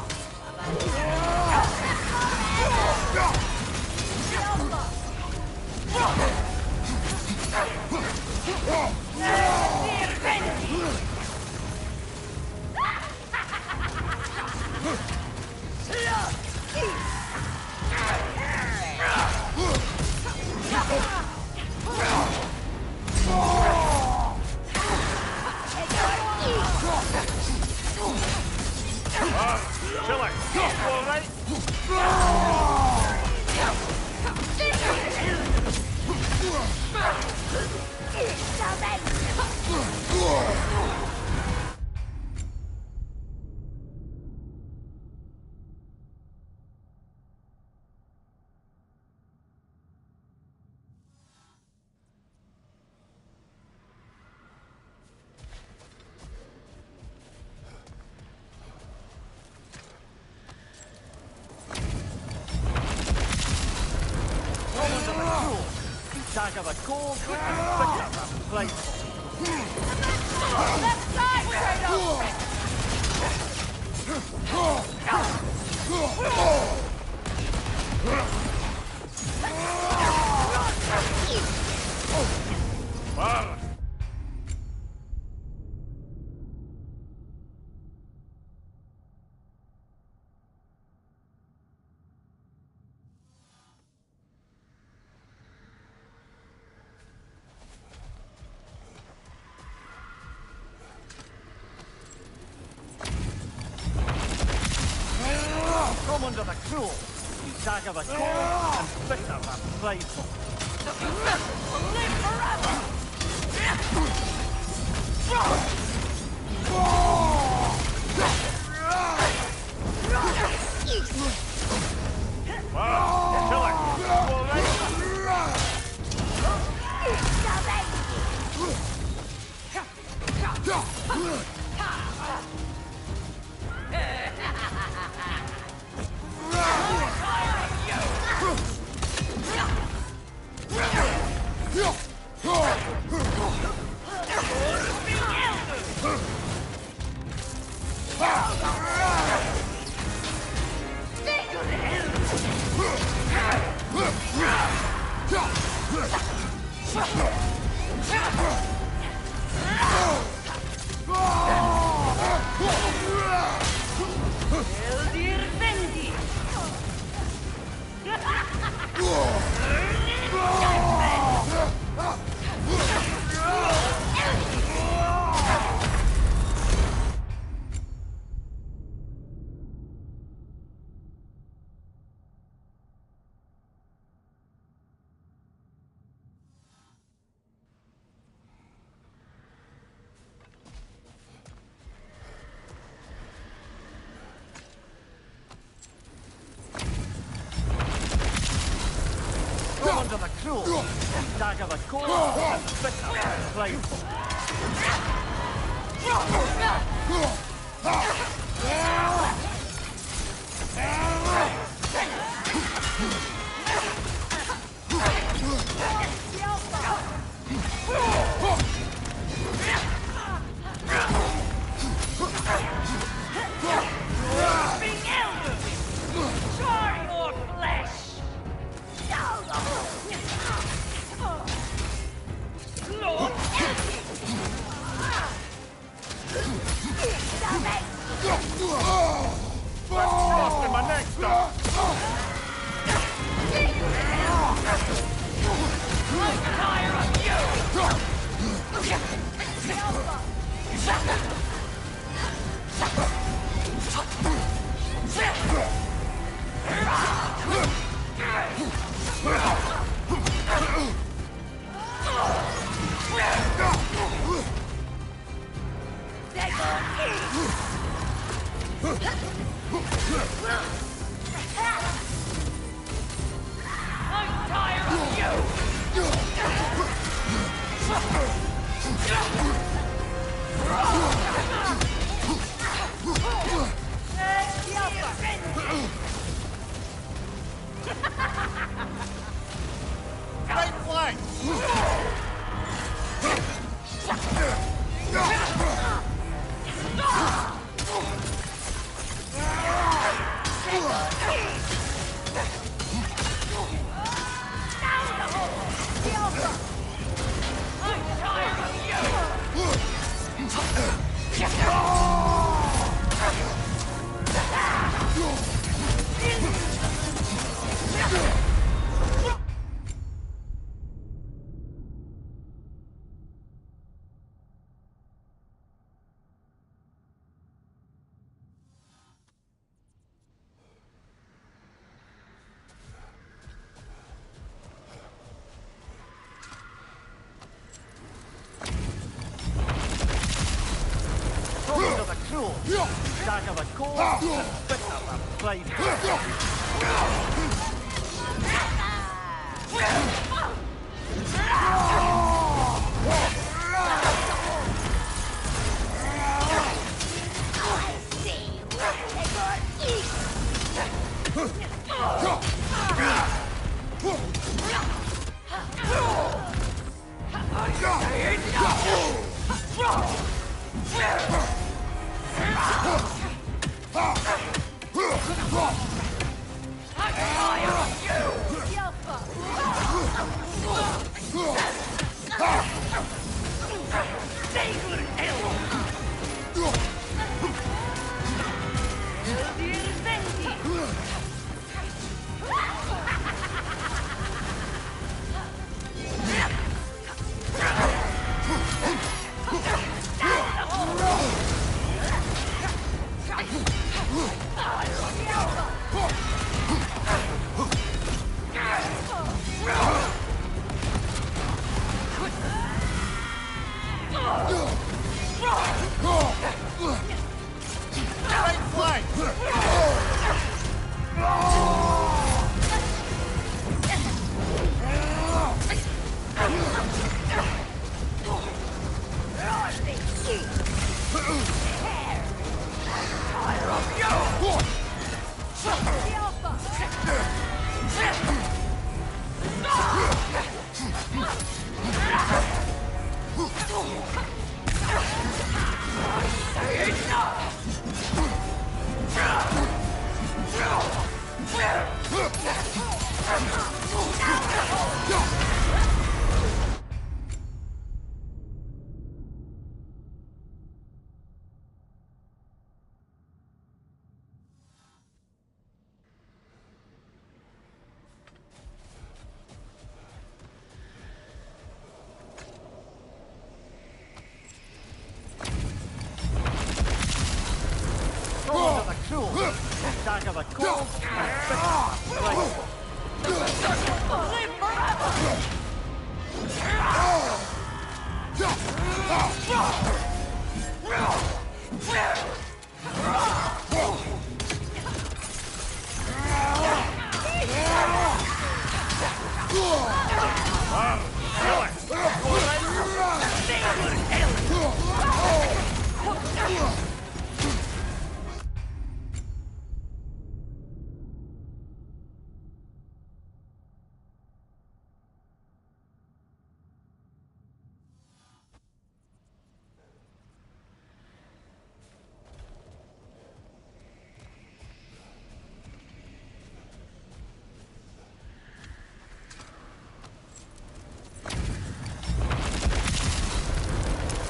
Chiller, you all right? Dagger the cold and bitter the prideful. Left side, Kratos! Come under the cruel. Dagger the cold and bitter the prideful. Live forever! Killer, you all right? Under the cruel, dagger the cold, bitter flame. Busting my neck stuff. I'm tired of you! I'm tired of you! Right flank! Under the cruel, dagger the cold, bitter flame. Right flank! Enough! dagger the cold and bitter flame. Live forever!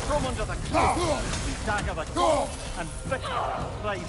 From under the cloud, dagger the cold and bitter flame.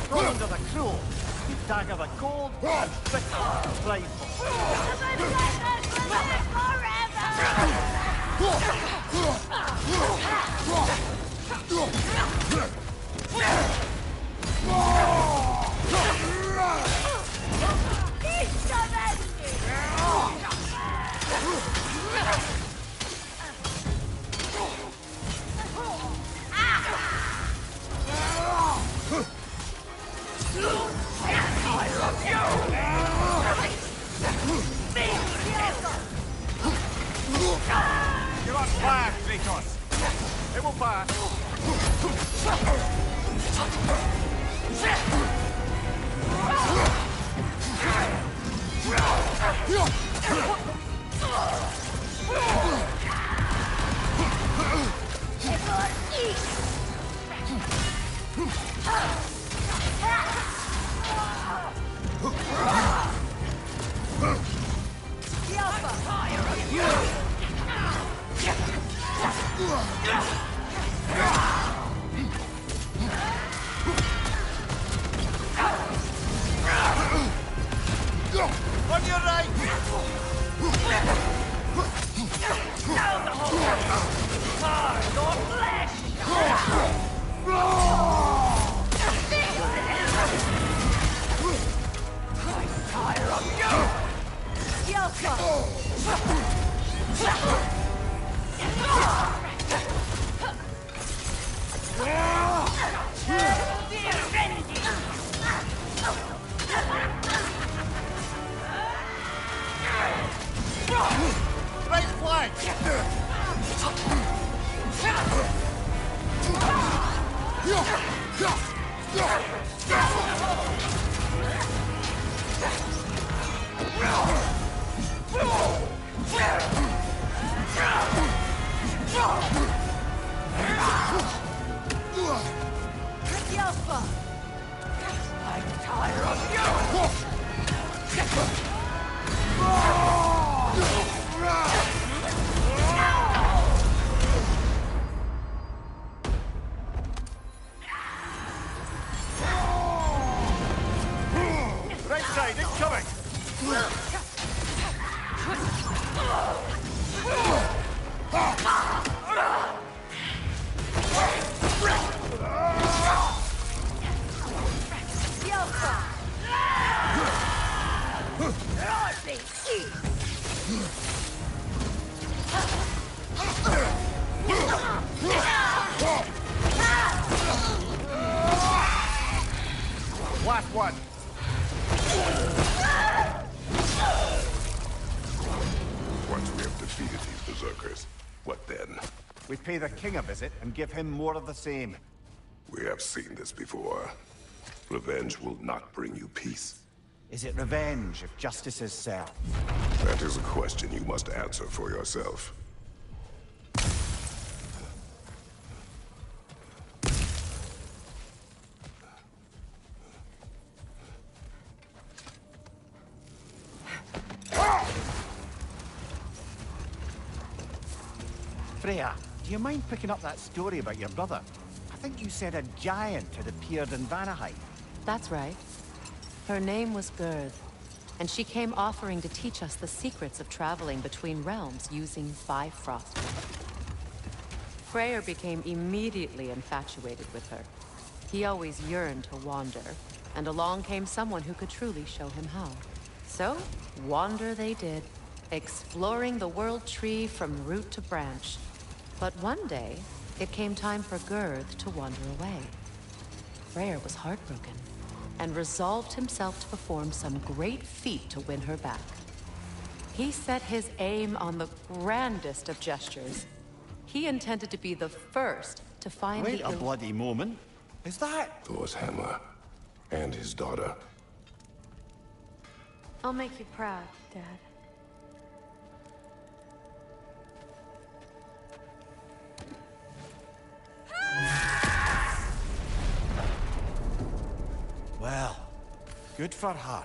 Under the cruel, dagger the cold and bitter flame. You're on fire, Kratos. It will pass. On your right! Now the whole hard or flesh! I'm tired of you! Yelka! Right flank! Yelpa! I'm tired of you! Right side, incoming! Last one! Once we have defeated these berserkers, what then? We pay the king a visit and give him more of the same. We have seen this before. Revenge will not bring you peace. Is it revenge if justice is served? That is a question you must answer for yourself. Freya, do you mind picking up that story about your brother? I think you said a giant had appeared in Vanaheim. That's right. Her name was Gerd, and she came offering to teach us the secrets of traveling between realms using Bifrost. Freyr became immediately infatuated with her. He always yearned to wander, and along came someone who could truly show him how. So, wander they did, exploring the world tree from root to branch. But one day, it came time for Gerd to wander away. Freyr was heartbroken, and resolved himself to perform some great feat to win her back. He set his aim on the grandest of gestures. He intended to be the first to find Wait a bloody moment. Is that Thor's hammer and his daughter? I'll make you proud, Dad. Well, good for her.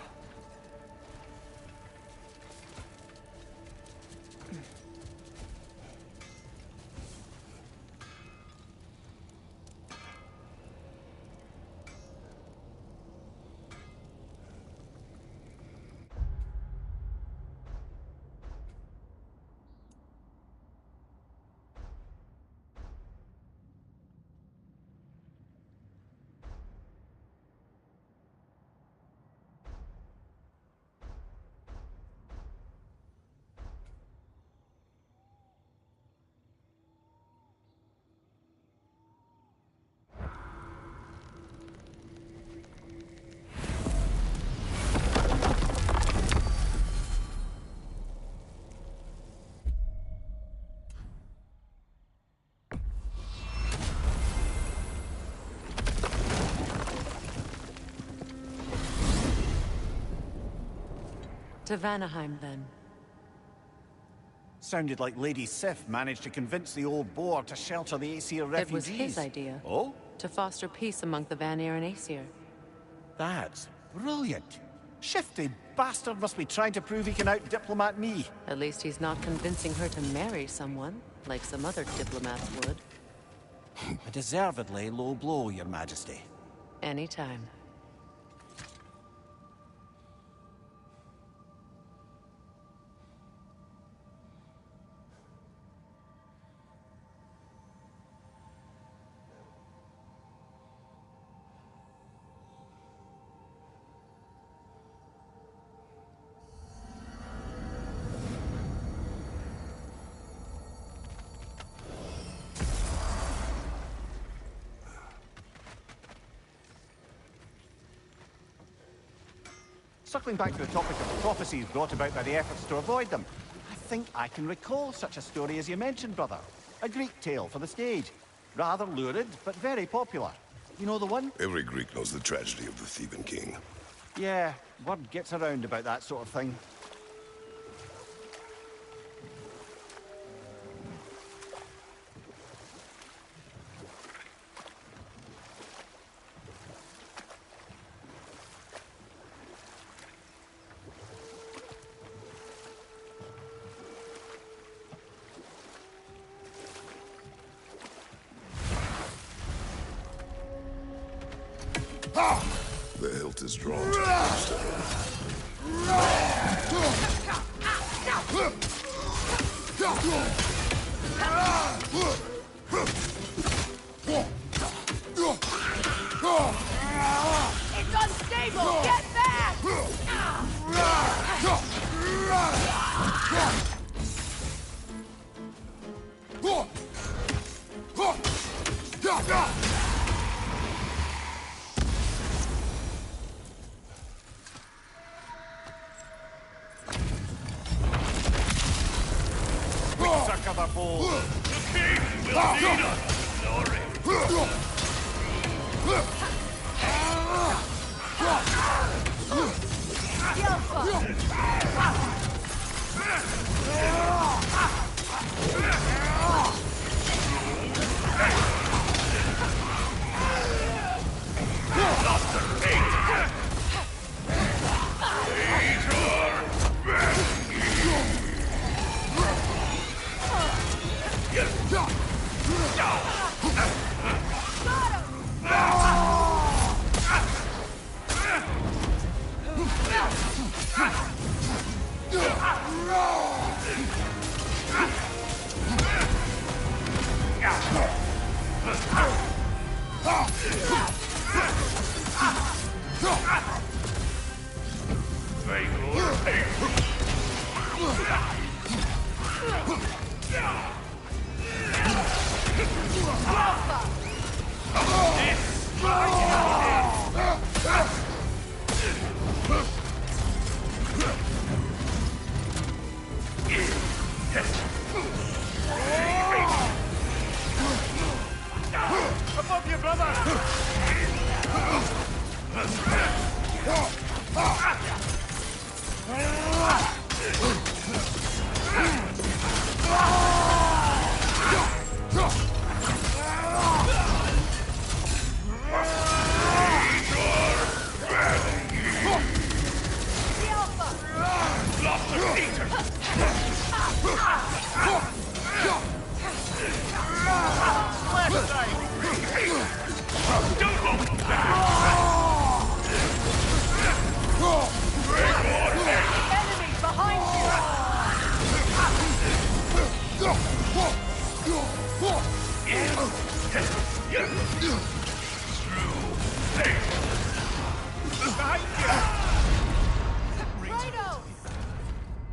To Vanaheim, then. Sounded like Lady Sif managed to convince the old boar to shelter the Aesir refugees. It was his idea. Oh? To foster peace among the Vanir and Aesir. That's brilliant. Shifty bastard must be trying to prove he can out-diplomat me. At least he's not convincing her to marry someone, like some other diplomats would. A deservedly low blow, Your Majesty. Anytime. Circling back to the topic of prophecies brought about by the efforts to avoid them, I think I can recall such a story as you mentioned, brother. A Greek tale for the stage. Rather lurid, but very popular. You know the one? Every Greek knows the tragedy of the Theban king. Yeah, word gets around about that sort of thing. The hilt is drawn to the It's unstable! Get back! Above you, brother!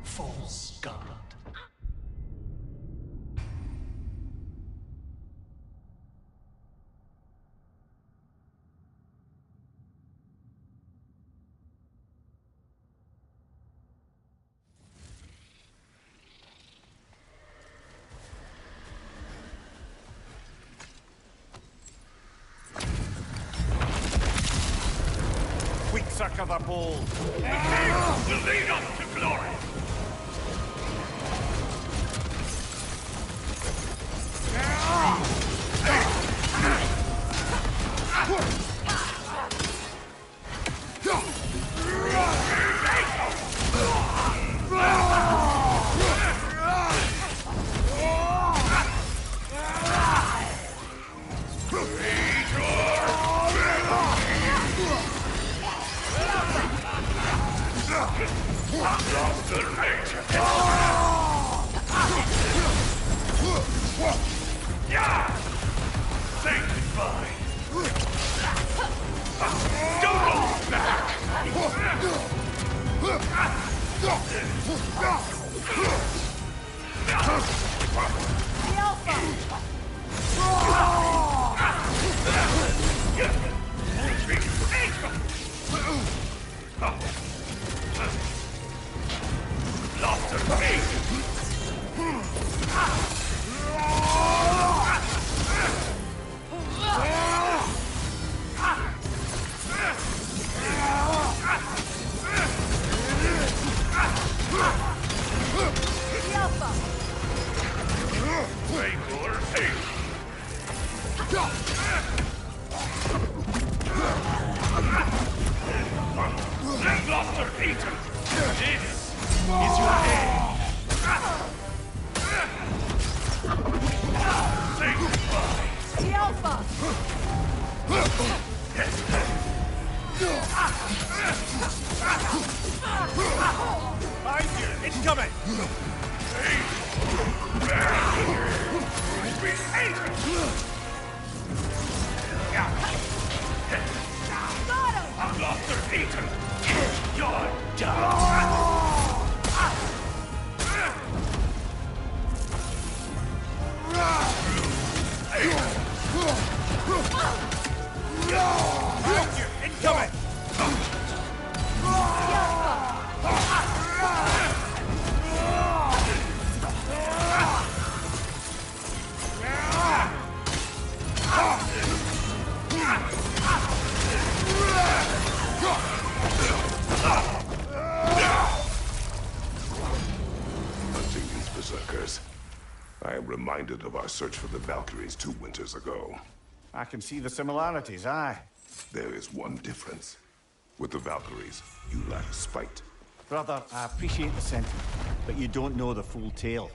False god. Quick sucker the ball. Will lead us to glory! Of our search for the Valkyries 2 winters ago. I can see the similarities, aye. There is one difference. With the Valkyries, you lack spite. Brother, I appreciate the sentiment, but you don't know the full tale.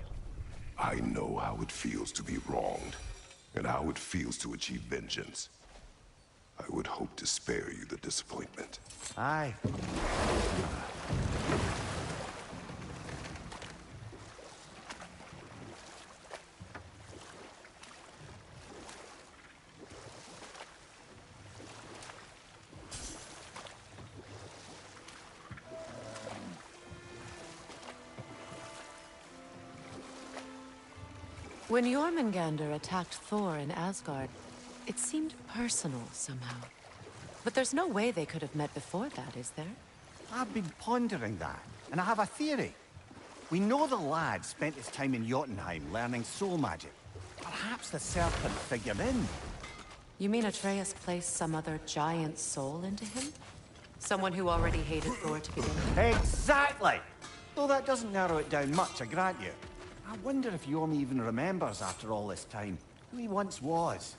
I know how it feels to be wronged, and how it feels to achieve vengeance. I would hope to spare you the disappointment. Aye. When Jormungandr attacked Thor in Asgard, it seemed personal somehow. But there's no way they could have met before that, is there? I've been pondering that, and I have a theory. We know the lad spent his time in Jotunheim learning soul magic. Perhaps the serpent figured in. You mean Atreus placed some other giant soul into him? Someone who already hated Thor to begin with? Exactly! Though that doesn't narrow it down much, I grant you. I wonder if Yorm even remembers after all this time who he once was.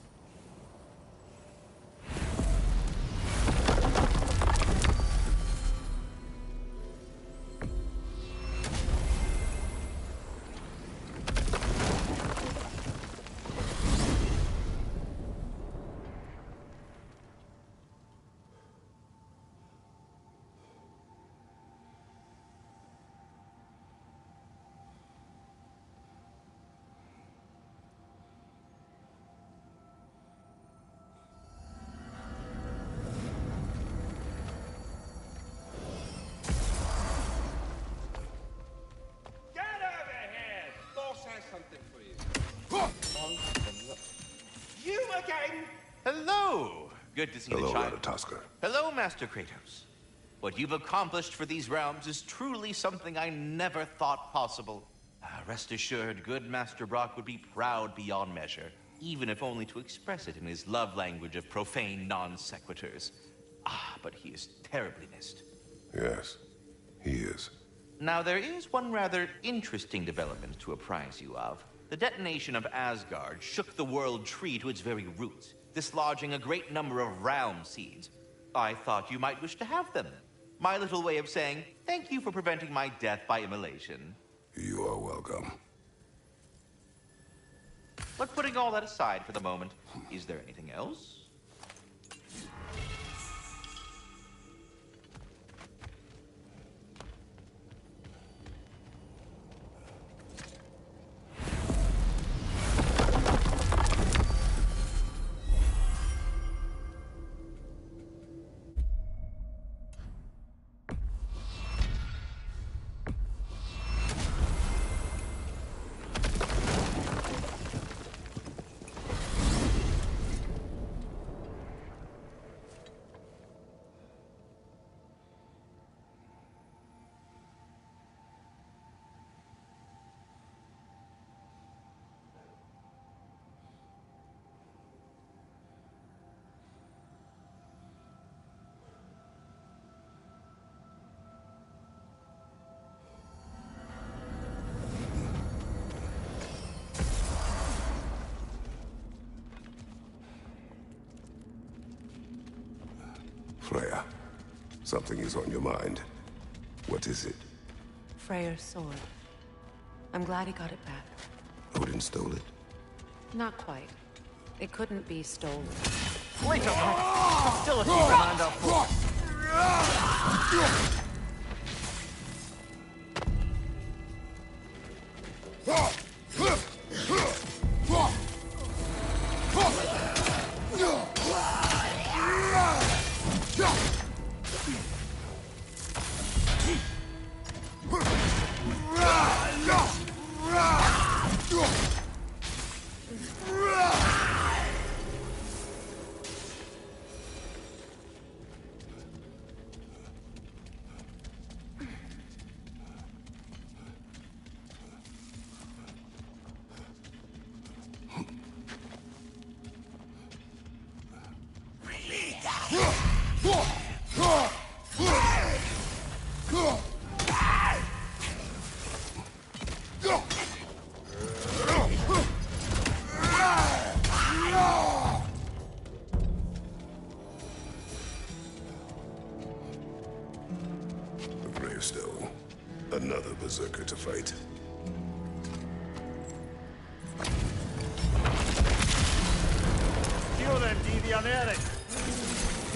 Hello! Good to see the child. Hello, Ratatoskr. Hello, Master Kratos. What you've accomplished for these realms is truly something I never thought possible. Rest assured, good Master Brock would be proud beyond measure, even if only to express it in his love language of profane non-sequiturs. But he is terribly missed. Yes, he is. Now, there is one rather interesting development to apprise you of. The detonation of Asgard shook the world tree to its very roots, dislodging a great number of realm seeds. I thought you might wish to have them. My little way of saying, thank you for preventing my death by immolation. You are welcome. But putting all that aside for the moment, is there anything else? Something is on your mind. What is it? Freyr's sword. I'm glad he got it back. Odin stole it? Not quite. It couldn't be stolen. Wait a minute! Hostility, Commander! Gravestone. Another berserker to fight. Kill them, Deviant Eric!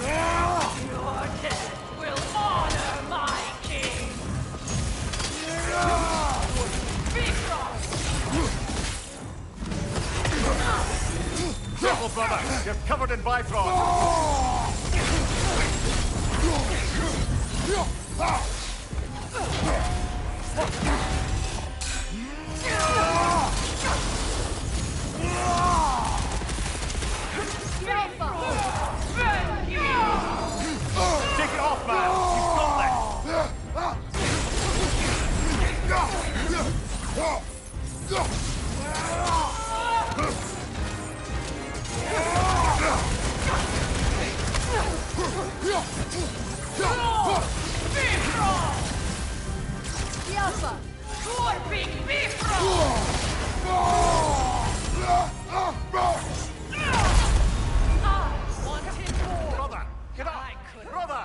Your death will honor my king! Careful, brother! You're covered in Bifrost! Take it off, man! You've got Yalpa! Warping Bifrost! I wanted more! Brother! Get up! Brother!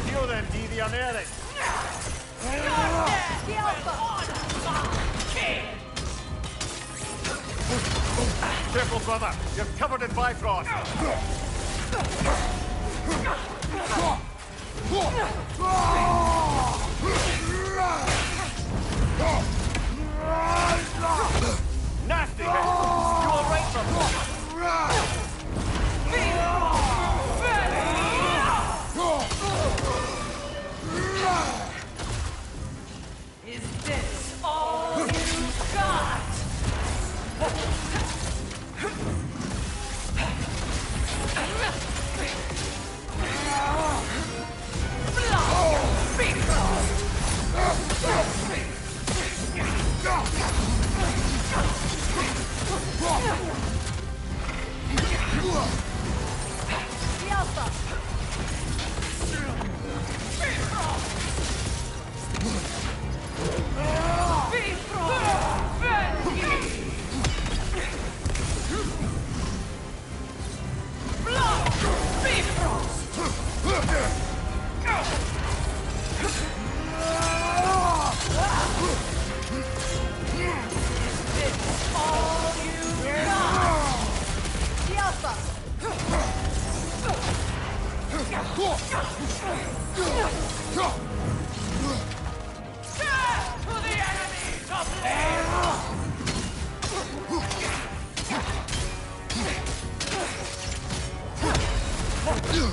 Kill them, Deviant Eric! Careful, brother! You're covered in Bifrost! Nasty! You alright, brother? Is this all you've got? This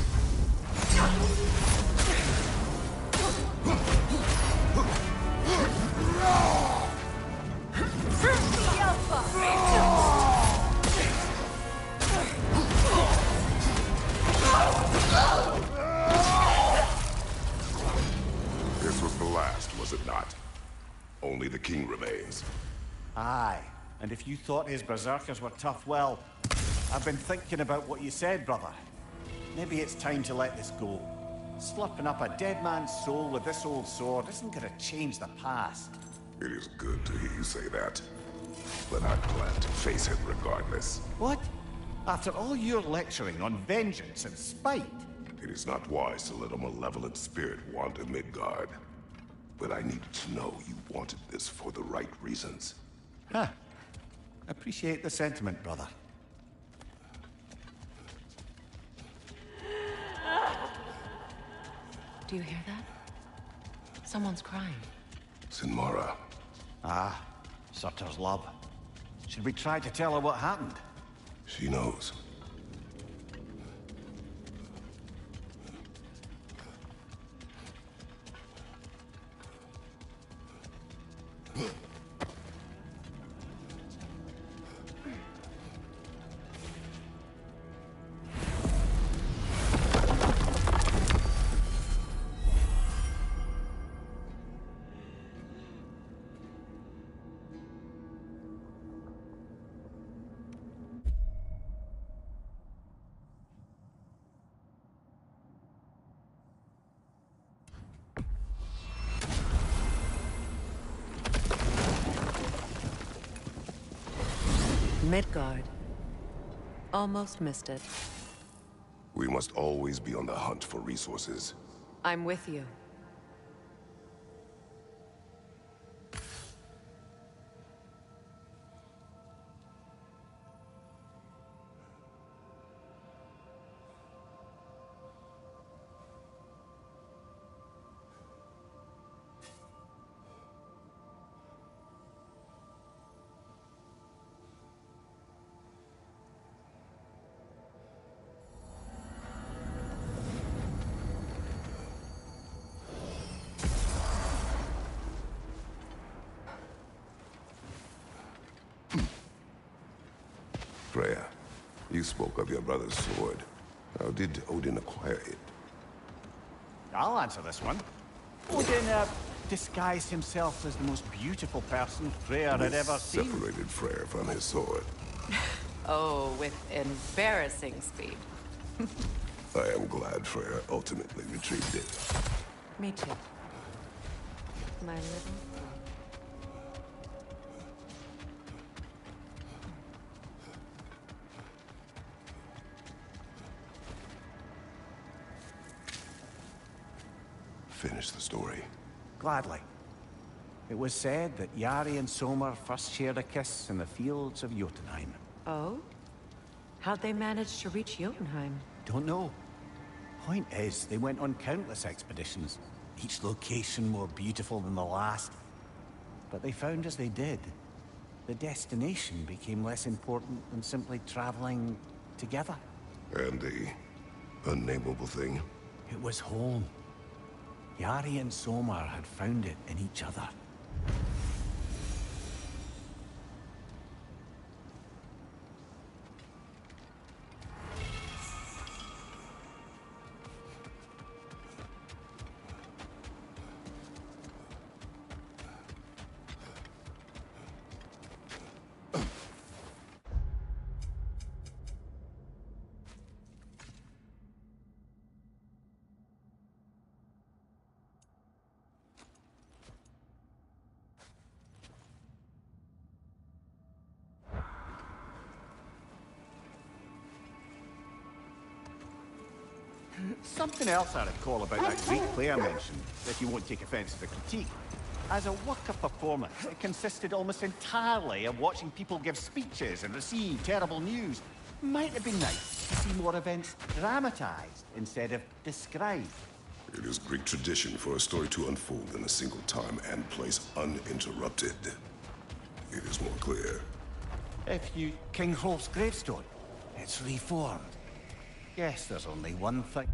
was the last, was it not? Only the king remains. Aye, and if you thought his berserkers were tough, well, I've been thinking about what you said, brother. Maybe it's time to let this go. Slipping up a dead man's soul with this old sword isn't gonna change the past. It is good to hear you say that. But I plan to face it regardless. What? After all your lecturing on vengeance and spite? It is not wise to let a malevolent spirit wander Midgard. But I needed to know you wanted this for the right reasons. Huh. Appreciate the sentiment, brother. Do you hear that? Someone's crying. Sinmara. Ah, Surtur's love. Should we try to tell her what happened? She knows. Midgard. Almost missed it. We must always be on the hunt for resources. I'm with you. Freya, you spoke of your brother's sword. How did Odin acquire it? I'll answer this one. Odin, disguised himself as the most beautiful person Freya had ever seen. Separated Freya from his sword. Oh, with embarrassing speed. I am glad Freya ultimately retrieved it. Me too. My little... Finish the story. Gladly. It was said that Yari and Sommer first shared a kiss in the fields of Jotunheim. Oh? How'd they manage to reach Jotunheim? Don't know. Point is, they went on countless expeditions, each location more beautiful than the last. But they found as they did, the destination became less important than simply traveling together. And the unnameable thing? It was home. Yari and Sommer had found it in each other. Something else I recall about that Greek play I mentioned, if you won't take offense to the critique. As a work of performance, it consisted almost entirely of watching people give speeches and receive terrible news. Might have been nice to see more events dramatized instead of described. It is Greek tradition for a story to unfold in a single time and place uninterrupted. It is more clear. If you King Hrolf's gravestone, it's reformed. Guess there's only one thing.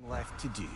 Left to do.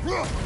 Yeah!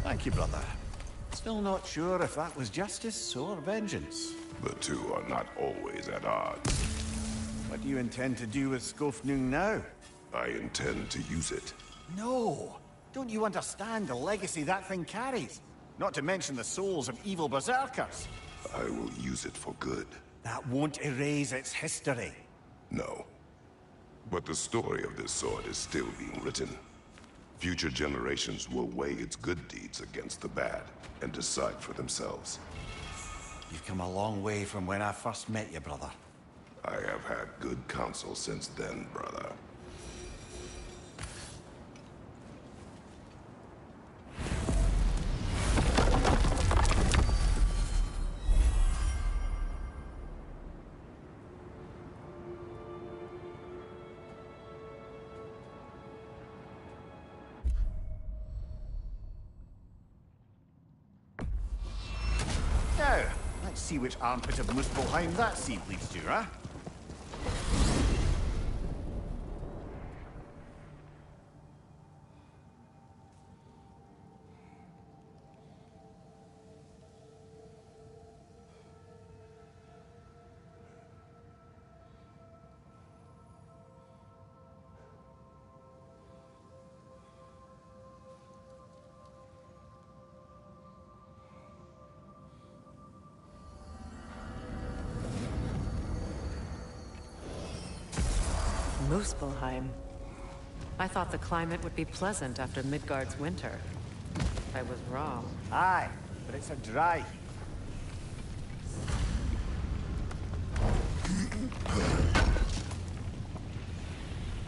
Thank you, brother. Still not sure if that was justice or vengeance. The two are not always at odds. What do you intend to do with Skofnung now? I intend to use it. No! Don't you understand the legacy that thing carries? Not to mention the souls of evil berserkers. I will use it for good. That won't erase its history. No. But the story of this sword is still being written. Future generations will weigh its good deeds against the bad and decide for themselves. You've come a long way from when I first met you, brother. I have had good counsel since then, brother. Now, let's see which armpit of Muspelheim that seed leads to, huh? Muspelheim. I thought the climate would be pleasant after Midgard's winter. I was wrong. Aye, but it's a dry heat.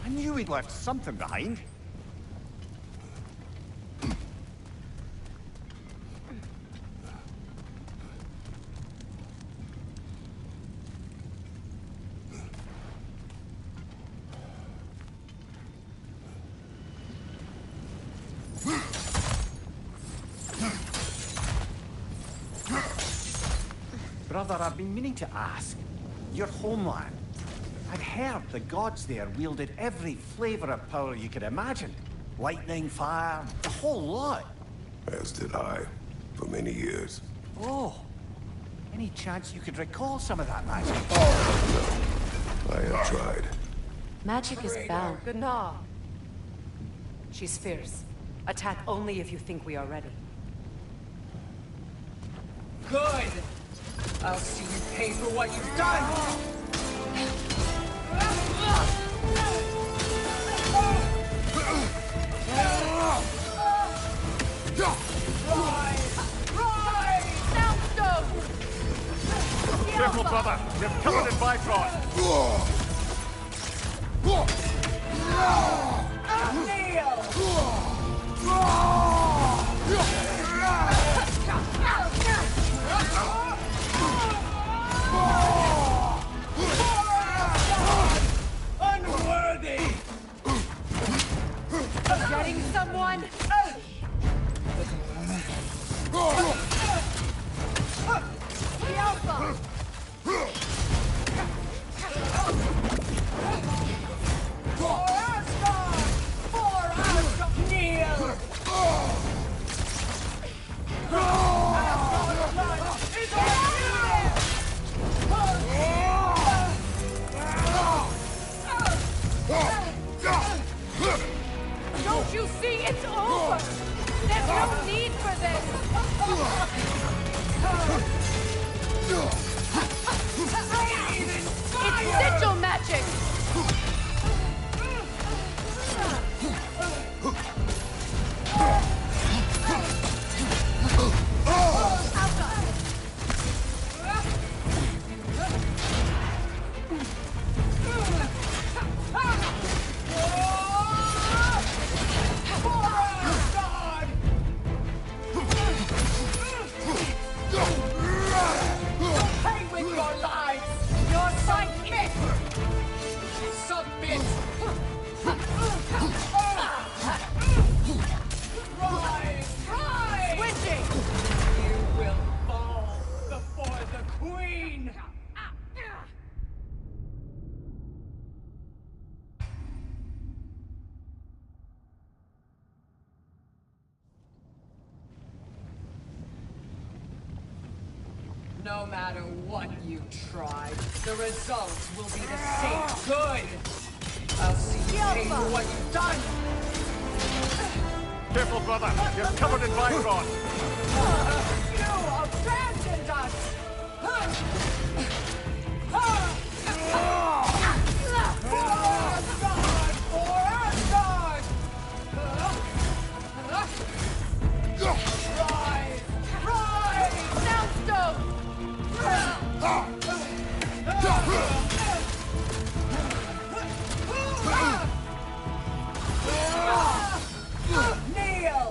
I knew we'd left something behind. Brother, I've been meaning to ask. Your homeland. I'd heard the gods there wielded every flavor of power you could imagine. Lightning, fire, the whole lot. As did I, for many years. Oh. Any chance you could recall some of that magic? I have tried. Magic is bound. Gnaw. She's fierce. Attack only if you think we are ready. Good! I'll see you pay for what you've done! Careful, brother! You're covered in Bifrost! Unworthy! Getting someone? The Alpha! For Asgard! For Asgard! Kneel! No matter what you try, the results will be the same. Good! I'll see you pay for what you've done! Careful, brother. You're covered in Bifrost. You abandoned us! For Asgard! For Asgard! Rise! Rise! Soundstone! Kneel!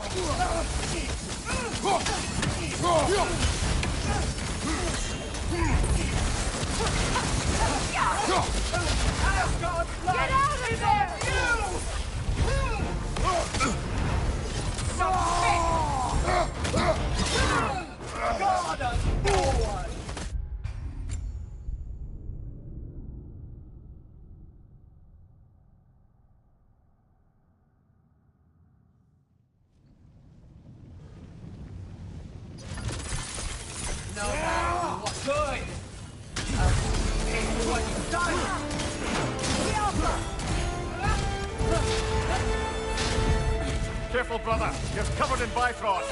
Asgard, get out of there! Submit! God of no one! No matter what. Good! I'll pay for what you've done! Careful, brother. You're covered in Bifrost.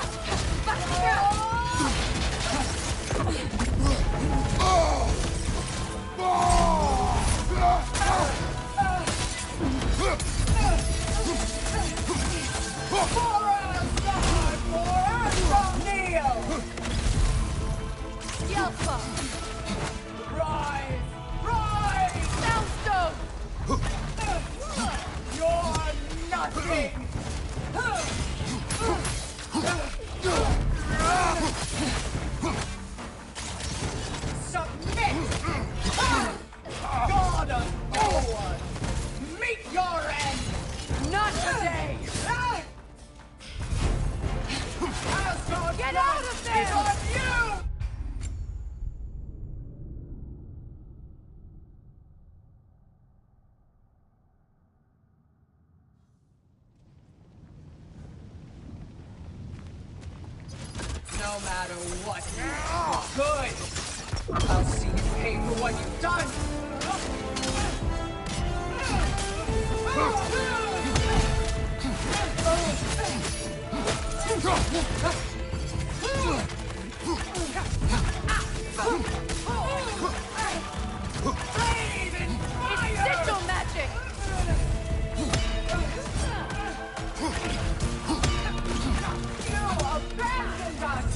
Rise! Rise! Soundstone! You're nothing! Submit! God of no one! Meet your end! Not today! Asgard, get out of there! It's on you! No matter what. Good! I'll see you pay for what you've done! It's sigil magic! You abandoned us!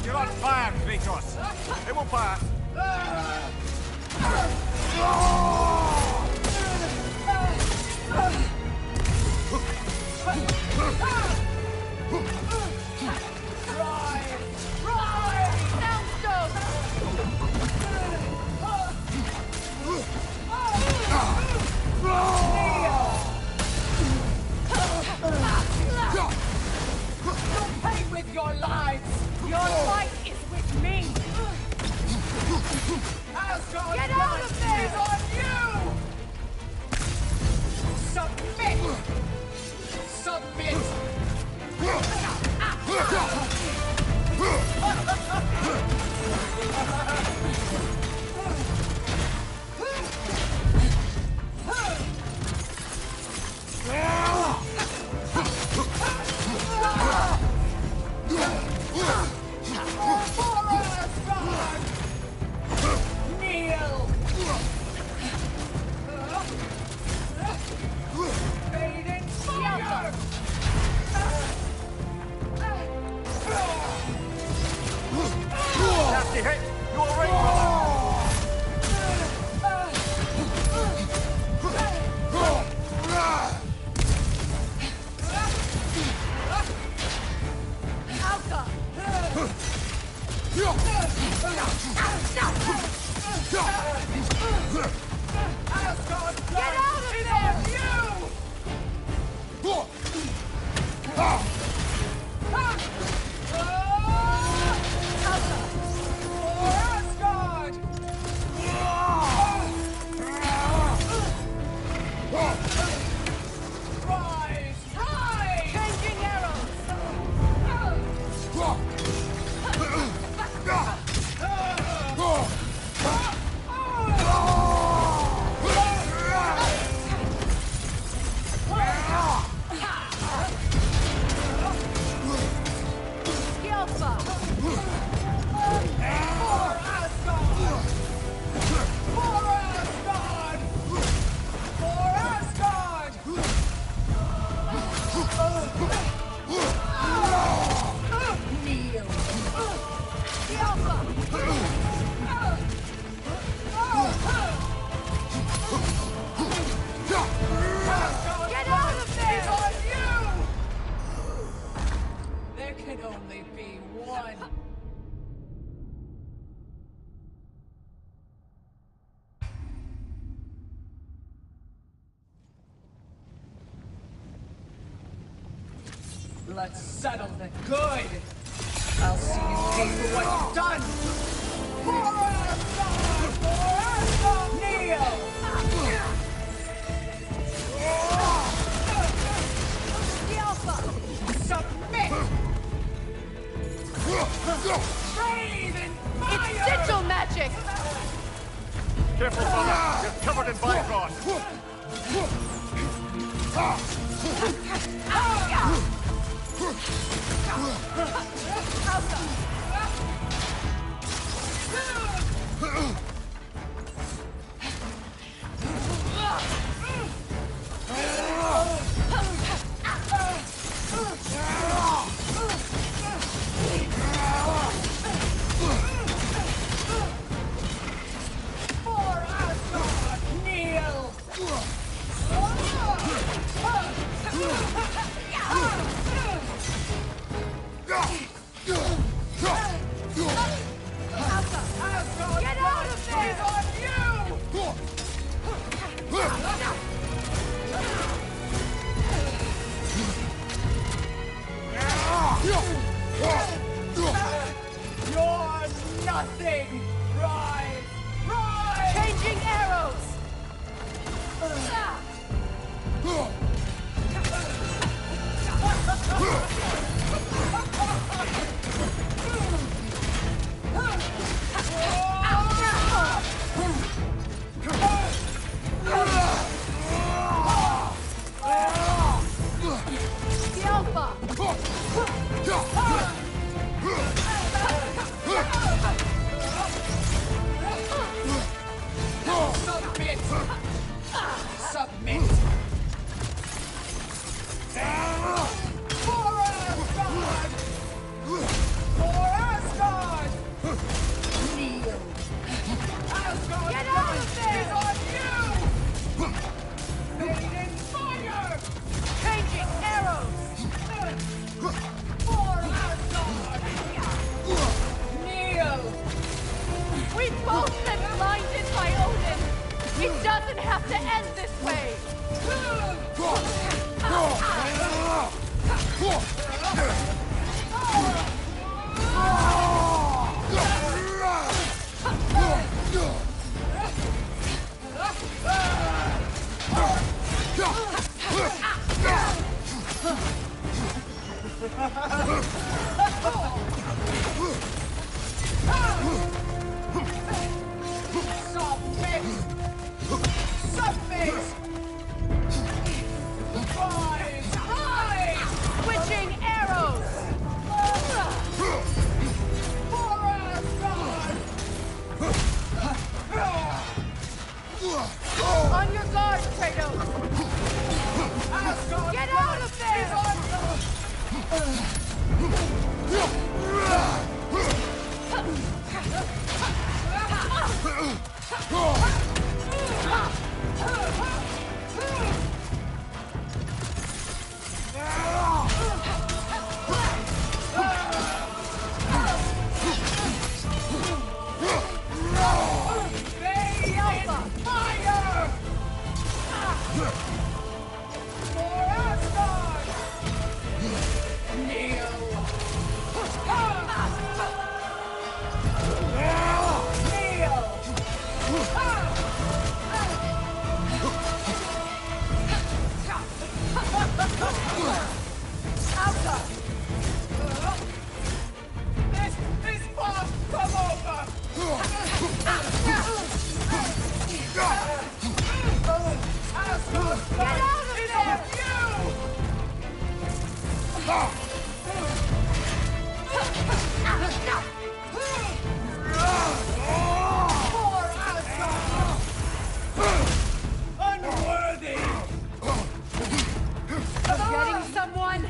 You're on fire, Kratos. It will pass. With your lives! Your life is with me! Asgard, get out of there! Is on you! Submit! Kneel! Fade in fire! Nasty hit. You all right, brother? Let's settle the good. I'll see you pay for what you've done. For us, Neo! Submit! Brave and fire! It's sigil magic! Careful, fella. You're covered in Bifrost. Unworthy! Getting someone?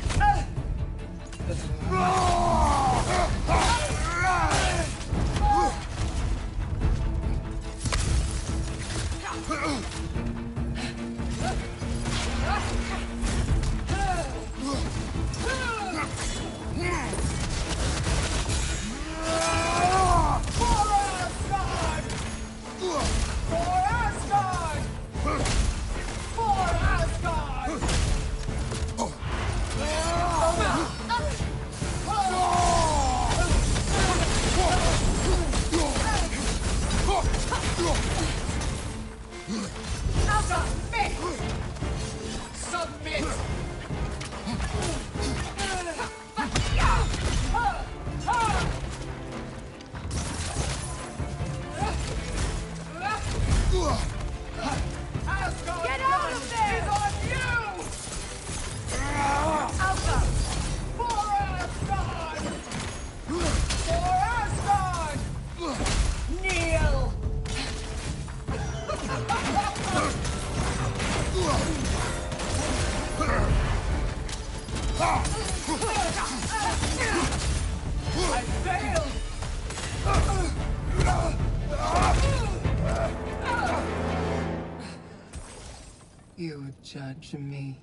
You judge me.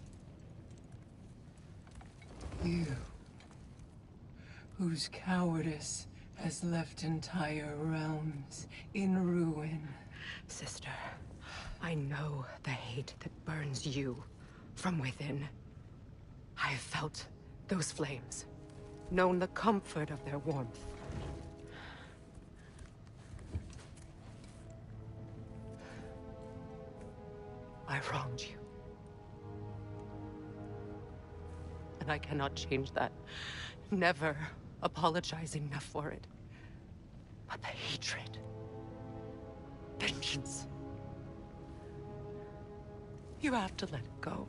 You, whose cowardice has left entire realms in ruin. Sister, I know the hate that burns you from within. I have felt those flames, known the comfort of their warmth. I wronged you. And I cannot change that. Never apologize enough for it. But the hatred, vengeance, you have to let it go.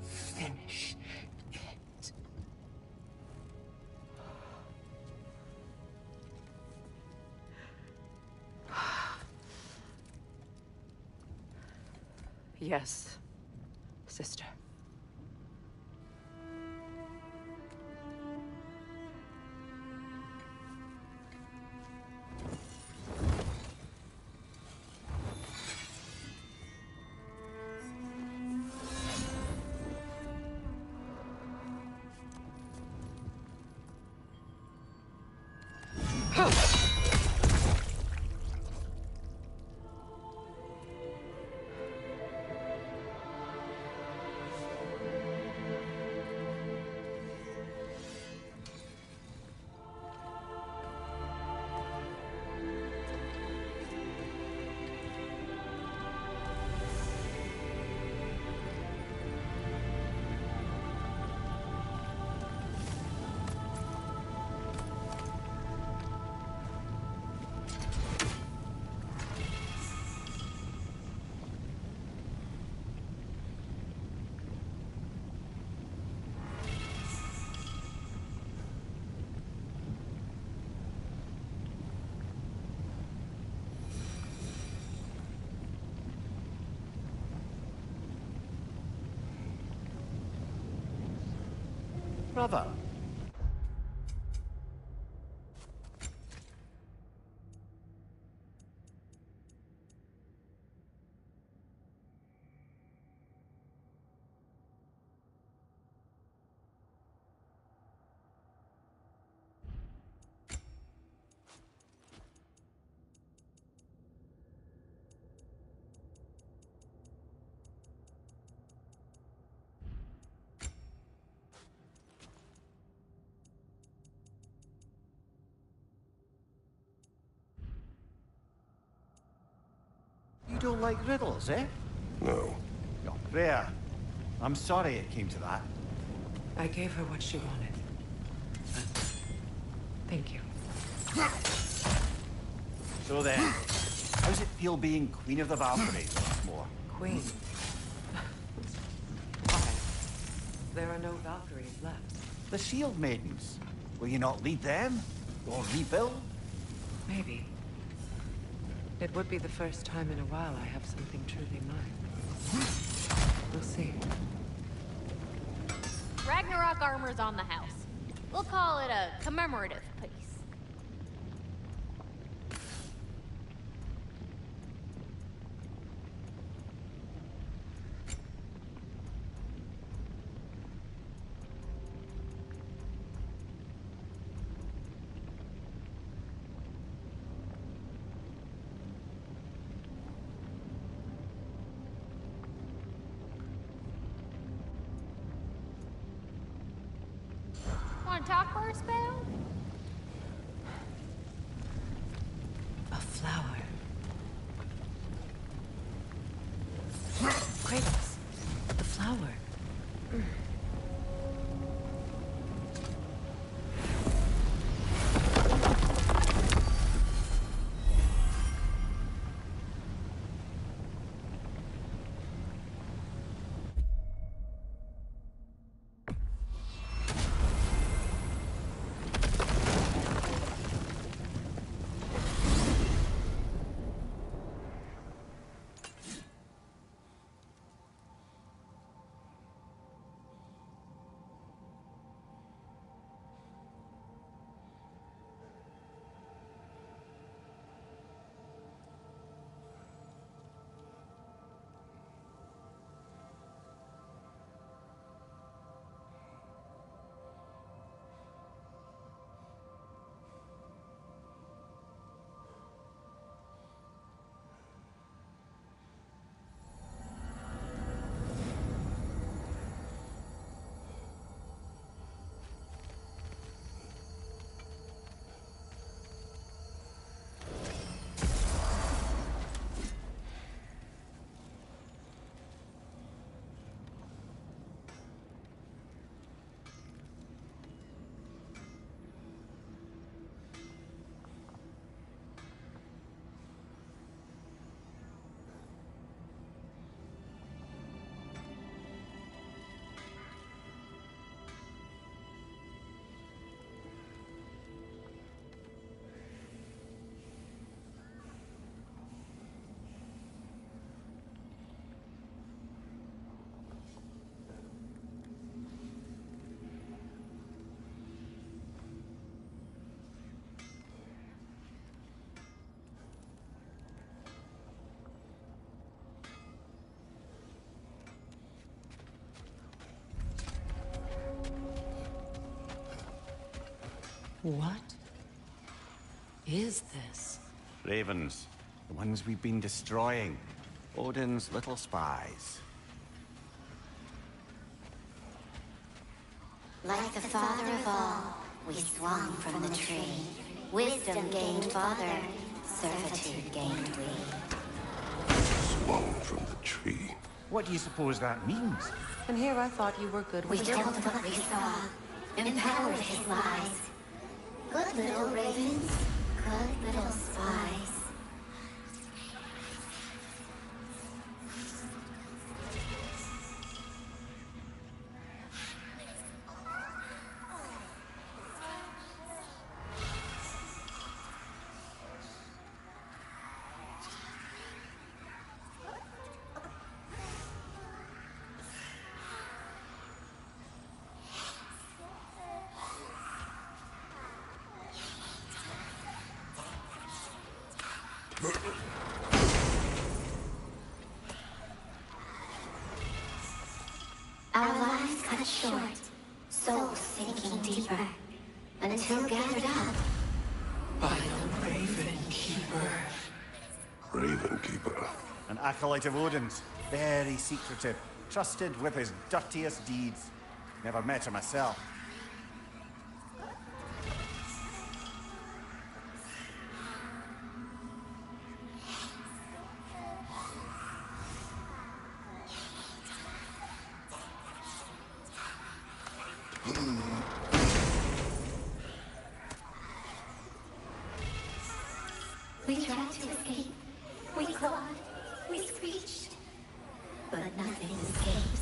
Finish it. Yes, sister. Brother. You don't like riddles, eh? No. Oh, rare. I'm sorry it came to that. I gave her what she wanted. Thank you. So then, How's it feel being Queen of the Valkyries once more? Queen. Why? There are no Valkyries left. The Shield Maidens. Will you not lead them? Or rebuild? Maybe. It would be the first time in a while I have something truly mine. We'll see. Ragnarok armor's on the house. We'll call it a commemorative piece. Want to talk for a spell? A flower. Kratos, the flower. What is this? Ravens. The ones we've been destroying. Odin's little spies. Like the father of all, we swung from the tree. Wisdom gained father, servitude gained we. Swung from the tree. What do you suppose that means? And here I thought you were good We with told what we saw, empowered his lies. Good little ravens, good little spies. Our lives cut short, souls sinking deeper, until gathered up by the Raven Keeper. Raven Keeper. An acolyte of Odin's. Very secretive. Trusted with his dirtiest deeds. Never met her myself. We tried to escape, reach. But nothing escapes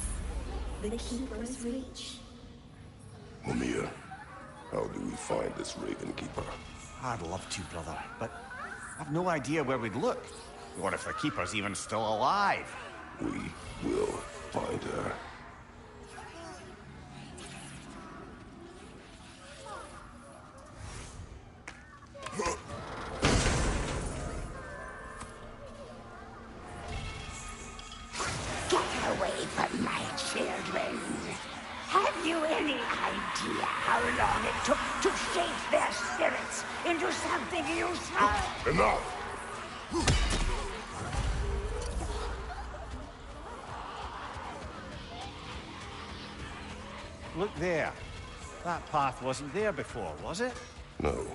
the Keeper's reach. Mumia, how do we find this Raven Keeper? I'd love to, brother, but I've no idea where we'd look. What if the Keeper's even still alive? We will find her. Get away from my children. Have you any idea how long it took to shape their spirits into something useful? Enough! Look there. That path wasn't there before, was it? No.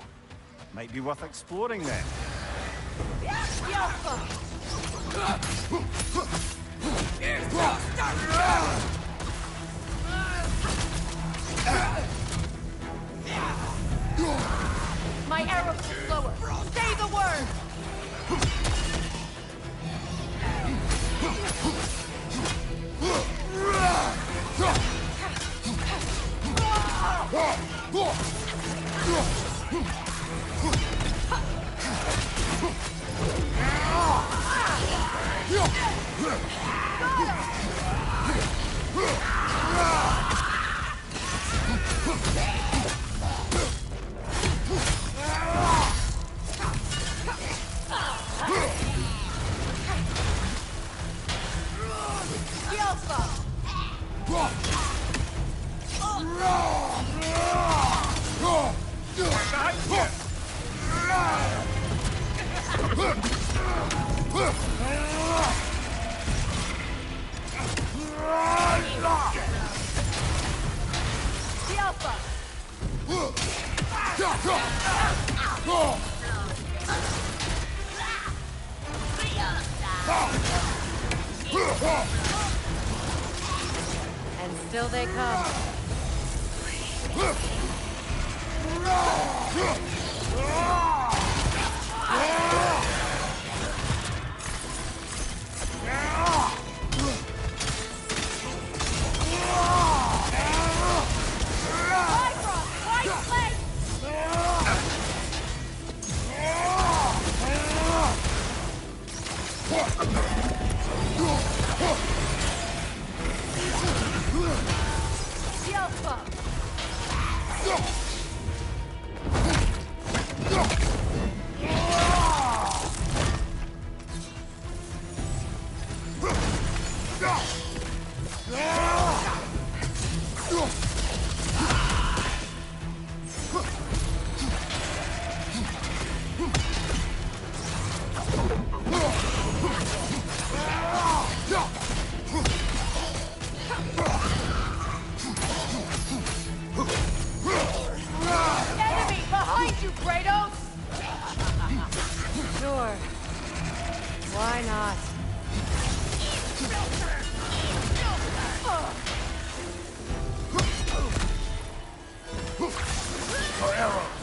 Might be worth exploring then. My arrows are slower. Say the word! And still they come. Enemy behind you, Kratos! Sure. Why not? Your arrows.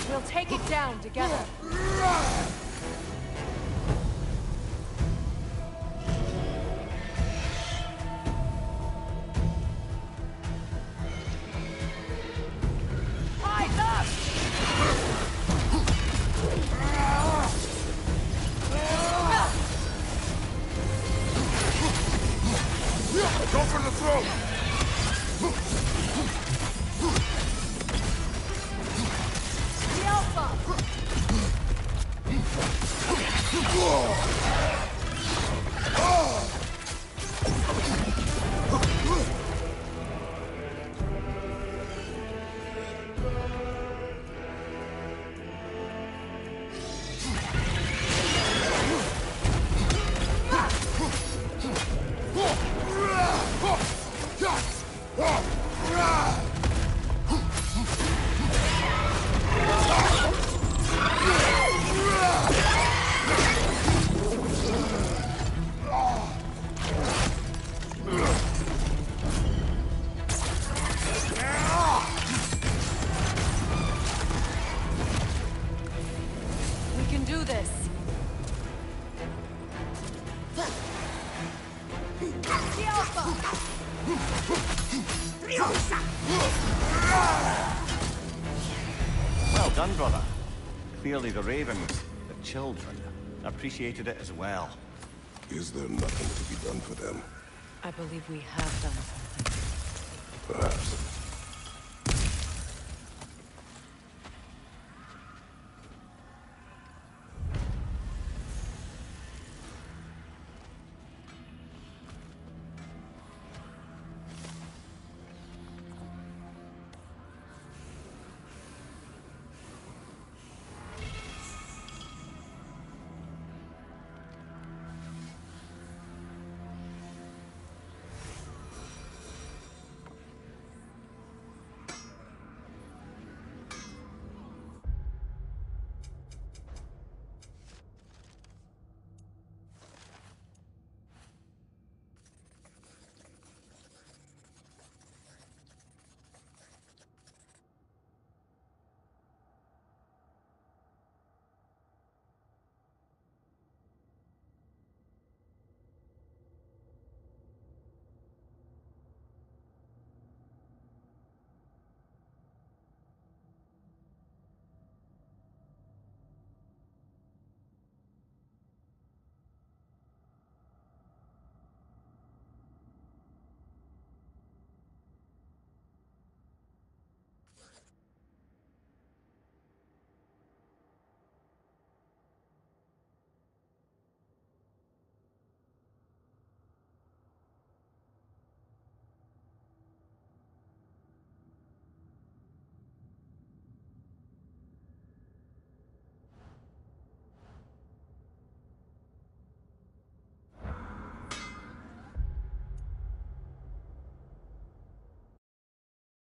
We'll take it down together. Go for the throat! Well done, brother. Clearly the ravens, the children, appreciated it as well. Is there nothing to be done for them? I believe we have done something. Perhaps.